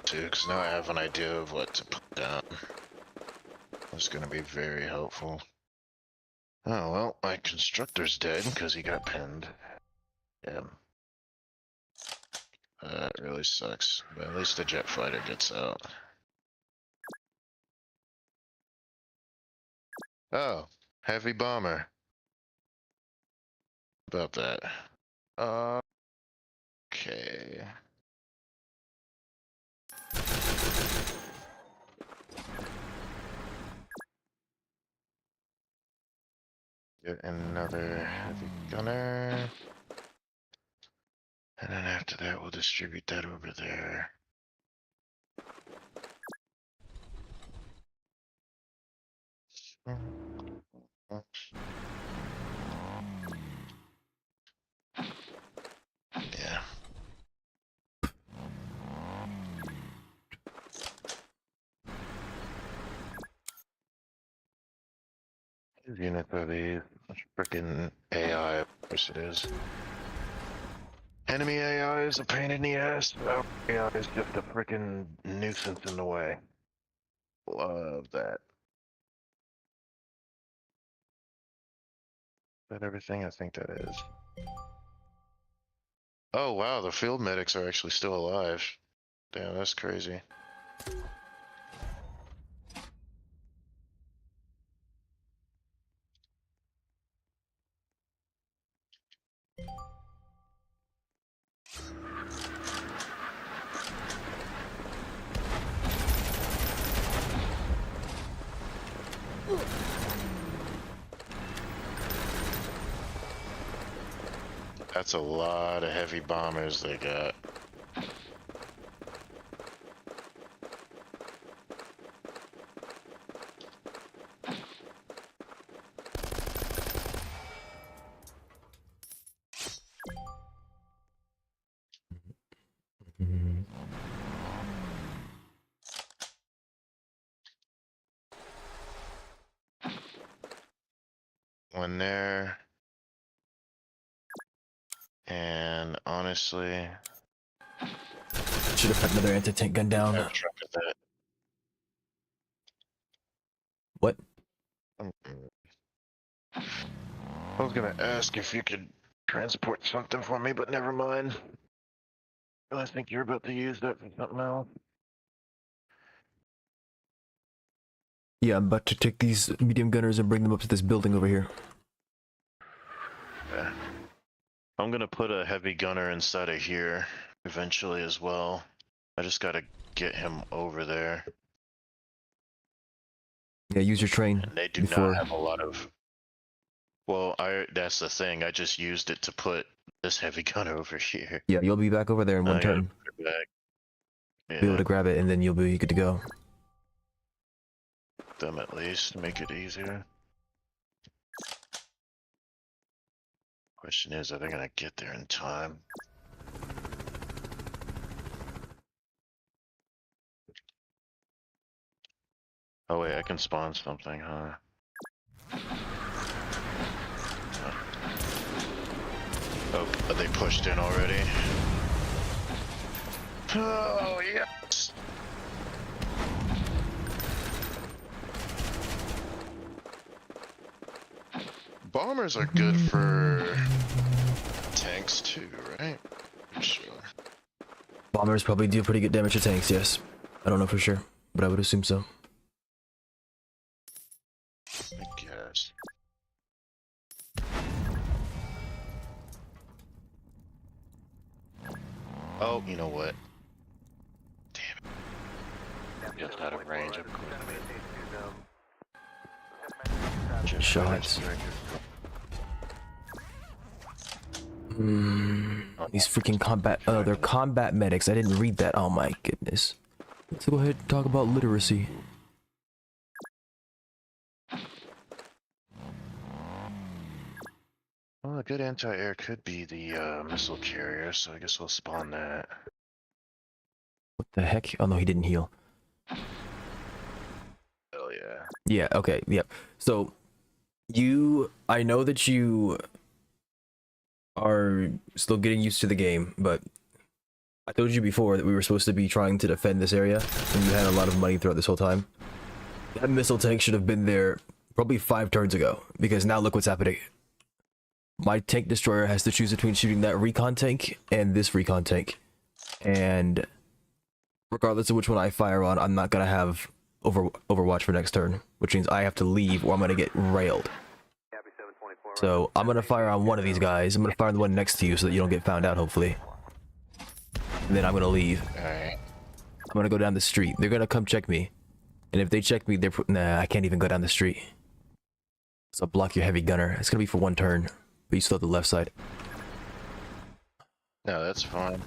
Too, because now I have an idea of what to put down. That's going to be very helpful. Oh, well, my constructor's dead because he got pinned. Yeah. That really sucks, but at least the jet fighter gets out. Oh, heavy bomber. About that. Okay. Get another heavy gunner. And then after that, we'll distribute that over there. Yeah. Whose units are these? Freaking AI, of course it is. Enemy AI is a pain in the ass. Our AI is just a freaking nuisance in the way. Love that. Is that everything? I think that is. Oh wow, the field medics are actually still alive. Damn, that's crazy. That's a lot of heavy bombers they got. One there. And honestly, Should have put another anti-tank gun down. I've tried that. What? I was gonna ask if you could transport something for me, but never mind. I think you're about to use that for something else. Yeah, I'm about to take these medium gunners and bring them up to this building over here. Yeah. I'm gonna put a heavy gunner inside of here eventually as well. I just gotta get him over there. Yeah, use your train. And they do before... not have a lot of. Well, that's the thing. I just used it to put this heavy gunner over here. Yeah, you'll be back over there in one turn. Yeah. Be able to grab it, and then you'll be good to go. Them at least make it easier. Question is, are they gonna get there in time? Oh wait, I can spawn something, huh? Oh, are they pushed in already? Oh, yes! Bombers are good for tanks too, right? Sure. Bombers probably do pretty good damage to tanks, yes. I don't know for sure, but I would assume so. I guess. Oh, you know what? Damn it. Just out of range. Shots. These freaking combat. Oh, they're combat medics. I didn't read that. Oh my goodness. Let's go ahead and talk about literacy. Well, a good anti-air could be the missile carrier, so I guess we'll spawn that. What the heck? Oh no, he didn't heal. Hell yeah. Yeah, okay, yep. So, I know that you are still getting used to the game, but I told you before that we were supposed to be trying to defend this area, and you had a lot of money throughout this whole time. That missile tank should have been there probably 5 turns ago, because now look what's happening. My tank destroyer has to choose between shooting that recon tank and this recon tank. And regardless of which one I fire on, I'm not gonna have Overwatch for next turn, which means I have to leave or I'm gonna get railed. So I'm gonna fire on one of these guys. I'm gonna fire on the one next to you so that you don't get found out, hopefully. And then I'm gonna leave. Alright. I'm gonna go down the street. They're gonna come check me. And if they check me, nah, I can't even go down the street. So block your heavy gunner. It's gonna be for 1 turn, but you still have the left side. No, that's fine.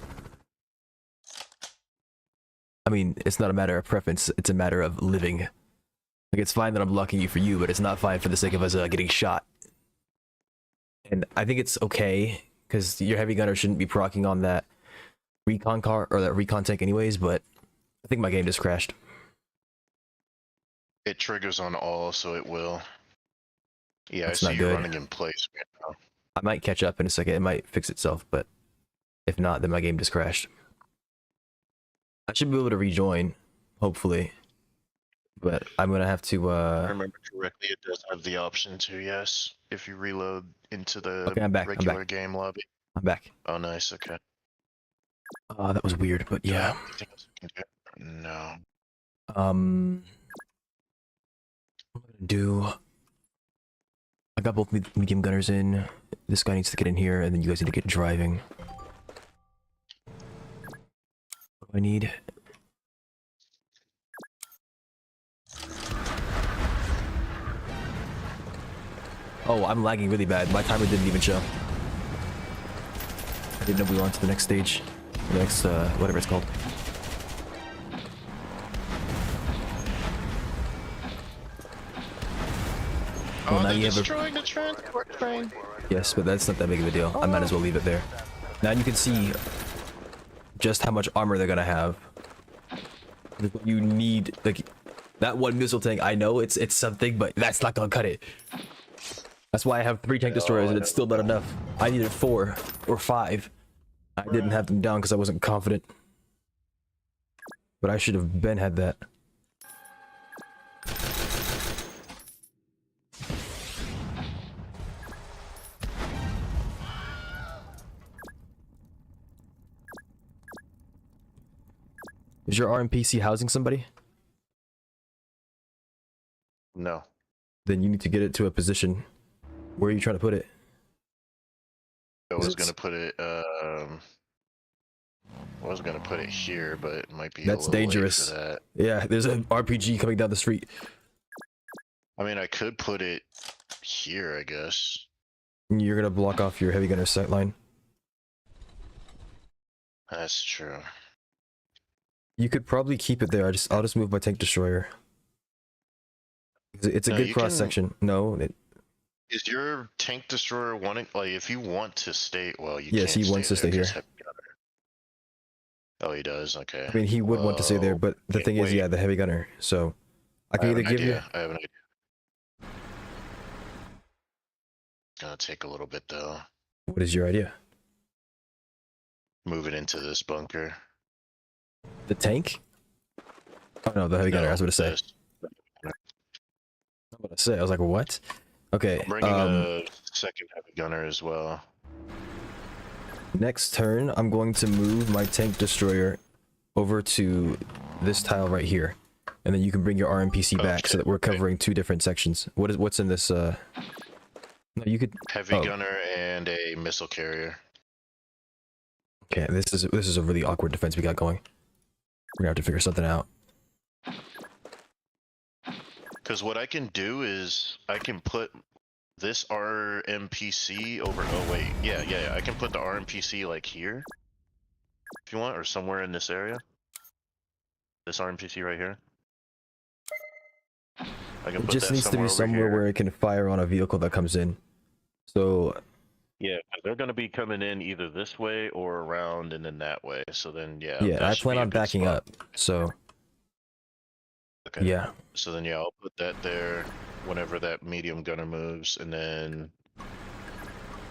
I mean, it's not a matter of preference, it's a matter of living. Like, it's fine that I'm blocking you for you, but it's not fine for the sake of us getting shot. And I think it's okay, because your heavy gunner shouldn't be proccing on that recon car, or that recon tank anyways, but I think my game just crashed. It triggers on all, so it will. Yeah, That's I not see you good. running in place right now. I might catch up in a second, it might fix itself, but if not, then my game just crashed. I should be able to rejoin, hopefully. But I'm gonna have to, If I remember correctly, it does have the option to, yes, if you reload into the Okay, I'm back, I'm regular back. game lobby. I'm back. Oh, nice, okay. That was weird, but yeah. Anything else I can do? No. What I'm gonna do... I got both medium gunners in. This guy needs to get in here, and then you guys need to get driving. What do I need? Oh, I'm lagging really bad. My timer didn't even show. I didn't know we were on to the next stage. The next, whatever it's called. Oh, now they're you have a- destroying the transport train! Yes, but that's not that big of a deal. I might as well leave it there. Now you can see just how much armor they're gonna have. You need, like, that one missile tank. I know it's something, but that's not gonna cut it. That's why I have 3 tank destroyers, and it's still not enough. I needed 4 or 5. I didn't have them down because I wasn't confident. But I should have had that. Is your RMPC housing somebody? No. Then you need to get it to a position. Where are you trying to put it? I was It's- gonna put it, I was gonna put it here, but it might be That's a little dangerous. late for that. Yeah, there's an RPG coming down the street. I mean, I could put it here, I guess. You're gonna block off your heavy gunner sight line. That's true. You could probably keep it there. I'll just move my tank destroyer. It's a No, good you cross can- section. No, Is your tank destroyer wanting, like, if you want to stay, well, you Yes, can't he wants to there stay 'cause here. heavy gunner. Oh, he does. Okay. I mean he would want to stay there, Whoa. but the Can't thing is, wait. yeah, the heavy gunner. So I I can have either an give you. idea. I have an idea. Gonna take a little bit though. What is your idea? Move it into this bunker. The tank? Oh no, the heavy gunner. I was No, going to say. this. I was like, what? Okay. I'm bringing a second heavy gunner as well. Next turn, I'm going to move my tank destroyer over to this tile right here, and then you can bring your RMPC back so that we're covering 2 different sections. What's in this? No, you could. Heavy Oh. gunner and a missile carrier. Okay, this is a really awkward defense we got going. We're gonna have to figure something out. Because what I can do is I can put this RMPC over. Oh wait, yeah. I can put the RMPC like here, if you want, or somewhere in this area. This RMPC right here. I can It put just that needs to be over somewhere here. where it can fire on a vehicle that comes in. So Yeah, 'cause they're gonna be coming in either this way or around and then that way. So then, yeah, Yeah, that I should plan be a on good backing spot. up. So Okay. yeah, So then, yeah, I'll put that there whenever that medium gunner moves, and then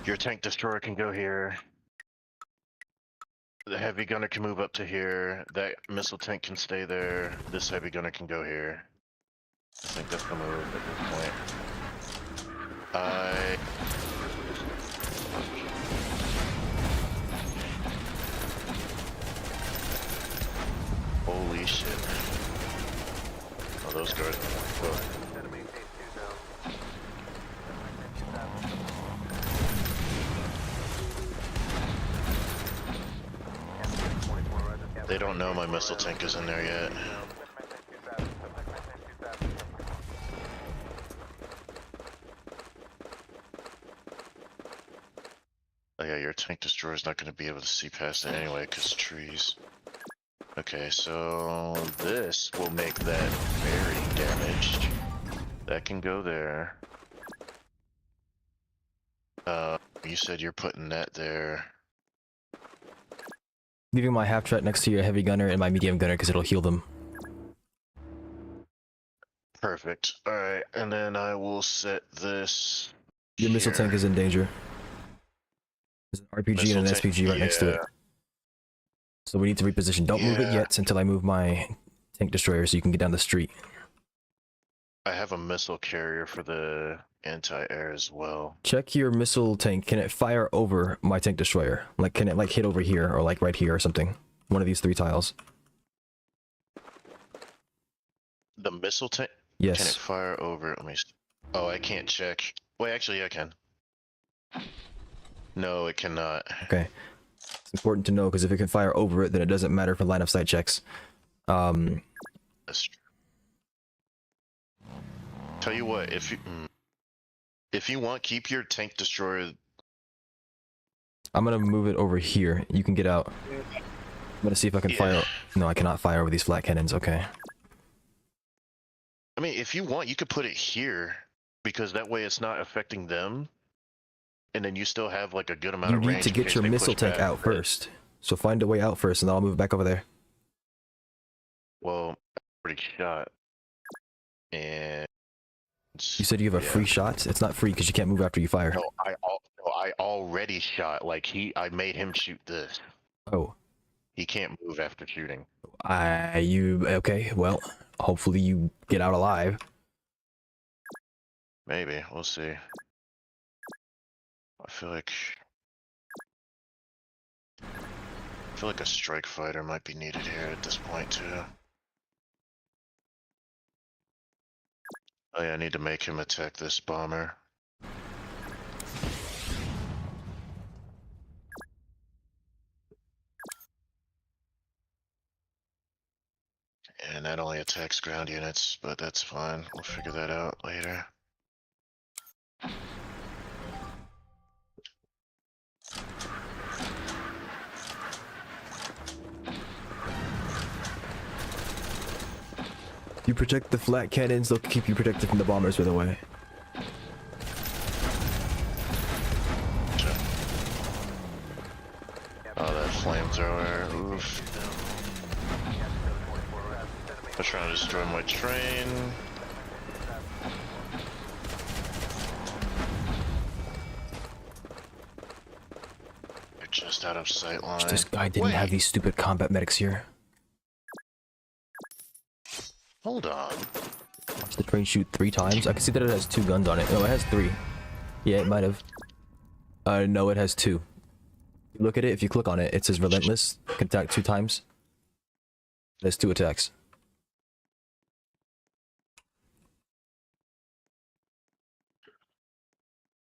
your tank destroyer can go here. The heavy gunner can move up to here. That missile tank can stay there. This heavy gunner can go here. I think that's the move at this point. Holy shit. Oh, those guards. Oh. They don't know my missile tank is in there yet. Oh yeah, your tank destroyer is not going to be able to see past it anyway, because trees. Okay, so this will make that very damaged. That can go there. You said you're putting that there. leaving my half tret next to your heavy gunner and my medium gunner because it'll heal them. Perfect. Alright, and then I will set this. Your missile tank is in danger. There's an RPG Missile and an tank- SPG right next to it. So we need to reposition. Don't move it Yeah. yet until I move my tank destroyer so you can get down the street. I have a missile carrier for the anti-air as well. Check your missile tank. Can it fire over my tank destroyer? Like, can it like hit over here or like right here or something? One of these 3 tiles. The missile tank? Can it Yes. fire over? Let me see. Oh, I can't check. Wait, actually, I can. No, it cannot. Okay. It's important to know because if it can fire over it, then it doesn't matter for line of sight checks. That's true. Tell you what, if you want, keep your tank destroyer. I'm gonna move it over here. You can get out. I'm gonna see if I can fire. No, I cannot fire over these flat cannons. Okay. I mean, if you want, you could put it here because that way it's not affecting them, and then you still have like a good amount You of need range. to in get case your they missile push tank back. out first. So find a way out first, and then I'll move back over there. Well, I already shot, and You said you have a free shot? It's not free because you can't move after you fire. No, I already shot. Like I made him shoot this. Oh. He can't move after shooting. Okay, well, hopefully you get out alive. Maybe we'll see. I feel like a strike fighter might be needed here at this point too. Oh yeah, I need to make him attack this bomber. And that only attacks ground units, but that's fine. We'll figure that out later. You protect the flat cannons, they'll keep you protected from the bombers, by the way. Oh, that flamethrower. Oof. They're trying to destroy my train. They're just out of sight line. This guy didn't have these stupid combat medics here. Hold on. Watch the train shoot 3 times. I can see that it has 2 guns on it. No, it has 3. Yeah, it might have. No, it has 2. You look at it, if you click on it, it says relentless. Can attack 2 times. It has 2 attacks.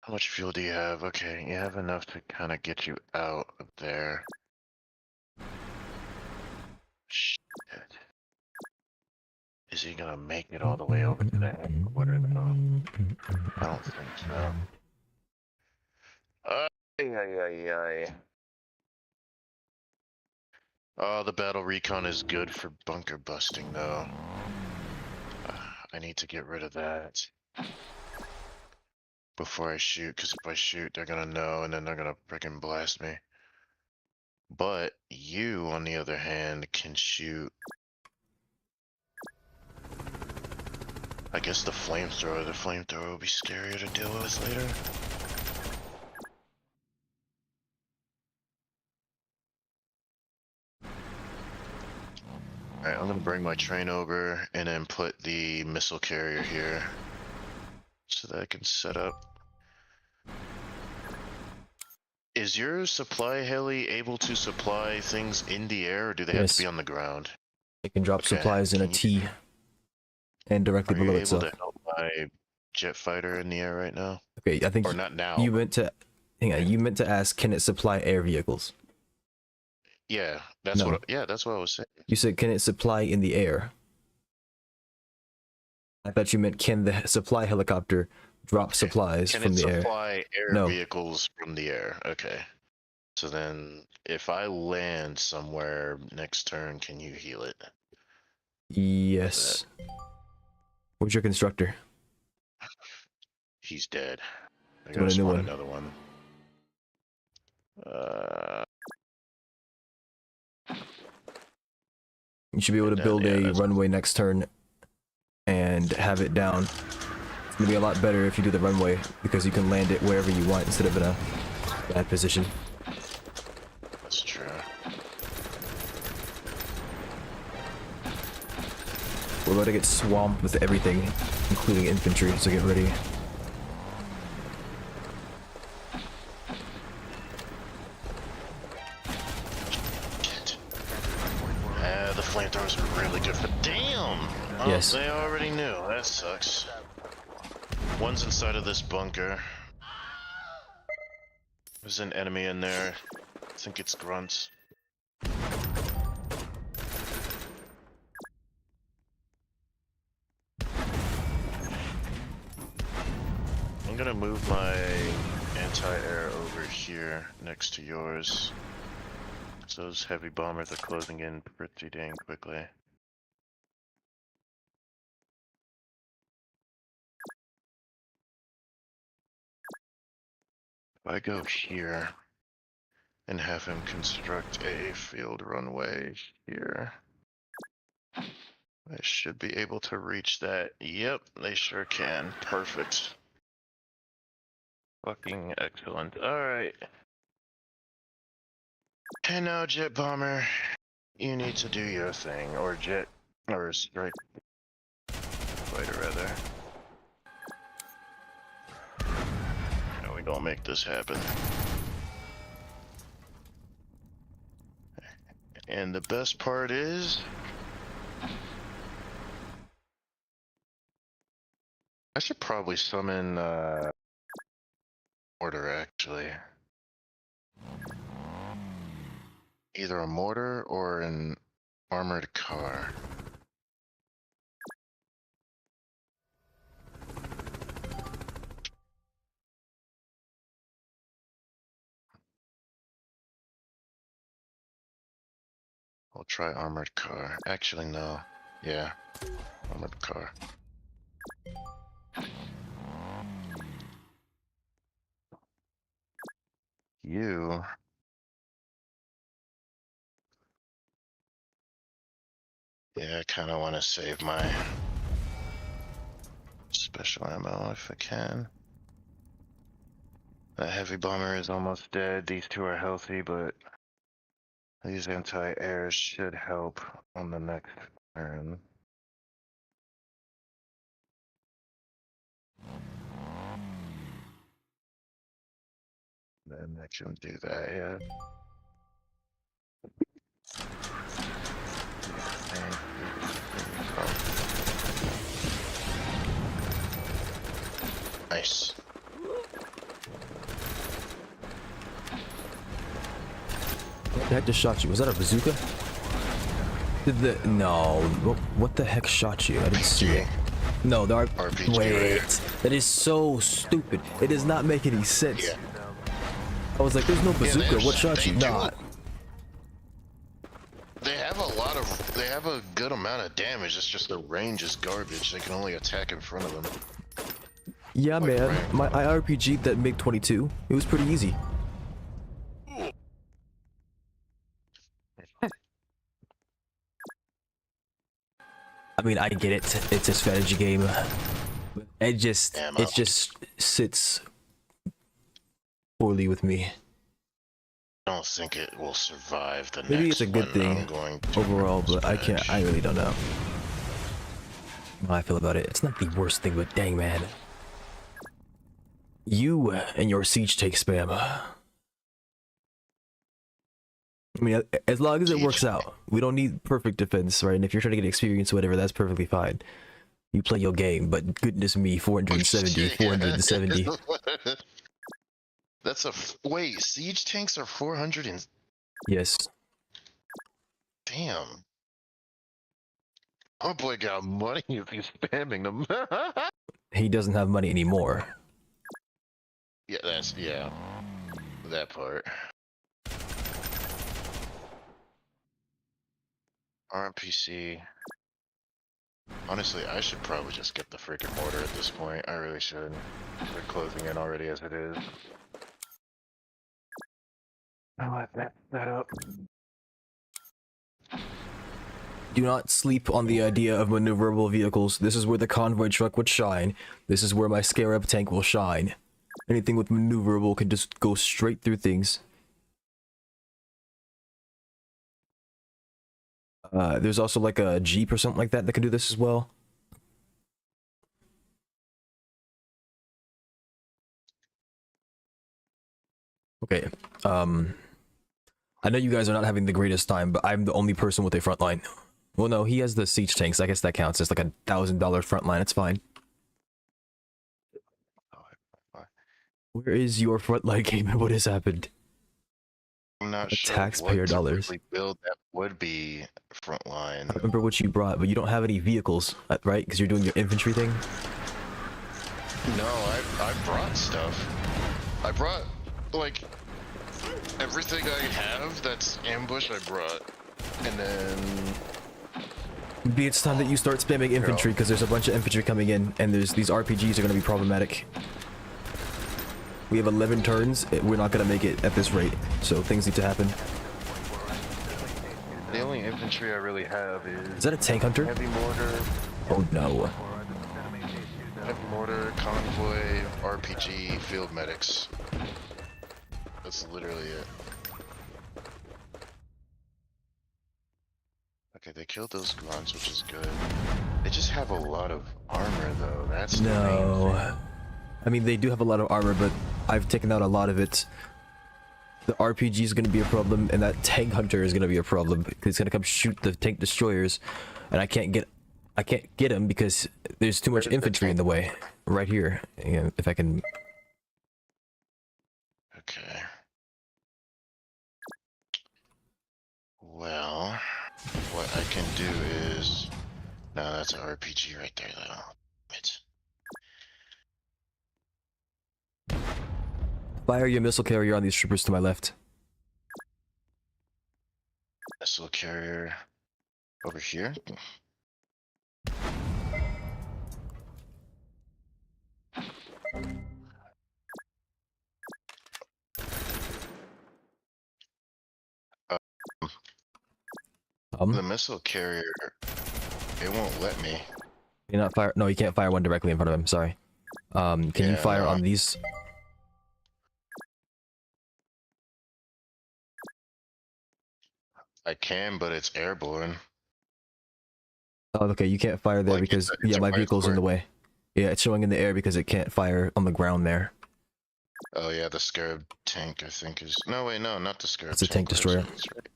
How much fuel do you have? Okay, you have enough to kind of get you out of there. Shit. Is he gonna make it all the way over to the headquarters though? I don't think so. Ay. Oh, the battle recon is good for bunker busting though. I need to get rid of that. before I shoot, because if I shoot, they're gonna know, and then they're gonna freaking blast me. But you, on the other hand, can shoot. I guess the flamethrower. The flamethrower will be scarier to deal with later. Alright, I'm gonna bring my train over and then put the missile carrier here so that I can set up. Is your supply heli able to supply things in the air, or do they have Yes. to be on the ground? It can drop Okay, supplies in a can you- T and directly Are you below able itself. to help my jet fighter in the air right now? Okay, I think Or not now? you meant to. Hang on, you meant to ask, can it supply air vehicles? Yeah, that's No. what. Yeah, that's what I was saying. You said, can it supply in the air? I thought you meant, can the supply helicopter drop supplies Can from it the air? supply air No. vehicles from the air? Okay. So then, if I land somewhere next turn, can you heal it? Yes. Where's your constructor? He's dead. I You want gotta a new spawn one? another one. You should be able to Yeah, build yeah, a that's- runway next turn and have it down. It's gonna be a lot better if you do the runway because you can land it wherever you want instead of in a bad position. That's true. We're about to get swamped with everything, including infantry, so get ready. Shit. The flamethrowers are really good for. Damn! Oh, Yes. They already knew. That sucks. One's inside of this bunker. There's an enemy in there. I think it's grunts. I'm gonna move my anti-air over here next to yours. So those heavy bombers are closing in pretty dang quickly. If I go here and have him construct a field runway here, I should be able to reach that. Yep, they sure can. Perfect. Fucking excellent. Alright. And now, jet bomber, you need to do your thing. Or jet, or strike fighter, rather. No, we gonna make this happen. And the best part is, I should probably summon mortar, actually. Either a mortar or an armored car. I'll try armored car. Actually, no. Yeah, armored car. You. Yeah, I kind of want to save my special ammo if I can. That heavy bomber is almost dead. These two are healthy, but these anti-airs should help on the next turn. Then I can do that, yeah. Nice. What the heck just shot you? Was that a bazooka? Did the no? What the heck shot you? I didn't see it. No, there are. RPG, Wait, right? that is so stupid. It does not make any sense. Yeah. I was like, "There's no bazooka. there's- What shot they you?" do. Nah. They have they have a good amount of damage. It's just the range is garbage. They can only attack in front of them. Yeah, Like, man. rank. My IRPG that MiG-22, it was pretty easy. I mean, I get it. It's a strategy game. It just sits poorly with me. I don't think it will survive the Maybe next it's a good one. thing I'm going to overall, but I patch. can't. I really don't know how I feel about it. It's not the worst thing, but dang, man. You and your siege tank spam. I mean, as long as it works out, we don't need perfect defense, right? And if you're trying to get experience, whatever, that's perfectly fine. You play your game, but goodness me, 470, 470. That's a wait. Siege tanks are 400 and Yes. damn. Oh boy, got money if he's spamming them. He doesn't have money anymore. Yeah, that part. RMPC. Honestly, I should probably just get the freaking mortar at this point. I really should. We're closing in already as it is. I'll let that up. Do not sleep on the idea of maneuverable vehicles. This is where the convoy truck would shine. This is where my Scarab tank will shine. Anything with maneuverable can just go straight through things. There's also like a Jeep or something like that can do this as well. Okay, I know you guys are not having the greatest time, but I'm the only person with a front line. Well, no, he has the siege tanks. I guess that counts. It's like $1,000 front line. It's fine. Where is your front line game and what has happened? I'm not sure Taxpayer what dollars. build that would be frontline. I remember what you brought, but you don't have any vehicles, right? Because you're doing your infantry thing. No, I brought stuff. I brought like everything I have that's ambush. I brought, and then Maybe it's time that you start spamming infantry because there's a bunch of infantry coming in, and there's these RPGs are going to be problematic. We have 11 turns. We're not going to make it at this rate, so things need to happen. the only infantry I really have is Is that a tank hunter? heavy mortar, Oh no. heavy mortar, convoy, RPG, field medics. That's literally it. Okay, they killed those grunts, which is good. They just have a lot of armor, though. That's the main thing. No. I mean, they do have a lot of armor, but I've taken out a lot of it. The RPG is going to be a problem, and that tank hunter is going to be a problem because it's going to come shoot the tank destroyers, and I can't get him because there's too much infantry in the way. Right here, and if I can. Okay. Well, what I can do is... No, that's an RPG right there, though. It's... Fire your missile carrier on these troopers to my left. Missile carrier over here. The missile carrier, it won't let me. You're not fire. No, you can't fire one directly in front of him. Sorry. Can you Yeah, fire no. on these? I can, but it's airborne. Oh, okay. You can't fire there Like, because it's a my white vehicle's in the square. way. Yeah, it's showing in the air because it can't fire on the ground there. Oh yeah, the Scarab tank, I think is... No, wait, no, not the Scarab It's a tank Where is destroyer. it? That's right.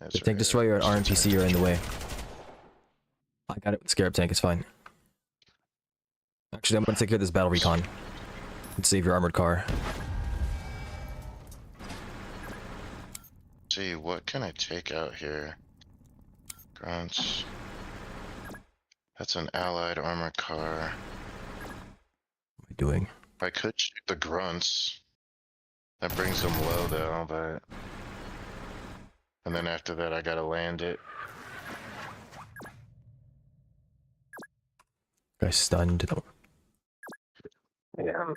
That's The tank right, destroyer and that's the RMPC tank are in the way. I got it. Scarab tank is fine. Actually, I'm gonna take care of this battle recon and save your armored car. See, what can I take out here? Grunts. That's an allied armored car. What am I doing? I could shoot the grunts. That brings them low though, but... And then after that I gotta land it. Guy's stunned. Yeah.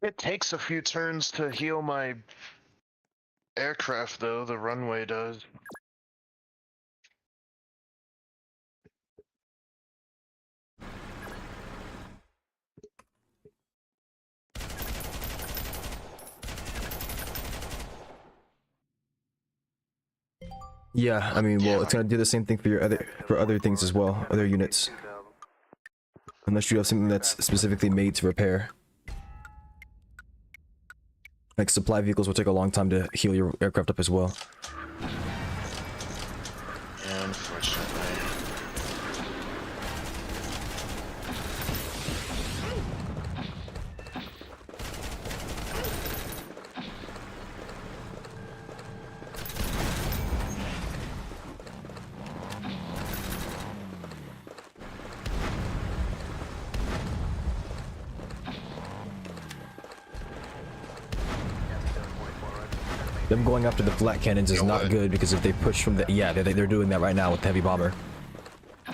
It takes a few turns to heal my aircraft, though. The runway does. Yeah, I mean, well, it's gonna do the same thing for your other things as well, other units. Unless you have something that's specifically made to repair. Like supply vehicles will take a long time to heal your aircraft up as well. Yeah, unfortunately. Them going after the flat cannons is not good because if they push from the they're doing that right now with the heavy bomber.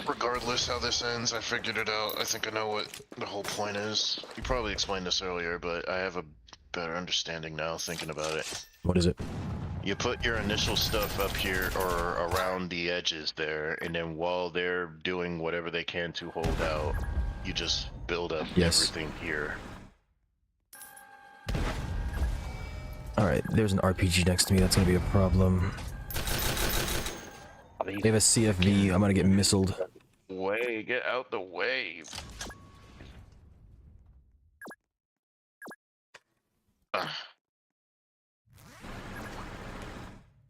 Regardless how this ends, I figured it out. I think I know what the whole point is. You probably explained this earlier, but I have a better understanding now thinking about it. What is it? You put your initial stuff up here or around the edges there, and then while they're doing whatever they can to hold out, you just build up everything here. Alright, there's an RPG next to me, that's gonna be a problem. They have a CFV, I'm gonna get missiled. Way, get out the way.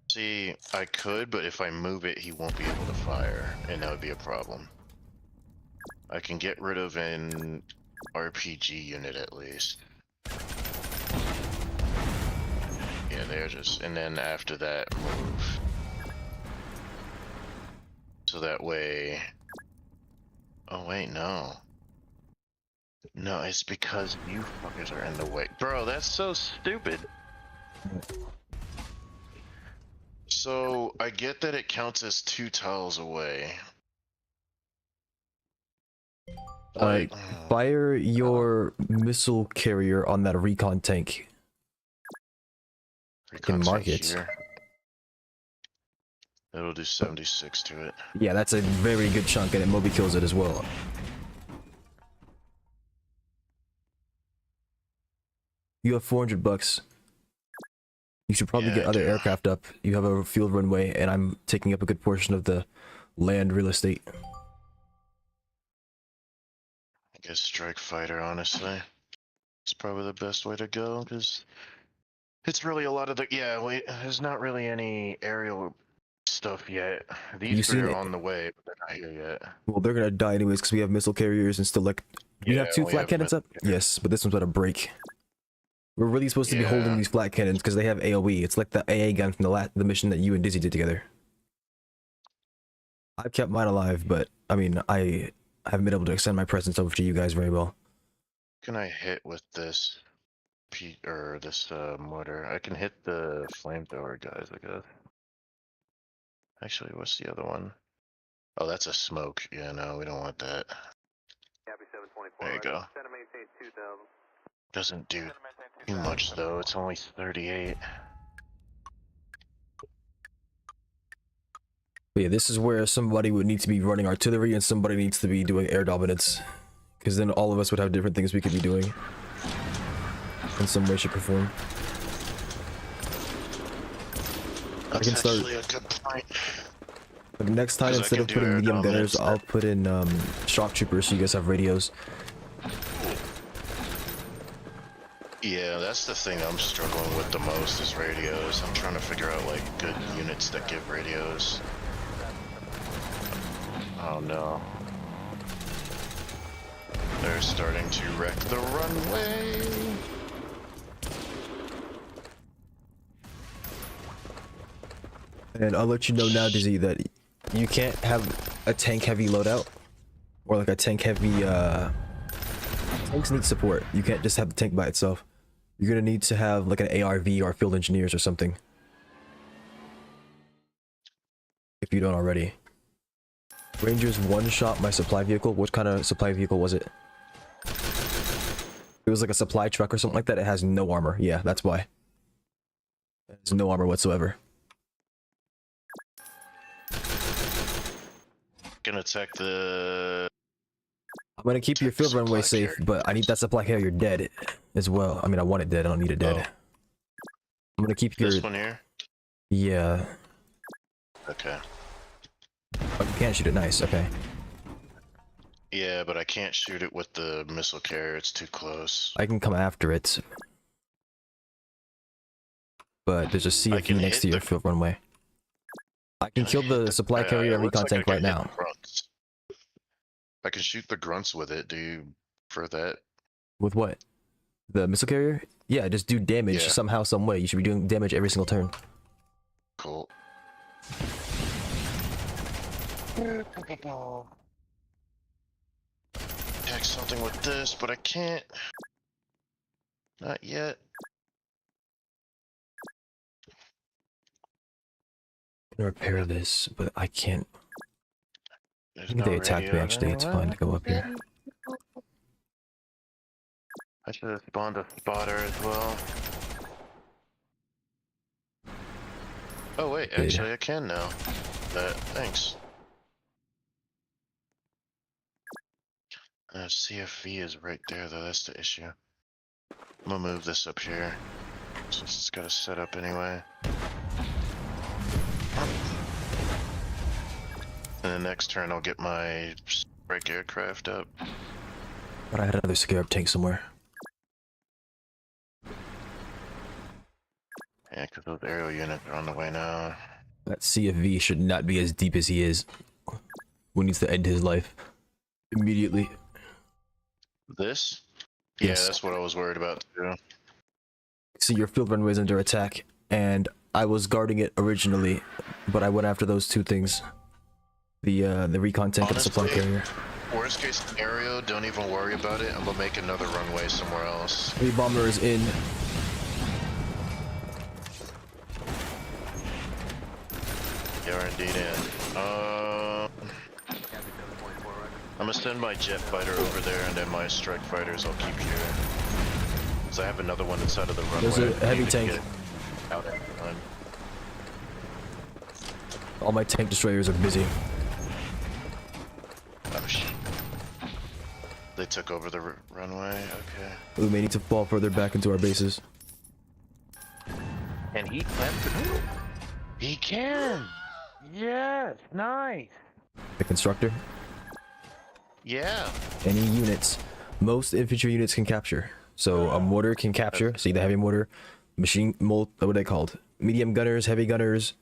See, I could, but if I move it, he won't be able to fire, and that would be a problem. I can get rid of an RPG unit at least. Yeah, they're just, and then after that, move. So that way... Oh wait, no. No, it's because you fuckers are in the way. Bro, that's so stupid. So, I get that it counts as 2 tiles away. Fire your missile carrier on that recon tank. Recon can mark tank it. here. It'll do 76 to it. Yeah, that's a very good chunk, and it Moby kills it as well. You have $400. You should probably get other aircraft up. You have a field runway, and I'm taking up a good portion of the land real estate. I guess strike fighter, honestly. It's probably the best way to go, because it's really a lot of the... Yeah, wait, there's not really any aerial stuff yet. These three are on the way, but they're not here yet. Well, they're gonna die anyways, because we have missile carriers and still, like... We have 2 flat cannons up? Yes, but this one's about to break. We're really supposed to be holding these flat cannons, because they have AoE. It's like the AA gun from the mission that you and Dizzy did together. I've kept mine alive, but, I mean, I haven't been able to extend my presence over to you guys very well. Can I hit with this mortar? I can hit the flamethrower guys, I guess. Actually, what's the other one? Oh, that's a smoke. Yeah, no, we don't want that. There you go. Doesn't do too much though. It's only 38. But yeah, this is where somebody would need to be running artillery and somebody needs to be doing air dominance. Because then all of us would have different things we could be doing. In some way, shape, or form. That's actually a good point. But next time, instead of putting medium gunners, I'll put in shock troopers so you guys have radios. Yeah, that's the thing I'm struggling with the most is radios. I'm trying to figure out like good units that give radios. Oh no. They're starting to wreck the runway. And I'll let you know now, Dizzy, that you can't have a tank heavy loadout. Or like a tank heavy, tanks need support. You can't just have the tank by itself. You're gonna need to have like an ARV or field engineers or something. If you don't already. Rangers one-shot my supply vehicle. What kind of supply vehicle was it? it was like a supply truck or something like that, it has no armor. Yeah, that's why. It has no armor whatsoever. Gonna attack the. I'm gonna keep your Attack the field runway supply safe, but I need that supply carrier dead as well. I mean, I want it dead. I don't need it dead. Oh. I'm gonna keep your. This one here. Yeah. Okay. Oh, you can't shoot it. Nice. Okay. Yeah, but I can't shoot it with the missile carrier. It's too close. I can come after it. But there's a CFE can next to hit your the- field runway. I can kill the supply carrier and it looks recon tank I right can hit now. the grunts. I can shoot the grunts with it. Do you for that? With what? The missile carrier? Yeah, just do damage Yeah. somehow, some way. You should be doing damage every single turn. Cool. Attack something with this, but I can't. Not yet. I can repair this, but I can't. I There's think no they attacked me radio actually. It's fine to go up here. I should have spawned a spotter as well. Oh wait, Yeah. actually I can now. Thanks. CFV is right there though, that's the issue. I'm gonna move this up here, since it's got a setup anyway. And the next turn I'll get my break aircraft up. But I had another scarab tank somewhere. Yeah, because those aerial units are on the way now. That CFV should not be as deep as he is. Who needs to end his life immediately? This? Yes. Yeah, that's what I was worried about too. See, your field runway is under attack, and I was guarding it originally, but I went after those two things. The recon tank and the supply Honestly, carrier. Worst case scenario, don't even worry about it. I'm gonna make another runway somewhere else. Heavy bomber is in. They are indeed in. I'm gonna send my jet fighter over there, and then my strike fighters I'll keep here. Cause I have another one inside of the runway. There's a I heavy need to tank. get out at the time. All my tank destroyers are busy. Oh shit. They took over the runway. Okay. We may need to fall further back into our bases. And he plants the noodle. He can. Yes, nice. The constructor. Yeah. Any units. Most infantry units can capture. So a mortar can capture. See the heavy mortar, machine what are they called? Medium gunners, heavy gunners.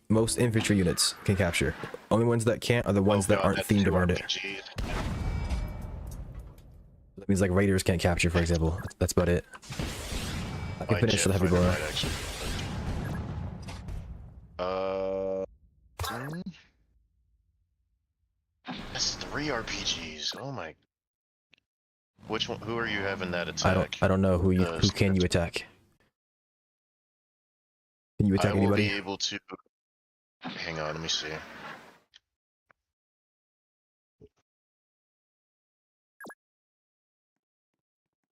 Most infantry units can capture. Only ones that can't are the ones that aren't themed around it. That means like raiders can't capture, for example. That's about it. I can finish with the heavy blower. That's 3 RPGs. Oh my. Which one? Who are you having that attack? I don't know who can you attack. Can you attack I will anybody? be able to. Hang on, let me see.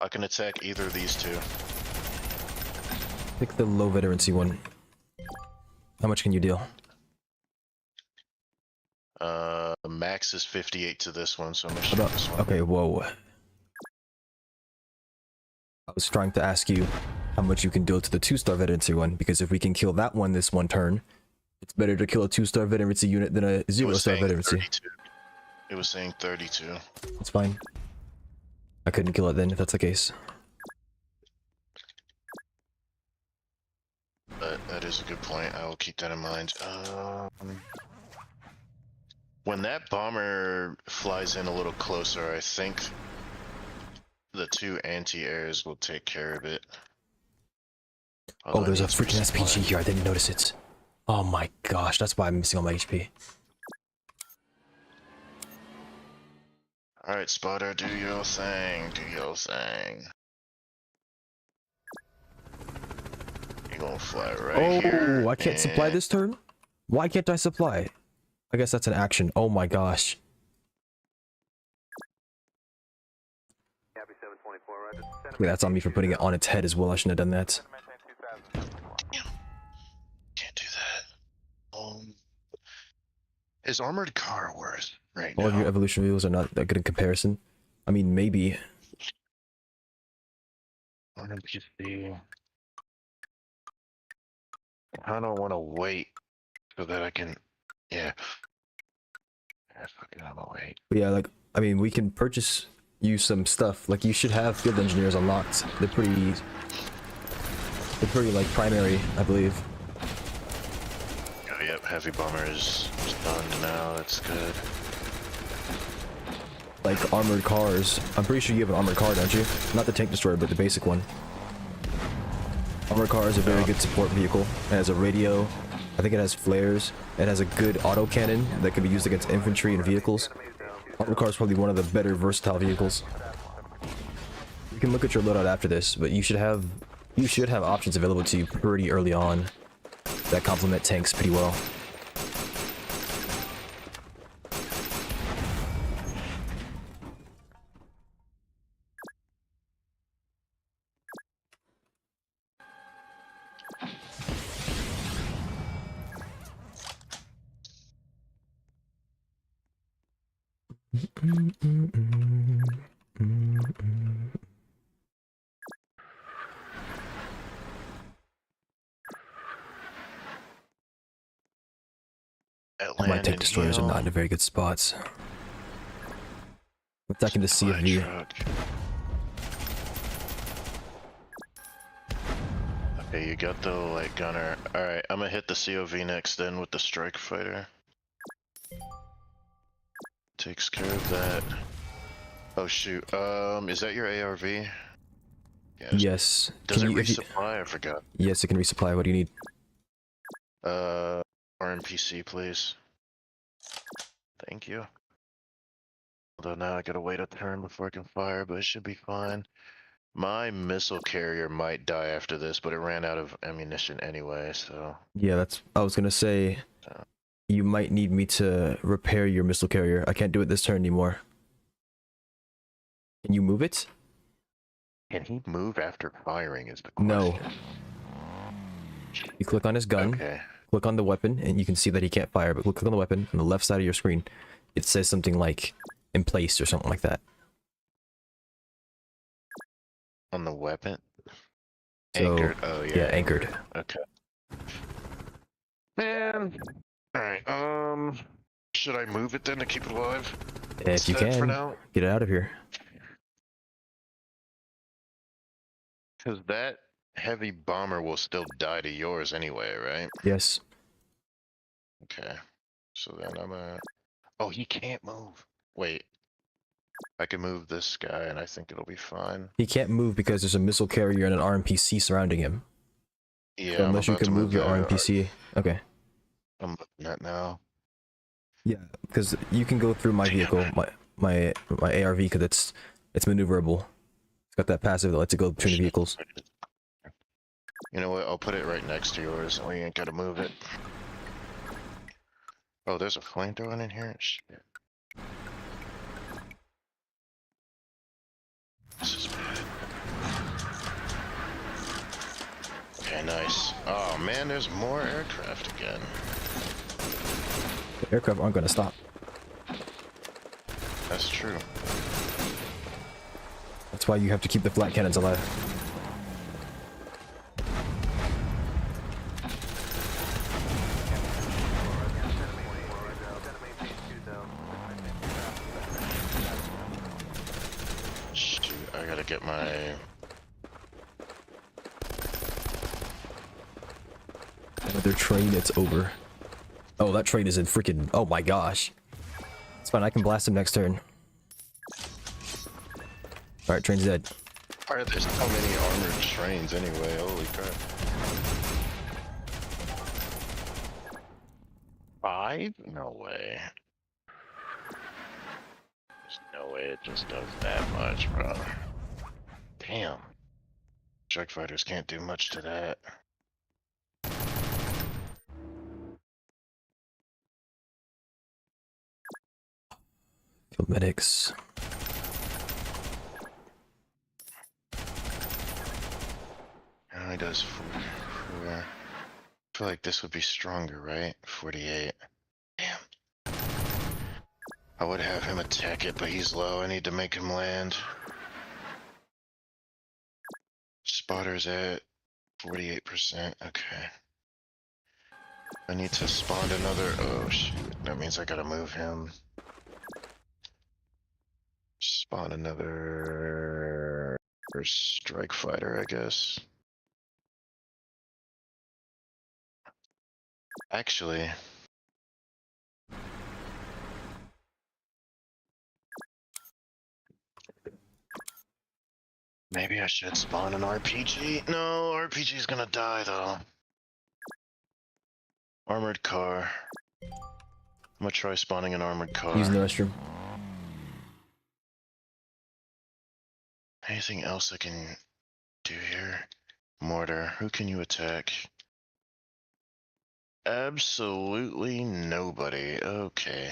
I can attack either of these two. Pick the low veterancy one. How much can you deal? Max is 58 to this one, so I'm gonna shoot About, this one. okay, whoa. I was trying to ask you how much you can deal to the 2-star veterancy one, because if we can kill that one this one turn, it's better to kill a 2-star veterancy unit than a 0-star veterancy. 32. It was saying 32. It's fine. I couldn't kill it then, if that's the case. But that is a good point. I will keep that in mind. When that bomber flies in a little closer, I think the 2 anti-airs will take care of it. Oh, there's a Although freaking it's SPG here. I didn't notice it. Oh my gosh, that's why I'm missing all my HP. Alright, spotter, do your thing. Do your thing. You're gonna fly right here. Oh, I can't supply this turn? Why can't I supply? I guess that's an action. Oh my gosh. Copy 724. Yeah, that's on me for putting it on its head as well. I shouldn't have done that. Can't do that. Is armored car worth right All of your now? evolution vehicles are not that good in comparison. I mean, maybe. RMPC. I don't want to wait so that I can. Yeah. Yeah, fucking, I'm gonna wait. But yeah, like, I mean, we can purchase you some stuff. Like, you should have field engineers unlocked. They're pretty like primary, I believe. Oh, yep, heavy bomber is spawned now. That's good. Like armored cars. I'm pretty sure you have an armored car, don't you? Not the tank destroyer, but the basic one. Armored car is a very good support vehicle. It has a radio. I think it has flares. It has a good autocannon that can be used against infantry and vehicles. Armored car is probably one of the better versatile vehicles. You can look at your loadout after this, but you should have options available to you pretty early on that complement tanks pretty well. My tank destroyers are not in very good spots. I'm attacking the CFV. Okay, you got the light gunner. Alright, I'm gonna hit the COV next then with the strike fighter. Takes care of that. Oh shoot, is that your ARV? Yes. Does it resupply? I forgot. Yes, it can resupply. What do you need? RMPC, please. Thank you. Although now I gotta wait a turn before I can fire, but it should be fine. My missile carrier might die after this, but it ran out of ammunition anyway, so... Yeah, I was gonna say, you might need me to repair your missile carrier. I can't do it this turn anymore. Can you move it? Can he move after firing is the question. No. You click on his gun, click on the weapon, and you can see that he can't fire, but click on the weapon on the left side of your screen. It says something like, in place, or something like that. On the weapon? So, anchored? Oh, yeah. Yeah, anchored. Okay. Man. Alright, should I move it then to keep it alive? If you For can, now? get it out of here. Because that heavy bomber will still die to yours anyway, right? Yes. Okay. So then I'm gonna... Oh, he can't move. Wait. I can move this guy and I think it'll be fine. He can't move because there's a missile carrier and an RMPC surrounding him. Yeah, So unless you can move your RMPC. Okay. I'm moving that now. Yeah, because you can go through my vehicle, my ARV, because it's maneuverable. It's got that passive that lets it go between the vehicles. You know what? I'll put it right next to yours. We ain't gotta move it. Oh, there's a flamethrower in here? Shit. This is bad. Okay, nice. Oh man, there's more aircraft again. The aircraft aren't going to stop. That's true. That's why you have to keep the flat cannons alive. Shoot, I gotta get my... Another train, it's over. Oh, that train is in freaking... Oh my gosh. It's fine, I can blast him next turn. Alright, train's dead. Why are there so many armored trains anyway? Holy crap. 5? No way. There's no way it just does that much, bro. Damn. Strike fighters can't do much to that. Field medics. only does 44. I feel like this would be stronger, right? 48. Damn. I would have him attack it, but he's low. I need to make him land. Spotter's at 48%. Okay. I need to spawn another. Oh, shoot. That means I gotta move him. Spawn another strike fighter, I guess. Actually, maybe I should spawn an RPG. No, RPG's gonna die though. Armored car. I'm gonna try spawning an armored car. Using the restroom. Anything else I can do here? Mortar. Who can you attack? Absolutely nobody. Okay.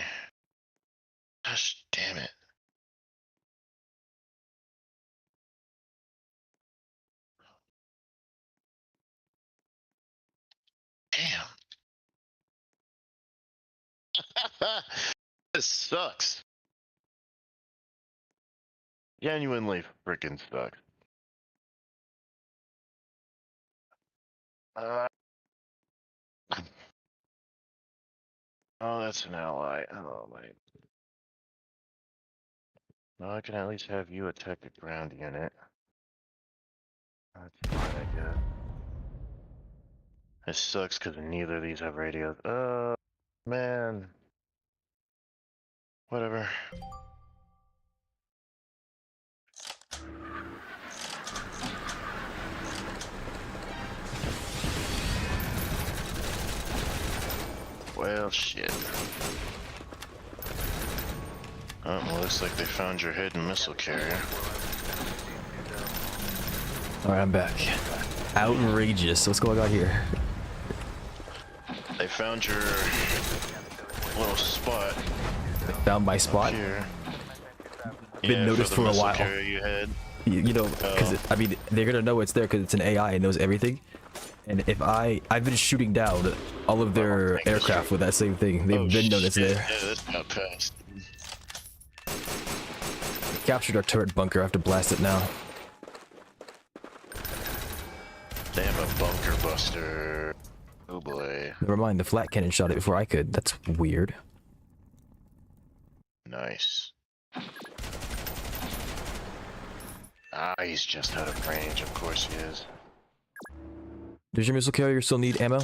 Gosh damn it. Damn. This sucks. Genuinely freaking sucks. Uh, oh, that's an ally. Oh, my. Well, I can at least have you attack the ground unit. That's fine, I guess. It sucks because neither of these have radios. Man. Whatever. Well, shit. Oh, well, looks like they found your hidden missile carrier. Alright, I'm back. Outrageous. What's going on here? They found your little spot Found my spot. here. Been noticed for for a the missile while. carrier you had. You know, because I mean, they're gonna know it's there because it's an AI and knows everything. And if I've been shooting down all of their aircraft with that same thing. They've been known it's there. Yeah, this got passed. Captured our turret bunker. I have to blast it now. They have a bunker buster. Oh boy. Never mind, the flat cannon shot it before I could. That's weird. Nice. Ah, he's just out of range. Of course he is. Does your missile carrier still need ammo?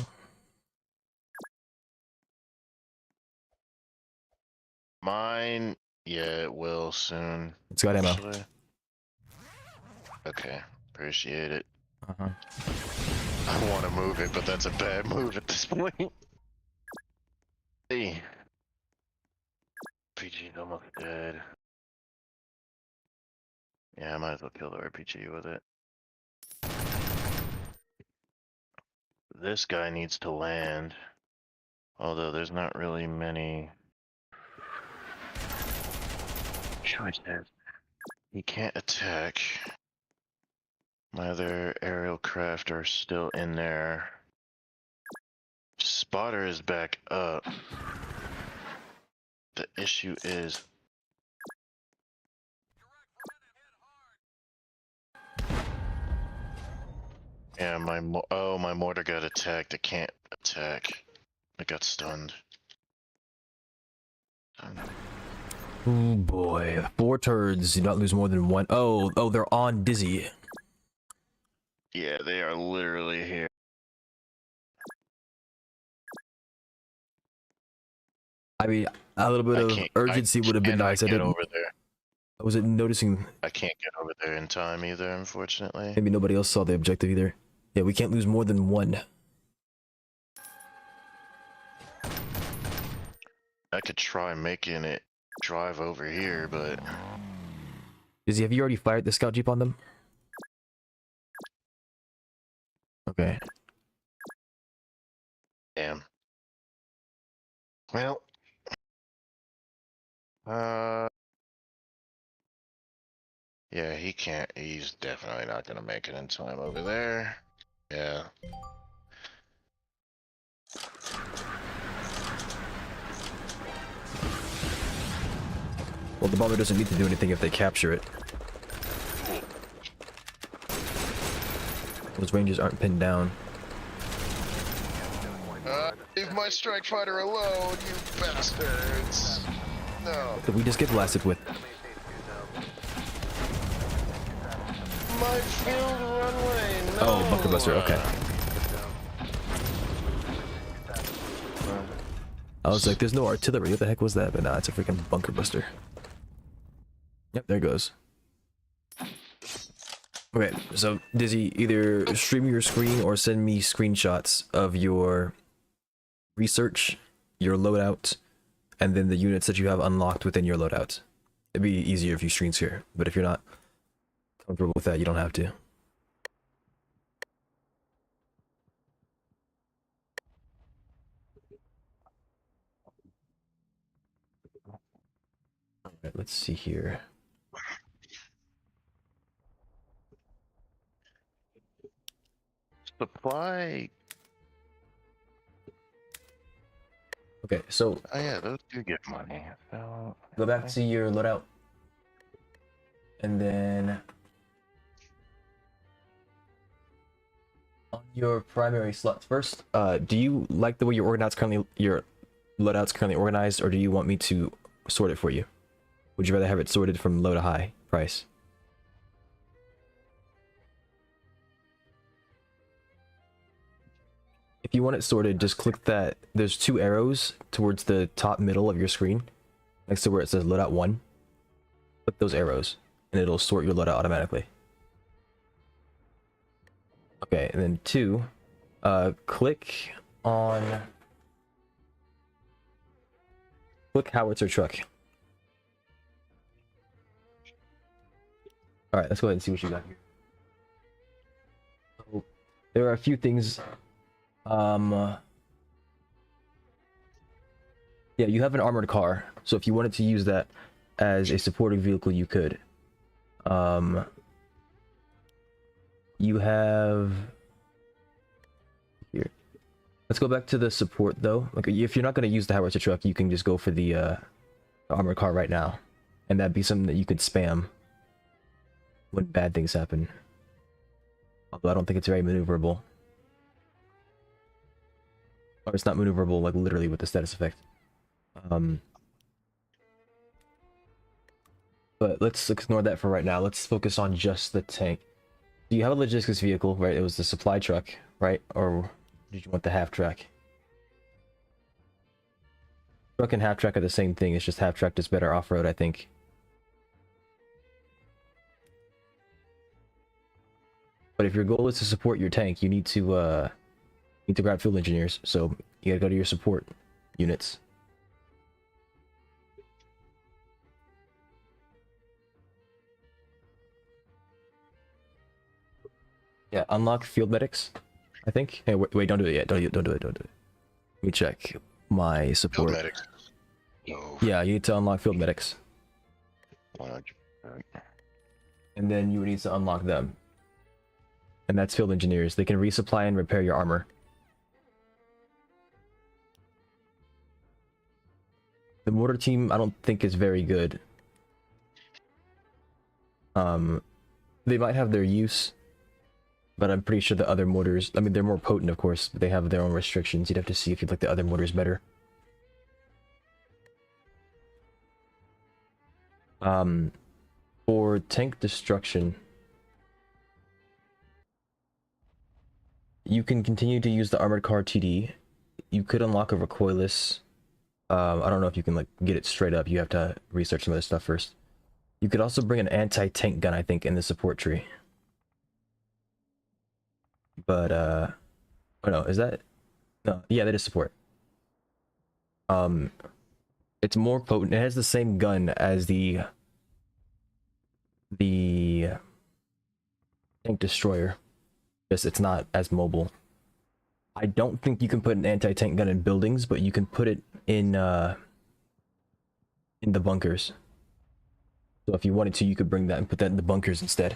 Mine, yeah, it will soon. It's got ammo. Actually. Okay, appreciate it. Uh-huh. I want to move it, but that's a bad move at this point. Hey. RPG's almost dead. Yeah, I might as well kill the RPG with it. This guy needs to land. Although there's not really many choices. He can't attack. My other aerial craft are still in there. Spotter is back up. The issue is yeah, my mortar got attacked. It can't attack. It got stunned. Oh boy. 4 turds. Do not lose more than 1. Oh, they're on Dizzy. Yeah, they are literally here. I mean, a little bit of urgency would have been nice. I Get didn't. over there. I wasn't noticing. I can't get over there in time either, unfortunately. Maybe nobody else saw the objective either. Yeah, we can't lose more than 1. I could try making it drive over here, but Dizzy, have you already fired the scout jeep on them? Okay. damn. Well, yeah, he can't. He's definitely not gonna make it in time over there. Yeah. Well, the bomber doesn't need to do anything if they capture it. Those rangers aren't pinned down. Leave my strike fighter alone, you bastards! No. That we just get blasted with. My field runway, no! Oh, bunker buster, okay. I was like, there's no artillery, what the heck was that? But nah, it's a freaking bunker buster. Yep, there it goes. Okay, so Dizzy, either stream your screen or send me screenshots of your research, your loadout, and then the units that you have unlocked within your loadout. It'd be easier if you screen share, but if you're not comfortable with that, you don't have to. Alright, let's see here. Supply. Okay, so Oh yeah, those do get money. So go back to your loadout. And then on your primary slots first, do you like the way your loadout's currently organized, or do you want me to sort it for you? Would you rather have it sorted from low to high price? If you want it sorted, just click that. There's two arrows towards the top middle of your screen, next to where it says loadout 1. Click those arrows, and it'll sort your loadout automatically. Okay, and then 2, click howitzer truck. All right, let's go ahead and see what you got here. So, there are a few things. Yeah, you have an armored car, so if you wanted to use that as a supporting vehicle, you could. You have here. Let's go back to the support though. Like, if you're not going to use the howitzer truck, you can just go for the armored car right now, and that'd be something that you could spam when bad things happen. Although I don't think it's very maneuverable. Or it's not maneuverable, like, literally with the status effect. But let's ignore that for right now. Let's focus on just the tank. Do you have a logistics vehicle, right? It was the supply truck, right? Or did you want the half track? Truck and half track are the same thing. It's just half track is better off-road, I think. But if your goal is to support your tank, you need to grab field engineers. So you gotta go to your support units. Yeah, unlock field medics, I think. Hey, wait, don't do it yet. Don't do it. Let me check my support. Field medics. No. Yeah, you need to unlock field medics. 100%. And then you would need to unlock them. And that's field engineers. They can resupply and repair your armor. The mortar team, I don't think is very good. They might have their use, but I'm pretty sure the other mortars, I mean, they're more potent, of course, but they have their own restrictions. You'd have to see if you'd like the other mortars better. For tank destruction, you can continue to use the armored car TD. You could unlock a recoilless. I don't know if you can, like, get it straight up. You have to research some of this stuff first. You could also bring an anti-tank gun, I think, in the support tree. But, oh no, is that? No, yeah, that is support. It's more potent. It has the same gun as the tank destroyer. Just it's not as mobile. I don't think you can put an anti-tank gun in buildings, but you can put it in the bunkers. So if you wanted to, you could bring that and put that in the bunkers instead.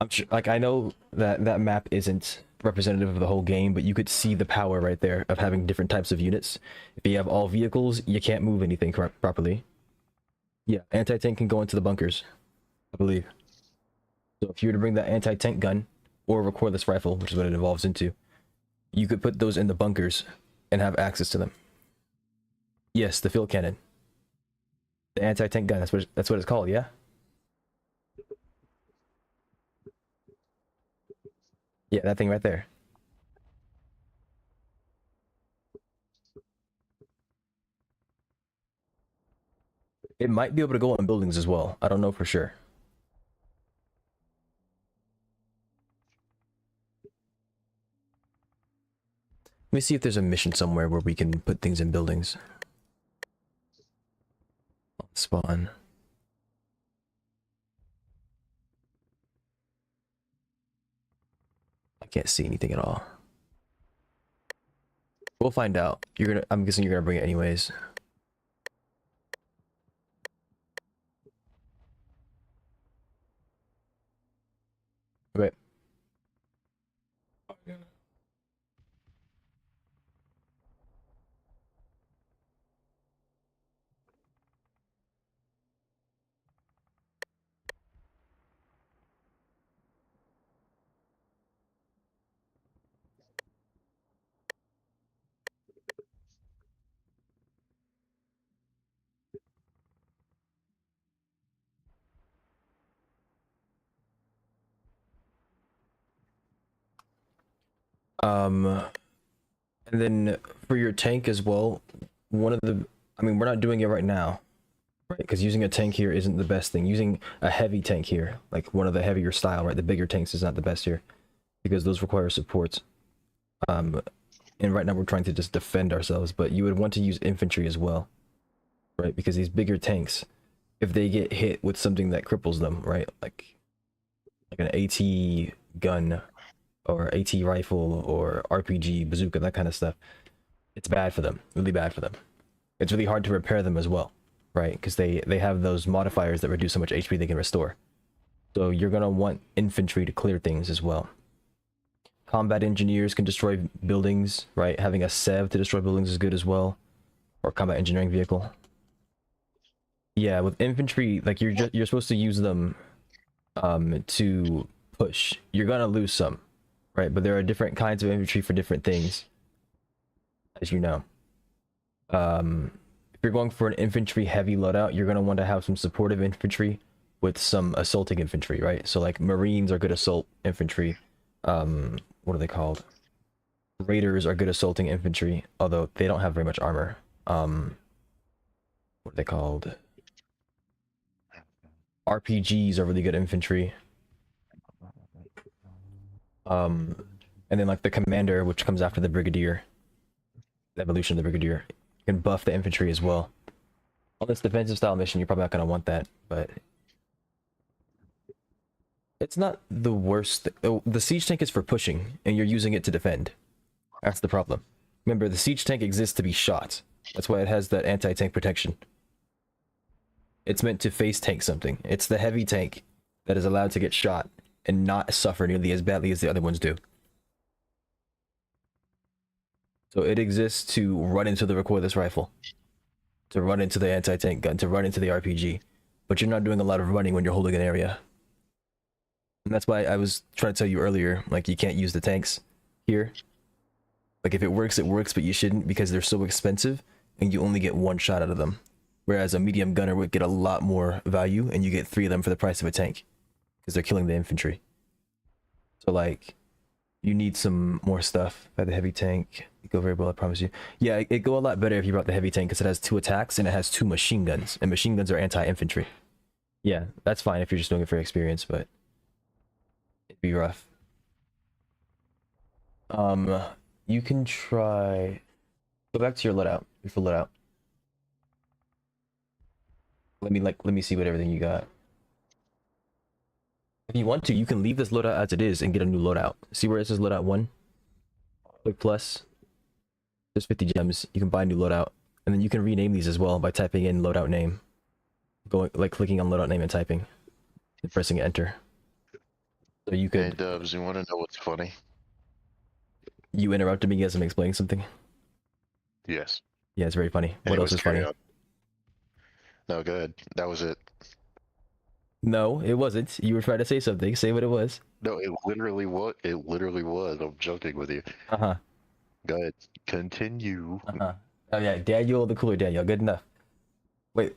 I'm sure, like, I know that that map isn't representative of the whole game, but you could see the power right there of having different types of units. If you have all vehicles, you can't move anything properly. Yeah, anti-tank can go into the bunkers, I believe. So if you were to bring that anti-tank gun or a recoilless rifle, which is what it evolves into, you could put those in the bunkers and have access to them. Yes, the field cannon. The anti-tank gun, that's what it's called, yeah? Yeah, that thing right there. It might be able to go on buildings as well. I don't know for sure. Let me see if there's a mission somewhere where we can put things in buildings. Spawn. I can't see anything at all. We'll find out. I'm guessing you're gonna bring it anyways. Okay. And then for your tank as well, I mean, we're not doing it right now, right? Because using a tank here isn't the best thing. Using a heavy tank here, like one of the heavier style, right? The bigger tanks is not the best here because those require supports. And right now we're trying to just defend ourselves, but you would want to use infantry as well, right? Because these bigger tanks, if they get hit with something that cripples them, right? Like an AT gun or AT rifle or RPG, bazooka, that kind of stuff, it's bad for them, really bad for them. It's really hard to repair them as well, right? Because they have those modifiers that reduce how much HP they can restore. So you're gonna want infantry to clear things as well. Combat engineers can destroy buildings, right? Having a SEV to destroy buildings is good as well, or combat engineering vehicle. Yeah, with infantry, like you're supposed to use them to push. You're gonna lose some, right? But there are different kinds of infantry for different things, as you know. If you're going for an infantry heavy loadout, you're gonna want to have some supportive infantry with some assaulting infantry, right? So like Marines are good assault infantry. What are they called? Raiders are good assaulting infantry, although they don't have very much armor. What are they called? RPGs are really good infantry. And then like the commander, which comes after the brigadier, the evolution of the brigadier, can buff the infantry as well. On this defensive style mission, you're probably not gonna want that, but it's not the worst. The siege tank is for pushing, and you're using it to defend. That's the problem. Remember, the siege tank exists to be shot. That's why it has that anti-tank protection. It's meant to face tank something. It's the heavy tank that is allowed to get shot and not suffer nearly as badly as the other ones do. So it exists to run into the recoilless rifle, to run into the anti-tank gun, to run into the RPG. But you're not doing a lot of running when you're holding an area. And that's why I was trying to tell you earlier, like, you can't use the tanks here. Like, if it works, but you shouldn't because they're so expensive and you only get one shot out of them. Whereas a medium gunner would get a lot more value and you get 3 of them for the price of a tank because they're killing the infantry. So, like, you need some more stuff. By the heavy tank, it go very well, I promise you. Yeah, it go a lot better if you brought the heavy tank because it has 2 attacks and it has 2 machine guns. And machine guns are anti-infantry. Yeah, that's fine if you're just doing it for experience, but it'd be rough. You can try... Go back to your loadout. Your full loadout. Let me see what everything you got. If you want to, you can leave this loadout as it is and get a new loadout. See where it says loadout 1? Click plus. There's 50 gems. You can buy a new loadout. And then you can rename these as well by typing in loadout name. Clicking on loadout name and typing. And pressing enter. So you Hey could Dubs, you want to know what's funny? you interrupted me as I'm explaining something. Yes. Yeah, it's very funny. What else Anyways, is carry funny? on. No, go ahead. That was it. No, it wasn't. You were trying to say something. Say what it was. No, it literally was. It literally was. I'm joking with you. Uh huh. Go ahead. Continue. Uh huh. Oh yeah, Daniel the cooler Daniel. Good enough. Wait,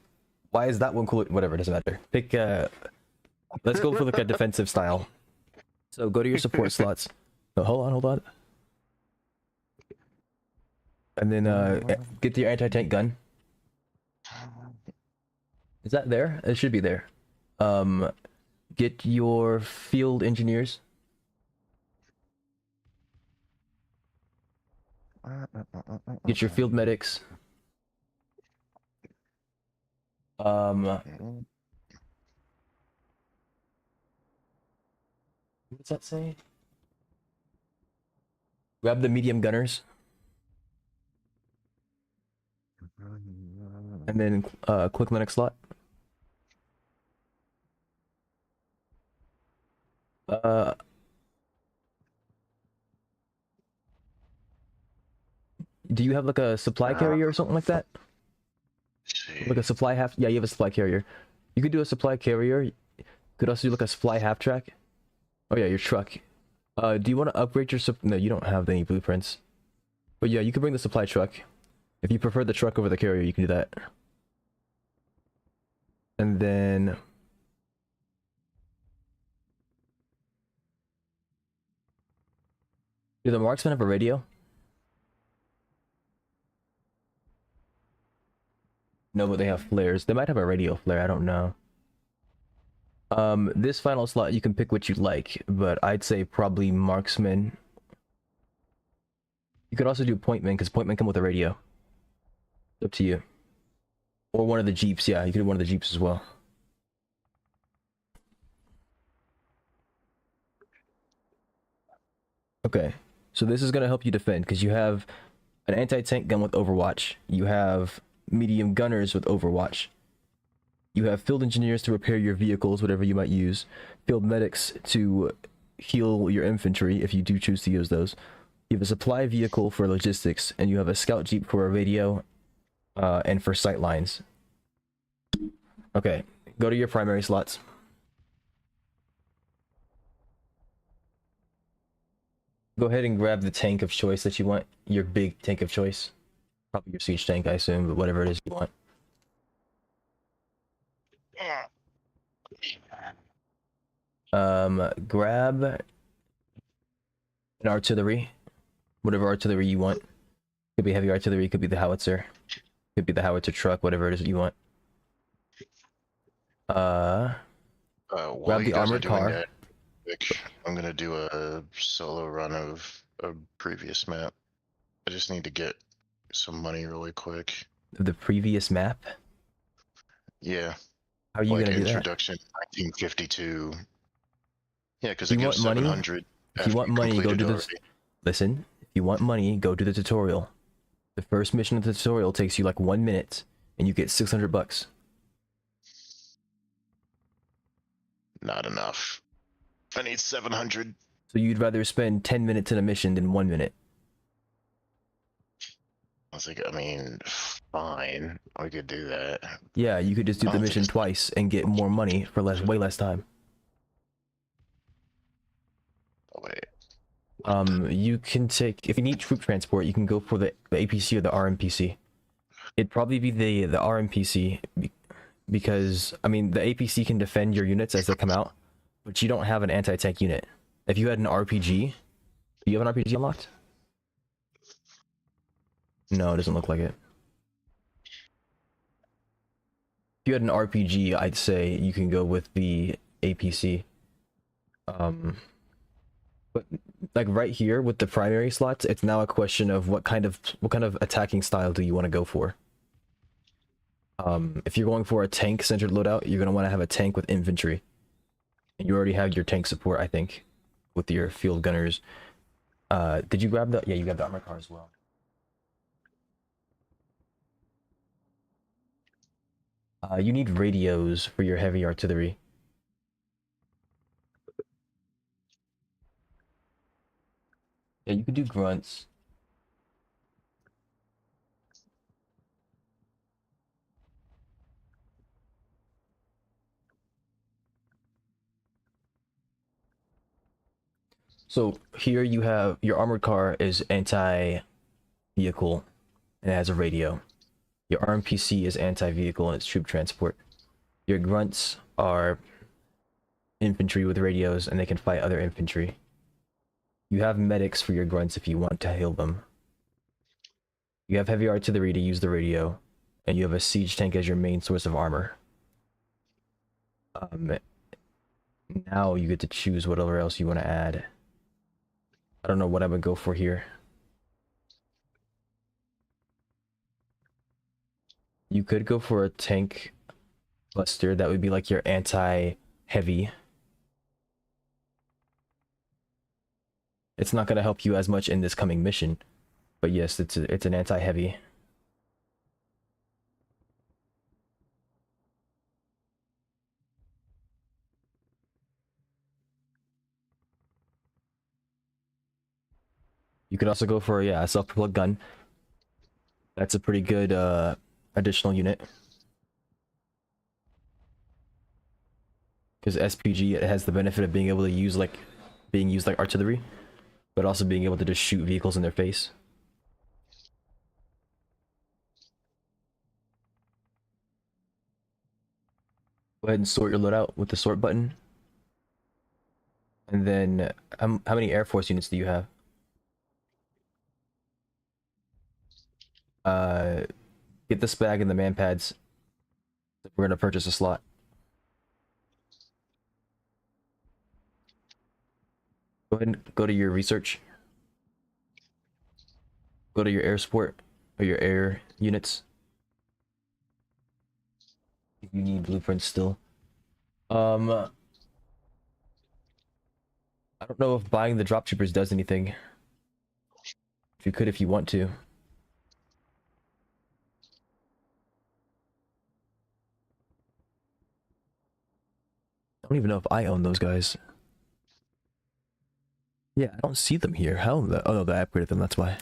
why is that one cooler? Whatever, doesn't matter. Pick. Let's go for like a defensive style. So go to your support slots. No, hold on. And then get your anti-tank gun. Is that there? It should be there. Get your field engineers. Get your field medics. What does that say? Grab the medium gunners. And then click the next slot. Do you have like a supply carrier or something like that? Like a supply half? Yeah, you have a supply carrier. You could do a supply carrier. You could also do like a supply half track. Oh yeah, your truck. Do you want to upgrade your No, you don't have any blueprints. But yeah, you can bring the supply truck. If you prefer the truck over the carrier, you can do that. And then do the marksmen have a radio? No, but they have flares. They might have a radio flare, I don't know. This final slot you can pick what you like, but I'd say probably marksman. You could also do pointman, because pointmen come with a radio. It's up to you. Or one of the jeeps, yeah, you could do one of the jeeps as well. Okay, so this is gonna help you defend, because you have an anti-tank gun with Overwatch. You have medium gunners with Overwatch. You have field engineers to repair your vehicles, whatever you might use. Field medics to heal your infantry, if you do choose to use those. You have a supply vehicle for logistics, and you have a scout jeep for a radio, and for sight lines. Okay, go to your primary slots. Go ahead and grab the tank of choice that you want. Your big tank of choice. Probably your siege tank, I assume, but whatever it is you want. Grab an artillery. Whatever artillery you want. Could be heavy artillery, could be the howitzer. Could be the howitzer truck, whatever it is that you want. While Grab you the guys are armored doing car. that, Vic, I'm gonna do a solo run of a previous map. I just need to get some money really quick. The previous map. Yeah, How are you like gonna do that? introduction 1952. Yeah, because You it gives want money? 700. If you want money, go to this. Listen, if you want money, go to the tutorial. The first mission of the tutorial takes you like 1 minute, and you get 600 bucks. Not enough. I need 700. So you'd rather spend 10 minutes in a mission than 1 minute. I was like, I mean, fine, we could do that. Yeah, you could just do I the don't think mission it's- twice and get more money for way less time. Oh, wait. You can take, if you need troop transport, you can go for the APC or the RMPC. It'd probably be the RMPC because, I mean, the APC can defend your units as they come out, but you don't have an anti-tank unit. If you had an RPG, do you have an RPG unlocked? No, it doesn't look like it. If you had an RPG, I'd say you can go with the APC. But like right here with the primary slots, it's now a question of what kind of attacking style do you want to go for. If you're going for a tank-centered loadout, you're gonna want to have a tank with infantry. And you already have your tank support, I think, with your field gunners. Did you grab the? Yeah, you got the armor car as well. You need radios for your heavy artillery. Yeah, you could do grunts. So here you have your armored car is anti-vehicle and it has a radio. Your RMPC is anti-vehicle and it's troop transport. Your grunts are infantry with radios and they can fight other infantry. You have medics for your grunts if you want to heal them. You have heavy artillery to use the radio, and you have a siege tank as your main source of armor. Now you get to choose whatever else you want to add. I don't know what I would go for here. You could go for a tank buster. That would be like your anti-heavy. It's not going to help you as much in this coming mission, but yes, it's an anti-heavy. You could also go for a self-propelled gun. That's a pretty good additional unit. Because SPG, it has the benefit of being able to use like artillery, but also being able to just shoot vehicles in their face. Go ahead and sort your loadout with the sort button. And then, how many Air Force units do you have? Get the spag and the man pads. We're gonna purchase a slot. Go ahead and go to your research. Go to your air support or your air units. If you need blueprints still. I don't know if buying the dropshippers does anything. If you could, if you want to. I don't even know if I own those guys. Yeah, I don't see them here. How? Oh no, they upgraded them. That's why.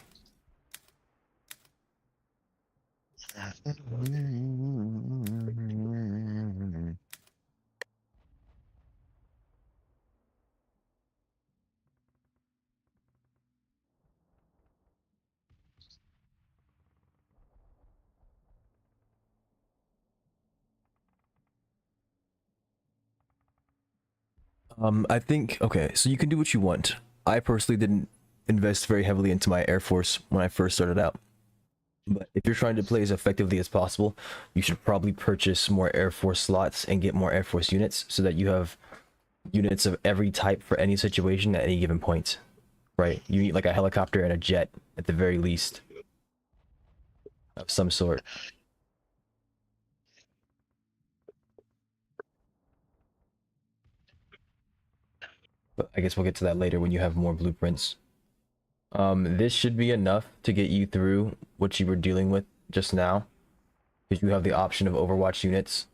I think, okay, so you can do what you want. I personally didn't invest very heavily into my Air Force when I first started out. But if you're trying to play as effectively as possible, you should probably purchase more Air Force slots and get more Air Force units so that you have units of every type for any situation at any given point. Right? You need like a helicopter and a jet at the very least of some sort. But I guess we'll get to that later when you have more blueprints. This should be enough to get you through what you were dealing with just now, because you have the option of Overwatch units.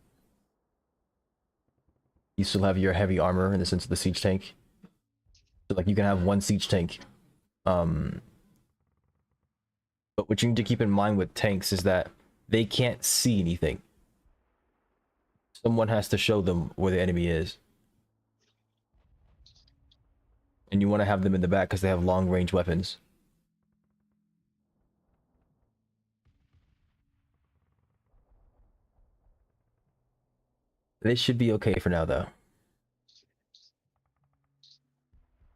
You still have your heavy armor in the sense of the siege tank. So like you can have one siege tank. But what you need to keep in mind with tanks is that they can't see anything. Someone has to show them where the enemy is. And you want to have them in the back because they have long range weapons. They should be okay for now though.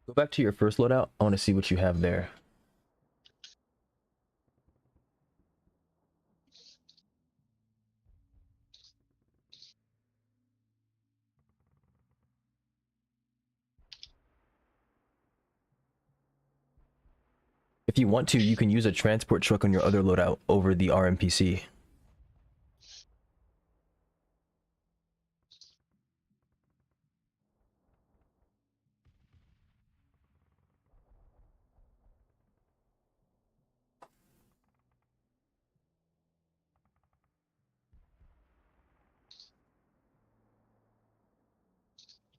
Go back to your first loadout. I want to see what you have there. If you want to, you can use a transport truck on your other loadout over the RMPC.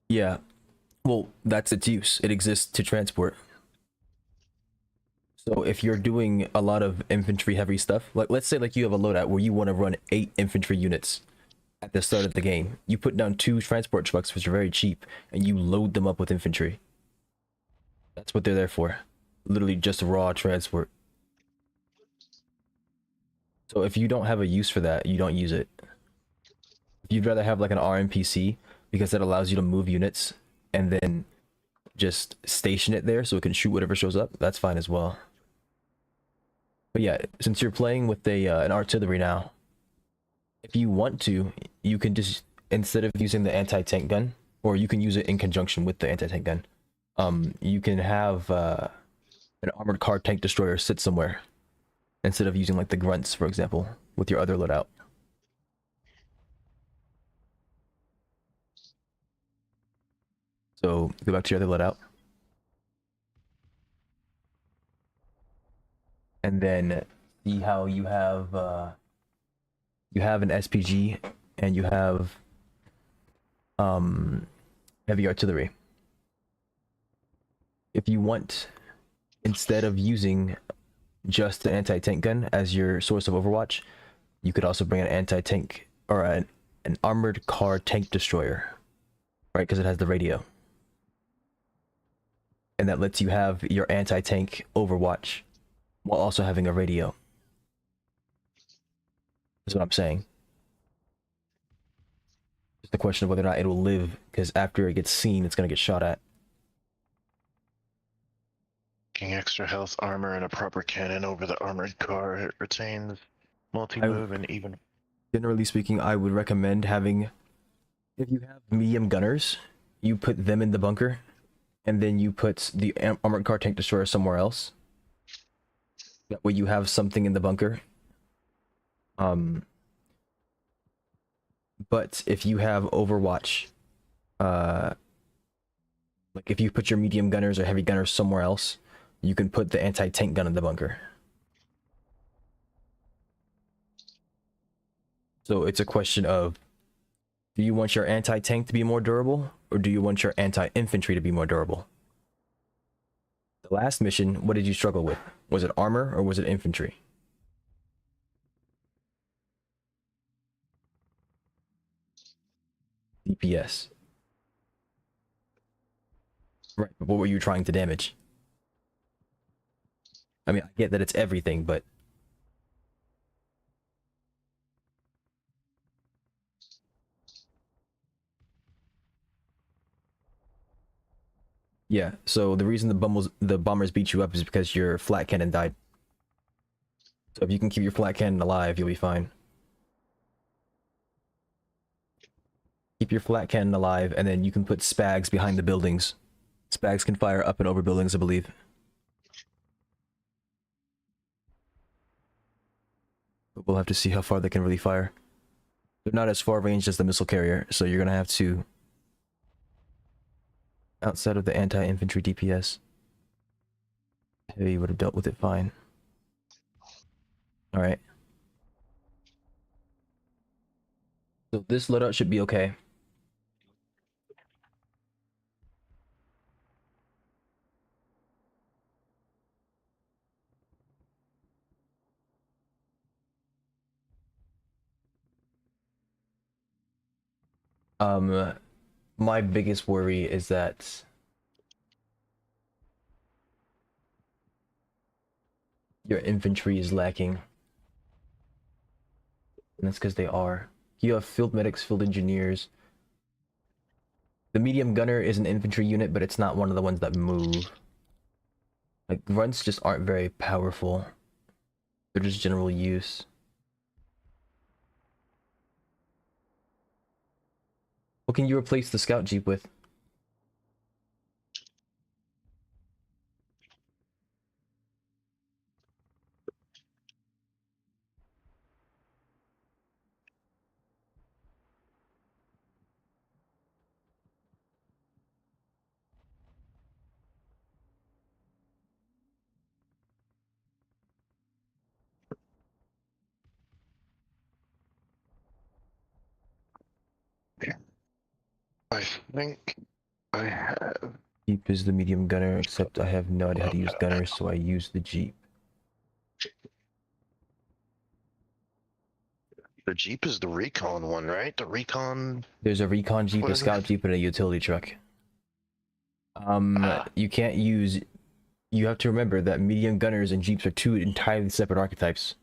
Yeah, well, that's its use. It exists to transport. So if you're doing a lot of infantry heavy stuff, like let's say like you have a loadout where you want to run 8 infantry units at the start of the game, you put down 2 transport trucks, which are very cheap, and you load them up with infantry. That's what they're there for. Literally just raw transport. So if you don't have a use for that, you don't use it. If you'd rather have like an RMPC, because that allows you to move units and then just station it there so it can shoot whatever shows up, that's fine as well. But yeah, since you're playing with an artillery now, if you want to, you can just, instead of using the anti-tank gun, or you can use it in conjunction with the anti-tank gun, you can have an armored car tank destroyer sit somewhere instead of using like the grunts, for example, with your other loadout. So go back to your other loadout. And then see how you have an SPG and you have heavy artillery. If you want, instead of using just the anti-tank gun as your source of Overwatch, you could also bring an anti-tank or an armored car tank destroyer, right? Because it has the radio. And that lets you have your anti-tank Overwatch while also having a radio. That's what I'm saying. Just a question of whether or not it'll live, because after it gets seen, it's going to get shot at. Getting extra health, armor, and a proper cannon over the armored car. It retains multi-move and even. Generally speaking, I would recommend having, if you have medium gunners, you put them in the bunker, and then you put the armored car tank destroyer somewhere else. That way you have something in the bunker. But if you have Overwatch, like if you put your medium gunners or heavy gunners somewhere else, you can put the anti-tank gun in the bunker. So it's a question of, do you want your anti-tank to be more durable, or do you want your anti-infantry to be more durable? The last mission, what did you struggle with? Was it armor or was it infantry? DPS. Right, but what were you trying to damage? I mean, I get that it's everything, but... Yeah, so the reason the bombers beat you up is because your flat cannon died. So if you can keep your flat cannon alive, you'll be fine. Keep your flat cannon alive, and then you can put spags behind the buildings. Spags can fire up and over buildings, I believe. But we'll have to see how far they can really fire. They're not as far ranged as the missile carrier, so you're gonna have to... Outside of the anti-infantry DPS, heavy would have dealt with it fine. Alright. So this loadout should be okay. My biggest worry is that your infantry is lacking. And that's because they are. You have field medics, field engineers. The medium gunner is an infantry unit, but it's not one of the ones that move. Like, grunts just aren't very powerful. They're just general use. What can you replace the scout jeep with? I think I have Jeep is the medium gunner, except I have no idea how to use gunner, so I use the Jeep. The Jeep is the recon one, right? The recon. There's a recon Jeep, a Whatever. scout Jeep, and a utility truck. Ah. You can't use. You have to remember that medium gunners and Jeeps are two entirely separate archetypes.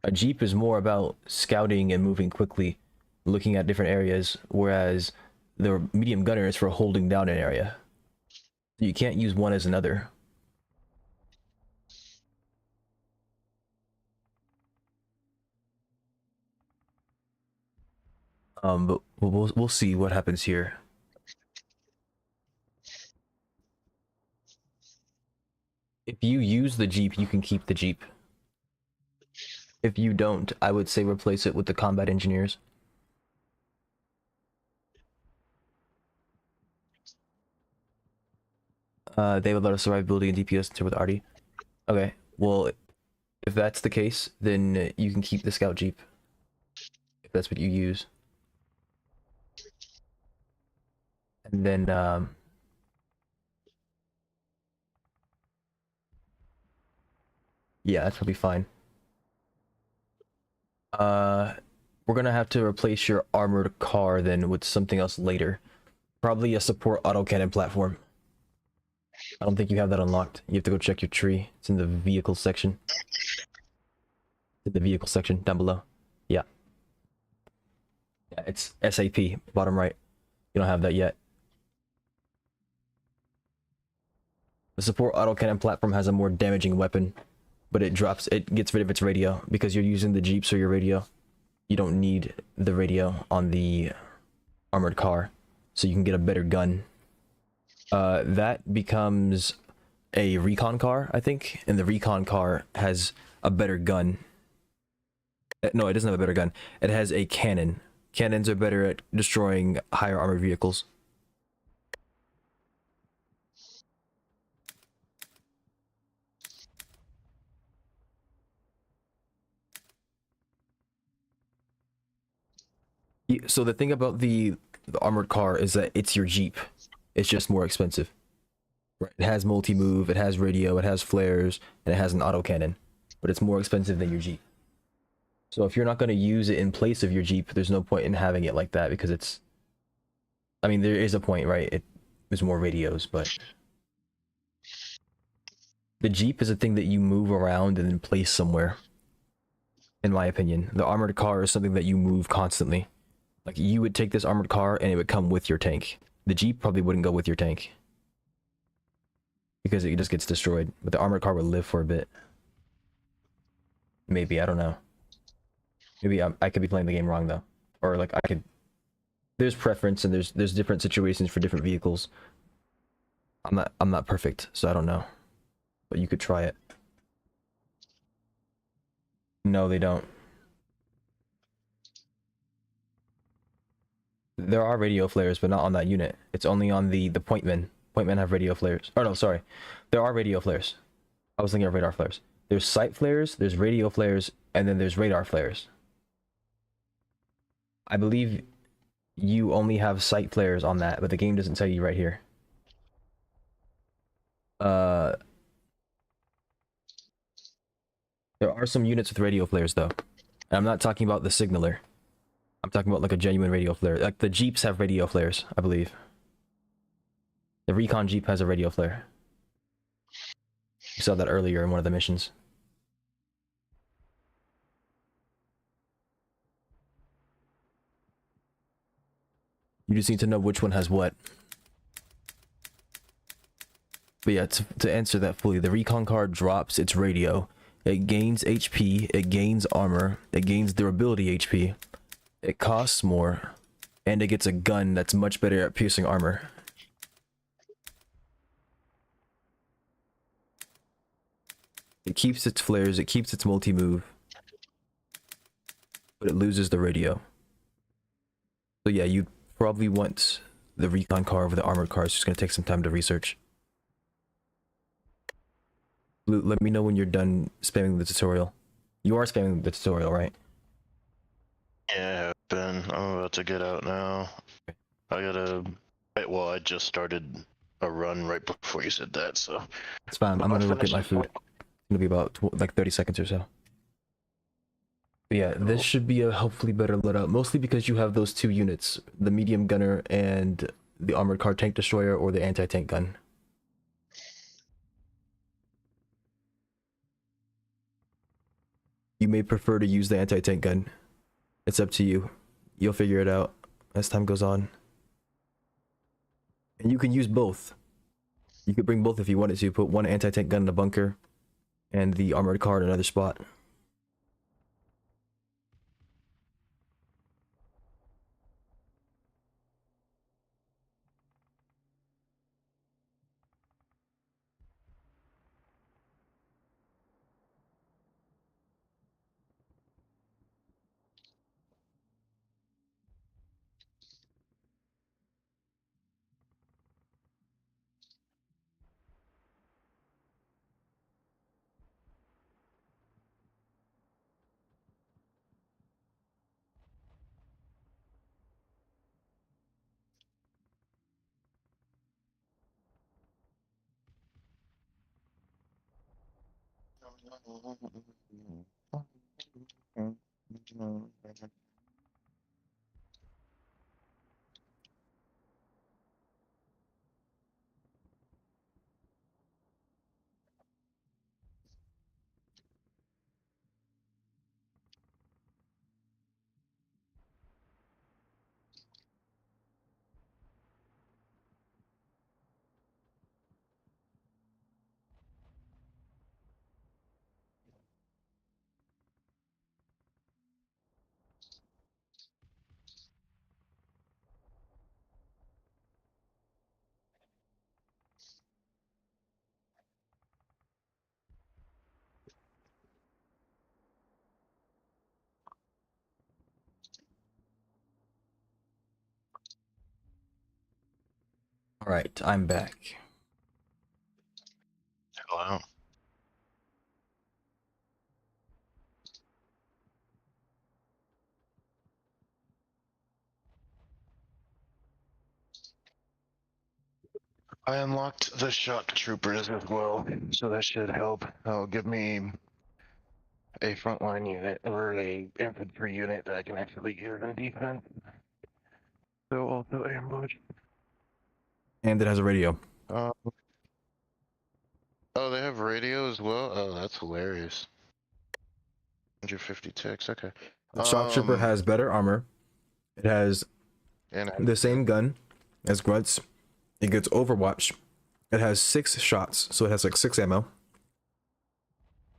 A Jeep is more about scouting and moving quickly, looking at different areas, whereas the medium gunner is for holding down an area. You can't use one as another. But we'll see what happens here. If you use the Jeep, you can keep the Jeep. If you don't, I would say replace it with the combat engineers. They would let us survivability and DPS with Artie. Okay, well, if that's the case, then you can keep the scout Jeep. If that's what you use. And then, yeah, that's probably fine. We're gonna have to replace your armored car then with something else later. Probably a support autocannon platform. I don't think you have that unlocked. You have to go check your tree. It's in the vehicle section. In the vehicle section down below. Yeah. Yeah, it's SAP, bottom right. You don't have that yet. The support autocannon platform has a more damaging weapon, but it gets rid of its radio because you're using the Jeeps or your radio. You don't need the radio on the armored car, so you can get a better gun. That becomes a recon car, I think, and the recon car has a better gun. No, it doesn't have a better gun. It has a cannon. Cannons are better at destroying higher armored vehicles. So the thing about the armored car is that it's your Jeep. It's just more expensive. Right. It has multi-move, it has radio, it has flares, and it has an autocannon. But it's more expensive than your Jeep. So if you're not going to use it in place of your Jeep, there's no point in having it like that because it's... I mean, there is a point, right? There's more radios, but... The Jeep is a thing that you move around and then place somewhere. In my opinion. The armored car is something that you move constantly. Like, you would take this armored car and it would come with your tank. The Jeep probably wouldn't go with your tank. Because it just gets destroyed. But the armored car would live for a bit. Maybe, I don't know. Maybe I could be playing the game wrong, though. Or, like, I could... There's preference and there's different situations for different vehicles. I'm not perfect, so I don't know. But you could try it. No, they don't. There are radio flares, but not on that unit. It's only on the pointmen. Pointmen have radio flares. Oh no, sorry. There are radio flares. I was thinking of radar flares. There's sight flares, there's radio flares, and then there's radar flares. I believe you only have sight flares on that, but the game doesn't tell you right here. There are some units with radio flares though. And I'm not talking about the signaler. I'm talking about like a genuine radio flare. Like the Jeeps have radio flares, I believe. The recon Jeep has a radio flare. You saw that earlier in one of the missions. You just need to know which one has what. But yeah, to answer that fully, the recon car drops its radio. It gains HP, it gains armor, it gains durability HP. It costs more, and it gets a gun that's much better at piercing armor. It keeps its flares, it keeps its multi-move, but it loses the radio. So yeah, you probably want the recon car over the armored car. It's just going to take some time to research. Let me know when you're done spamming the tutorial. You are spamming the tutorial, right? Yeah, Ben, I'm about to get out now. I gotta... Well, I just started a run right before you said that, so It's fine. I'm I'll gonna go get finish my this food. one. It's gonna be about like 30 seconds or so. But yeah, this Cool. should be a hopefully better let out, mostly because you have those two units, the medium gunner and the armored car tank destroyer or the anti-tank gun. You may prefer to use the anti-tank gun. It's up to you. You'll figure it out as time goes on. And you can use both. You could bring both if you wanted to. Put one anti-tank gun in the bunker and the armored car in another spot. All right, I'm back. Hello. I unlocked the shock troopers as well, so that should help. That'll give me a frontline unit or a infantry unit that I can actually use in defense. So also ambush. And it has a radio. Oh, they have radio as well. Oh, that's hilarious. 150 ticks. Okay. The shock trooper has better armor. It has the same gun as Grunts. It gets Overwatch. It has 6 shots, so it has like 6 ammo.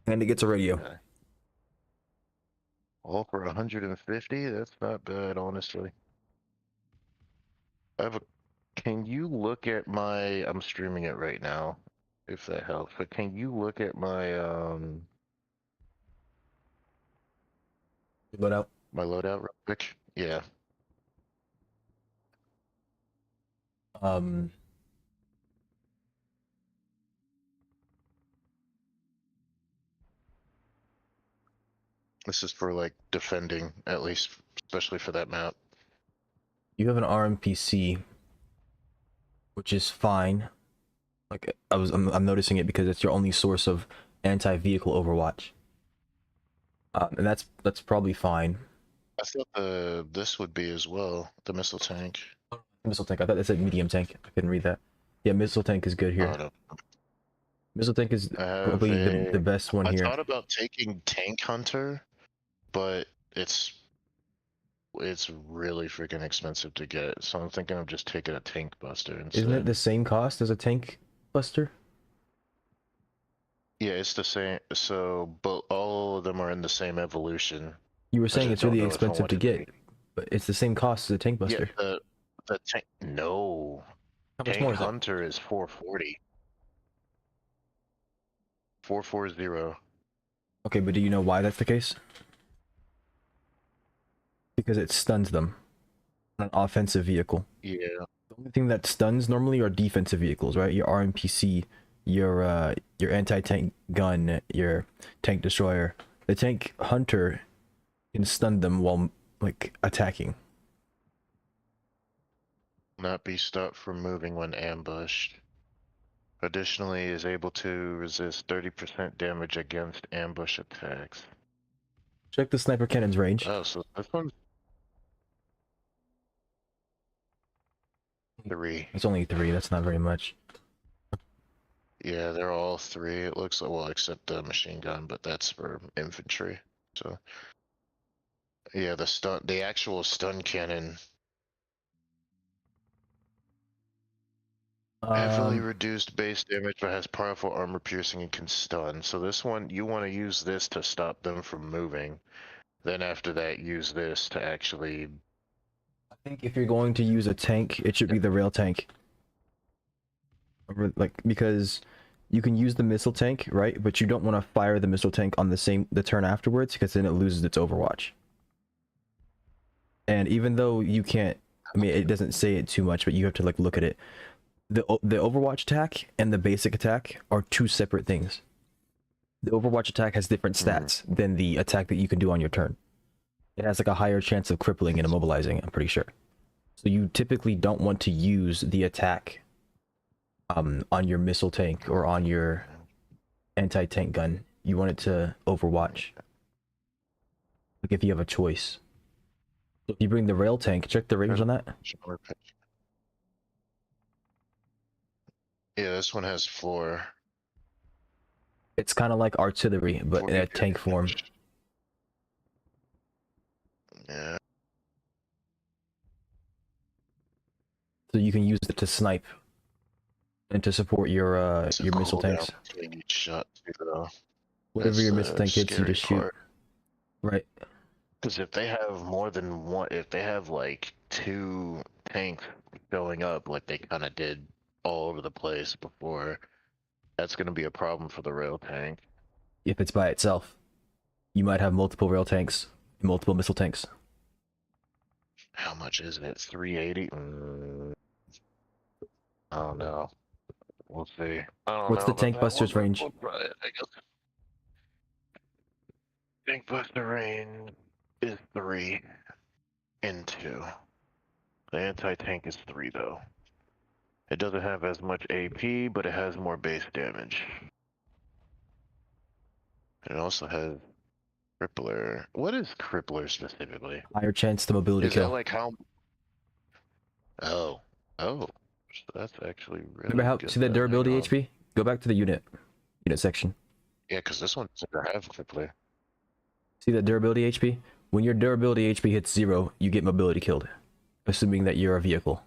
And it gets a radio. Okay. All for 150? That's not bad, honestly. I have a. Can you look at my? I'm streaming it right now, if that helps. But can you look at my Loadout. my loadout real quick? Yeah. Um, This is for like defending, at least, especially for that map. you have an RMPC, which is fine. Like I'm noticing it because it's your only source of anti-vehicle Overwatch. And that's probably fine. I thought this would be as well, the missile tank. Missile tank. I thought it said medium tank. I couldn't read that. Yeah, missile tank is good here. Oh, no. Missile tank is probably the best one here. I thought about taking tank hunter, but it's really freaking expensive to get. So I'm thinking of just taking a tank buster instead. Isn't it the same cost as a tank buster? Yeah, it's the same. So, but all of them are in the same evolution. You were saying I it's don't really know if I expensive want to get, but it's the same cost as a tank buster. Yeah, the tank. No, How much tank more is it? hunter is 440. 440. Okay, but do you know why that's the case? Because it stuns them. An offensive vehicle. Yeah. The only thing that stuns normally are defensive vehicles, right? Your RMPC, your anti-tank gun, your tank destroyer. The tank hunter can stun them while like attacking. Not be stopped from moving when ambushed. Additionally, is able to resist 30% damage against ambush attacks. Check the sniper cannon's range. Oh, so this one's 3. It's only 3. That's not very much. Yeah, they're all 3. It looks like, well, except the machine gun, but that's for infantry. So, yeah, the actual stun cannon. Heavily reduced base damage, but has powerful armor piercing and can stun. So this one, you want to use this to stop them from moving. Then after that, use this to actually. I think if you're going to use a tank, it should be the rail tank. Like, because you can use the missile tank, right? But you don't want to fire the missile tank on the turn afterwards, because then it loses its overwatch. And even though you can't, I mean, it doesn't say it too much, but you have to like look at it. The overwatch attack and the basic attack are 2 separate things. The overwatch attack has different stats than the attack that you can do on your turn. It has like a higher chance of crippling and immobilizing, I'm pretty sure. So you typically don't want to use the attack on your missile tank or on your anti-tank gun. You want it to overwatch. Like if you have a choice. So if you bring the rail tank, check the range on that. Yeah, this one has 4. It's kind of like artillery, but in a tank form. Yeah. So you can use it to snipe and to support your missile tanks. Each shot too, though. Whatever your missile tank hits, you just shoot. Right. Because if they have more than one, if they have like 2 tanks going up, like they kind of did all over the place before, that's going to be a problem for the rail tank. If it's by itself, you might have multiple rail tanks, multiple missile tanks. How much is it? 380? I don't know. We'll see. What's the tank buster's range? We'll try it, I guess. Tank buster range is 3 and 2. The anti-tank is 3 though. It doesn't have as much AP, but it has more base damage. It also has crippler. What is crippler specifically? Higher chance to mobility Is kill. that like how? Oh, so that's actually really. Remember how? Good See that then. durability Hang on. HP? Go back to the unit section. Yeah, because this one doesn't have crippler. See that durability HP? When your durability HP hits 0, you get mobility killed, assuming that you're a vehicle.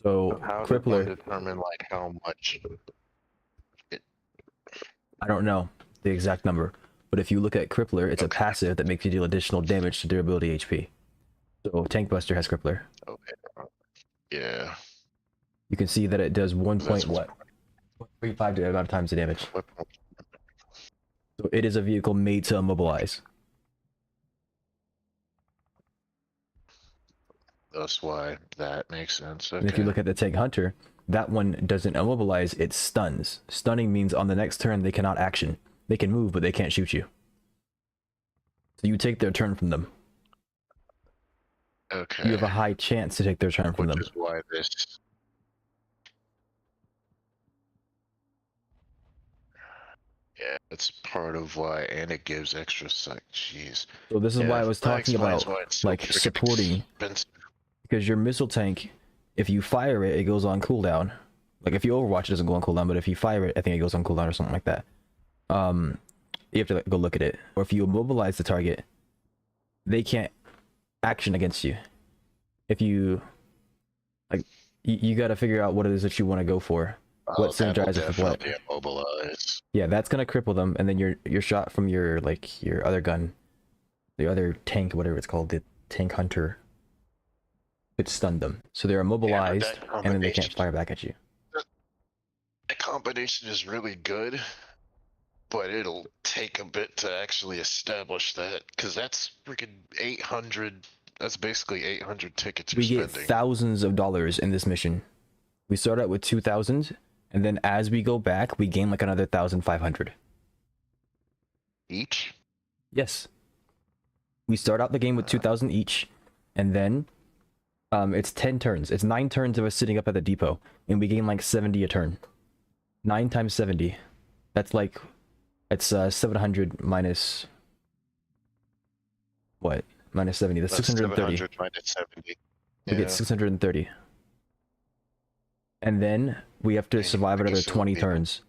So How does one crippler, determine like how much? I don't know the exact number, but if you look at crippler, it's a passive that makes you deal additional damage to durability HP. So tank buster has crippler. Okay. Yeah. You can see that it does 1.35 amount of times the damage. So it is a vehicle made to immobilize. That's why that makes sense. Okay. And if you look at the tank hunter, that one doesn't immobilize, it stuns. Stunning means on the next turn they cannot action. They can move, but they can't shoot you. So you take their turn from them. Okay. You have a high chance to take their turn from them. Which is why this. Yeah, it's part of why, and it gives extra sec. Jeez. So this is why I was that talking explains about why it's so like freaking supporting, expensive. because your missile tank, if you fire it, it goes on cooldown. Like if you overwatch, it doesn't go on cooldown, but if you fire it, I think it goes on cooldown or something like that. You have to go look at it. Or if you immobilize the target, they can't action against you. If you like, you got to figure out what it is that you want to go for. What synergizes with what? Immobilize. Yeah, that's gonna cripple them, and then your shot from your other gun, the other tank, whatever it's called, the tank hunter, could stun them. So they're immobilized, and then they can't fire back at you. That combination is really good, but it'll take a bit to actually establish that, because that's freaking 800. That's basically 800 tickets you're We get spending. thousands of dollars in this mission. We start out with 2,000, and then as we go back, we gain like another 1,500 Each? Yes. We start out the game with 2,000 each, and then It's 10 turns. It's 9 turns of us sitting up at the depot, and we gain like 70 a turn. 9 times 70. That's like, it's 700 minus what? Minus 70. That's 630. 700 minus 70. We get 630. And then we have to And survive I another guess it would 20 be- turns.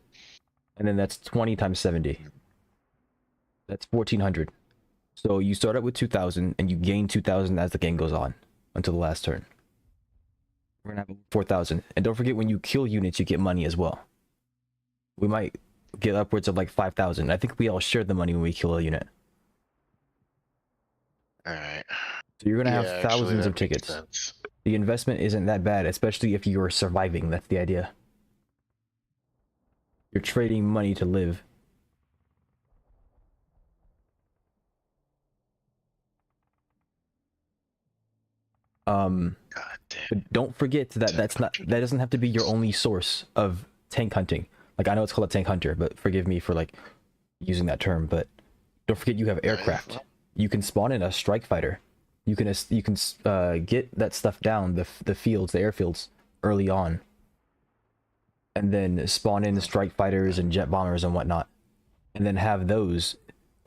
And then that's 20 times 70. That's 1400. So you start out with 2000 and you gain 2000 as the game goes on until the last turn. We're gonna have 4000. And don't forget, when you kill units, you get money as well. We might get upwards of like 5000. I think we all share the money when we kill a unit. Alright. So you're gonna have Yeah, actually, thousands of that makes tickets. sense. The investment isn't that bad, especially if you're surviving. That's the idea. You're trading money to live. God damn. But don't forget that that doesn't have to be your only source of tank hunting. Like, I know it's called a tank hunter, but forgive me for like using that term. But don't forget, you have aircraft. You can spawn in a strike fighter. You can get that stuff down the fields, the airfields early on, and then spawn in strike fighters and jet bombers and whatnot, and then have those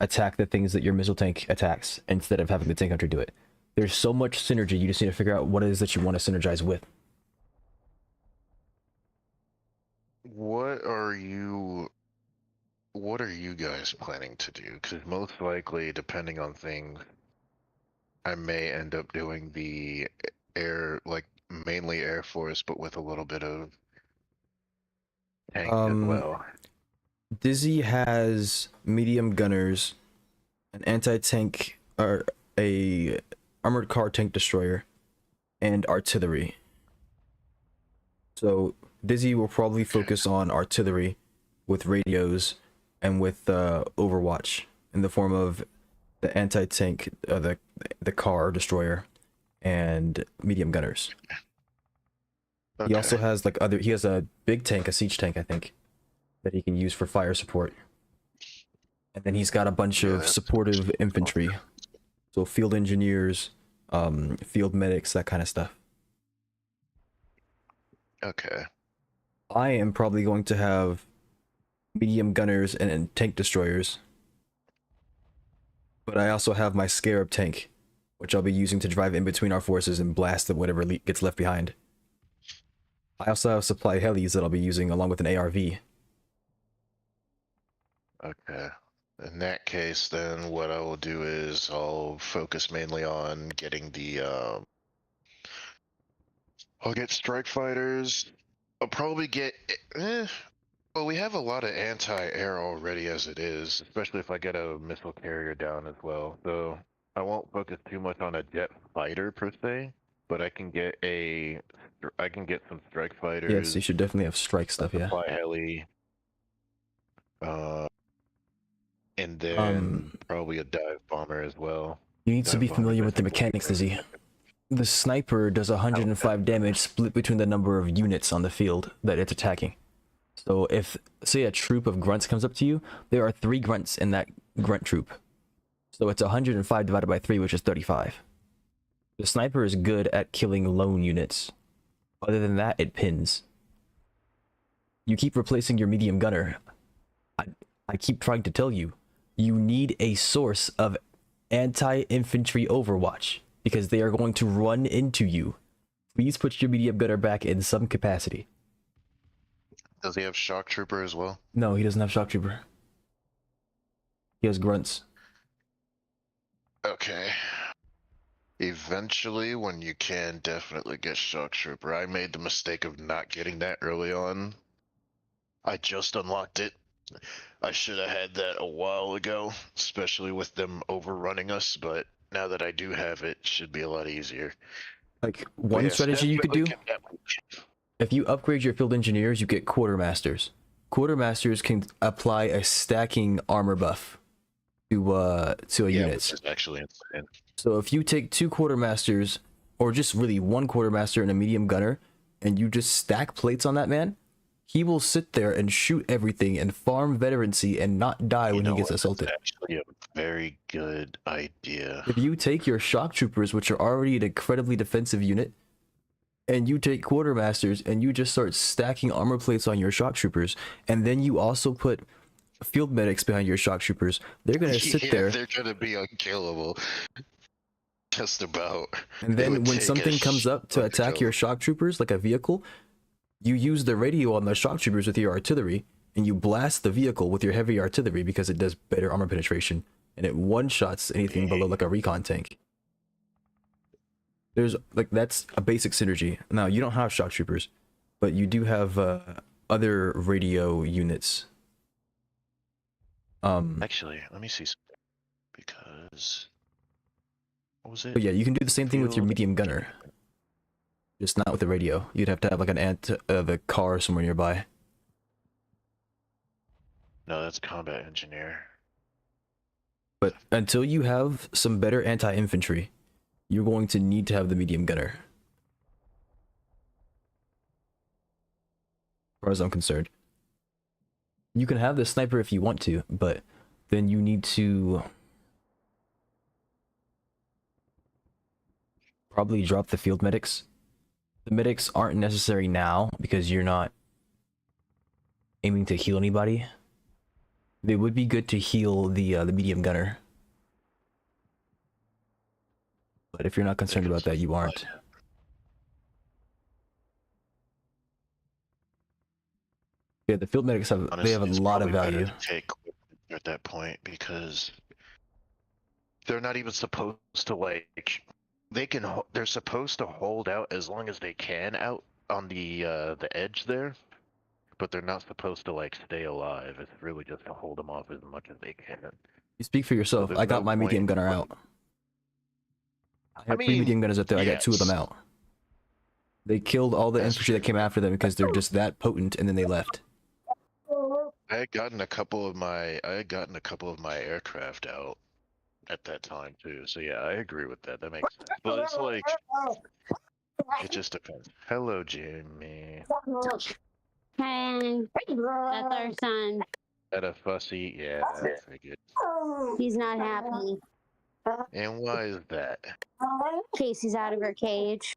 attack the things that your missile tank attacks instead of having the tank hunter do it. There's so much synergy. You just need to figure out what it is that you want to synergize with. What are you guys planning to do? Because most likely, depending on things, I may end up doing the air, like mainly Air Force, but with a little bit of tank as well. Dizzy has medium gunners, an anti-tank, or a armored car tank destroyer, and artillery. So Dizzy will probably focus on artillery with radios and with Overwatch in the form of the anti-tank, the car destroyer, and medium gunners. Okay. He also has like he has a big tank, a siege tank, I think, that he can use for fire support. And then he's got a bunch Yeah, of that's- supportive infantry. So field engineers, field medics, that kind of stuff. Okay. I am probably going to have medium gunners and tank destroyers. But I also have my Scarab tank, which I'll be using to drive in between our forces and blast at whatever gets left behind. I also have supply helis that I'll be using along with an ARV. Okay. In that case, then what I will do is I'll focus mainly on getting the I'll get strike fighters. I'll probably get well, we have a lot of anti-air already as it is, especially if I get a missile carrier down as well. So I won't focus too much on a jet fighter per se, but I can get some strike fighters. Yes, you should definitely have strike stuff, yeah. Supply heli. And then probably a dive bomber as well. You need to Dive be bombers, familiar I with the think, will be mechanics, great. Dizzy. The sniper does 105 damage split between the number of units on the field that it's attacking. So if, say, a troop of grunts comes up to you, there are 3 grunts in that grunt troop. So it's 105 divided by 3, which is 35. The sniper is good at killing lone units. Other than that, it pins. You keep replacing your medium gunner. I keep trying to tell you, you need a source of anti-infantry overwatch, because they are going to run into you. Please put your medium gunner back in some capacity. Does he have shock trooper as well? No, he doesn't have shock trooper. He has grunts. Okay. Eventually, when you can, definitely get shock trooper. I made the mistake of not getting that early on. I just unlocked it. I should have had that a while ago, especially with them overrunning us, but now that I do have it, it should be a lot easier. Like, But one yes, strategy you could do, definitely if you upgrade your field engineers, you get quartermasters. Quartermasters can apply a stacking armor buff to a yeah, unit. which is actually insane. So if you take 2 quartermasters, or just really 1 quartermaster and a medium gunner, and you just stack plates on that man, he will sit there and shoot everything and farm veterancy and not die when he gets assaulted. That's actually a very good idea. If you take your shock troopers, which are already an incredibly defensive unit, and you take quartermasters and you just start stacking armor plates on your shock troopers, and then you also put field medics behind your shock troopers, they're gonna sit Yeah, there. they're gonna be unkillable. Just about. And It would then when take a something comes up to shitload to attack kill your them. shock troopers, like a vehicle, you use the radio on the shock troopers with your artillery, and you blast the vehicle with your heavy artillery because it does better armor penetration, and it one-shots anything below like a recon tank. There's like, that's a basic synergy. Now you don't have shock troopers, but you do have other radio units. Actually, let me see something. Because what was it? But yeah, you can do the same thing with your Field- medium gunner, just not with the radio. You'd have to have like an the car somewhere nearby. No, that's combat engineer. But until you have some better anti-infantry, you're going to need to have the medium gunner. As far as I'm concerned. You can have the sniper if you want to, but then you need to probably drop the field medics. The medics aren't necessary now because you're not aiming to heal anybody. They would be good to heal the medium gunner. But if you're not concerned about that, you aren't. Yeah, the field medics have Honestly, they have a it's lot of probably better value. to take at that point because they're not even supposed to like. They're supposed to hold out as long as they can out on the edge there, but they're not supposed to like stay alive. It's really just to hold them off as much as they can. You speak for yourself. there's I got no my medium point- gunner out. I have three mean, medium gunners out there. I got 2 of them yes. out. They killed all the That's infantry that true. came after them because they're just that potent, and then they left. I had gotten a couple of my aircraft out at that time too. So yeah, I agree with that. That makes sense. But it's like it just depends. Hello, Jimmy. Hey, that's our son. At a fussy, yeah, I figured. He's not happy. And why is that? Casey's out of her cage,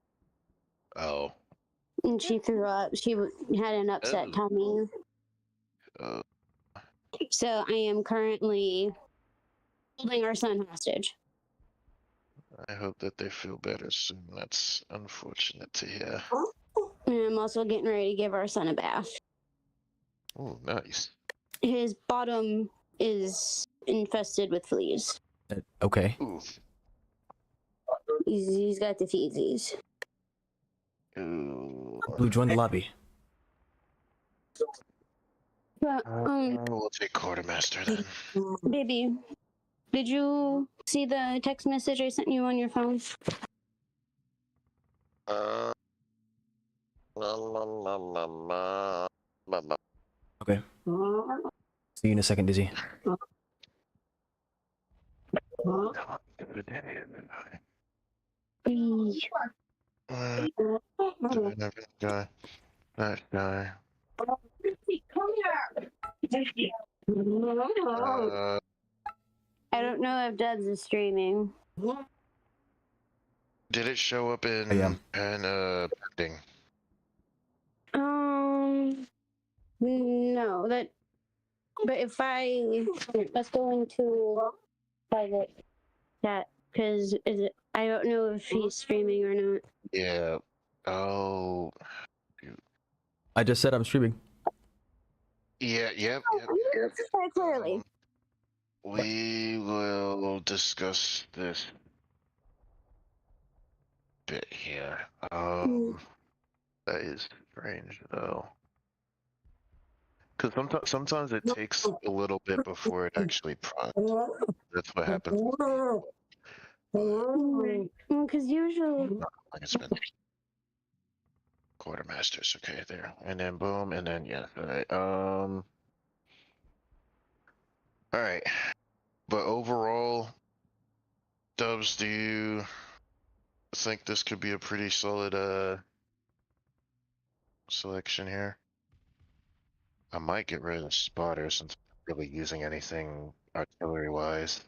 Oh, and she threw up. She had an upset Oh. tummy. uh, So I am currently holding our son hostage. I hope that they feel better soon. That's unfortunate to hear. And I'm also getting ready to give our son a bath. Oh, nice. His bottom is infested with fleas. Okay. Ooh, He's got the feezies. ooh. Blue, join the lobby. But, We'll take quartermaster then. baby, did you see the text message I sent you on your phone? La, la, la, la, la, la, la. Okay. See you in a second, Dizzy. Good day. Guy. Nice guy. Come here. I don't know if Dubs is streaming. Did it show up in I am. pending? No, that. But if let's go into private chat because I don't know if he's streaming or not. Yeah. Oh. I just said I'm streaming. Yeah. Yep. Very clearly. We will discuss this bit here. That is strange though. Because sometimes it takes a little bit before it actually prompts. That's what happens. Because usually. Like it's been quartermasters. Okay, there, and then boom, and then yeah. All right. All right. But overall, Dubs, do you think this could be a pretty solid selection here? I might get rid of the spotter since I'm not really using anything artillery wise.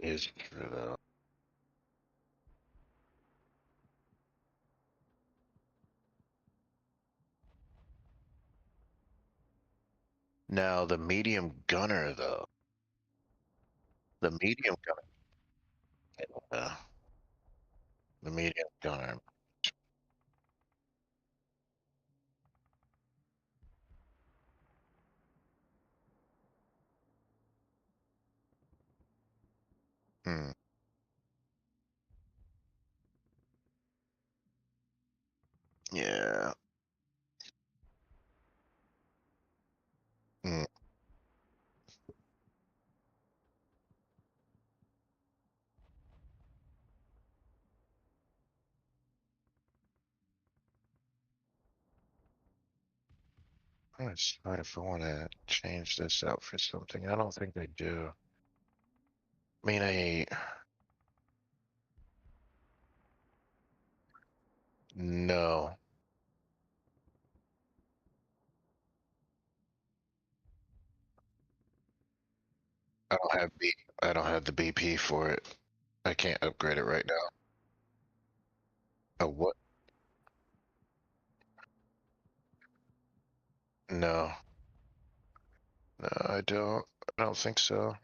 is true though. Now the medium gunner though. The medium gunner. The medium gunner. Hmm. Yeah. Hmm. I'm gonna decide if I want to change this out for something. I don't think I do. I mean, no. I don't have I don't have the BP for it. I can't upgrade it right now. Oh, what? No. No, I don't. I don't think so.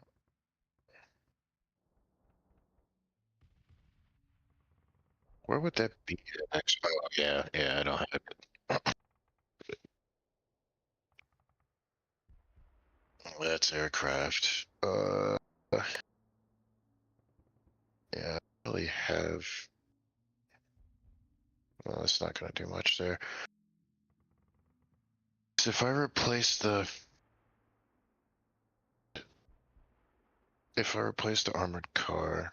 Where would that be? Actually, oh, yeah, yeah, I don't have it. That's aircraft. Yeah, I really have. Well, that's not gonna do much there. So if I replace the armored car,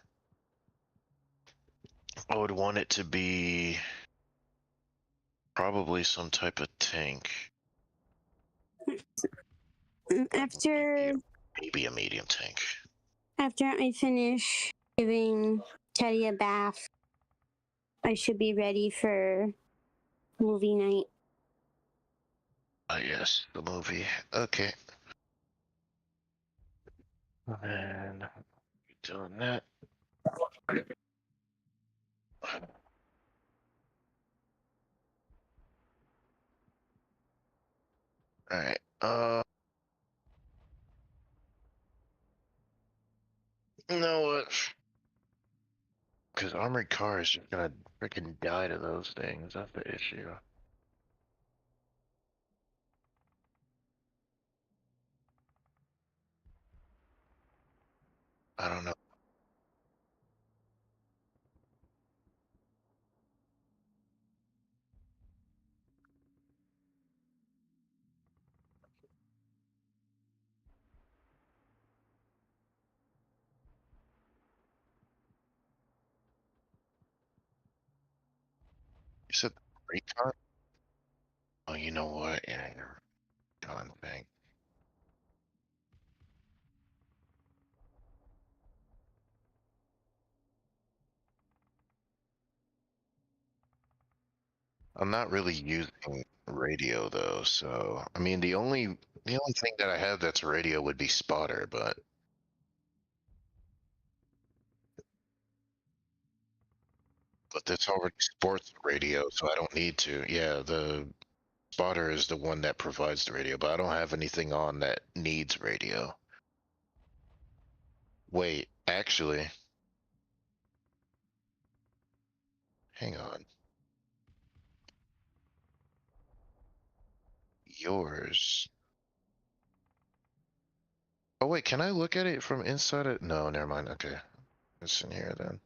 I would want it to be probably some type of tank. After Maybe a medium tank. after I finish giving Teddy a bath, I should be ready for movie night. Yes, the movie. Okay. And doing that. Alright. You know what? Because armored car is just gonna freaking die to those things. That's the issue. I don't know. You said recon? Oh, you know what? Yeah, your recon thing. I'm not really using radio though, so I mean the only thing that I have that's radio would be spotter, but that's already sports radio, so I don't need to. Yeah, the spotter is the one that provides the radio, but I don't have anything on that needs radio. Wait, actually, hang on. Yours. Oh wait, can I look at it from inside it? No, never mind. Okay. It's in here then.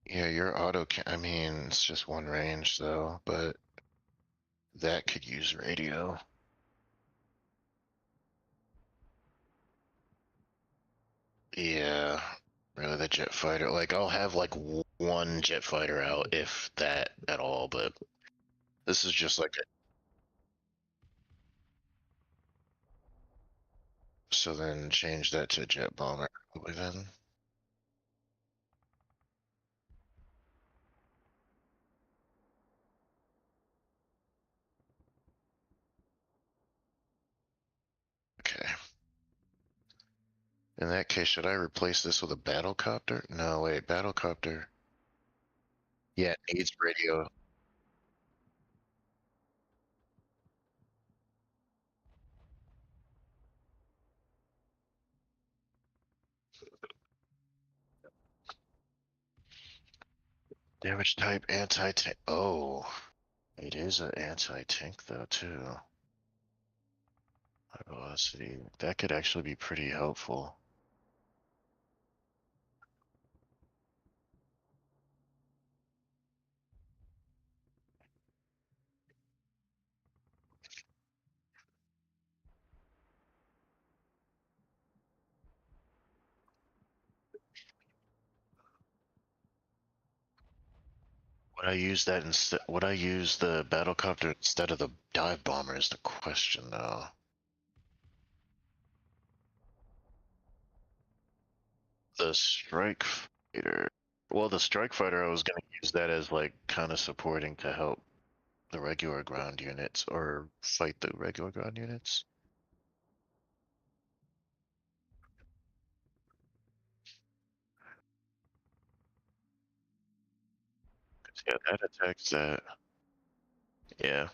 Yeah, your auto can I mean, it's just one range though, but that could use radio. Yeah, really the jet fighter. Like I'll have like one jet fighter out if that at all, but this is just like so then change that to jet bomber probably then. In that case, should I replace this with a battlecopter? No, wait, battlecopter. Yeah, it needs radio. Damage type anti-tank. Oh, it is an anti-tank though too. High velocity. That could actually be pretty helpful. Would I use that instead? Would I use the battlecopter instead of the dive bomber? Is the question though. The strike fighter. Well, the strike fighter, I was gonna use that as like kind of supporting to help the regular ground units or fight the regular ground units. Yeah, that attacks that. Yeah.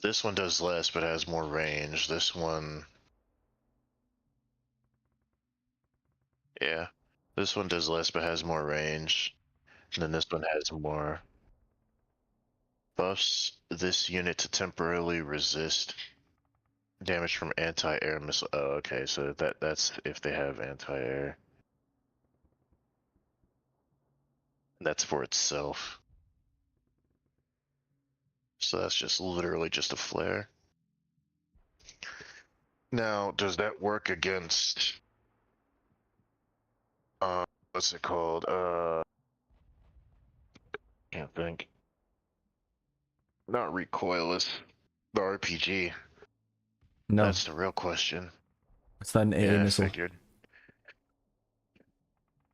This one does less but has more range. This one. Yeah. This one does less but has more range. And then this one has more. Buffs this unit to temporarily resist damage from anti-air missile. Oh, okay, so that's if they have anti-air. That's for itself. So that's just literally just a flare. Now, does that work against what's it called? Can't think. Not recoilless. The RPG. No, That's the real question. it's not an AA Yeah, I missile. figured.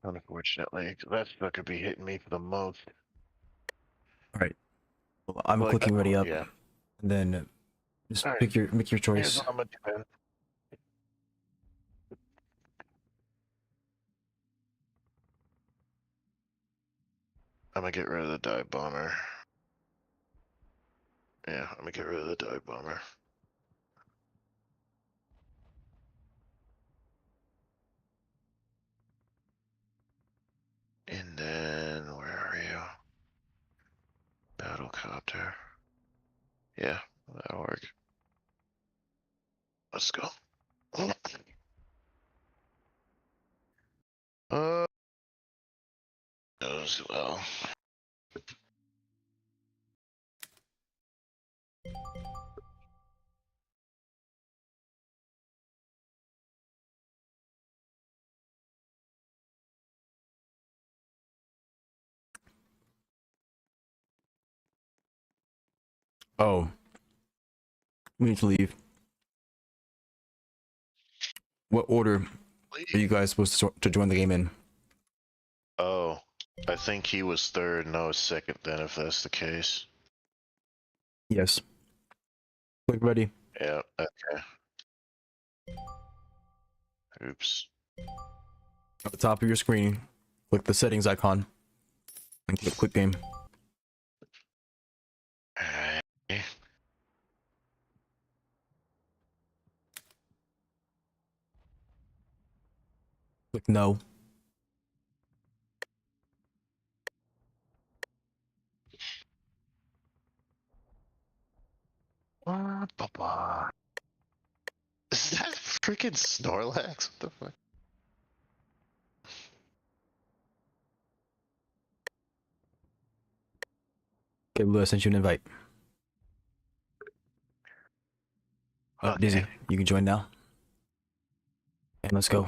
Unfortunately, 'cause that stuff could be hitting me for the most. All right. Well, I'm Like, clicking ready up, yeah. and then just All right. make your Here's choice. what I'm gonna do, man. I'm gonna get rid of the dive bomber. Yeah, I'm gonna get rid of the dive bomber. And then, where are you? Battlecopter. Yeah, that'll work. Let's go. Goes well. Oh, we need to leave. What order are you guys supposed to join the game in? Oh, I think he was third and I was second then, if that's the case. Yes. Click ready. Yeah, okay. Oops. At the top of your screen, click the settings icon and click quick game. Alright. Click no. Is that freaking Snorlax? What the fuck? Okay, Blue, I sent you an invite. Okay. Dizzy, you can join now. And let's go.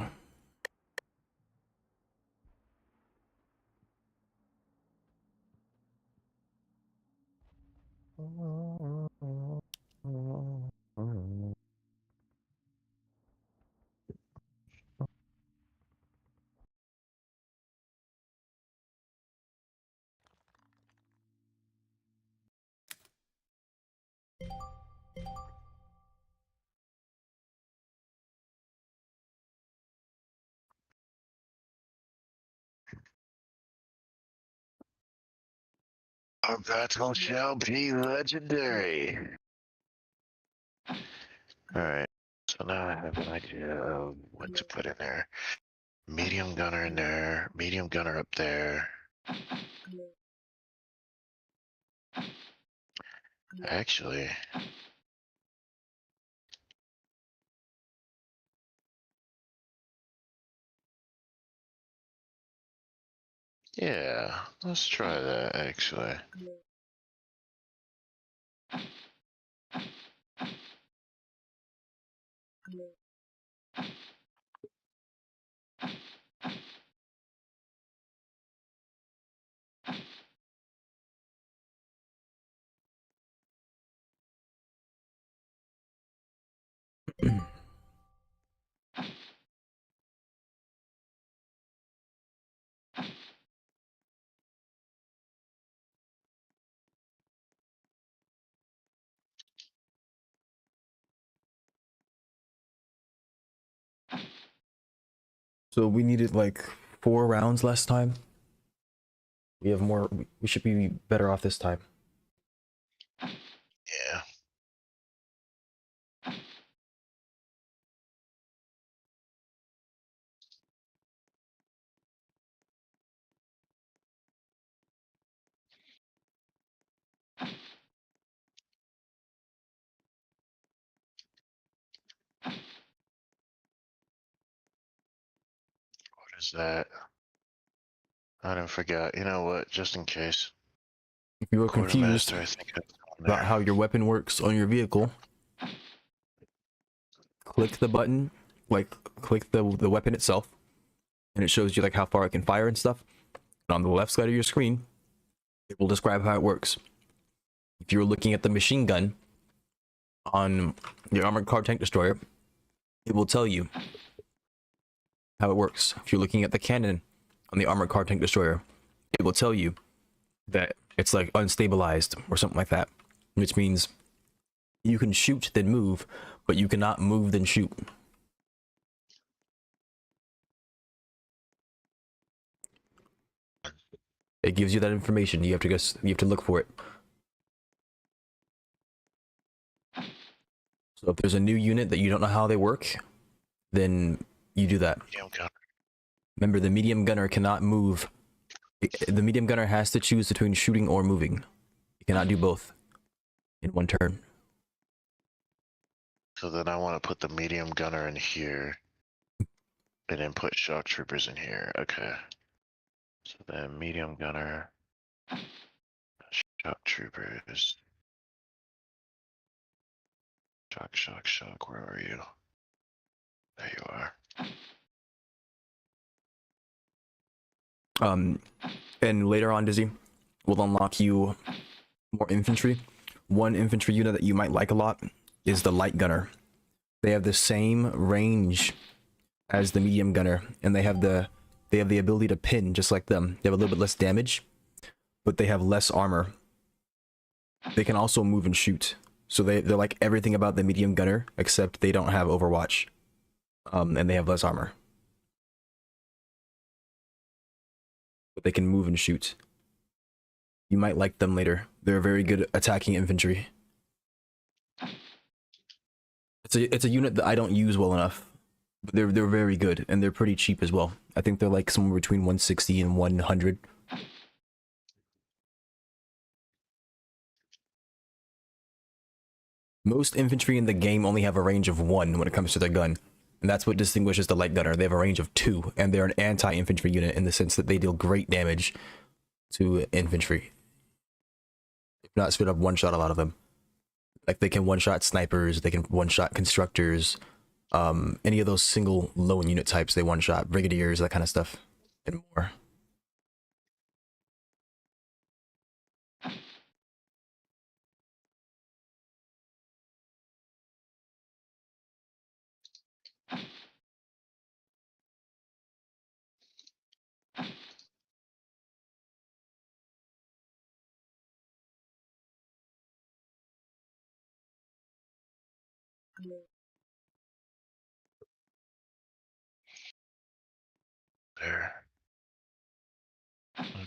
Our battle shall be legendary. Alright, so now I have an idea of what to put in there. Medium gunner in there, medium gunner up there. Actually, yeah, let's try that actually. So we needed like 4 rounds last time. We have more. We should be better off this time. Yeah. What is that? I didn't forget. You know what? Just in case. If you were confused Quartermaster, I think that's on about there. how your weapon works on your vehicle, click the button, like click the weapon itself, and it shows you like how far it can fire and stuff. And on the left side of your screen, it will describe how it works. If you're looking at the machine gun on the armored car tank destroyer, it will tell you how it works. If you're looking at the cannon on the armored car tank destroyer, it will tell you that it's like unstabilized or something like that, which means you can shoot then move, but you cannot move then shoot. It gives you that information. You have to look for it. So if there's a new unit that you don't know how they work, then you do that. Medium gunner. Remember, the medium gunner cannot move. The medium gunner has to choose between shooting or moving. It cannot do both in one turn. So then I want to put the medium gunner in here. And then put shock troopers in here. Okay. So then medium gunner. Shock troopers. Shock. Where are you? There you are. And later on, Dizzy, will unlock you more infantry. One infantry unit that you might like a lot is the light gunner. They have the same range as the medium gunner, and they have the ability to pin just like them. They have a little bit less damage, but they have less armor. They can also move and shoot. So they're like everything about the medium gunner, except they don't have Overwatch. And they have less armor. But they can move and shoot. You might like them later. They're very good attacking infantry. It's a unit that I don't use well enough. But they're very good, and they're pretty cheap as well. I think they're like somewhere between 160 and 100. Most infantry in the game only have a range of 1 when it comes to their gun. And that's what distinguishes the light gunner. They have a range of 2, and they're an anti-infantry unit in the sense that they deal great damage to infantry. If not straight up one-shot a lot of them. Like they can one-shot snipers, they can one-shot constructors, any of those single lone unit types they one-shot, brigadiers, that kind of stuff, and more. There.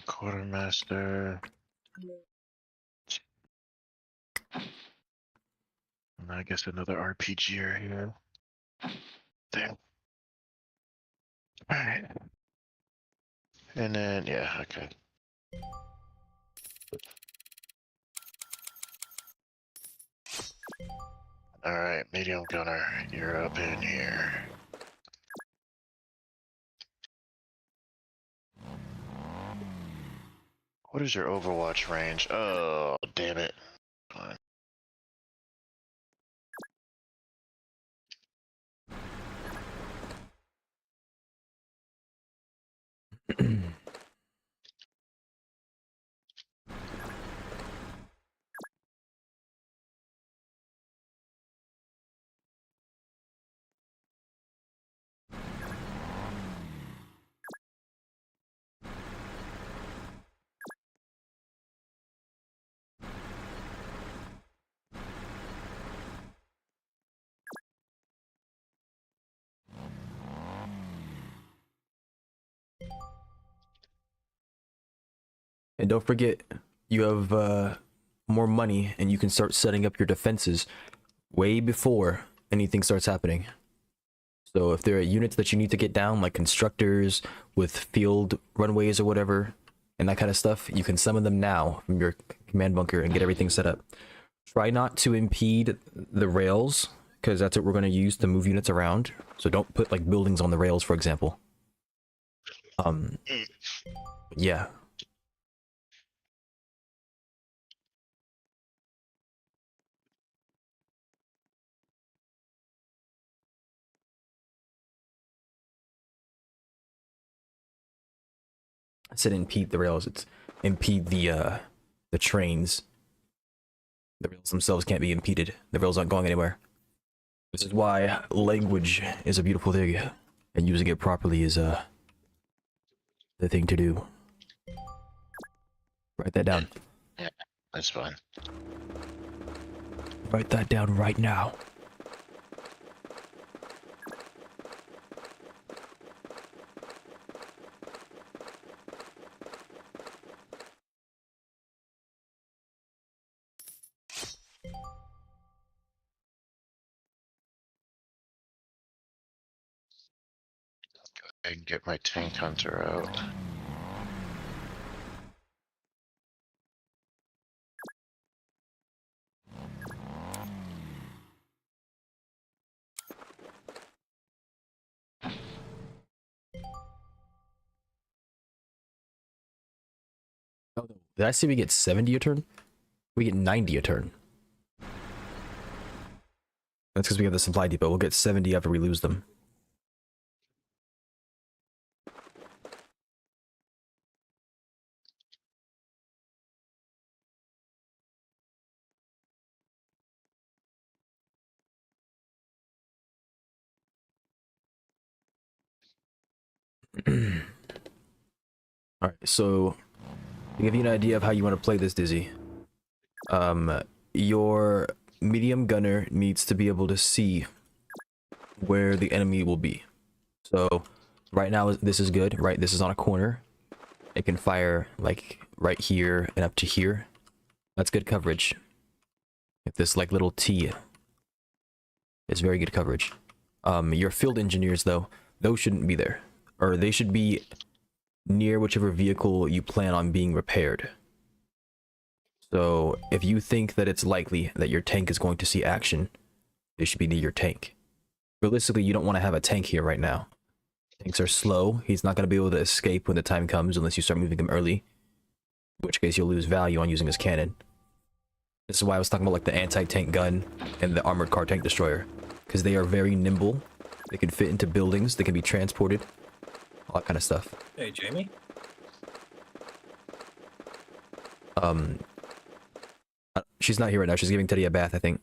Quartermaster. I guess another RPG here. Damn. Alright. And then, yeah, okay. Alright, medium gunner, you're up in here. What is your Overwatch range? Oh, damn it. Fine. And don't forget, you have more money and you can start setting up your defenses way before anything starts happening. So if there are units that you need to get down, like constructors with field runways or whatever, and that kind of stuff, you can summon them now from your command bunker and get everything set up. Try not to impede the rails, because that's what we're going to use to move units around. So don't put like buildings on the rails, for example. Yeah. I said impede the rails. It's impede the trains. The rails themselves can't be impeded. The rails aren't going anywhere. This is why language is a beautiful thing, and using it properly is the thing to do. Write that down. Yeah, that's fine. Write that down right now. I can get my tank hunter out. Oh, did I see we get 70 a turn? We get 90 a turn. That's because we have the supply depot. We'll get 70 after we lose them. Alright, so to give you an idea of how you want to play this, Dizzy, your medium gunner needs to be able to see where the enemy will be. So right now this is good, right? This is on a corner. It can fire like right here and up to here. That's good coverage. If this like little T is very good coverage. Your field engineers though, those shouldn't be there, or they should be near whichever vehicle you plan on being repaired. So if you think that it's likely that your tank is going to see action, they should be near your tank. Realistically, you don't want to have a tank here right now. Tanks are slow. He's not going to be able to escape when the time comes unless you start moving him early, in which case you'll lose value on using his cannon. This is why I was talking about like the anti-tank gun and the armored car tank destroyer, because they are very nimble. They can fit into buildings. They can be transported. All that kind of stuff. Hey, Jamie. She's not here right now. She's giving Teddy a bath, I think.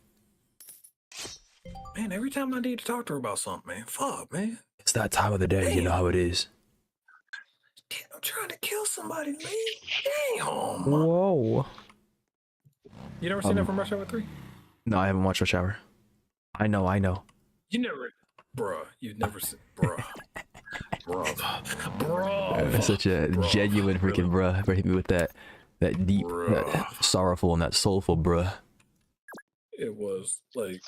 Man, every time I need to talk to her about something, man. Fuck, man. It's that time of the day. You know how it is. Damn, I'm trying to kill somebody, man. Damn. Whoa. You never seen that from Rush Hour 3? No, I haven't watched Rush Hour. I know. You never... Bruh, you've never seen... Bruh. Bruh. Such a genuine freaking bruh. For me with that deep, that sorrowful, and that soulful bruh. It was like,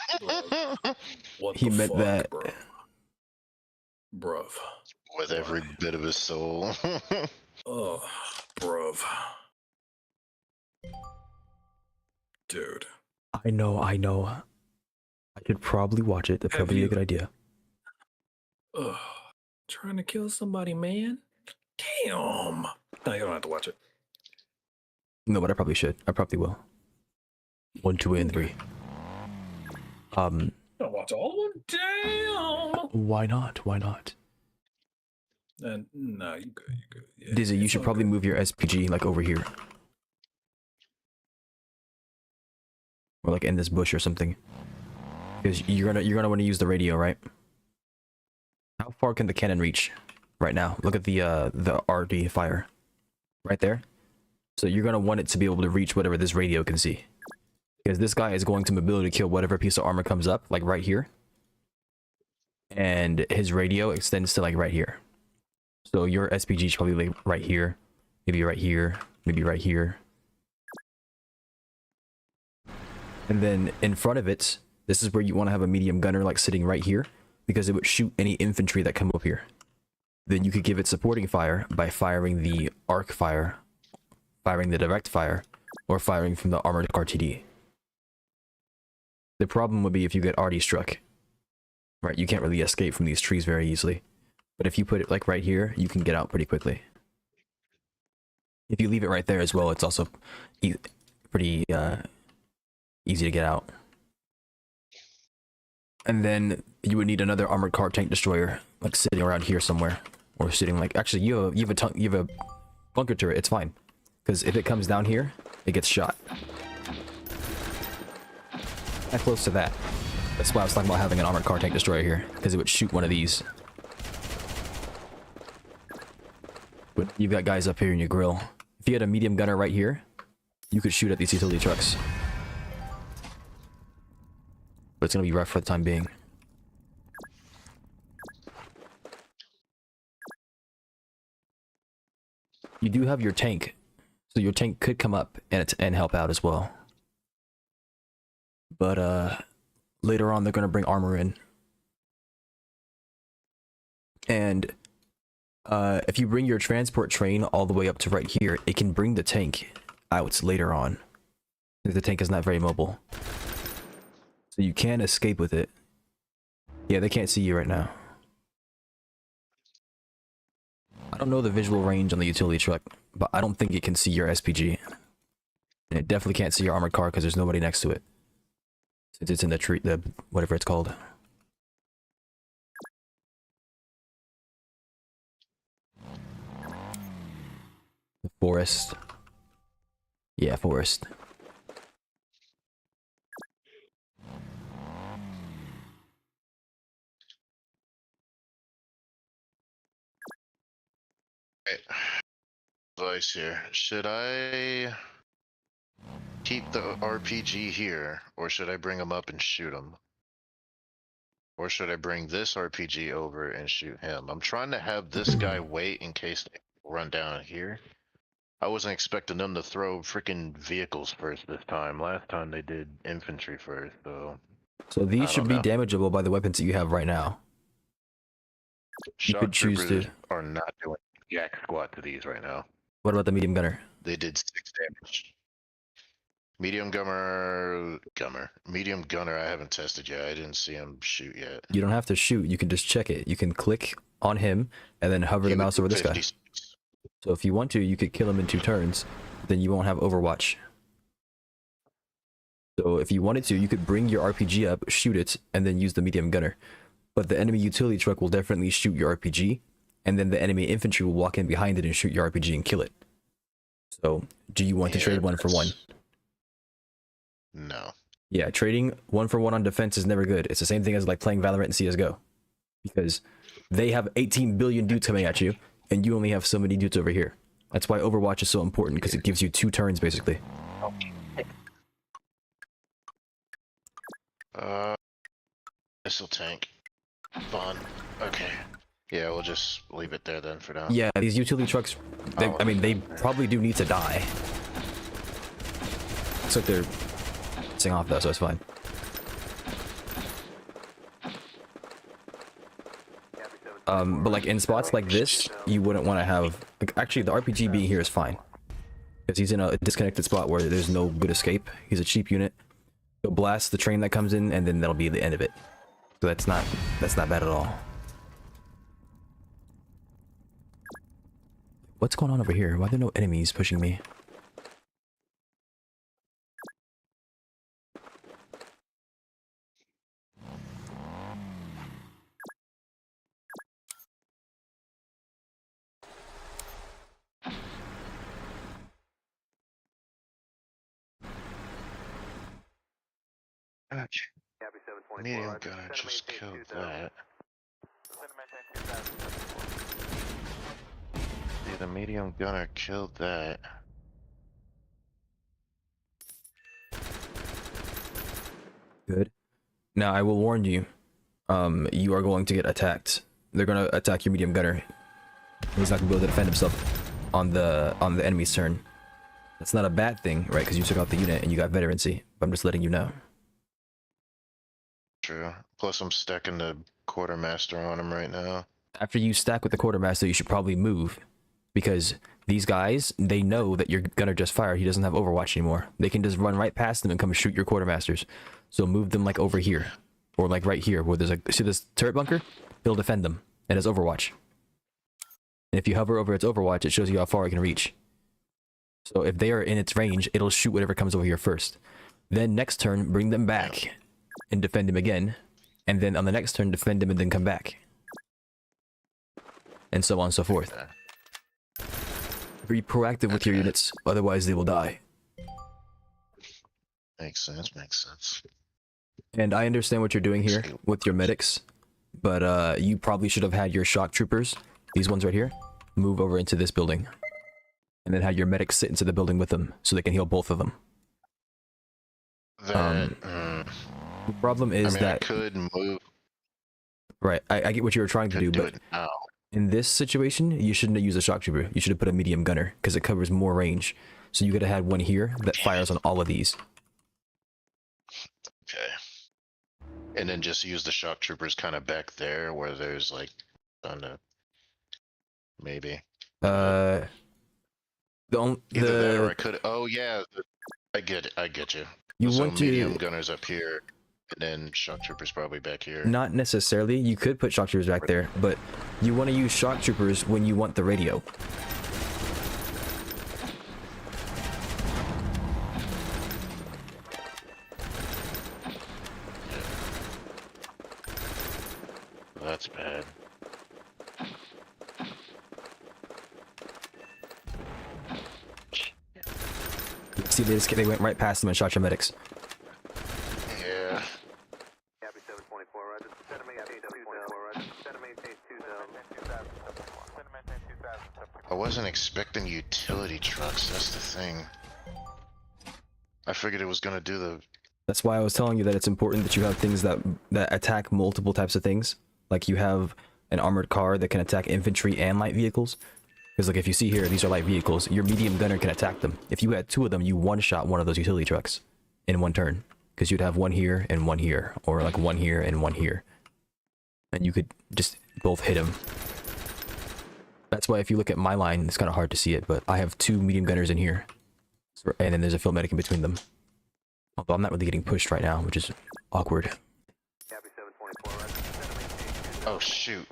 what He the meant fuck, that. bro? Bruv. With every Why? bit of his soul. Oh, bruv. Dude. I know. I should probably watch it. That'd Have probably be a you- good idea. Ugh. Trying to kill somebody, man? Damn. No, you don't have to watch it. No, but I probably should. I probably will. 1, 2, and 3. Don't watch all of them? Damn. Why not? Why not? And no, you good. You good. Yeah, Dizzy, you it's should all probably good. move your SPG like over here, or like in this bush or something, because you're gonna want to use the radio, right? How far can the cannon reach right now? Look at the RD fire right there. So you're gonna want it to be able to reach whatever this radio can see, because this guy is going to mobility kill whatever piece of armor comes up, like right here, and his radio extends to like right here. So your SPG is probably like right here, maybe right here, maybe right here. And then in front of it, this is where you want to have a medium gunner like sitting right here, because it would shoot any infantry that come up here. Then you could give it supporting fire by firing the arc fire, firing the direct fire, or firing from the armored RTD. The problem would be if you get RD struck. Right, you can't really escape from these trees very easily. But if you put it like right here, you can get out pretty quickly. If you leave it right there as well, it's also pretty easy to get out. And then you would need another armored car tank destroyer, like sitting around here somewhere, or sitting like actually you have a bunker turret. It's fine, because if it comes down here, it gets shot. Not close to that. That's why I was talking about having an armored car tank destroyer here, because it would shoot one of these. But you've got guys up here in your grill. If you had a medium gunner right here, you could shoot at these utility trucks. But it's gonna be rough for the time being. You do have your tank, so your tank could come up and help out as well. But later on they're gonna bring armor in. And if you bring your transport train all the way up to right here, it can bring the tank out later on. The tank is not very mobile. So you can escape with it. Yeah, they can't see you right now. I don't know the visual range on the utility truck, but I don't think it can see your SPG. And it definitely can't see your armored car because there's nobody next to it. Since it's in the tree, the whatever it's called. The forest. Yeah, forest. Right. Advice here. Should I keep the RPG here, or should I bring him up and shoot him? Or should I bring this RPG over and shoot him? I'm trying to have this guy wait in case they run down here. I wasn't expecting them to throw freaking vehicles first this time. Last time they did infantry first, so... So these should be damageable by the weapons that you have right now. You could choose to... are not doing jack squat to these right now. What about the medium gunner? They did 6 damage. Medium gunner, I haven't tested yet. I didn't see him shoot yet. You don't have to shoot. You can just check it. You can click on him and then hover the mouse over this guy. So if you want to, you could kill him in 2 turns. Then you won't have Overwatch. So if you wanted to, you could bring your RPG up, shoot it, and then use the medium gunner. But the enemy utility truck will definitely shoot your RPG, and then the enemy infantry will walk in behind it and shoot your RPG and kill it. So, do you want to trade 1 for 1? No. Yeah, trading 1 for 1 on defense is never good. It's the same thing as like playing Valorant and CSGO. Because they have 18 billion dudes coming at you, and you only have so many dudes over here. That's why Overwatch is so important, because it gives you 2 turns, basically. Missile tank. Fun. Okay. Yeah, we'll just leave it there then for now. Yeah, these utility trucks, I mean, they probably do need to die. Looks like they're pissing off though, so it's fine. But like in spots like this, you wouldn't want to have. Like, actually, the RPG being here is fine because he's in a disconnected spot where there's no good escape. He's a cheap unit. He'll blast the train that comes in, and then that'll be the end of it. So that's not bad at all. What's going on over here? Why are there no enemies pushing me? Gotcha. Copy 724. Medium Roger. gunner Center just maintain killed 2000. that. Center maintain 2000. See, the medium gunner killed that. Good. Now I will warn you. You are going to get attacked. They're gonna attack your medium gunner. He's not gonna be able to defend himself on the enemy's turn. That's not a bad thing, right? Because you took out the unit and you got veterancy. But I'm just letting you know. True. Plus, I'm stacking the quartermaster on him right now. After you stack with the quartermaster, you should probably move, because these guys, they know that your gunner just fired. He doesn't have Overwatch anymore. They can just run right past them and come and shoot your quartermasters. So move them like over here, or like right here, where there's like, see this turret bunker? It'll defend them. It has Overwatch. And if you hover over its Overwatch, it shows you how far it can reach. So if they are in its range, it'll shoot whatever comes over here first. Then next turn, bring them back and defend him again. And then on the next turn, defend him and then come back. And so on and so forth. Be proactive with your units, otherwise they will die. Makes sense, makes sense. And I understand what you're doing here with your medics, but you probably should have had your shock troopers, these ones right here, move over into this building. And then have your medics sit into the building with them, so they can heal both of them. The problem is that... I could move. Right, I get what you were trying to do, but in this situation, you shouldn't have used a shock trooper. You should have put a medium gunner, because it covers more range. So you could have had one here that fires on all of these. Okay. And then just use the shock troopers kind of back there, where there's like, maybe. Either that or I could. Oh yeah, I get it. I get you. You so want medium to gunners up here, and then shock troopers probably back here. Not necessarily. You could put shock troopers back there, but you want to use shock troopers when you want the radio. That's bad. See, they went right past them and shot your medics. Yeah. Copy 724. Roger. Center maintain 2000. Roger. Center maintain 2000. Center maintain 2000. I wasn't expecting utility trucks. That's the thing. I figured it was gonna do the. That's why I was telling you that it's important that you have things that attack multiple types of things. Like you have an armored car that can attack infantry and light vehicles. Because like if you see here, these are light vehicles. Your medium gunner can attack them. If you had two of them, you one-shot one of those utility trucks in one turn. Because you'd have one here and one here, or like one here and one here, and you could just both hit him. That's why if you look at my line, it's kind of hard to see it, but I have two medium gunners in here, and then there's a field medic in between them. Although I'm not really getting pushed right now, which is awkward. Copy 724. Roger. Center maintain 2000. Oh shoot!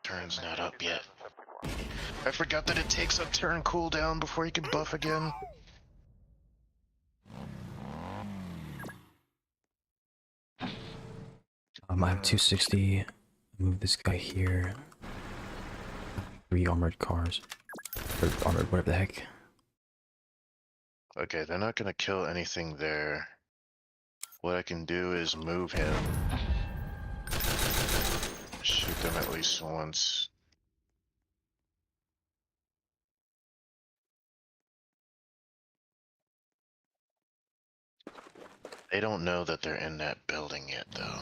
Turn's not up yet. I forgot that it takes a turn cooldown before you can buff again. I have 260. Move this guy here. 3 armored cars. Or armored, whatever the heck. Okay, they're not gonna kill anything there. What I can do is move him. Shoot them at least once. They don't know that they're in that building yet, though.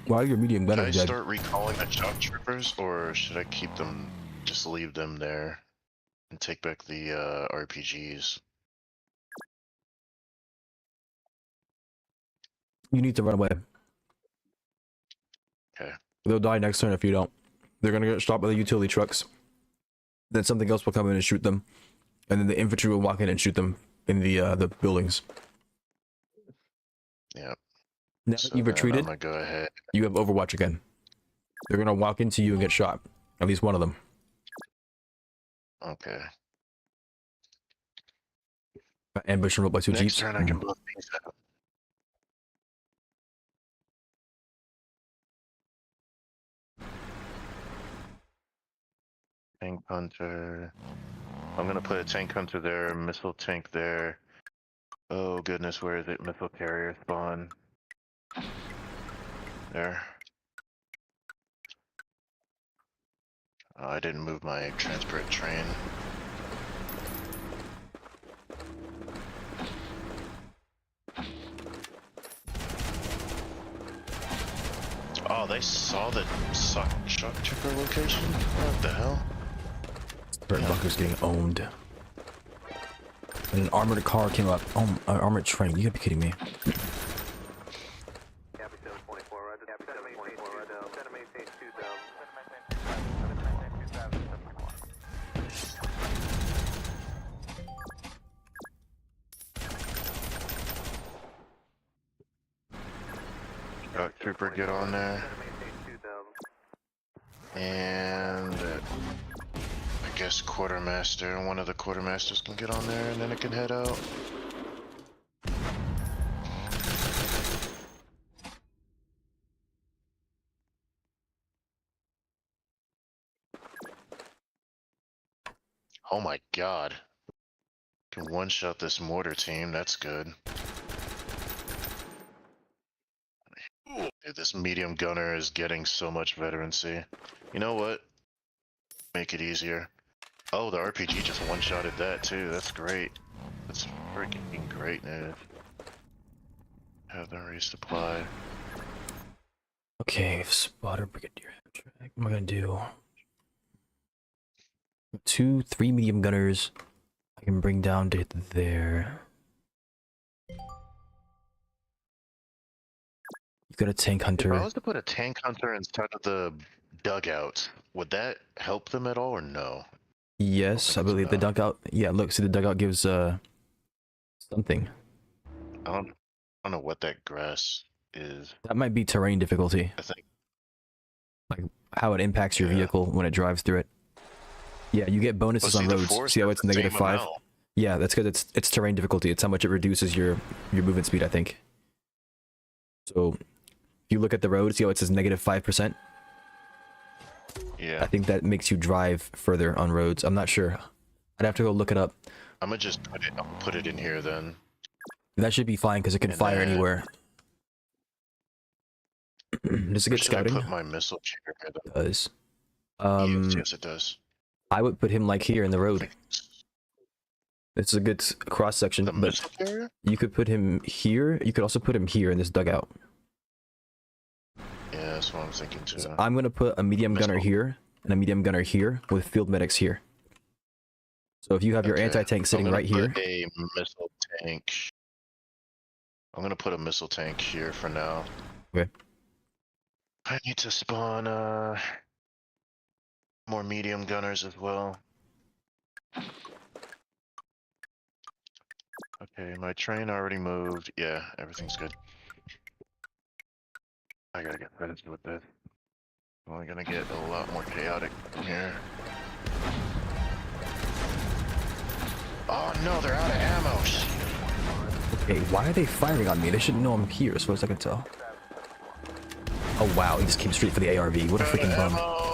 Why are your medium Should I gunners dead? start recalling the shock troopers, or should I keep them, just leave them there, and take back the RPGs? You need to run away. Okay. They'll die next turn if you don't. They're gonna get stopped by the utility trucks. Then something else will come in and shoot them, and then the infantry will walk in and shoot them in the buildings. Yeah. Now So that you've then retreated, I'm gonna go ahead. you have Overwatch again. They're gonna walk into you and get shot. At least one of them. Okay. Ambush and roll by two Next jeeps. turn I can blow these out. Tank hunter. I'm gonna put a tank hunter there, missile tank there. Oh goodness, where is it? Missile carrier spawn. There. Oh, I didn't move my transport train. Oh, they saw the shock trooper location? What the hell? Certain bunkers getting owned. And an armored car came up. Oh, an armored train. You gotta be kidding me. Copy 724, right? Copy 724, right down. Center maintain 2000. Center maintain 2000. Shock trooper, get on there. Center maintain 2000. And I guess quartermaster, one of the quartermasters can get on there and then it can head out. Oh my god. Can one-shot this mortar team, that's good. Dude, this medium gunner is getting so much veterancy. You know what? Make it easier. Oh, the RPG just one-shotted that too, that's great. That's freaking great news. Have them resupply. Okay, spotter brigadier. What am I gonna do? 2, 3 medium gunners. I can bring down to there. You got a tank If hunter. I was to put a tank hunter inside of the dugout, would that help them at all or no? Yes, I think believe the so. dugout. Yeah, look, see the dugout gives something. I don't know what that grass is. That might be terrain difficulty. I think How it impacts your Yeah. vehicle when it drives through it. Yeah, you get bonuses on roads. See how it's -5? Yeah, that's because it's terrain difficulty. It's how much it reduces your movement speed, I think. So if you look at the road, see how it says -5%? Yeah. I think that makes you drive further on roads. I'm not sure. I'd have to go look it up. I'm gonna just put it in here then. That should be fine because it can And fire then- anywhere. Does it Where get should I scouting? put my missile carrier It though? does. Yes, it does. I would put him like here in the road. It's a good cross section, The but missile carrier? you could put him here. You could also put him here in this dugout. Yeah, that's what I'm thinking too. So I'm gonna put a medium gunner Missile. here and a medium gunner here with field medics here. So if you have your Okay, anti-tank sitting I'm gonna right here, put a missile tank. I'm gonna put a missile tank here for now. Okay. I need to spawn more medium gunners as well. Okay, my train already moved. Yeah, everything's good. I gotta get finished with this. I'm only gonna get a lot more chaotic from here. Oh no, they're out of ammo. Shit. okay, why are they firing on me? They shouldn't know I'm here, as far as I can tell. Oh wow, he just came straight for the ARV. What a freaking bum. Ammo.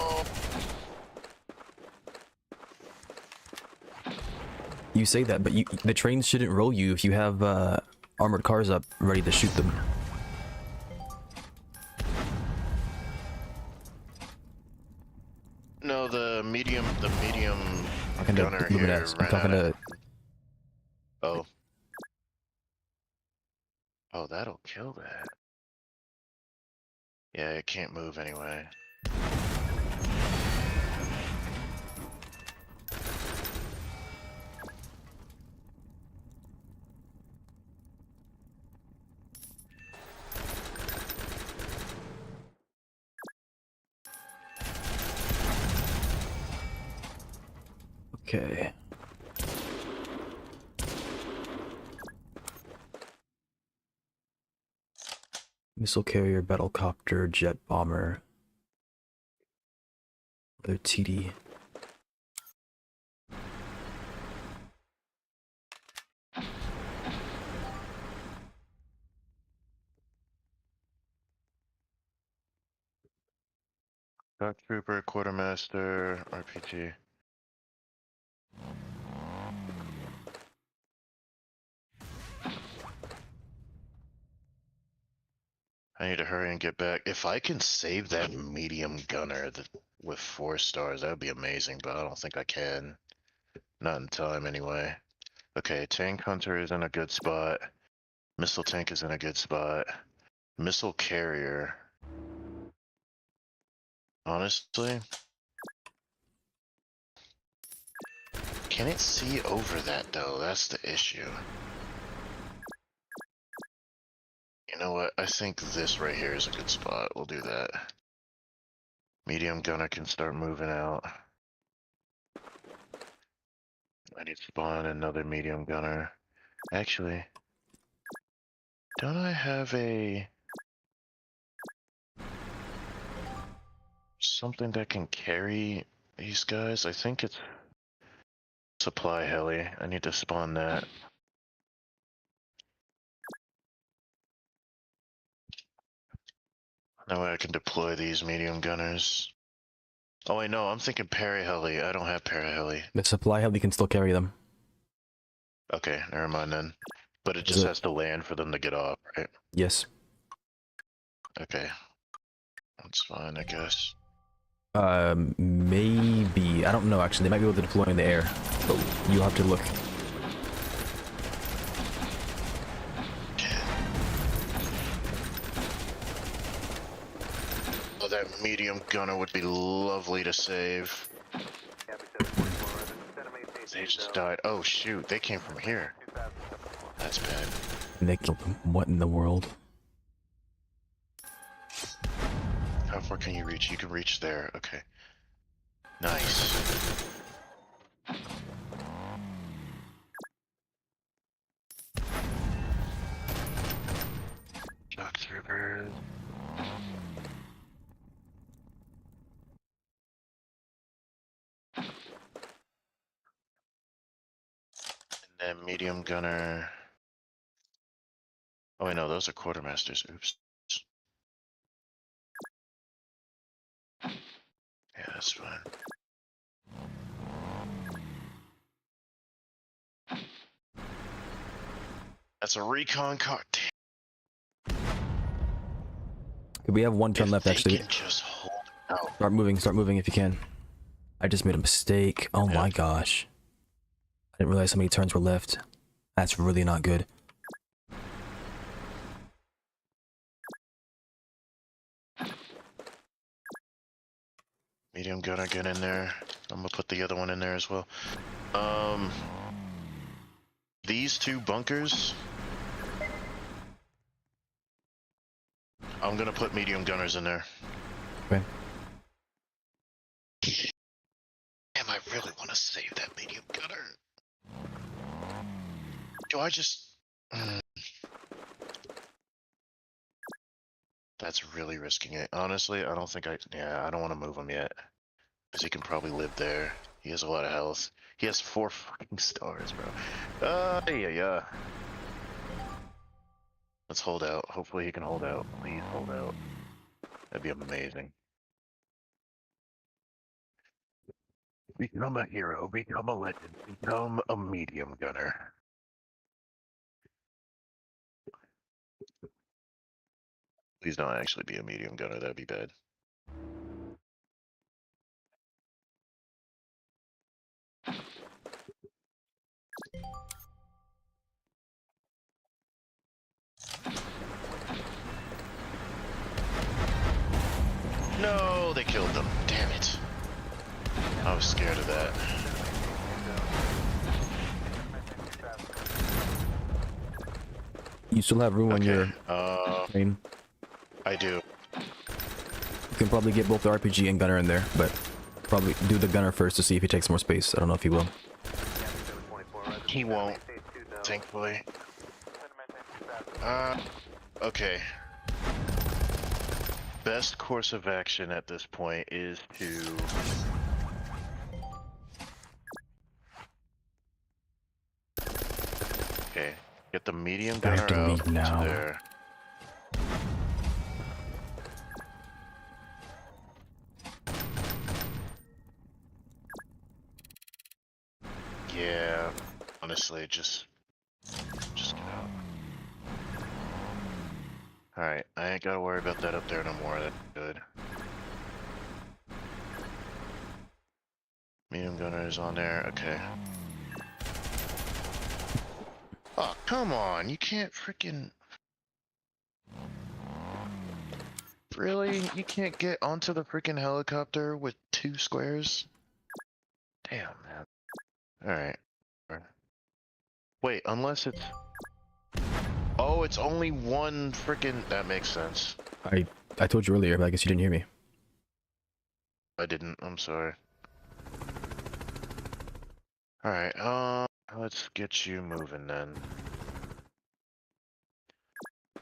You say that, but the trains shouldn't roll you if you have armored cars up ready to shoot them. No, the medium I'm talking to gunner here Luminex. I'm ran talking out of- to. Oh. Oh, that'll kill that. Yeah, it can't move anyway. Okay. Missile carrier, battlecopter, jet bomber. Another TD. Shock trooper, quartermaster, RPG. I need to hurry and get back. If I can save that medium gunner with 4 stars, that would be amazing, but I don't think I can. Not in time, anyway. Okay, tank hunter is in a good spot. Missile tank is in a good spot. Missile carrier. Honestly, can it see over that though? That's the issue. You know what? I think this right here is a good spot. We'll do that. Medium gunner can start moving out. I need to spawn another medium gunner. Actually, don't I have a something that can carry these guys? I think it's supply heli. I need to spawn that. That way I can deploy these medium gunners. Oh wait, no, I'm thinking paraheli. I don't have paraheli. The supply heli can still carry them. Okay, never mind then. But it Is just it? has to land for them to get off, right? Yes. Okay. That's fine, I guess. Maybe. I don't know, actually. They might be able to deploy in the air. But you'll have to look. Oh, that medium gunner would be lovely to save. They just died. Oh shoot, they came from here. That's bad. And they killed them. What in the world? How far can you reach? You can reach there. Okay. Nice. Shock troopers. And then medium gunner. Oh wait, no, those are quartermasters. Oops. Yeah, that's fine. That's a recon car. We have one turn If left, they actually. can just hold out. Start moving if you can. I just made a mistake. Oh my gosh. I didn't realize how many turns were left. That's really not good. Medium gunner, get in there. I'm gonna put the other one in there as well. These 2 bunkers. I'm gonna put medium gunners in there. Okay. Damn, I really want to save that medium gunner. Do I just... That's really risking it. Honestly, I don't think I... Yeah, I don't want to move him yet. Because he can probably live there. He has a lot of health. He has 4 fucking stars, bro. Yeah. Let's hold out. Hopefully he can hold out. Please hold out. That'd be amazing. Become a hero. Become a legend. Become a medium gunner. Please don't actually be a medium gunner. That'd be bad. You still have room on your plane. I do. You can probably get both the RPG and gunner in there, but probably do the gunner first to see if he takes more space. I don't know if he will. He won't, thankfully. Okay. Best course of action at this point is to... Okay, get the medium I have gunner to out leave to now. there. Yeah, honestly, just get out. Alright, I ain't gotta worry about that up there no more, that's good. Medium gunner is on there, okay. Oh, come on, you can't freaking... Really? You can't get onto the freaking helicopter with 2 squares? Damn, man. Alright. Wait, unless it's... Oh, it's only one freaking... That makes sense. I told you earlier, but I guess you didn't hear me. I didn't, I'm sorry. Alright, let's get you moving then.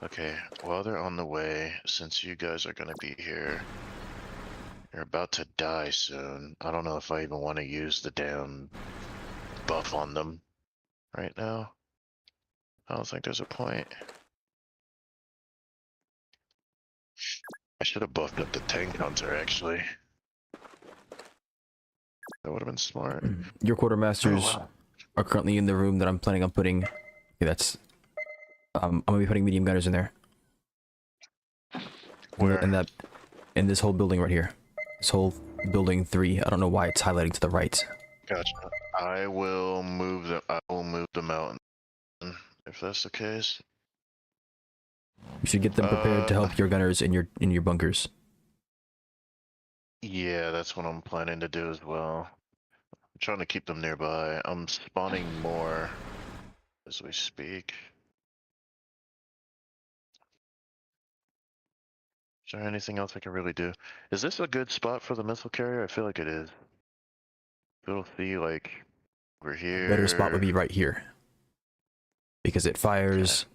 Okay, while they're on the way, since you guys are gonna be here, you're about to die soon. I don't know if I even want to use the damn buff on them right now. I don't think there's a point. I should have buffed up the tank hunter, actually. That would have been smart. Your quartermasters are currently in the room that I'm planning on putting. Okay, that's... I'm gonna be putting medium gunners in there. Where? In this whole building right here. This whole building 3. I don't know why it's highlighting to the right. Gotcha. I will move them. I will move them out, if that's the case. You should get them prepared to help your gunners in your bunkers. Yeah, that's what I'm planning to do as well. I'm trying to keep them nearby. I'm spawning more as we speak. Is there anything else I can really do? Is this a good spot for the missile carrier? I feel like it is. It'll see like over here. Better spot would be right here. Because it fires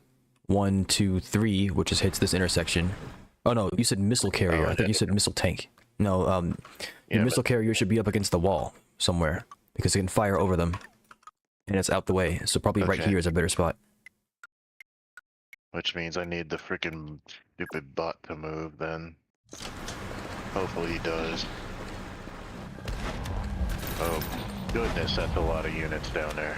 1, 2, 3, which just hits this intersection. Oh no, you said missile carrier. I think you said missile tank. No, your missile carrier should be up against the wall somewhere. Because it can fire over them. And it's out the way. So probably right here is a better spot. Which means I need the freaking stupid bot to move then. Hopefully he does. Oh goodness, that's a lot of units down there.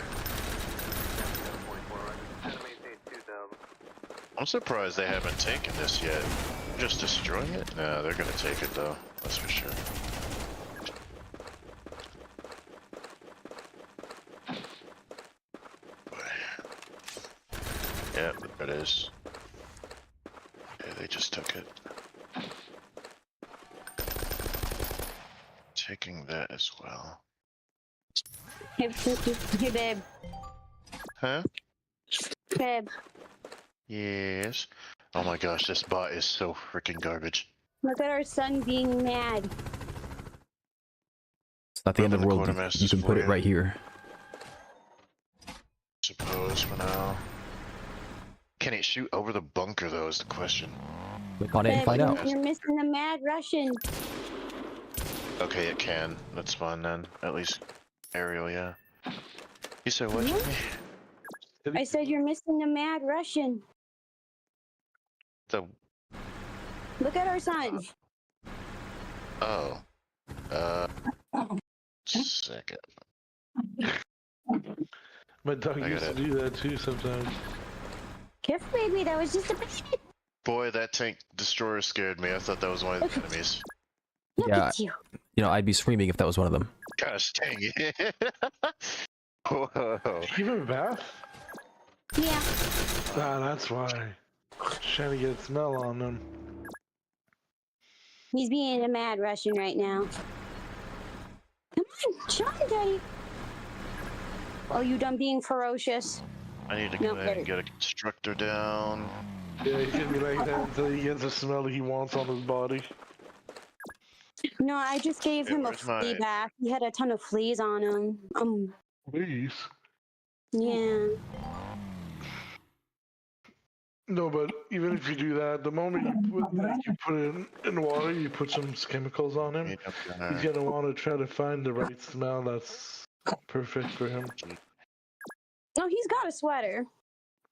I'm surprised they haven't taken this yet. Just destroying it? No, they're gonna take it though, that's for sure. Yeah, there it is. Okay, they just took it. Taking that as well. Hey, babe. Huh? Babe. Yes. Oh my gosh, this bot is so freaking garbage. Look at our son being mad. It's not the end of the world. You can put it right here. Suppose for now. Can it shoot over the bunker though is the question. Click on it and find out. You're missing the mad Russian. Okay, it can. That's fine then. At least aerial, yeah. You said what? I said you're missing the mad Russian. The... Look at our son. Oh. Second. My dog used to do that too sometimes. Careful, baby. That was just a baby. Boy, that tank destroyer scared me. I thought that was one of the enemies. Look at you. You know, I'd be screaming if that was one of them. Gosh dang it. Whoa. You have a bath? Yeah. Ah, that's why. Trying to get a smell on them. He's being a mad Russian right now. Come on, Sean, Daddy. Oh, you done being ferocious? I need to go ahead and get a constructor down. Yeah, he's gonna be like that until he gets the smell he wants on his body. No, I just gave him a where's flea my- bath. He had a ton of fleas on him. Please. Yeah. No, but even if you do that, the moment you put it in water, you put some chemicals on him, he's gonna want to try to find the right smell that's perfect for him. Oh, he's got a sweater.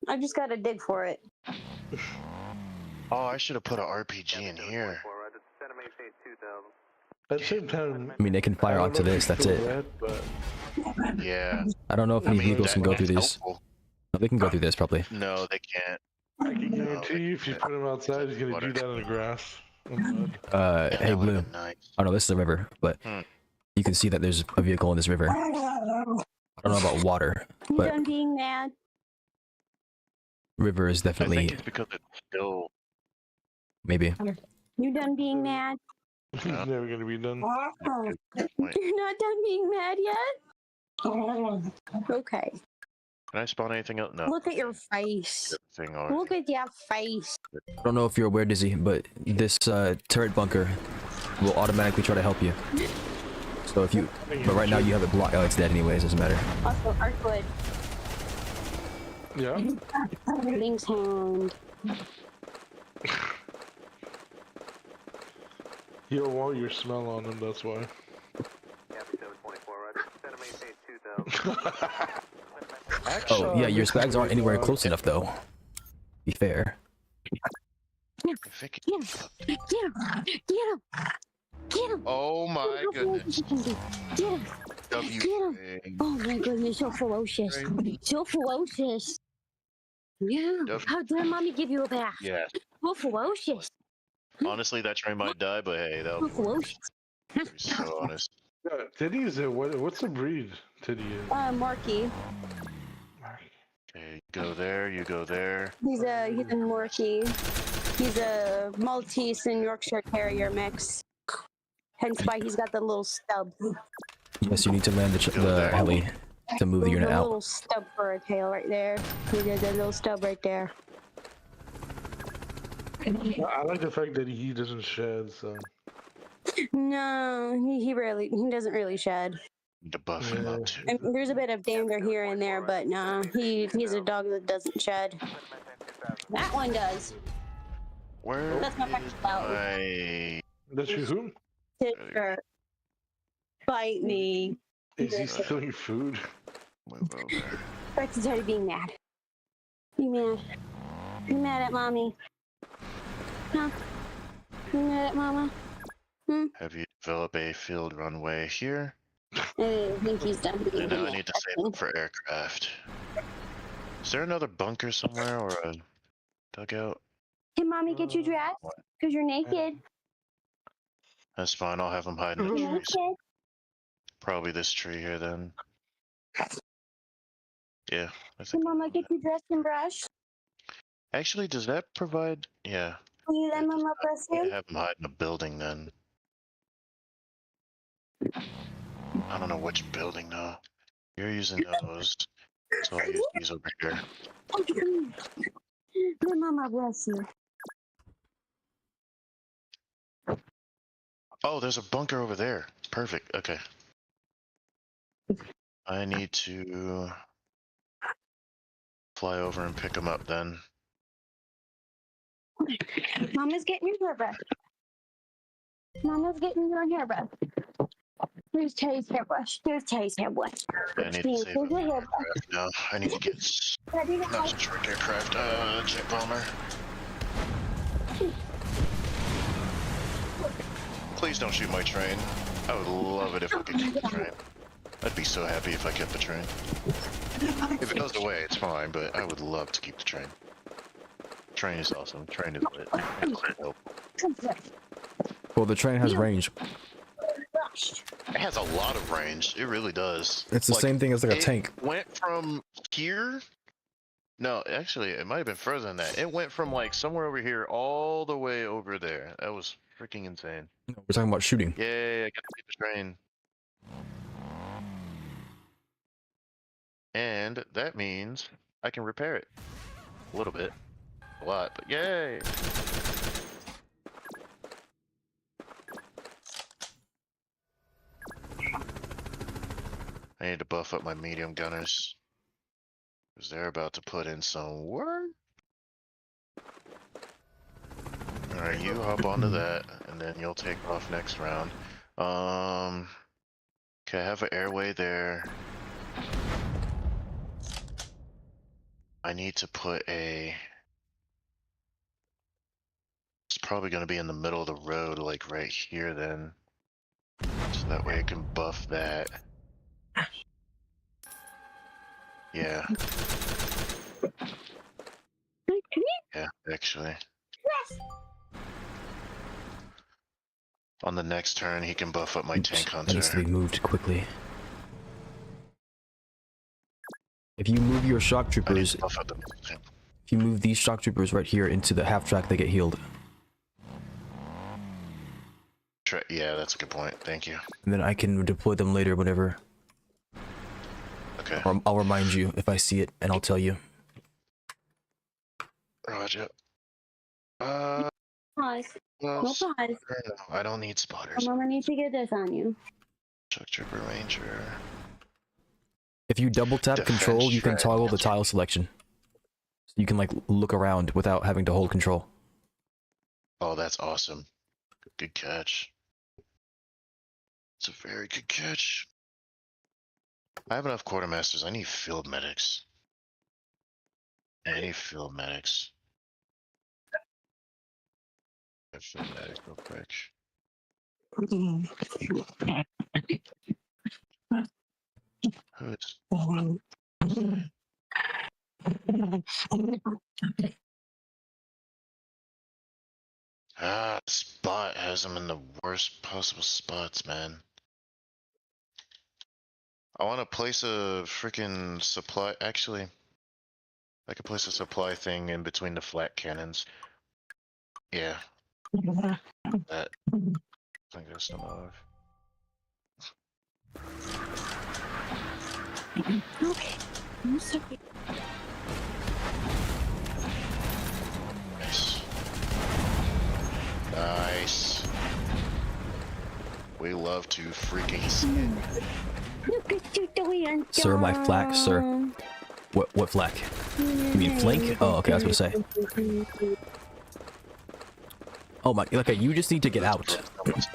I just gotta dig for it. Oh, I should have put an RPG in here. At the same time, I mean, they can fire I don't onto know if this. you That's feel it. that, but Yeah. I don't know if I any mean, vehicles can go through that's these. helpful. No, they can go through this probably. No, they can't. I can guarantee you, if you put him outside, he's gonna Water. do that in the grass. and mud. Yeah, Hey that would've Blue. been nice. Oh no, this is a river, but you can see that there's a vehicle in this river. I don't know about water, You but done being mad? river is I think definitely it's because it's still. maybe. You done being mad? He's never gonna be done. Wait, You're not done being mad yet? Okay. can I spawn anything else? No. Look at your face. Thing already. Look at your face. I don't know if you're aware, Dizzy, but this turret bunker will automatically try to help you. So if you, but right now you have it blocked. Oh, it's dead anyways. Doesn't matter. Also, Artwood. Yeah. Link's hand. He'll want your smell on him. That's why. Oh yeah, your spags aren't anywhere close enough though. Be fair. If it can- Get him! Get him! Get him! Oh my goodness. Get him! W. Get him. thing. Oh my goodness, so ferocious. So ferocious. Yeah. Def- How dare mommy give you a bath? Yeah. So ferocious. Honestly, that train might die, but hey, that'll So be worth ferocious. it. To be so honest. Teddy is a what's the breed? Teddy is. Morky. Okay, you go there, you go there. He's a Morky. He's a Maltese and Yorkshire Terrier mix. Hence why he's got the little stub. Yes, you need to land the heli to move the unit The out. little stub for a tail right there. He did the little stub right there. I like the fact that he doesn't shed. So. No, he doesn't really shed. Need to buff him up too. And there's a bit of dander here and there, but nah, he's a dog that doesn't shed. That one does. Where That's my is practice out. my... That's your who? Sister, bite me. Is he stealing food? Move over. Rex started being mad. You mad? You mad at mommy? Huh? You mad at mama? Have you developed a field runway here? I think he's done being And now I mad. need to save up for aircraft. Is there another bunker somewhere or a dugout? Can mommy get you dressed? Because you're naked. That's fine, I'll have them hide in the You're trees. naked. Probably this tree here then. Yeah, I Can think. mama get you dressed and brushed? Actually, does that provide... Yeah. Will you let mama brush I you? have them hide in a building then. I don't know which building though. You're using those. So I'll use these over here. Let mama bless you. Oh, there's a bunker over there. Perfect. Okay. I need to fly over and pick them up then. Mama's getting your hair brushed. Mama's getting your hair brushed. Here's Teddy's hairbrush. There's Teddy's hairbrush. I need to Here's save your up for hairbrush. aircraft now. I need to get Teddy, not some trick aircraft. Jet bomber. Please don't shoot my train. I would love it if I could keep the train. I'd be so happy if I kept the train. If it goes away, it's fine, but I would love to keep the train. Train is awesome. Train is lit. Well, the train has range. It has a lot of range. It really does. It's the same thing as like a tank. Went from here. No, actually, it might have been further than that. It went from like somewhere over here all the way over there. That was freaking insane. We're talking about shooting. Yay, I got to see the train. And that means I can repair it. A little bit. A lot, but yay! I need to buff up my medium gunners. Because they're about to put in some work. Alright, you hop onto that, and then you'll take off next round. Okay, I have an airway there. I need to put a... It's probably going to be in the middle of the road, like right here then. So that way I can buff that. Yeah. Yeah, actually. On the next turn, he can buff up my Oops, tank that needs to be hunter. moved quickly. If you move your shock I need troopers, to buff up the tank. if you move these shock troopers right here into the half track, they get healed. Yeah, that's a good point. Thank you. And then I can deploy them later whenever. Okay. Or I'll remind you if I see it, and I'll tell you. Roger. Pause. Well, No pause. no, I don't need spotters. Mama needs to get this on you. Chuck Trooper Ranger. If you double tap Defense control, you can shred. toggle the tile selection. So you can like look around without having to hold control. Oh, that's awesome. Good catch. It's a very good catch. I have enough quartermasters. I need field medics. I need field medics. Field medics real quick. Who's... Spot has them in the worst possible spots, man. I want to place a freaking supply. Actually, I could place a supply thing in between the flat cannons. Yeah. That. I think that's enough. Okay. I'm sorry. Nice. Nice. We love to freaking see it. Look at you doing, Sir, my flak, sir. What flak? You mean flank? Oh, okay, I was gonna say. Oh my, okay, you just need to get out.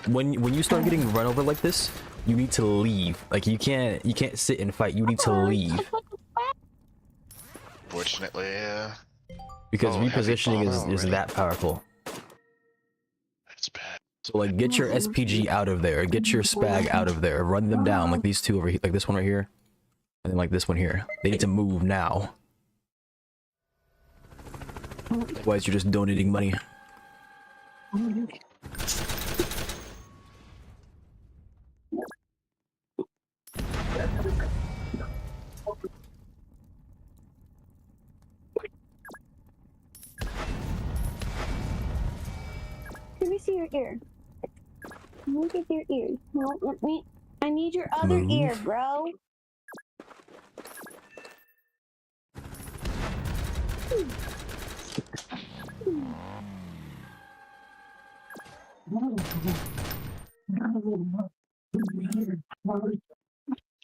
When you start getting run over like this, you need to leave. Like you can't sit and fight. You need to leave. Fortunately, yeah. Because Oh, heavy repositioning bomber is already. that powerful. That's bad. So like get your SPG out of there, get your spag out of there, run them down like these two over here, like this one right here, and then like this one here. They need to move now. Otherwise you're just donating money. Let me see your ear. Look at your ear. No, let me. I need your other Move. ear, bro.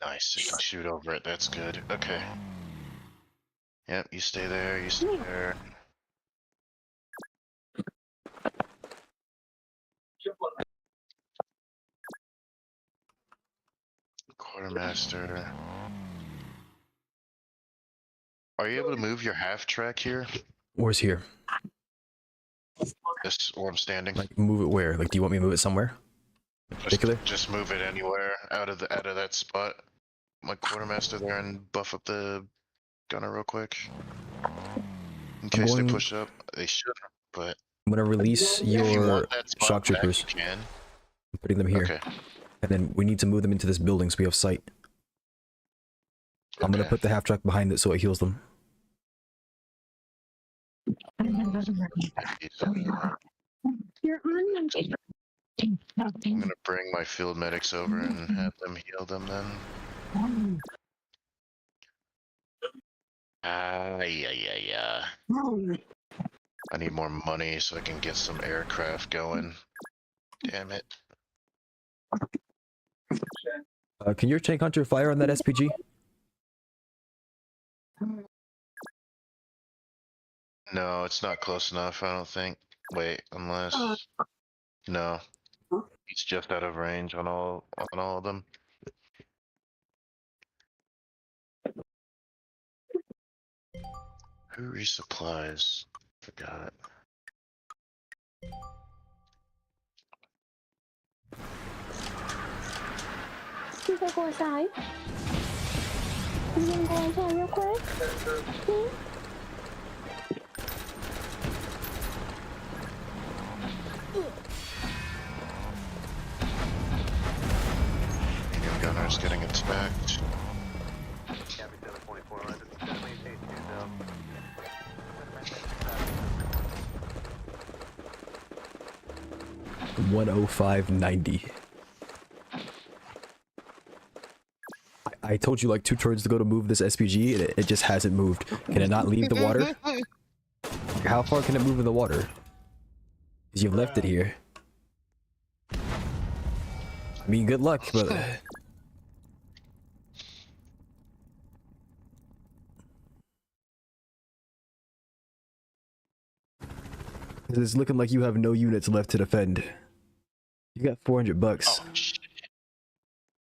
Nice. You can shoot over it. That's good. Okay. Yep, you stay there. You stay there. Quartermaster. Are you able to move your half track here? Where's here? This where I'm standing. Like move it where? Like do you want me to move it somewhere? Particular? Just move it anywhere out of that spot. My quartermaster there and buff up the gunner real quick. In case they going- push up, they should, but I'm gonna release if you your want that spot shock back, troopers. you can. I'm putting them here. Okay. And then we need to move them into this building so we have sight. I'm gonna Okay. put the half track behind it so it heals them. You're on. I'm gonna bring my field medics over and have them heal them then. Yeah. I need more money so I can get some aircraft going. Damn it. Can your tank hunter fire on that SPG? No, it's not close enough, I don't think. Wait, unless... No. He's just out of range on all of them. Who resupplies? Forgot. You can go inside. You can go inside real quick. Medium gunner's getting attacked. Copy 724, roger. Center maintain 2000. 105.90. I told you like 2 turns to go to move this SPG, and it just hasn't moved. Can it not leave the water? How far can it move in the water? Because you've left it here. I mean, good luck, but... It's looking like you have no units left to defend. You got 400 bucks. Oh, shit.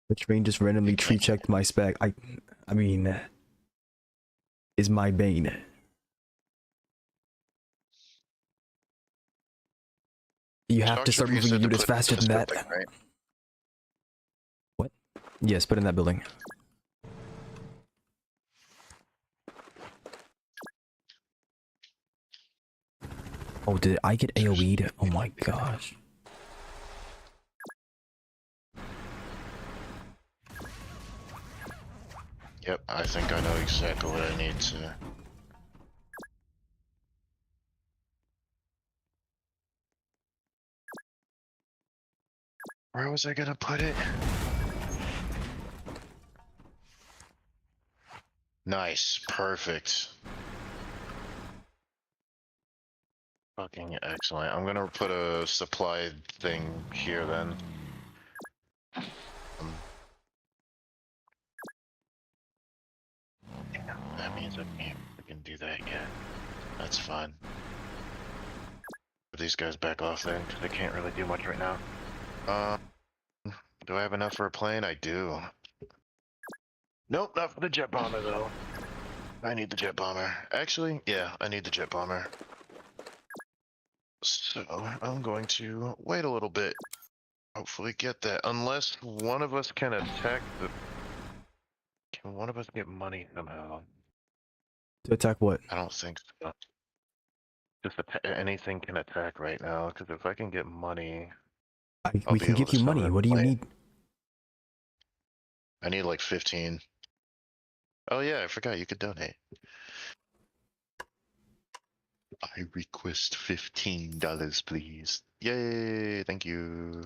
The train just randomly tree checked my spec. I mean, is my bane. You have to start moving your units faster than that. Building, right? What? Yes, put in that building. Oh, did I get AoE'd? Oh my gosh. Yep, I think I know exactly what I need to... Where was I gonna put it? Nice, perfect. Fucking excellent. I'm gonna put a supply thing here then. That means I can do that yet. That's fine. Put these guys back off then, because they can't really do much right now. Do I have enough for a plane? I do. Nope, not for the jet bomber though. I need the jet bomber. Actually, yeah, I need the jet bomber. So, I'm going to wait a little bit. Hopefully get that. Unless one of us can attack the... Can one of us get money somehow? To attack what? I don't think so. Just anything can attack right now, because if I can get money... We can give you money. What do you need? I need like 15. Oh yeah, I forgot you could donate. I request $15, please. Yay, thank you.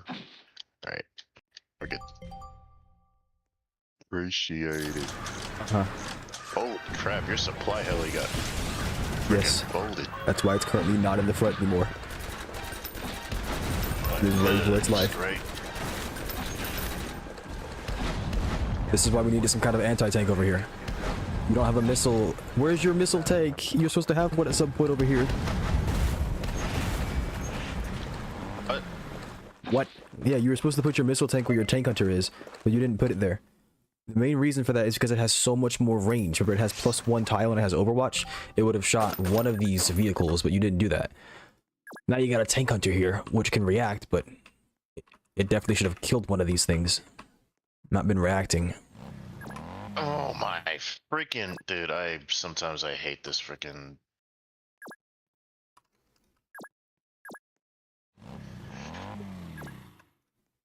Alright, we're good. Appreciate it. Oh crap, your supply heli got Yes. folded. That's why it's currently not in the front anymore. This is ready for its life. Right. This is why we needed some kind of anti-tank over here. You don't have a missile. Where's your missile tank? You're supposed to have one at some point over here. What? Yeah, you were supposed to put your missile tank where your tank hunter is, but you didn't put it there. The main reason for that is because it has so much more range. Remember, it has +1 tile and it has Overwatch. It would have shot one of these vehicles, but you didn't do that. Now you got a tank hunter here, which can react, but it definitely should have killed one of these things. Not been reacting. Oh my freaking dude, sometimes I hate this freaking...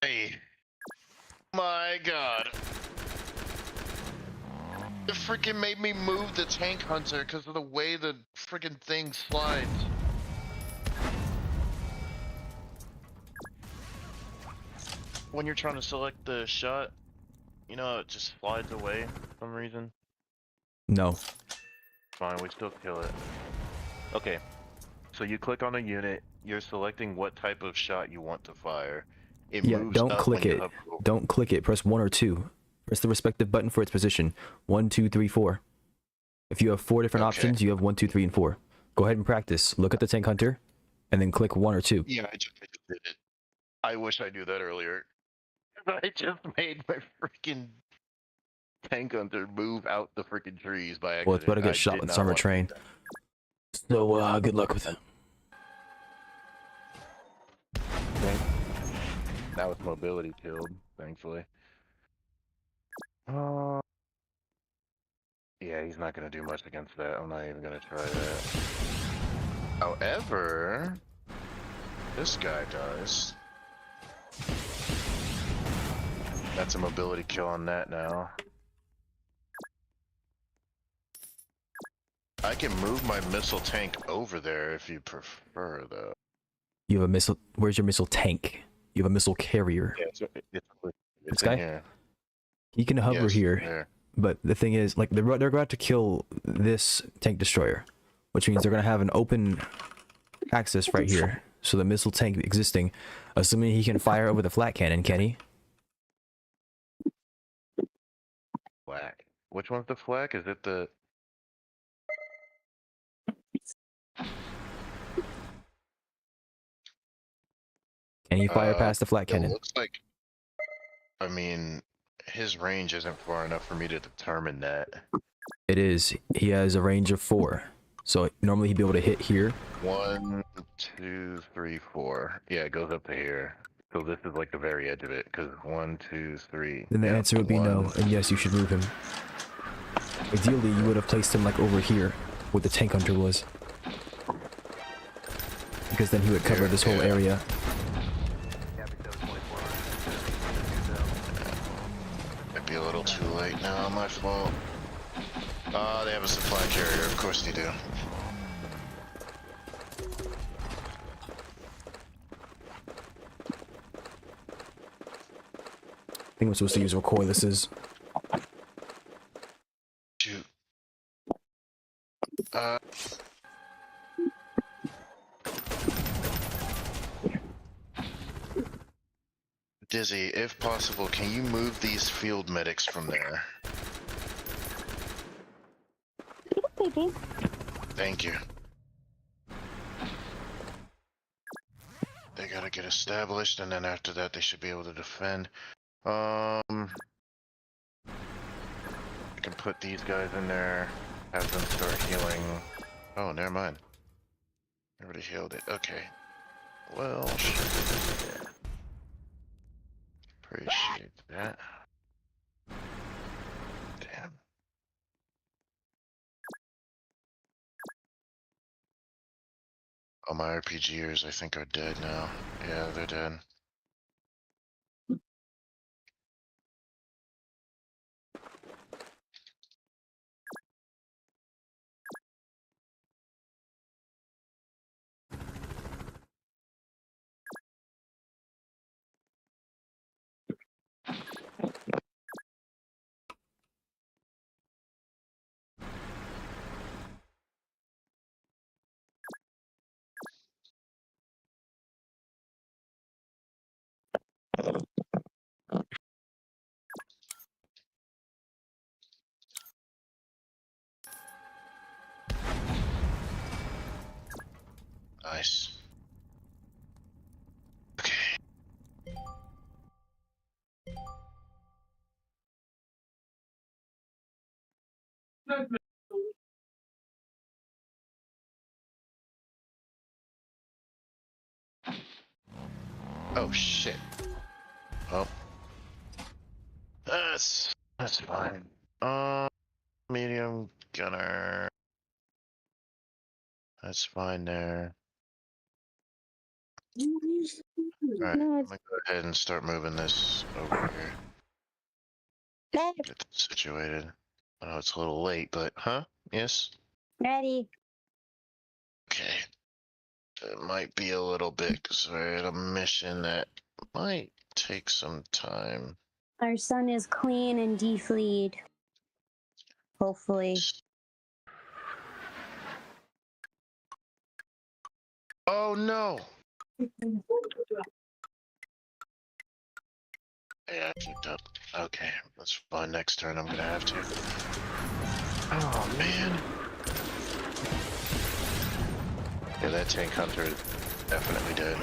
Hey. My god. It freaking made me move the tank hunter because of the way the freaking thing slides. When you're trying to select the shot, you know, it just slides away for some reason. No. fine. We still kill it. Okay. So you click on a unit. You're selecting what type of shot you want to fire. It Yeah, moves don't up click when you it. hover over. Don't click it. Press 1 or 2. Press the respective button for its position. 1, 2, 3, 4. If you have 4 different Okay. options, you have 1, 2, 3, and 4. Go ahead and practice. Look at the tank hunter, and then click 1 or 2. Yeah, I just did it. I wish I knew that earlier. I just made my freaking tank hunter move out the freaking trees by accident. Well, it's about to I get shot did with not summer want to do train. that. So, good luck with it. Okay. Now it's mobility killed, thankfully. Yeah, he's not gonna do much against that. I'm not even gonna try that. However, this guy does. That's a mobility kill on that now. I can move my missile tank over there if you prefer, though. You have a missile. Where's your missile tank? You have a missile carrier. Yeah, it's guy? in here. He can hover Yes, here. there. But the thing is, like, they're about to kill this tank destroyer, which means they're gonna have an open access right here. So the missile tank existing, assuming he can fire over the flat cannon, can he? Flak. Which one's the flak? Is it the? Can he fire past the flat It cannon? looks like. I mean, his range isn't far enough for me to determine that. It is. He has a range of 4. So normally he'd be able to hit here. 1, 2, 3, 4. Yeah, it goes up to here. So this is like the very edge of it. Because 1, 2, 3. Then the Yep, answer would be no. 1. And yes, you should move him. Ideally, you would have placed him like over here, where the tank hunter was, because then he would cover this whole Yeah. area. Might be a little too late now. My fault. They have a supply carrier. Of course they do. I think I'm supposed to use recoillesses. Shoot. Dizzy, if possible, can you move these field medics from there? Maybe. Thank you. They gotta get established, and then after that, they should be able to defend. I can put these guys in there, have them start healing. Oh, never mind. Already healed it. Okay. Well, shit. Yeah. Appreciate that. Damn. Oh, my RPGers, I think, are dead now. Yeah, they're dead. Nice. Okay. Oh shit. Oh. That's fine. Medium gunner. That's fine there. Alright, No, I'm gonna go ahead and start moving this over here. Get this situated. I know it's a little late, but yes? ready. Okay. It might be a little bit because we're at a mission that might take some time. Our sun is clean and defleed. Hopefully. Oh no! Yeah, I fucked up. Okay, that's fine. Next turn I'm gonna have to. Oh man. Yeah, that tank hunter is definitely dead.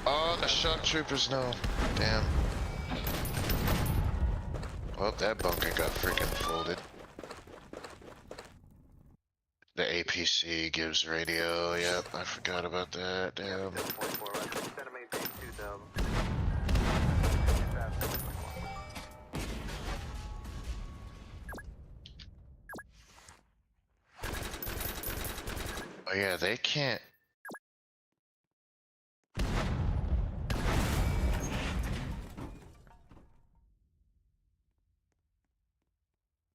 Oh, the shock troopers, no. Damn. Well, that bunker got freaking folded. The APC gives radio, yep, I forgot about that, damn. Oh yeah, they can't.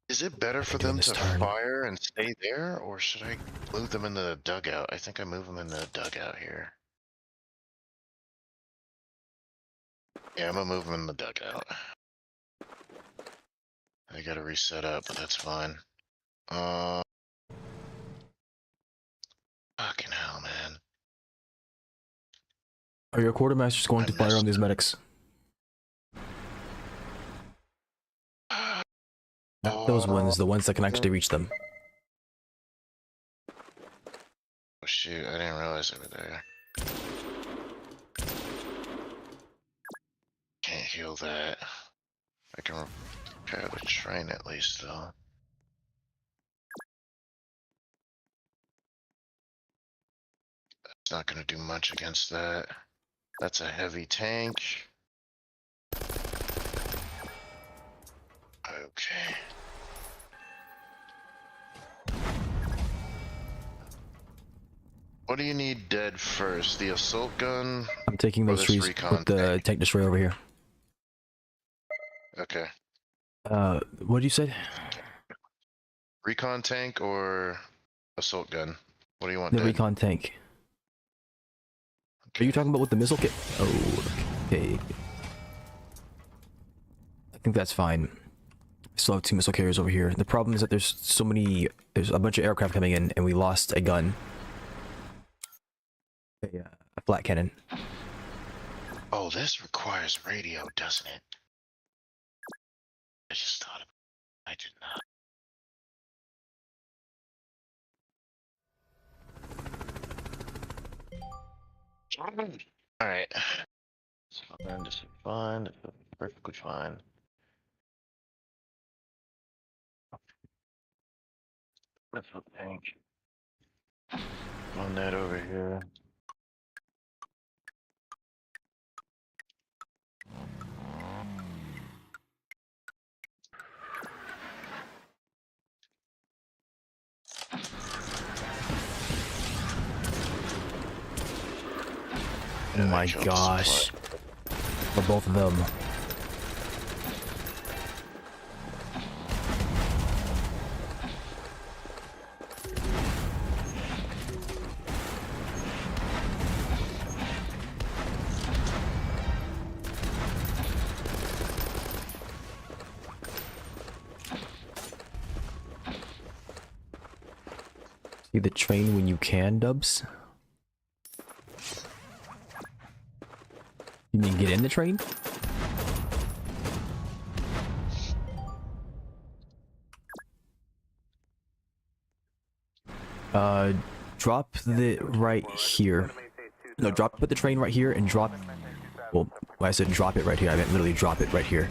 Is it better for them to fire and stay there, or should I move them into the dugout? I think I move them in the dugout here. Yeah, I'm gonna move them in the dugout. I gotta reset up, but that's fine. Fucking hell, man. Are your quartermasters going to fire on these medics? Not those ones, the ones that can actually reach them. Oh shoot, I didn't realize they were there. Can't heal that. I can repair the train at least, though. It's not gonna do much against that. That's a heavy tank. Okay. What do you need dead first? The assault gun? I'm taking those trees with the tank destroyer over here. Okay. What did you say? Recon tank or assault gun? What do you want The dead? recon tank. Okay. Are you talking about with the missile kit? Oh, okay. I think that's fine. I still have 2 missile carriers over here. The problem is that there's a bunch of aircraft coming in, and we lost a gun. A flat cannon. Oh, this requires radio, doesn't it? I just thought of it. I did not. Alright. It's fine, this is fine, this is perfectly fine. That's a tank. On that over here. Oh my gosh. For both of them. See the train when you can, Dubs? You mean get in the train? Drop the right here. No, drop the train right here and drop... Well, when I said drop it right here, I meant literally drop it right here.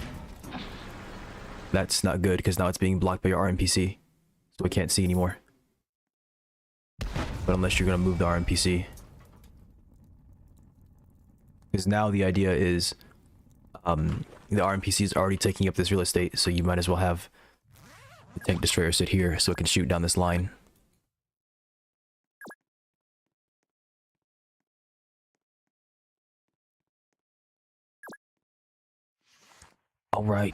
That's not good, because now it's being blocked by your RMPC. So we can't see anymore. But unless you're gonna move the RMPC. Because now the idea is... the RMPC is already taking up this real estate, so you might as well have the tank destroyer sit here so it can shoot down this line. All right.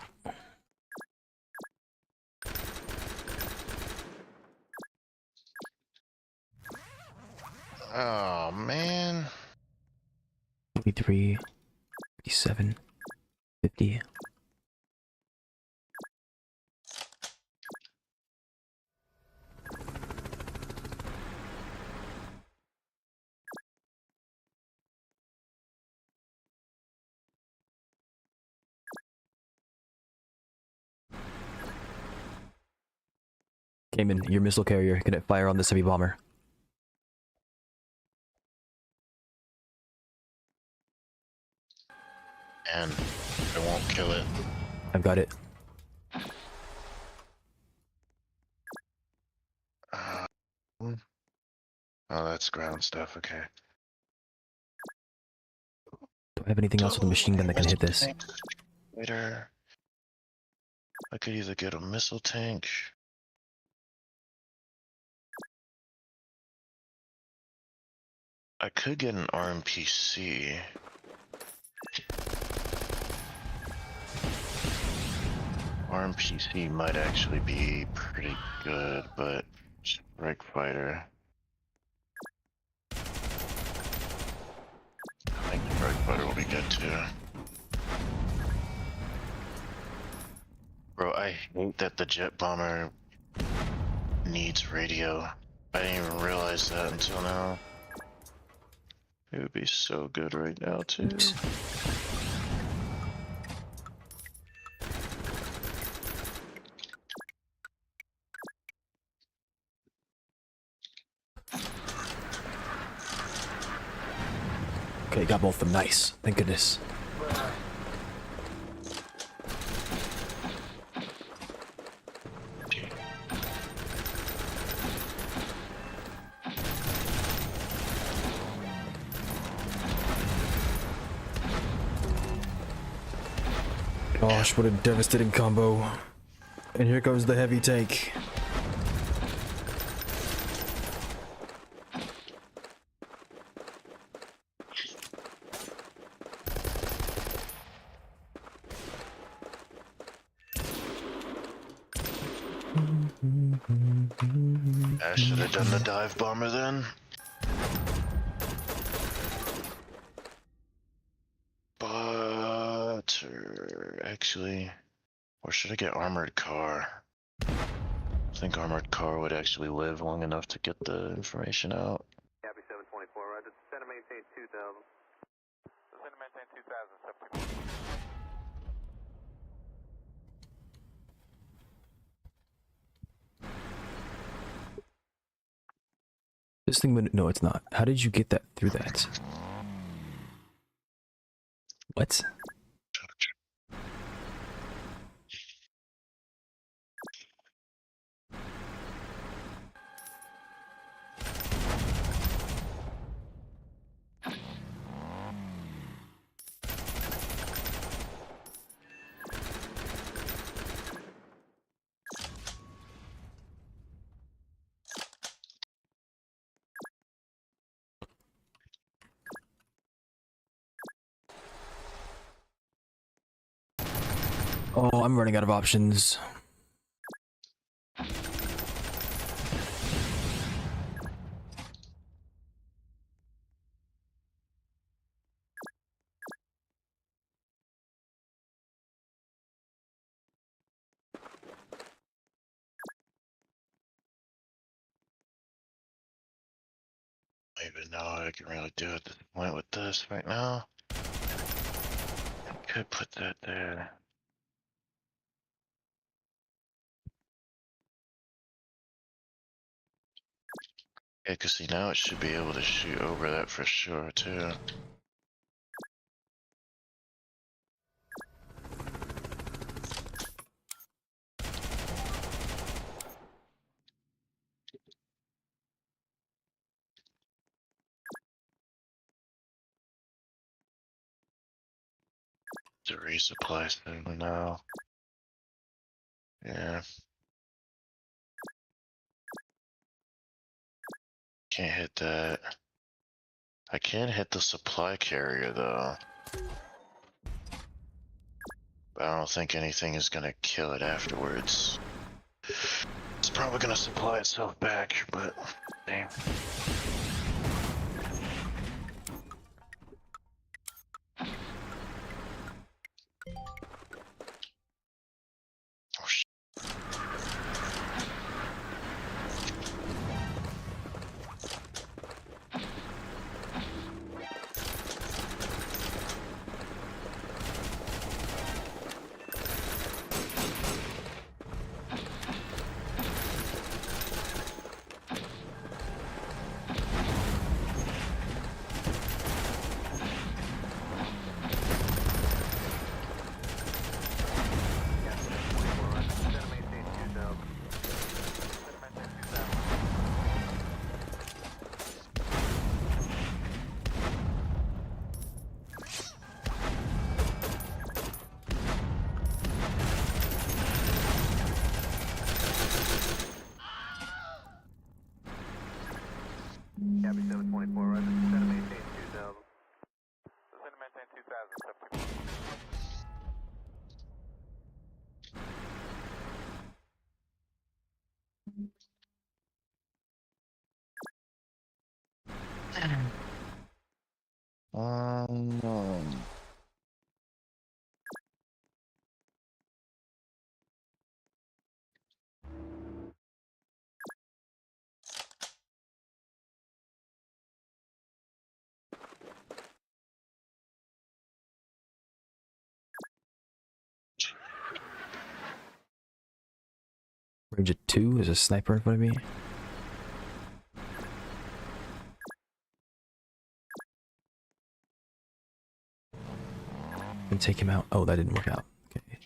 Oh man. 53, 57. 50. Cayman, your missile carrier can fire on this heavy bomber. And I won't kill it. I've got it. Oh, that's ground stuff. Okay. Do I have anything else with a machine gun that can hit this? Later. I could either get a missile tank. I could get an RMPC. RMPC might actually be pretty good, but strike fighter. I think strike fighter will be good too. Bro, I hate that the jet bomber needs radio. I didn't even realize that until now. It would be so good right now too. Oops. Okay, got both of them. Nice. Thank goodness. Gosh, what a devastating combo. And here comes the heavy tank. I should have done the dive bomber then. But actually, or should I get armored car? I think armored car would actually live long enough to get the information out. Copy 724, roger. Center maintain 2000. Center maintain 2000, 724. This thing would... No, it's not. How did you get that through that? What? Oh, I'm running out of options. Even know I can really do at this point with this right now. I could put that there. Yeah, cause see now it should be able to shoot over that for sure too. To resupply soon now. Yeah. Can't hit that. I can hit the supply carrier though. But I don't think anything is gonna kill it afterwards. It's probably gonna supply itself back, but damn. Um, Range of 2? Is a sniper in front of me? And take him out. Oh, that didn't work out. Okay.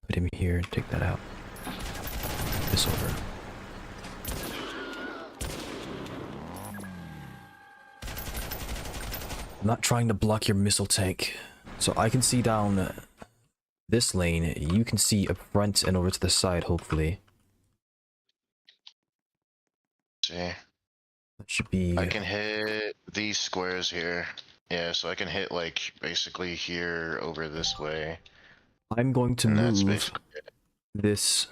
Put him here and take that out. This over. I'm not trying to block your missile tank. So I can see down this lane. You can see up front and over to the side, hopefully. see, That should be... I can hit these squares here. Yeah, so I can hit like basically here over this way. I'm going to And that's move basically it. this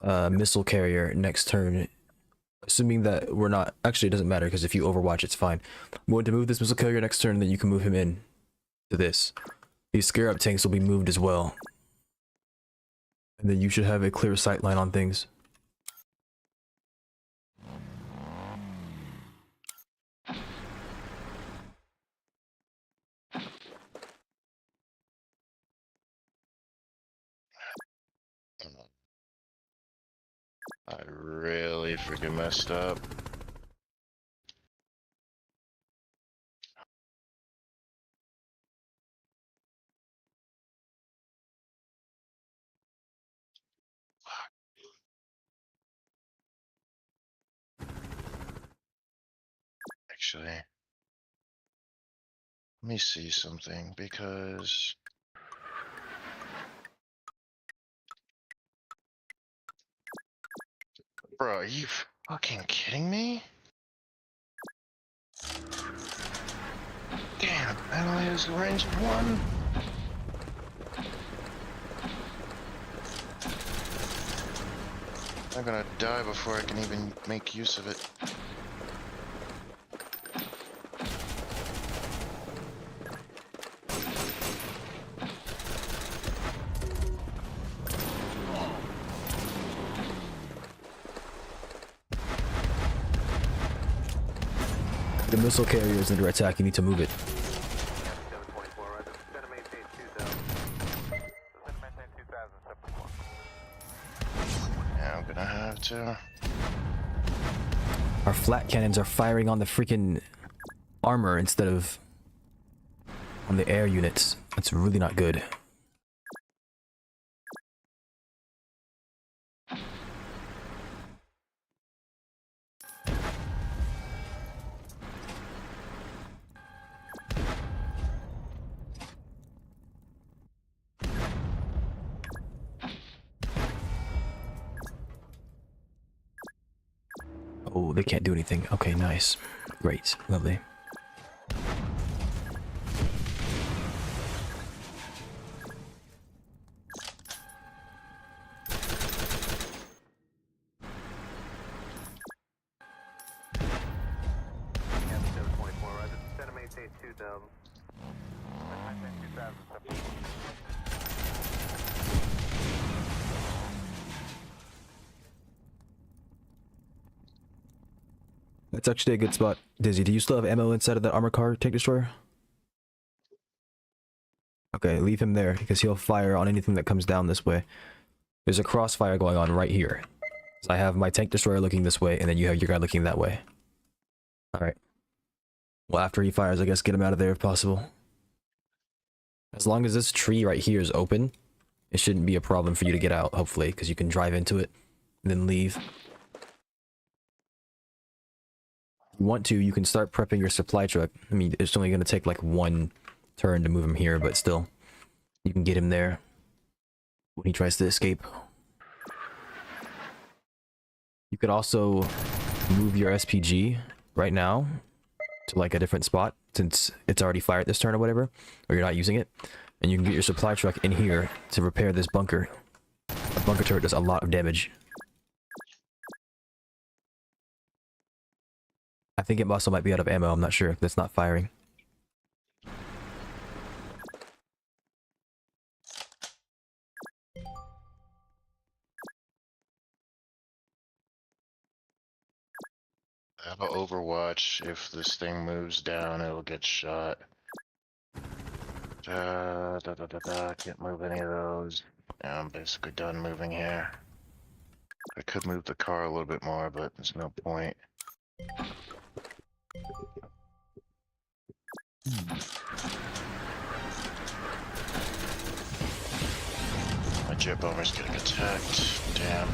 missile carrier next turn. Assuming that we're not... Actually, it doesn't matter, because if you overwatch, it's fine. I'm going to move this missile carrier next turn, and then you can move him in to this. These scare-up tanks will be moved as well. And then you should have a clear sight line on things. I really freaking messed up. Actually, let me see something because bro, are you fucking kidding me? Damn, that only has a range of 1. I'm gonna die before I can even make use of it. The missile carrier is under attack. You need to move it. 724, roger. Center maintain 2000. Center maintain 2000, 724. Yeah, I'm gonna have to. Our flat cannons are firing on the freaking armor instead of on the air units. That's really not good. Oh, they can't do anything. Okay, nice. Great. Lovely. Yeah, 724, roger. Center maintain 2000. Center maintain 2000, 724. That's actually a good spot. Dizzy, do you still have ammo inside of that armor car tank destroyer? Okay, leave him there, because he'll fire on anything that comes down this way. There's a crossfire going on right here. So I have my tank destroyer looking this way, and then you have your guy looking that way. Alright. Well, after he fires, I guess get him out of there if possible. As long as this tree right here is open, it shouldn't be a problem for you to get out, hopefully, because you can drive into it, and then leave. If you want to, you can start prepping your supply truck. I mean, it's only going to take like one turn to move him here, but still, you can get him there when he tries to escape. You could also move your SPG right now to like a different spot since it's already fired this turn or whatever, or you're not using it, and you can get your supply truck in here to repair this bunker. A bunker turret does a lot of damage. I think it also might be out of ammo. I'm not sure. That's not firing. I have an Overwatch. If this thing moves down, it'll get shot. Can't move any of those. Yeah, I'm basically done moving here. I could move the car a little bit more, but there's no point. My jet bomber's getting attacked. Damn.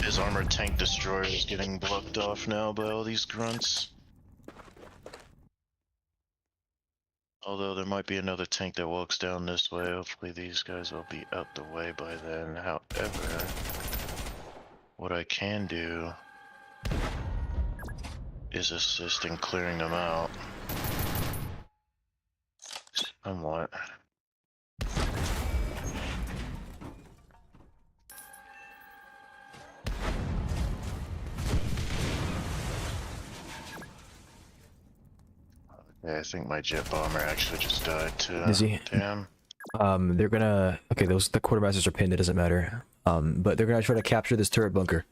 His armored tank destroyer is getting blocked off now by all these grunts. Although there might be another tank that walks down this way. Hopefully these guys will be out the way by then. However, what I can do is assist in clearing them out. Somewhat. Yeah, I think my jet bomber actually just died too. Is he? Damn. They're gonna... Okay, the quartermasters are pinned, it doesn't matter. But they're gonna try to capture this turret bunker.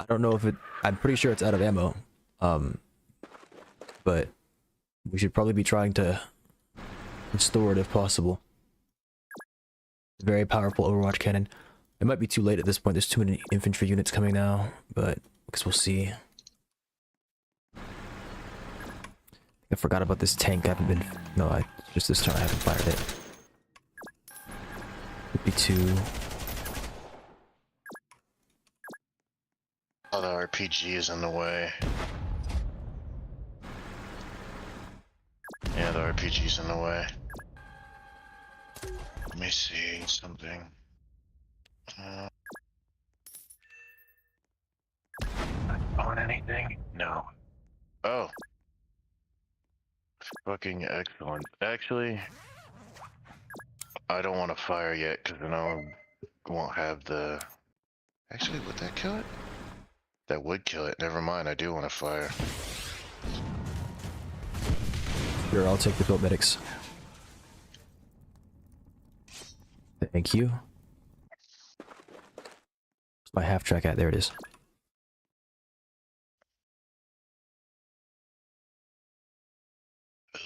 I don't know if it... I'm pretty sure it's out of ammo. But we should probably be trying to restore it if possible. Very powerful Overwatch cannon. It might be too late at this point, there's too many infantry units coming now, but I guess we'll see. I forgot about this tank. I haven't been... No, just this turn I haven't fired it. 52. Oh, the RPG is in the way. Yeah, the RPG's in the way. Let me see something. On anything? No. Oh. Fucking excellent. Actually, I don't want to fire yet because then I won't have the... Actually, would that kill it? That would kill it. Never mind, I do want to fire. Here, I'll take the built medics. Thank you. Where's my half track at? There it is.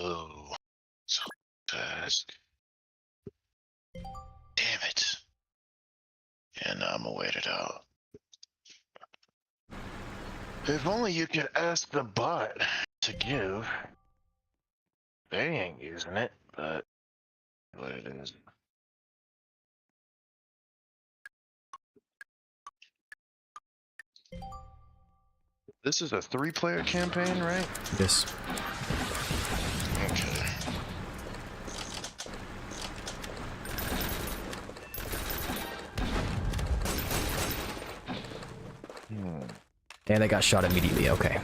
Oh, so fast. Damn it. Yeah, now I'm gonna wait it out. If only you could ask the bot to give. They ain't using it, but what it is. This is a 3-player campaign, right? Yes. Okay. And I got shot immediately, okay.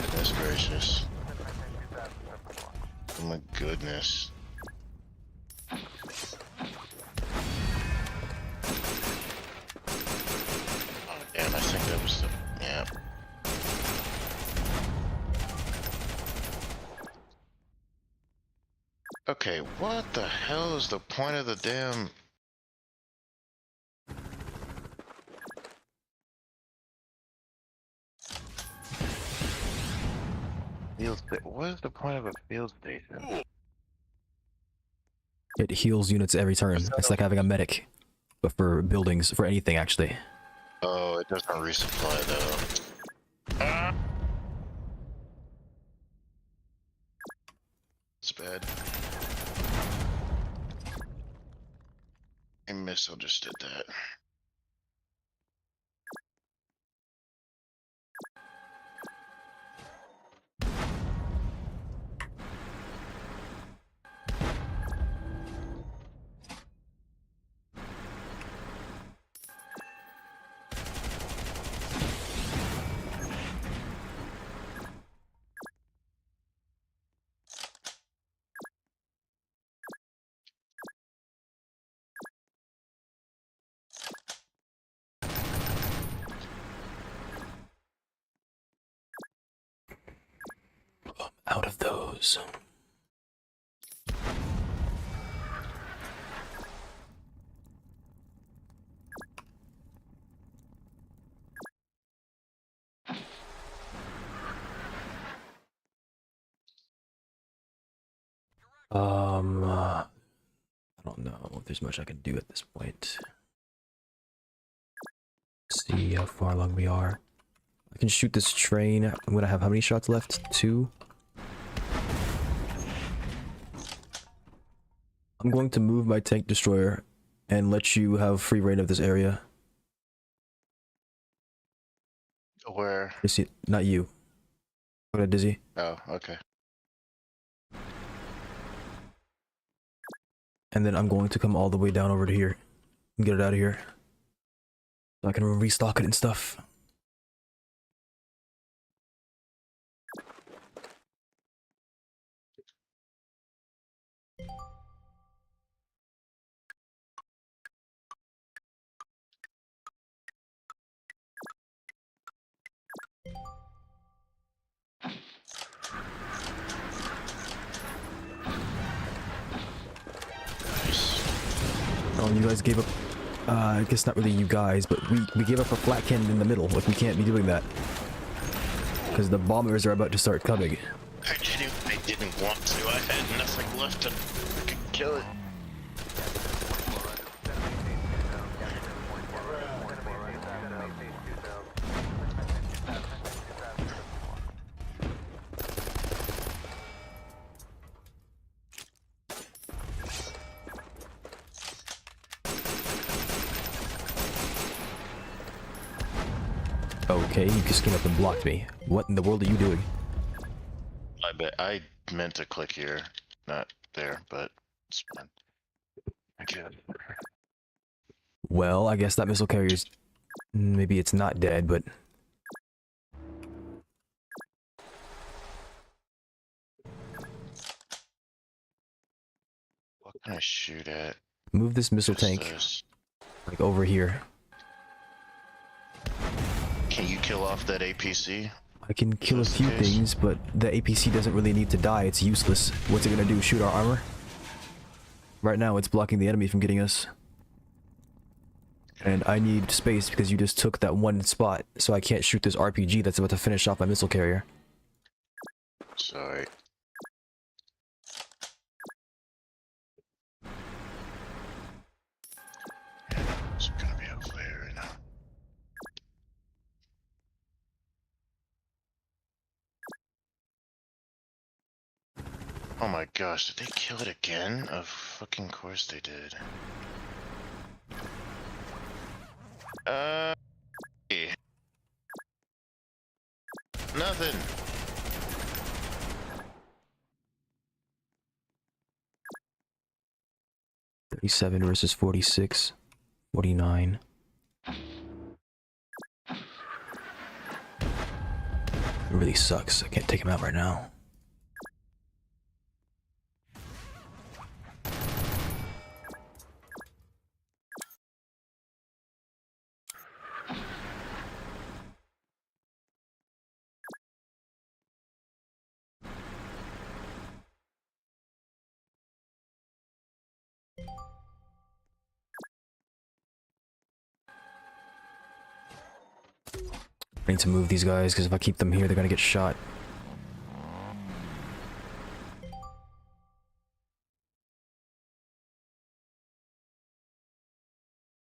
Goodness gracious. Oh my goodness. Oh damn, I think that was the... yeah. Okay, what the hell is the point of the damn... He field station? What is the point of a field station? It heals units every turn. It's like having a medic, but for buildings, for anything actually. Oh, it doesn't resupply though. It's bad. I misunderstood that. Out of those. I don't know if there's much I can do at this point. See how far along we are. I can shoot this train. I'm gonna have how many shots left? 2? I'm going to move my tank destroyer and let you have free reign of this area. Where? You see, not you. Go ahead, Dizzy. Oh, okay. And then I'm going to come all the way down over to here and get it out of here. So I can restock it and stuff. Oh, you guys gave up. I guess not really you guys, but we gave up a flat cannon in the middle. Like, we can't be doing that. Because the bombers are about to start coming. I didn't want to. I had nothing left to freaking kill it. Okay, you just came up and blocked me. What in the world are you doing? I meant to click here, not there, but it's fine. I guess. Well, I guess that missile carrier's... Maybe it's not dead, but... What can I shoot at? Move this missile Just tank, those. like, over here. Can you kill off that APC? I can kill a Just few in case. things, but the APC doesn't really need to die. It's useless. What's it gonna do? Shoot our armor? Right now, it's blocking the enemy from getting us. And I need space because you just took that one spot, so I can't shoot this RPG that's about to finish off my missile carrier. Sorry. It's gonna be over here right now. Oh my gosh, did they kill it again? Of fucking course they did. Yeah. Nothing. $37 versus 46. 49. It really sucks. I can't take him out right now. I need to move these guys because if I keep them here, they're gonna get shot.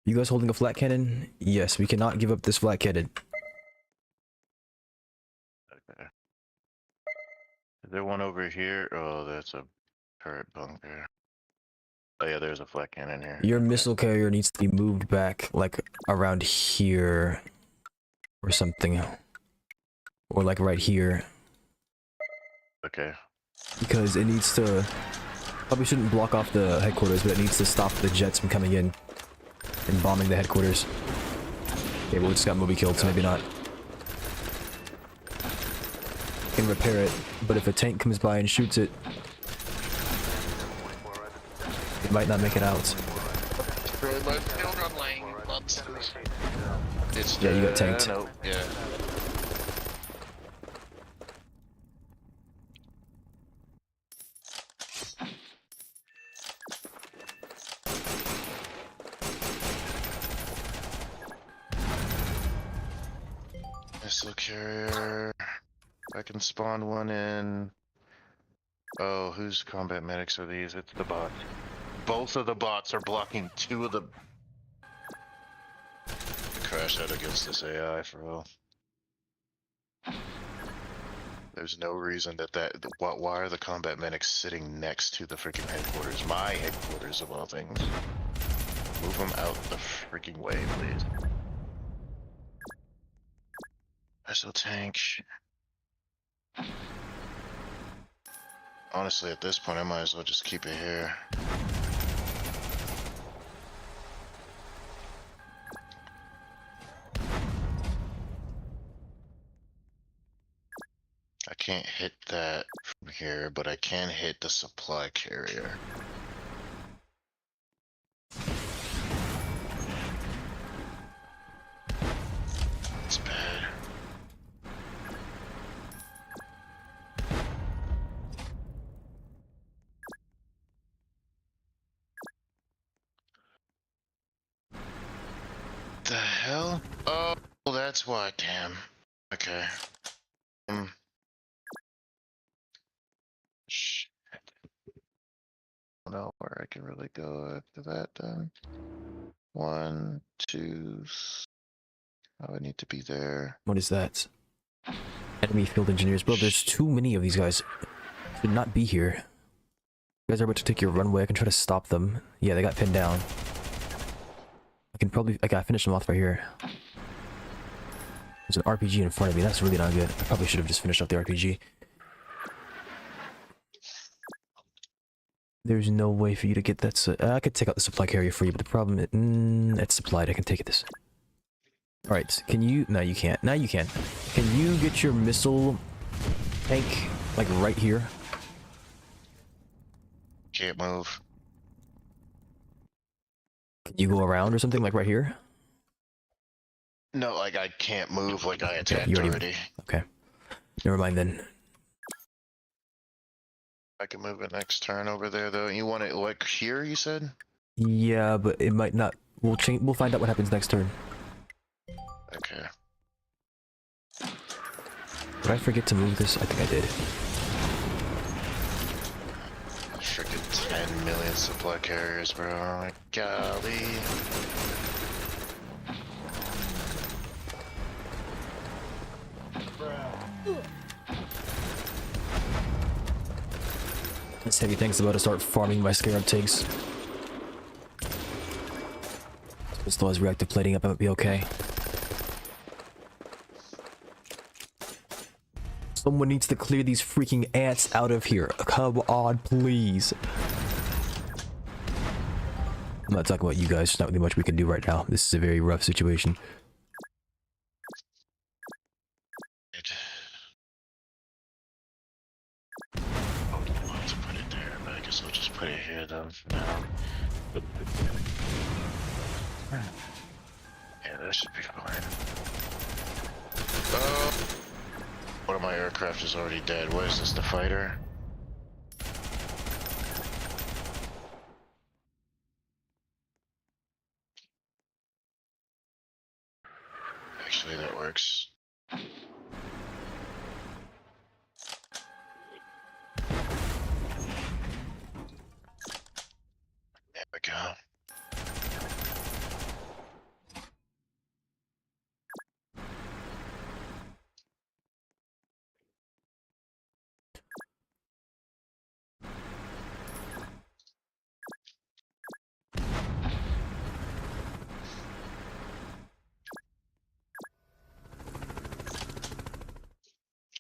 You guys holding a flat cannon? Yes, we cannot give up this flat cannon. Okay. Is there one over here? Oh, that's a turret bunker. Oh yeah, there's a flat cannon here. Your Okay. missile carrier needs to be moved back, like, around here. Or something. Or like right here. Okay. Because it needs to... Probably shouldn't block off the headquarters, but it needs to stop the jets from coming in. And bombing the headquarters. Okay, well, we just got Moby killed, so maybe not. Can repair it, but if a tank comes by and shoots it, it might not make it out. It's Yeah, you got tanked. No, yeah. Missile carrier. I can spawn one in. Oh, whose combat medics are these? It's the bot. Both of the bots are blocking two of the. Crash out against this AI for real. There's no reason why are the combat medics sitting next to the freaking headquarters? My headquarters of all things. Move them out the freaking way, please. Missile tank. Honestly, at this point, I might as well just keep it here. I can't hit that from here, but I can hit the supply carrier. It's bad. The hell? Oh, that's why. Damn. Okay. Shit. I don't know where I can really go after that then. 1, 2. Oh, I need to be there. What is that? Enemy field engineers. Bro, there's too many of these guys. Should not be here. You guys are about to take your runway. I can try to stop them. Yeah, they got pinned down. I can probably... I gotta finish them off right here. There's an RPG in front of me. That's really not good. I probably should have just finished off the RPG. There's no way for you to get that... I could take out the supply carrier for you, but the problem is... it's supplied. I can take this. Alright, can you... No, you can't. Now you can. Can you get your missile tank, like, right here? Can't move. Can you go around or something, like right here? No, like I can't move like I attacked you already. Okay. Never mind then. I can move it next turn over there though. You want it like here, you said? Yeah, but it might not... We'll change... We'll find out what happens next turn. Okay. Did I forget to move this? I think I did. Freaking 10 million supply carriers, bro. Like, golly. This heavy tank's about to start farming my scarab tanks. It still has reactive plating up, I might be okay. Someone needs to clear these freaking ants out of here. Come on, please. I'm not talking about you guys. There's not really much we can do right now. This is a very rough situation. I would love to put it there, but I guess I'll just put it here though for now. Yeah, that should be fine. One of my aircraft is already dead. What is this, the fighter? Actually, that works. There we go.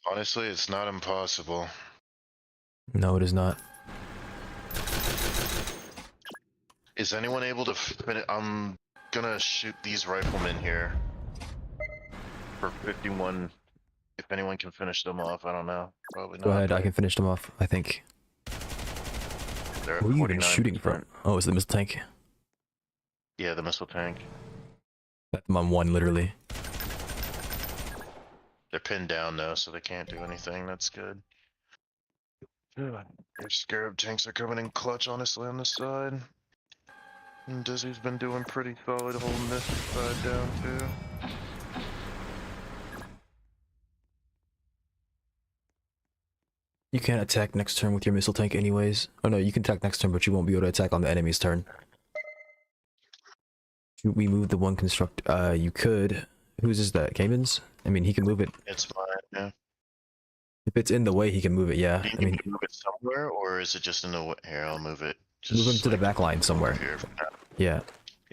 Honestly, it's not impossible. No, it is not. Is anyone able to finish? I'm gonna shoot these riflemen here for 51. If anyone can finish them off, I don't know. Probably not. Go ahead, I can finish them off, I think. They're at Who are you even shooting 49%. from? Oh, it's the missile tank. Yeah, the missile tank. I'm on one, literally. They're pinned down though, so they can't do anything. That's good. Their scarab tanks are coming in clutch, honestly, on this side. And Dizzy's been doing pretty solid holding this side down too. You can't attack next turn with your missile tank anyways. Oh no, you can attack next turn, but you won't be able to attack on the enemy's turn. Should we move the one construct? You could. Whose is that? Cayman's? I mean, he can move it. It's mine, yeah. If it's in the way, he can move it, yeah. Do you I need mean, to move it somewhere, or is it just in the way? Here, I'll move it. move him Just to the like back line somewhere. here for now. Yeah.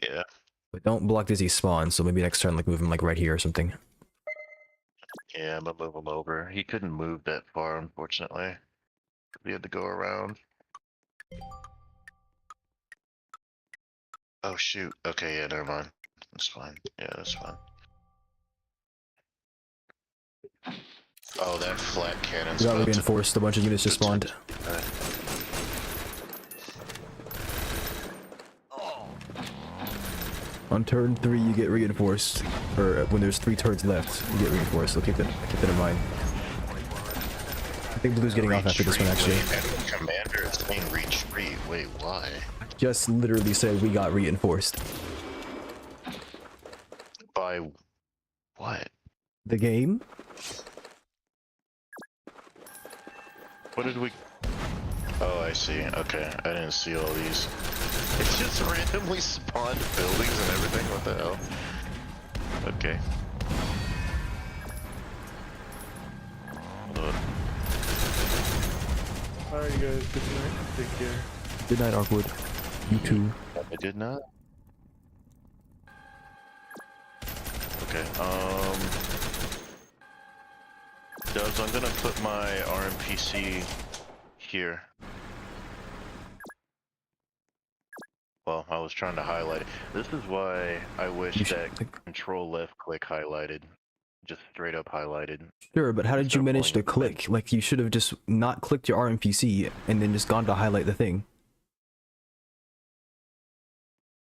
Yeah. But don't block Dizzy's spawn, so maybe next turn, like, move him, like, right here or something. Yeah, I'm gonna move him over. He couldn't move that far, unfortunately. We had to go around. Oh shoot. Okay, yeah, never mind. That's fine. Yeah, that's fine. Oh, that flat cannon's We got about to- reinforced, a bunch of units just spawned. On turn 3, you get reinforced. Or when there's 3 turns left, you get reinforced, so keep that in mind. I think Blue's getting off after this one, actually. Wait, enemy commander is saying retreat. Wait, why? Just literally said we got reinforced. By what? The game? What did we... Oh, I see. Okay, I didn't see all these. It just randomly spawned buildings and everything. What the hell? Okay. Hold on. Alright, you guys. Good night. Take care. Good night, Arkwood. You too. I did not. Okay, Dubs, I'm gonna put my RMPC here. Well, I was trying to highlight it. This is why I wish You should that control left click highlighted. Just straight up highlighted. Sure, but how did you Instead of manage to pulling it click? Like, you should have just not clicked your RMPC and then just gone to highlight the thing.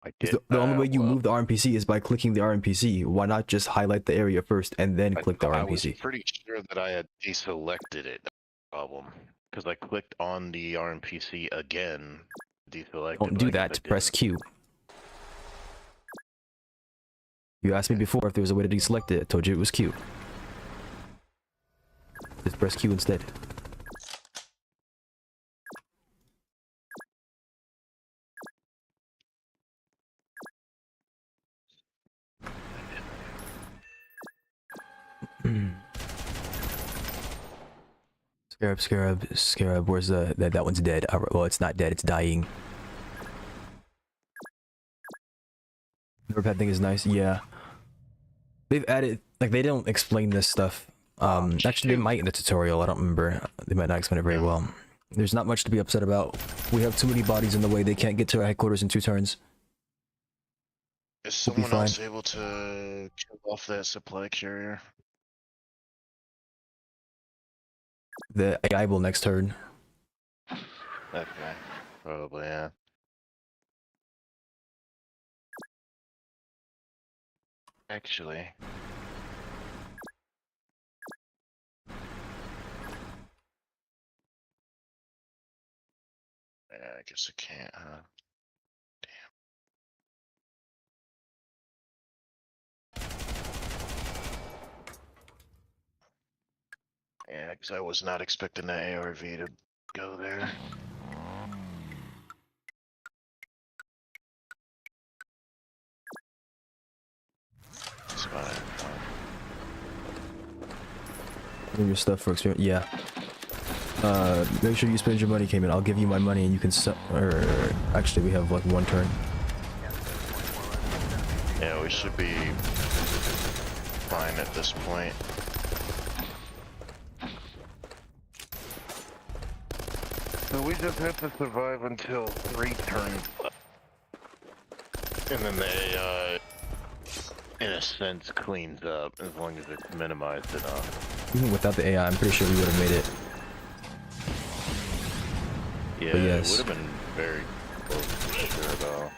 I 'Cause did. The only way you well, move the RMPC is by clicking the RMPC. Why not just highlight the area first and then click the I was RMPC? pretty sure that I had deselected it. Problem. Because I clicked on the RMPC again. Deselect. Don't do that. Press Q. You asked me before if there was a way to deselect it. I told you it was Q. Just press Q instead. Scarab, where's that one's dead. Well, it's not dead, it's dying. The repet thing is nice, yeah. They've added, like, they don't explain this stuff. Actually, they might in the tutorial, I don't remember. They might not explain it very well. There's not much to be upset about. We have too many bodies in the way, they can't get to our headquarters in 2 turns. Is We'll be someone else fine. able to kill off that supply carrier? The AI will next turn. Okay. Probably, yeah. Actually. Yeah, I guess I can't, huh? Yeah, because I was not expecting the ARV to go there. It's fine. Bring your stuff for experience. Yeah. Make sure you spend your money, Cayman. I'll give you my money and you can sell. Or actually, we have like 1 turn. Yeah, we should be fine at this point. So we just have to survive until 3 turns left. And then the AI, in a sense, cleans up as long as it's minimized enough. Even without the AI, I'm pretty sure we would have made it. Yeah, But yes. it would have been very close for sure, though.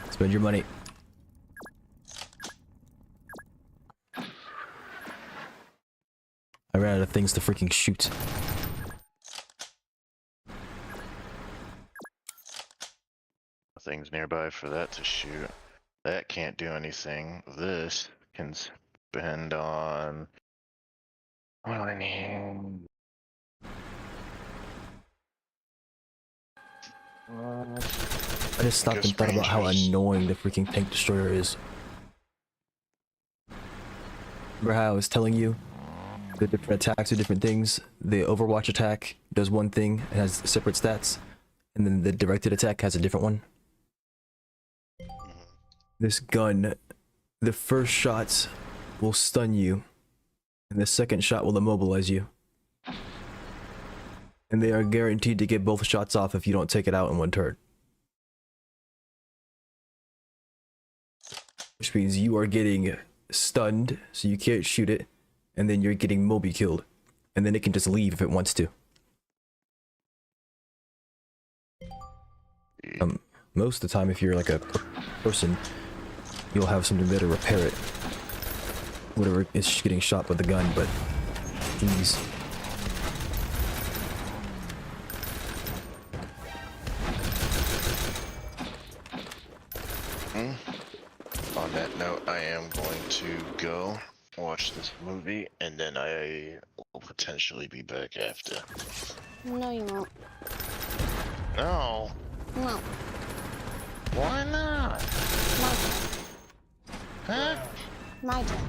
Spend your money. I ran out of things to freaking shoot. Things nearby for that to shoot. That can't do anything. This can spend on... What do I need? I just stopped and thought about how annoying the freaking tank destroyer is. Remember how I was telling you the different attacks do different things? The Overwatch attack does one thing and has separate stats, and then the directed attack has a different one. This gun, the first shot will stun you, and the second shot will immobilize you. And they are guaranteed to get both shots off if you don't take it out in one turn. Which means you are getting stunned, so you can't shoot it, and then you're getting Moby killed. And then it can just leave if it wants to. Most of the time, if you're like a person, you'll have something there to repair it. Whatever is getting shot with the gun, but geez. On that note, I am going to go watch this movie, and then I will potentially be back after. No, you won't. No. No. Why not? My turn. Huh? My turn.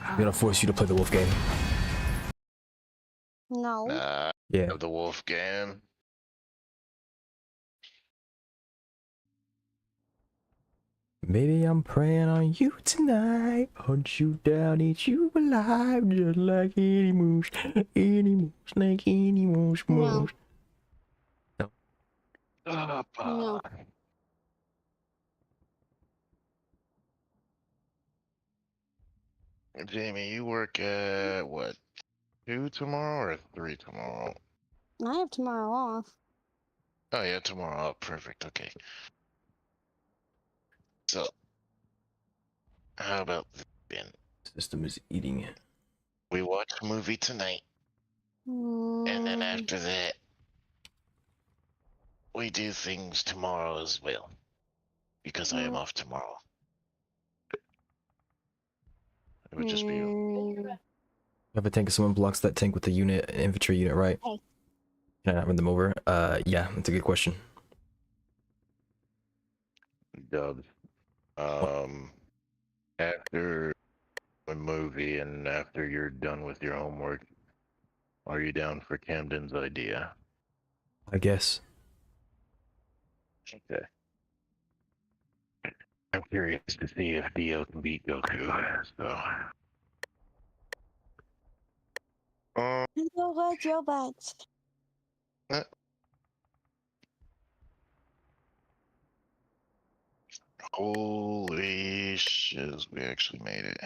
I'm gonna force you to play the wolf game. No. Nah. Yeah. Of the wolf game. Maybe I'm praying on you tonight. Hunt you down, eat you alive, just like any moose, like any moose. No. No. Jamie, you work at what? 2 tomorrow or 3 tomorrow? I have tomorrow off. Oh yeah, tomorrow. Oh, perfect. Okay. So, how about this then? System is eating it. We watch a movie tonight, and then after that, we do things tomorrow as well, because I am off tomorrow. It would just be Have a tank if someone blocks that tank with the unit, infantry unit, right? Hey. Can I not run them over? Yeah, that's a good question. dubbed. After a movie and after you're done with your homework, are you down for Camden's idea? I guess. Okay. I'm curious to see if Dio can beat Goku, so... Go hurt your butts. Holy shiz, we actually made it.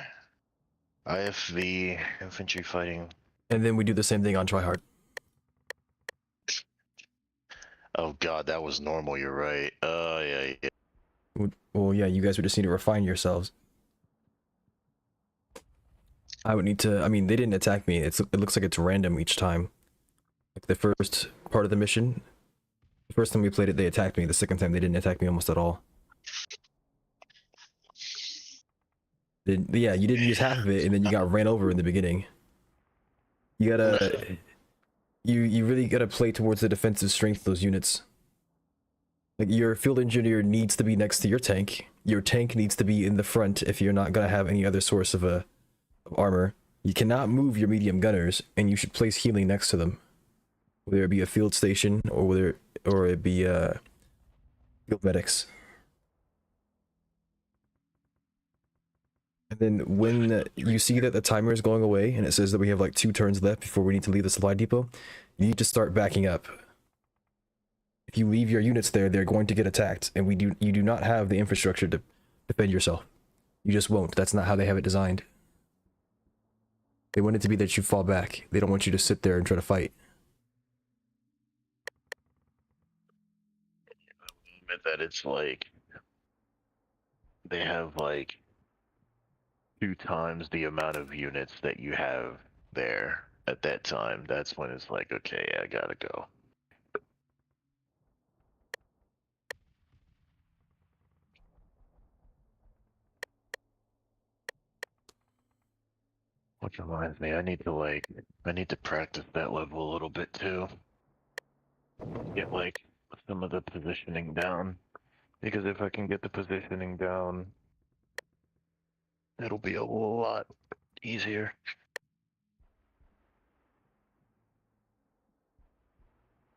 IFV, infantry fighting. And then we do the same thing on tryhard. Oh god, that was normal, you're right. Yeah. Well, yeah, you guys would just need to refine yourselves. I would need to, I mean, they didn't attack me. It looks like it's random each time. Like the first part of the mission, the first time we played it, they attacked me. The second time, they didn't attack me almost at all. Yeah, you didn't use half of it, and then you got ran over in the beginning. You gotta... You really gotta play towards the defensive strength of those units. Like, your field engineer needs to be next to your tank. Your tank needs to be in the front if you're not gonna have any other source of armor. You cannot move your medium gunners, and you should place healing next to them, whether it be a field station or it be field medics. And then when you see that the timer is going away and it says that we have like 2 turns left before we need to leave the supply depot, you need to start backing up. If you leave your units there, they're going to get attacked, and you do not have the infrastructure to defend yourself. You just won't. That's not how they have it designed. They want it to be that you fall back. They don't want you to sit there and try to fight. Admit that it's like they have like 2 times the amount of units that you have there at that time. That's when it's like, okay, I gotta go. Which reminds me, I need to practice that level a little bit too. Get like some of the positioning down. Because if I can get the positioning down, it'll be a lot easier.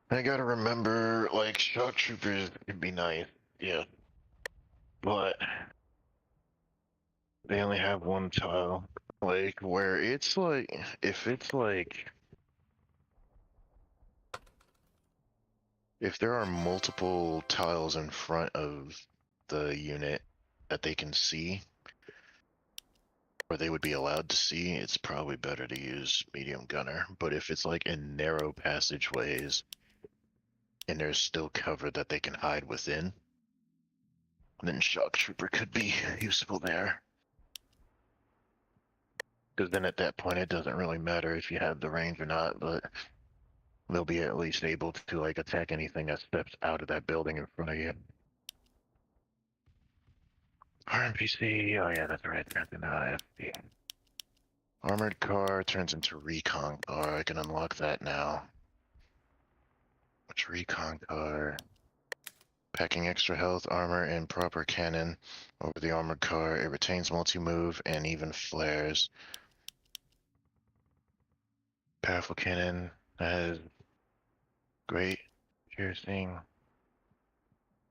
I gotta remember, like, shock troopers can be nice, yeah. But they only have 1 tile. Like, where it's like, if it's like, if there are multiple tiles in front of the unit that they can see, or they would be allowed to see, it's probably better to use medium gunner. But if it's like in narrow passageways and there's still cover that they can hide within, then shock trooper could be useful there. Because then at that point it doesn't really matter if you have the range or not, but they'll be at least able to like attack anything that steps out of that building in front of you. RNPC, oh yeah, that's right, that's an IFP. Armored car turns into recon car. I can unlock that now. Which recon car? Packing extra health, armor, and proper cannon over the armored car. It retains multi-move and even flares. Powerful cannon has great piercing.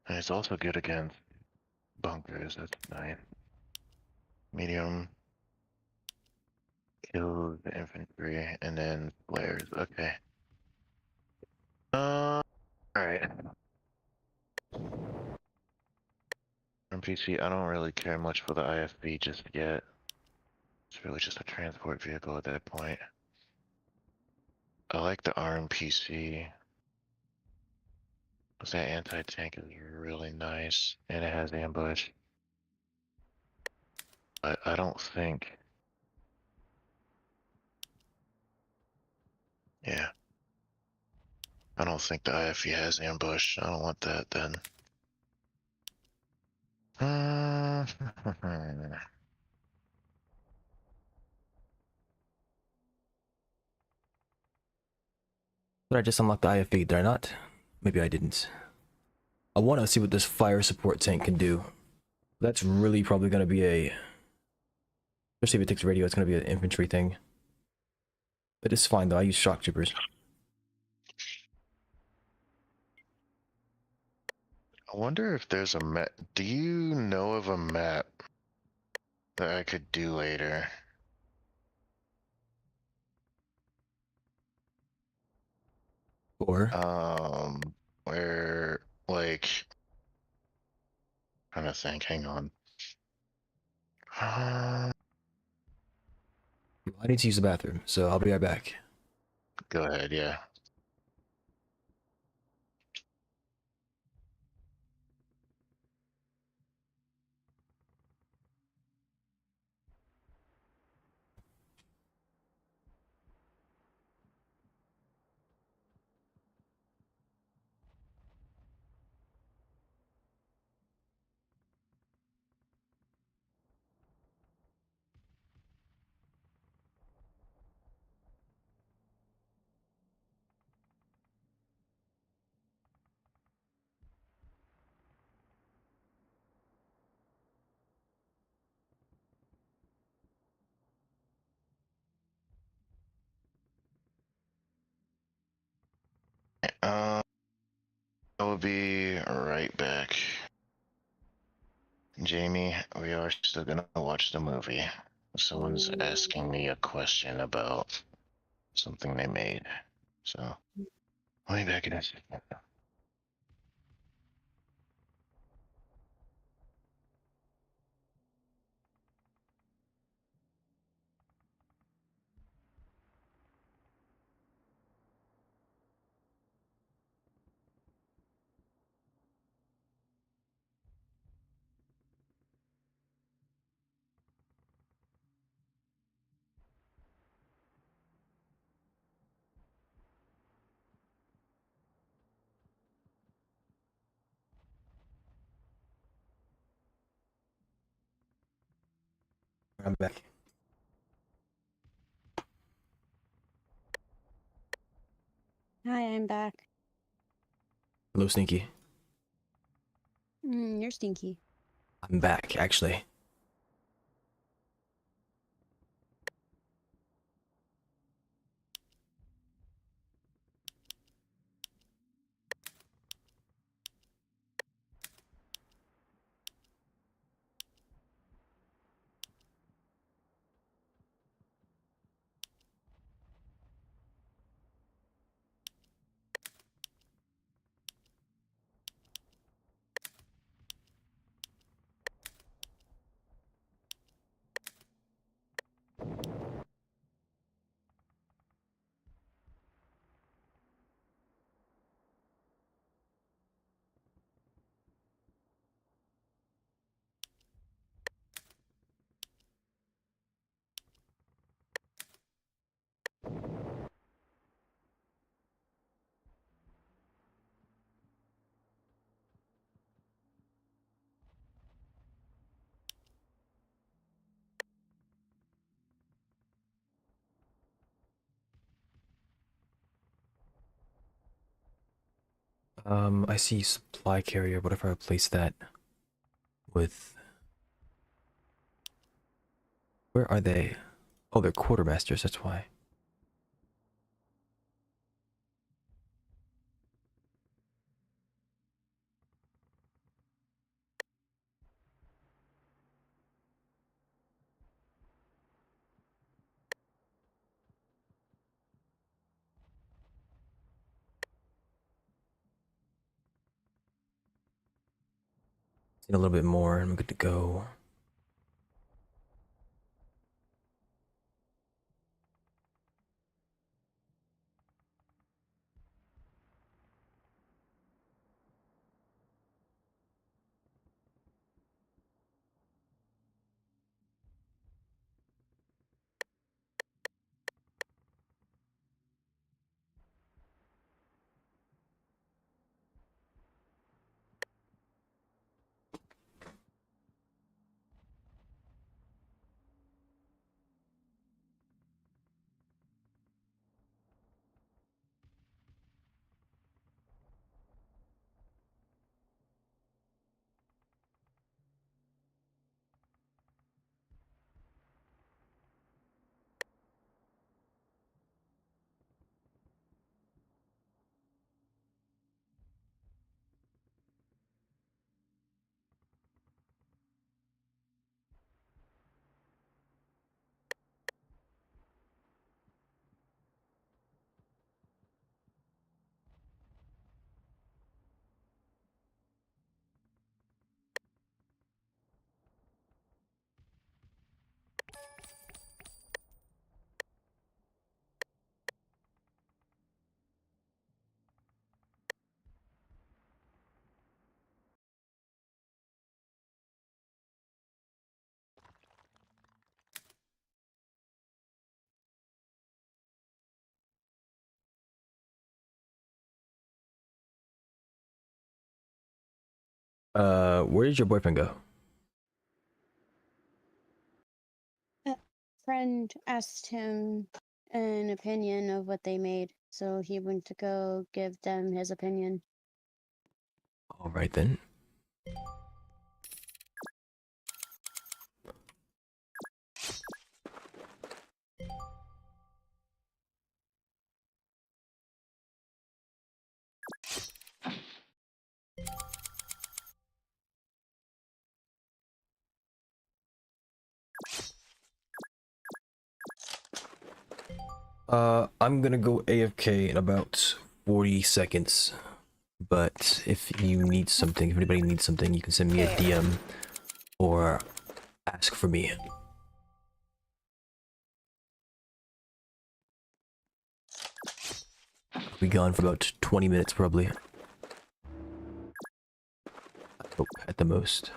And it's also good against bunkers. That's nice. Medium. Kill the infantry and then flares. Okay. Alright. NPC, I don't really care much for the IFV just yet. It's really just a transport vehicle at that point. I like the RMPC. Cause that anti-tank is really nice, and it has ambush. But I don't think... Yeah. I don't think the IFV has ambush. I don't want that then. Did I just unlock the IFV? Did I not? Maybe I didn't. I want to see what this fire support tank can do. That's really probably going to be a... Especially if it takes radio, it's going to be an infantry thing. But it's fine though, I use shock troopers. I wonder if there's a map. Do you know of a map that I could do later? Or... Where, like... Trying to think, hang on. I need to use the bathroom, so I'll be right back. Go ahead, yeah. be right back. Jamie, we are still gonna watch the movie. Someone's asking me a question about something they made. So, I'll be back in a second. I'm back. Hi, I'm back. Hello, Stinky. You're stinky. I'm back, actually. I see supply carrier. What if I replace that with... Where are they? Oh, they're quartermasters, that's why. Need a little bit more, and I'm good to go. Where did your boyfriend go? A friend asked him an opinion of what they made, so he went to go give them his opinion. Alright then. I'm gonna go AFK in about 40 seconds. But if you need something, if anybody needs something, you can send me a DM or ask for me. I'll be gone for about 20 minutes probably. I hope at the most.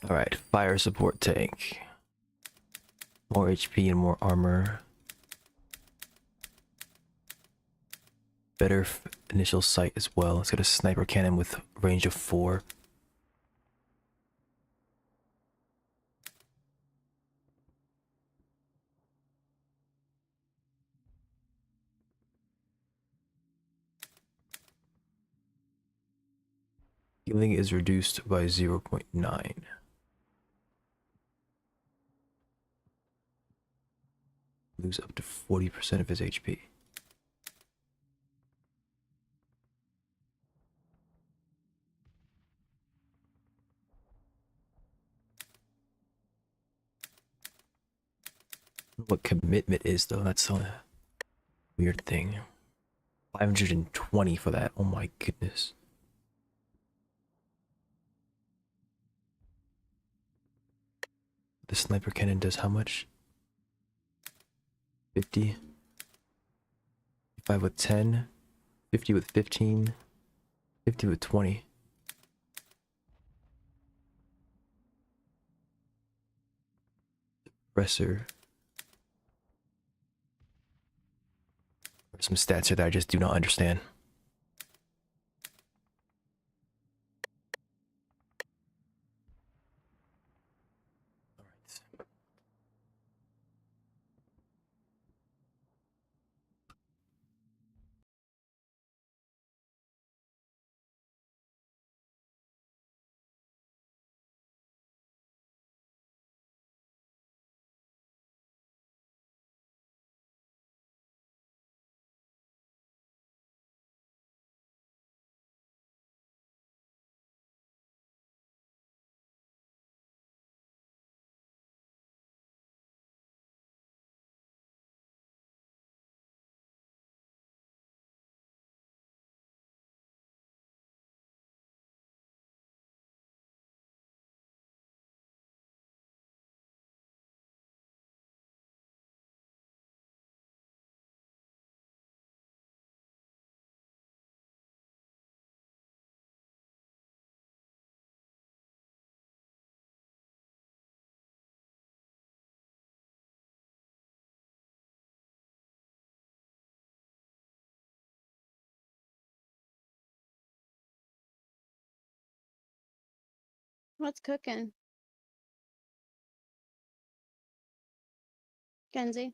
Alright, fire support tank. More HP and more armor. Better initial sight as well. It's got a sniper cannon with range of 4. Healing is reduced by 0.9. Lose up to 40% of his HP. What commitment is though, that's the weird thing. 520 for that, oh my goodness. The sniper cannon does how much? 50? 55 with 10, 50 with 15, 50 with 20. Suppressor. Some stats here that I just do not understand. What's cooking? Kenzie?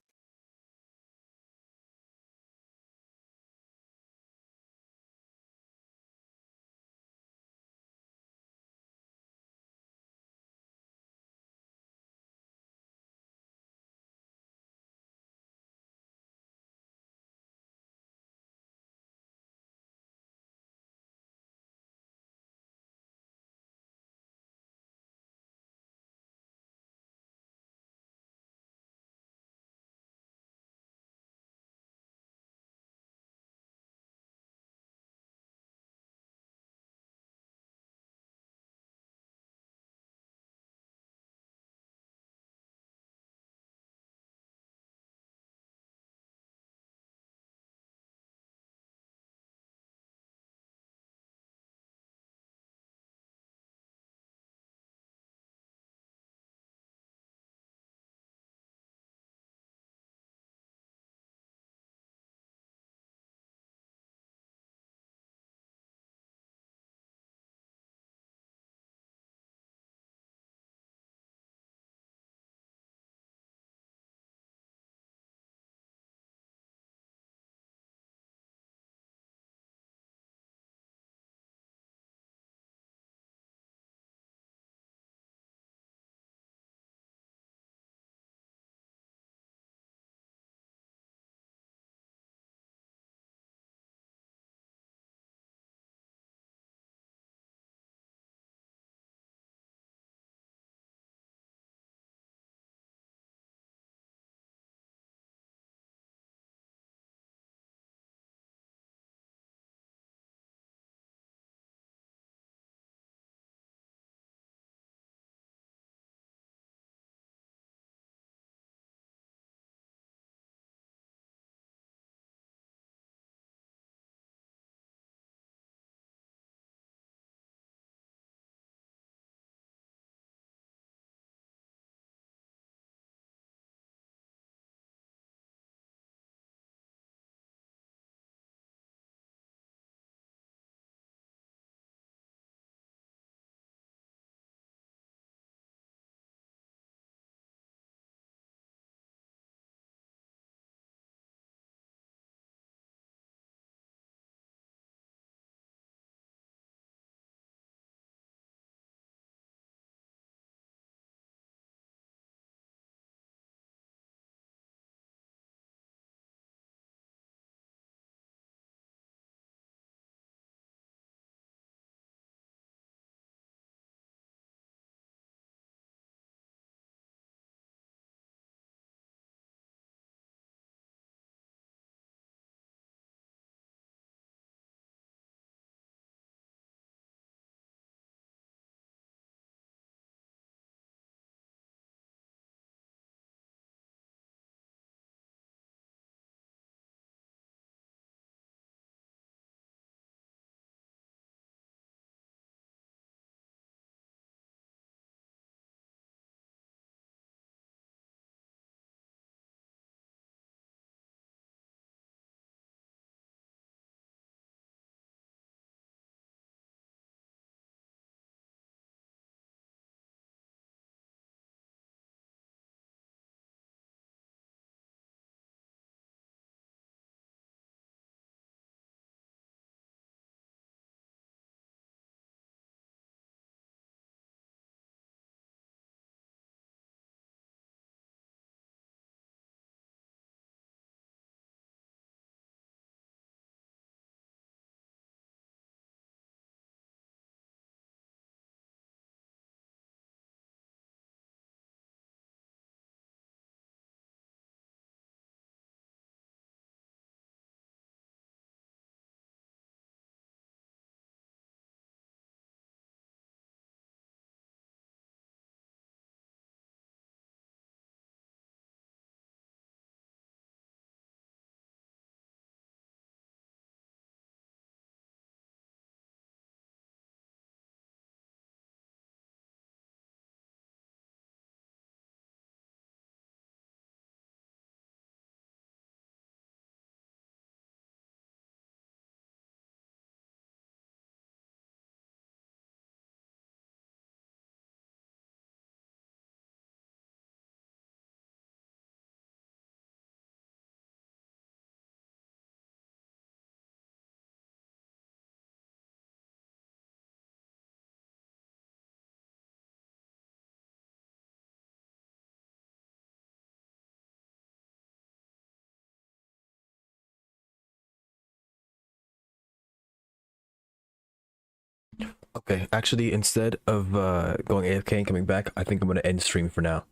Okay, actually, instead of going AFK and coming back, I think I'm gonna end stream for now.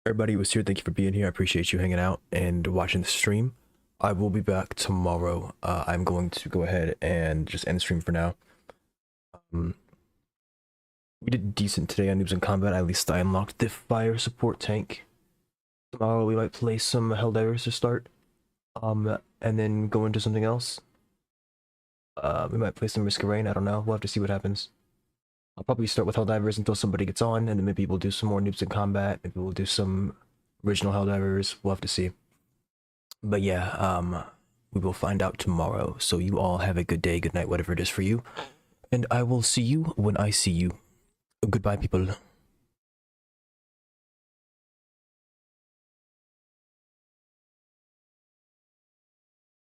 Everybody who was here, thank you for being here. I appreciate you hanging out and watching the stream. I will be back tomorrow. I'm going to go ahead and just end stream for now. We did decent today on Noobs in Combat. At least I unlocked the fire support tank. Tomorrow we might play some Helldivers to start. And then go into something else. We might play some Risk of Rain. I don't know. We'll have to see what happens. I'll probably start with Helldivers until somebody gets on, and then maybe we'll do some more Noobs in Combat. Maybe we'll do some original Helldivers. We'll have to see. But yeah, we will find out tomorrow. So you all have a good day, good night, whatever it is for you. And I will see you when I see you. Goodbye, people.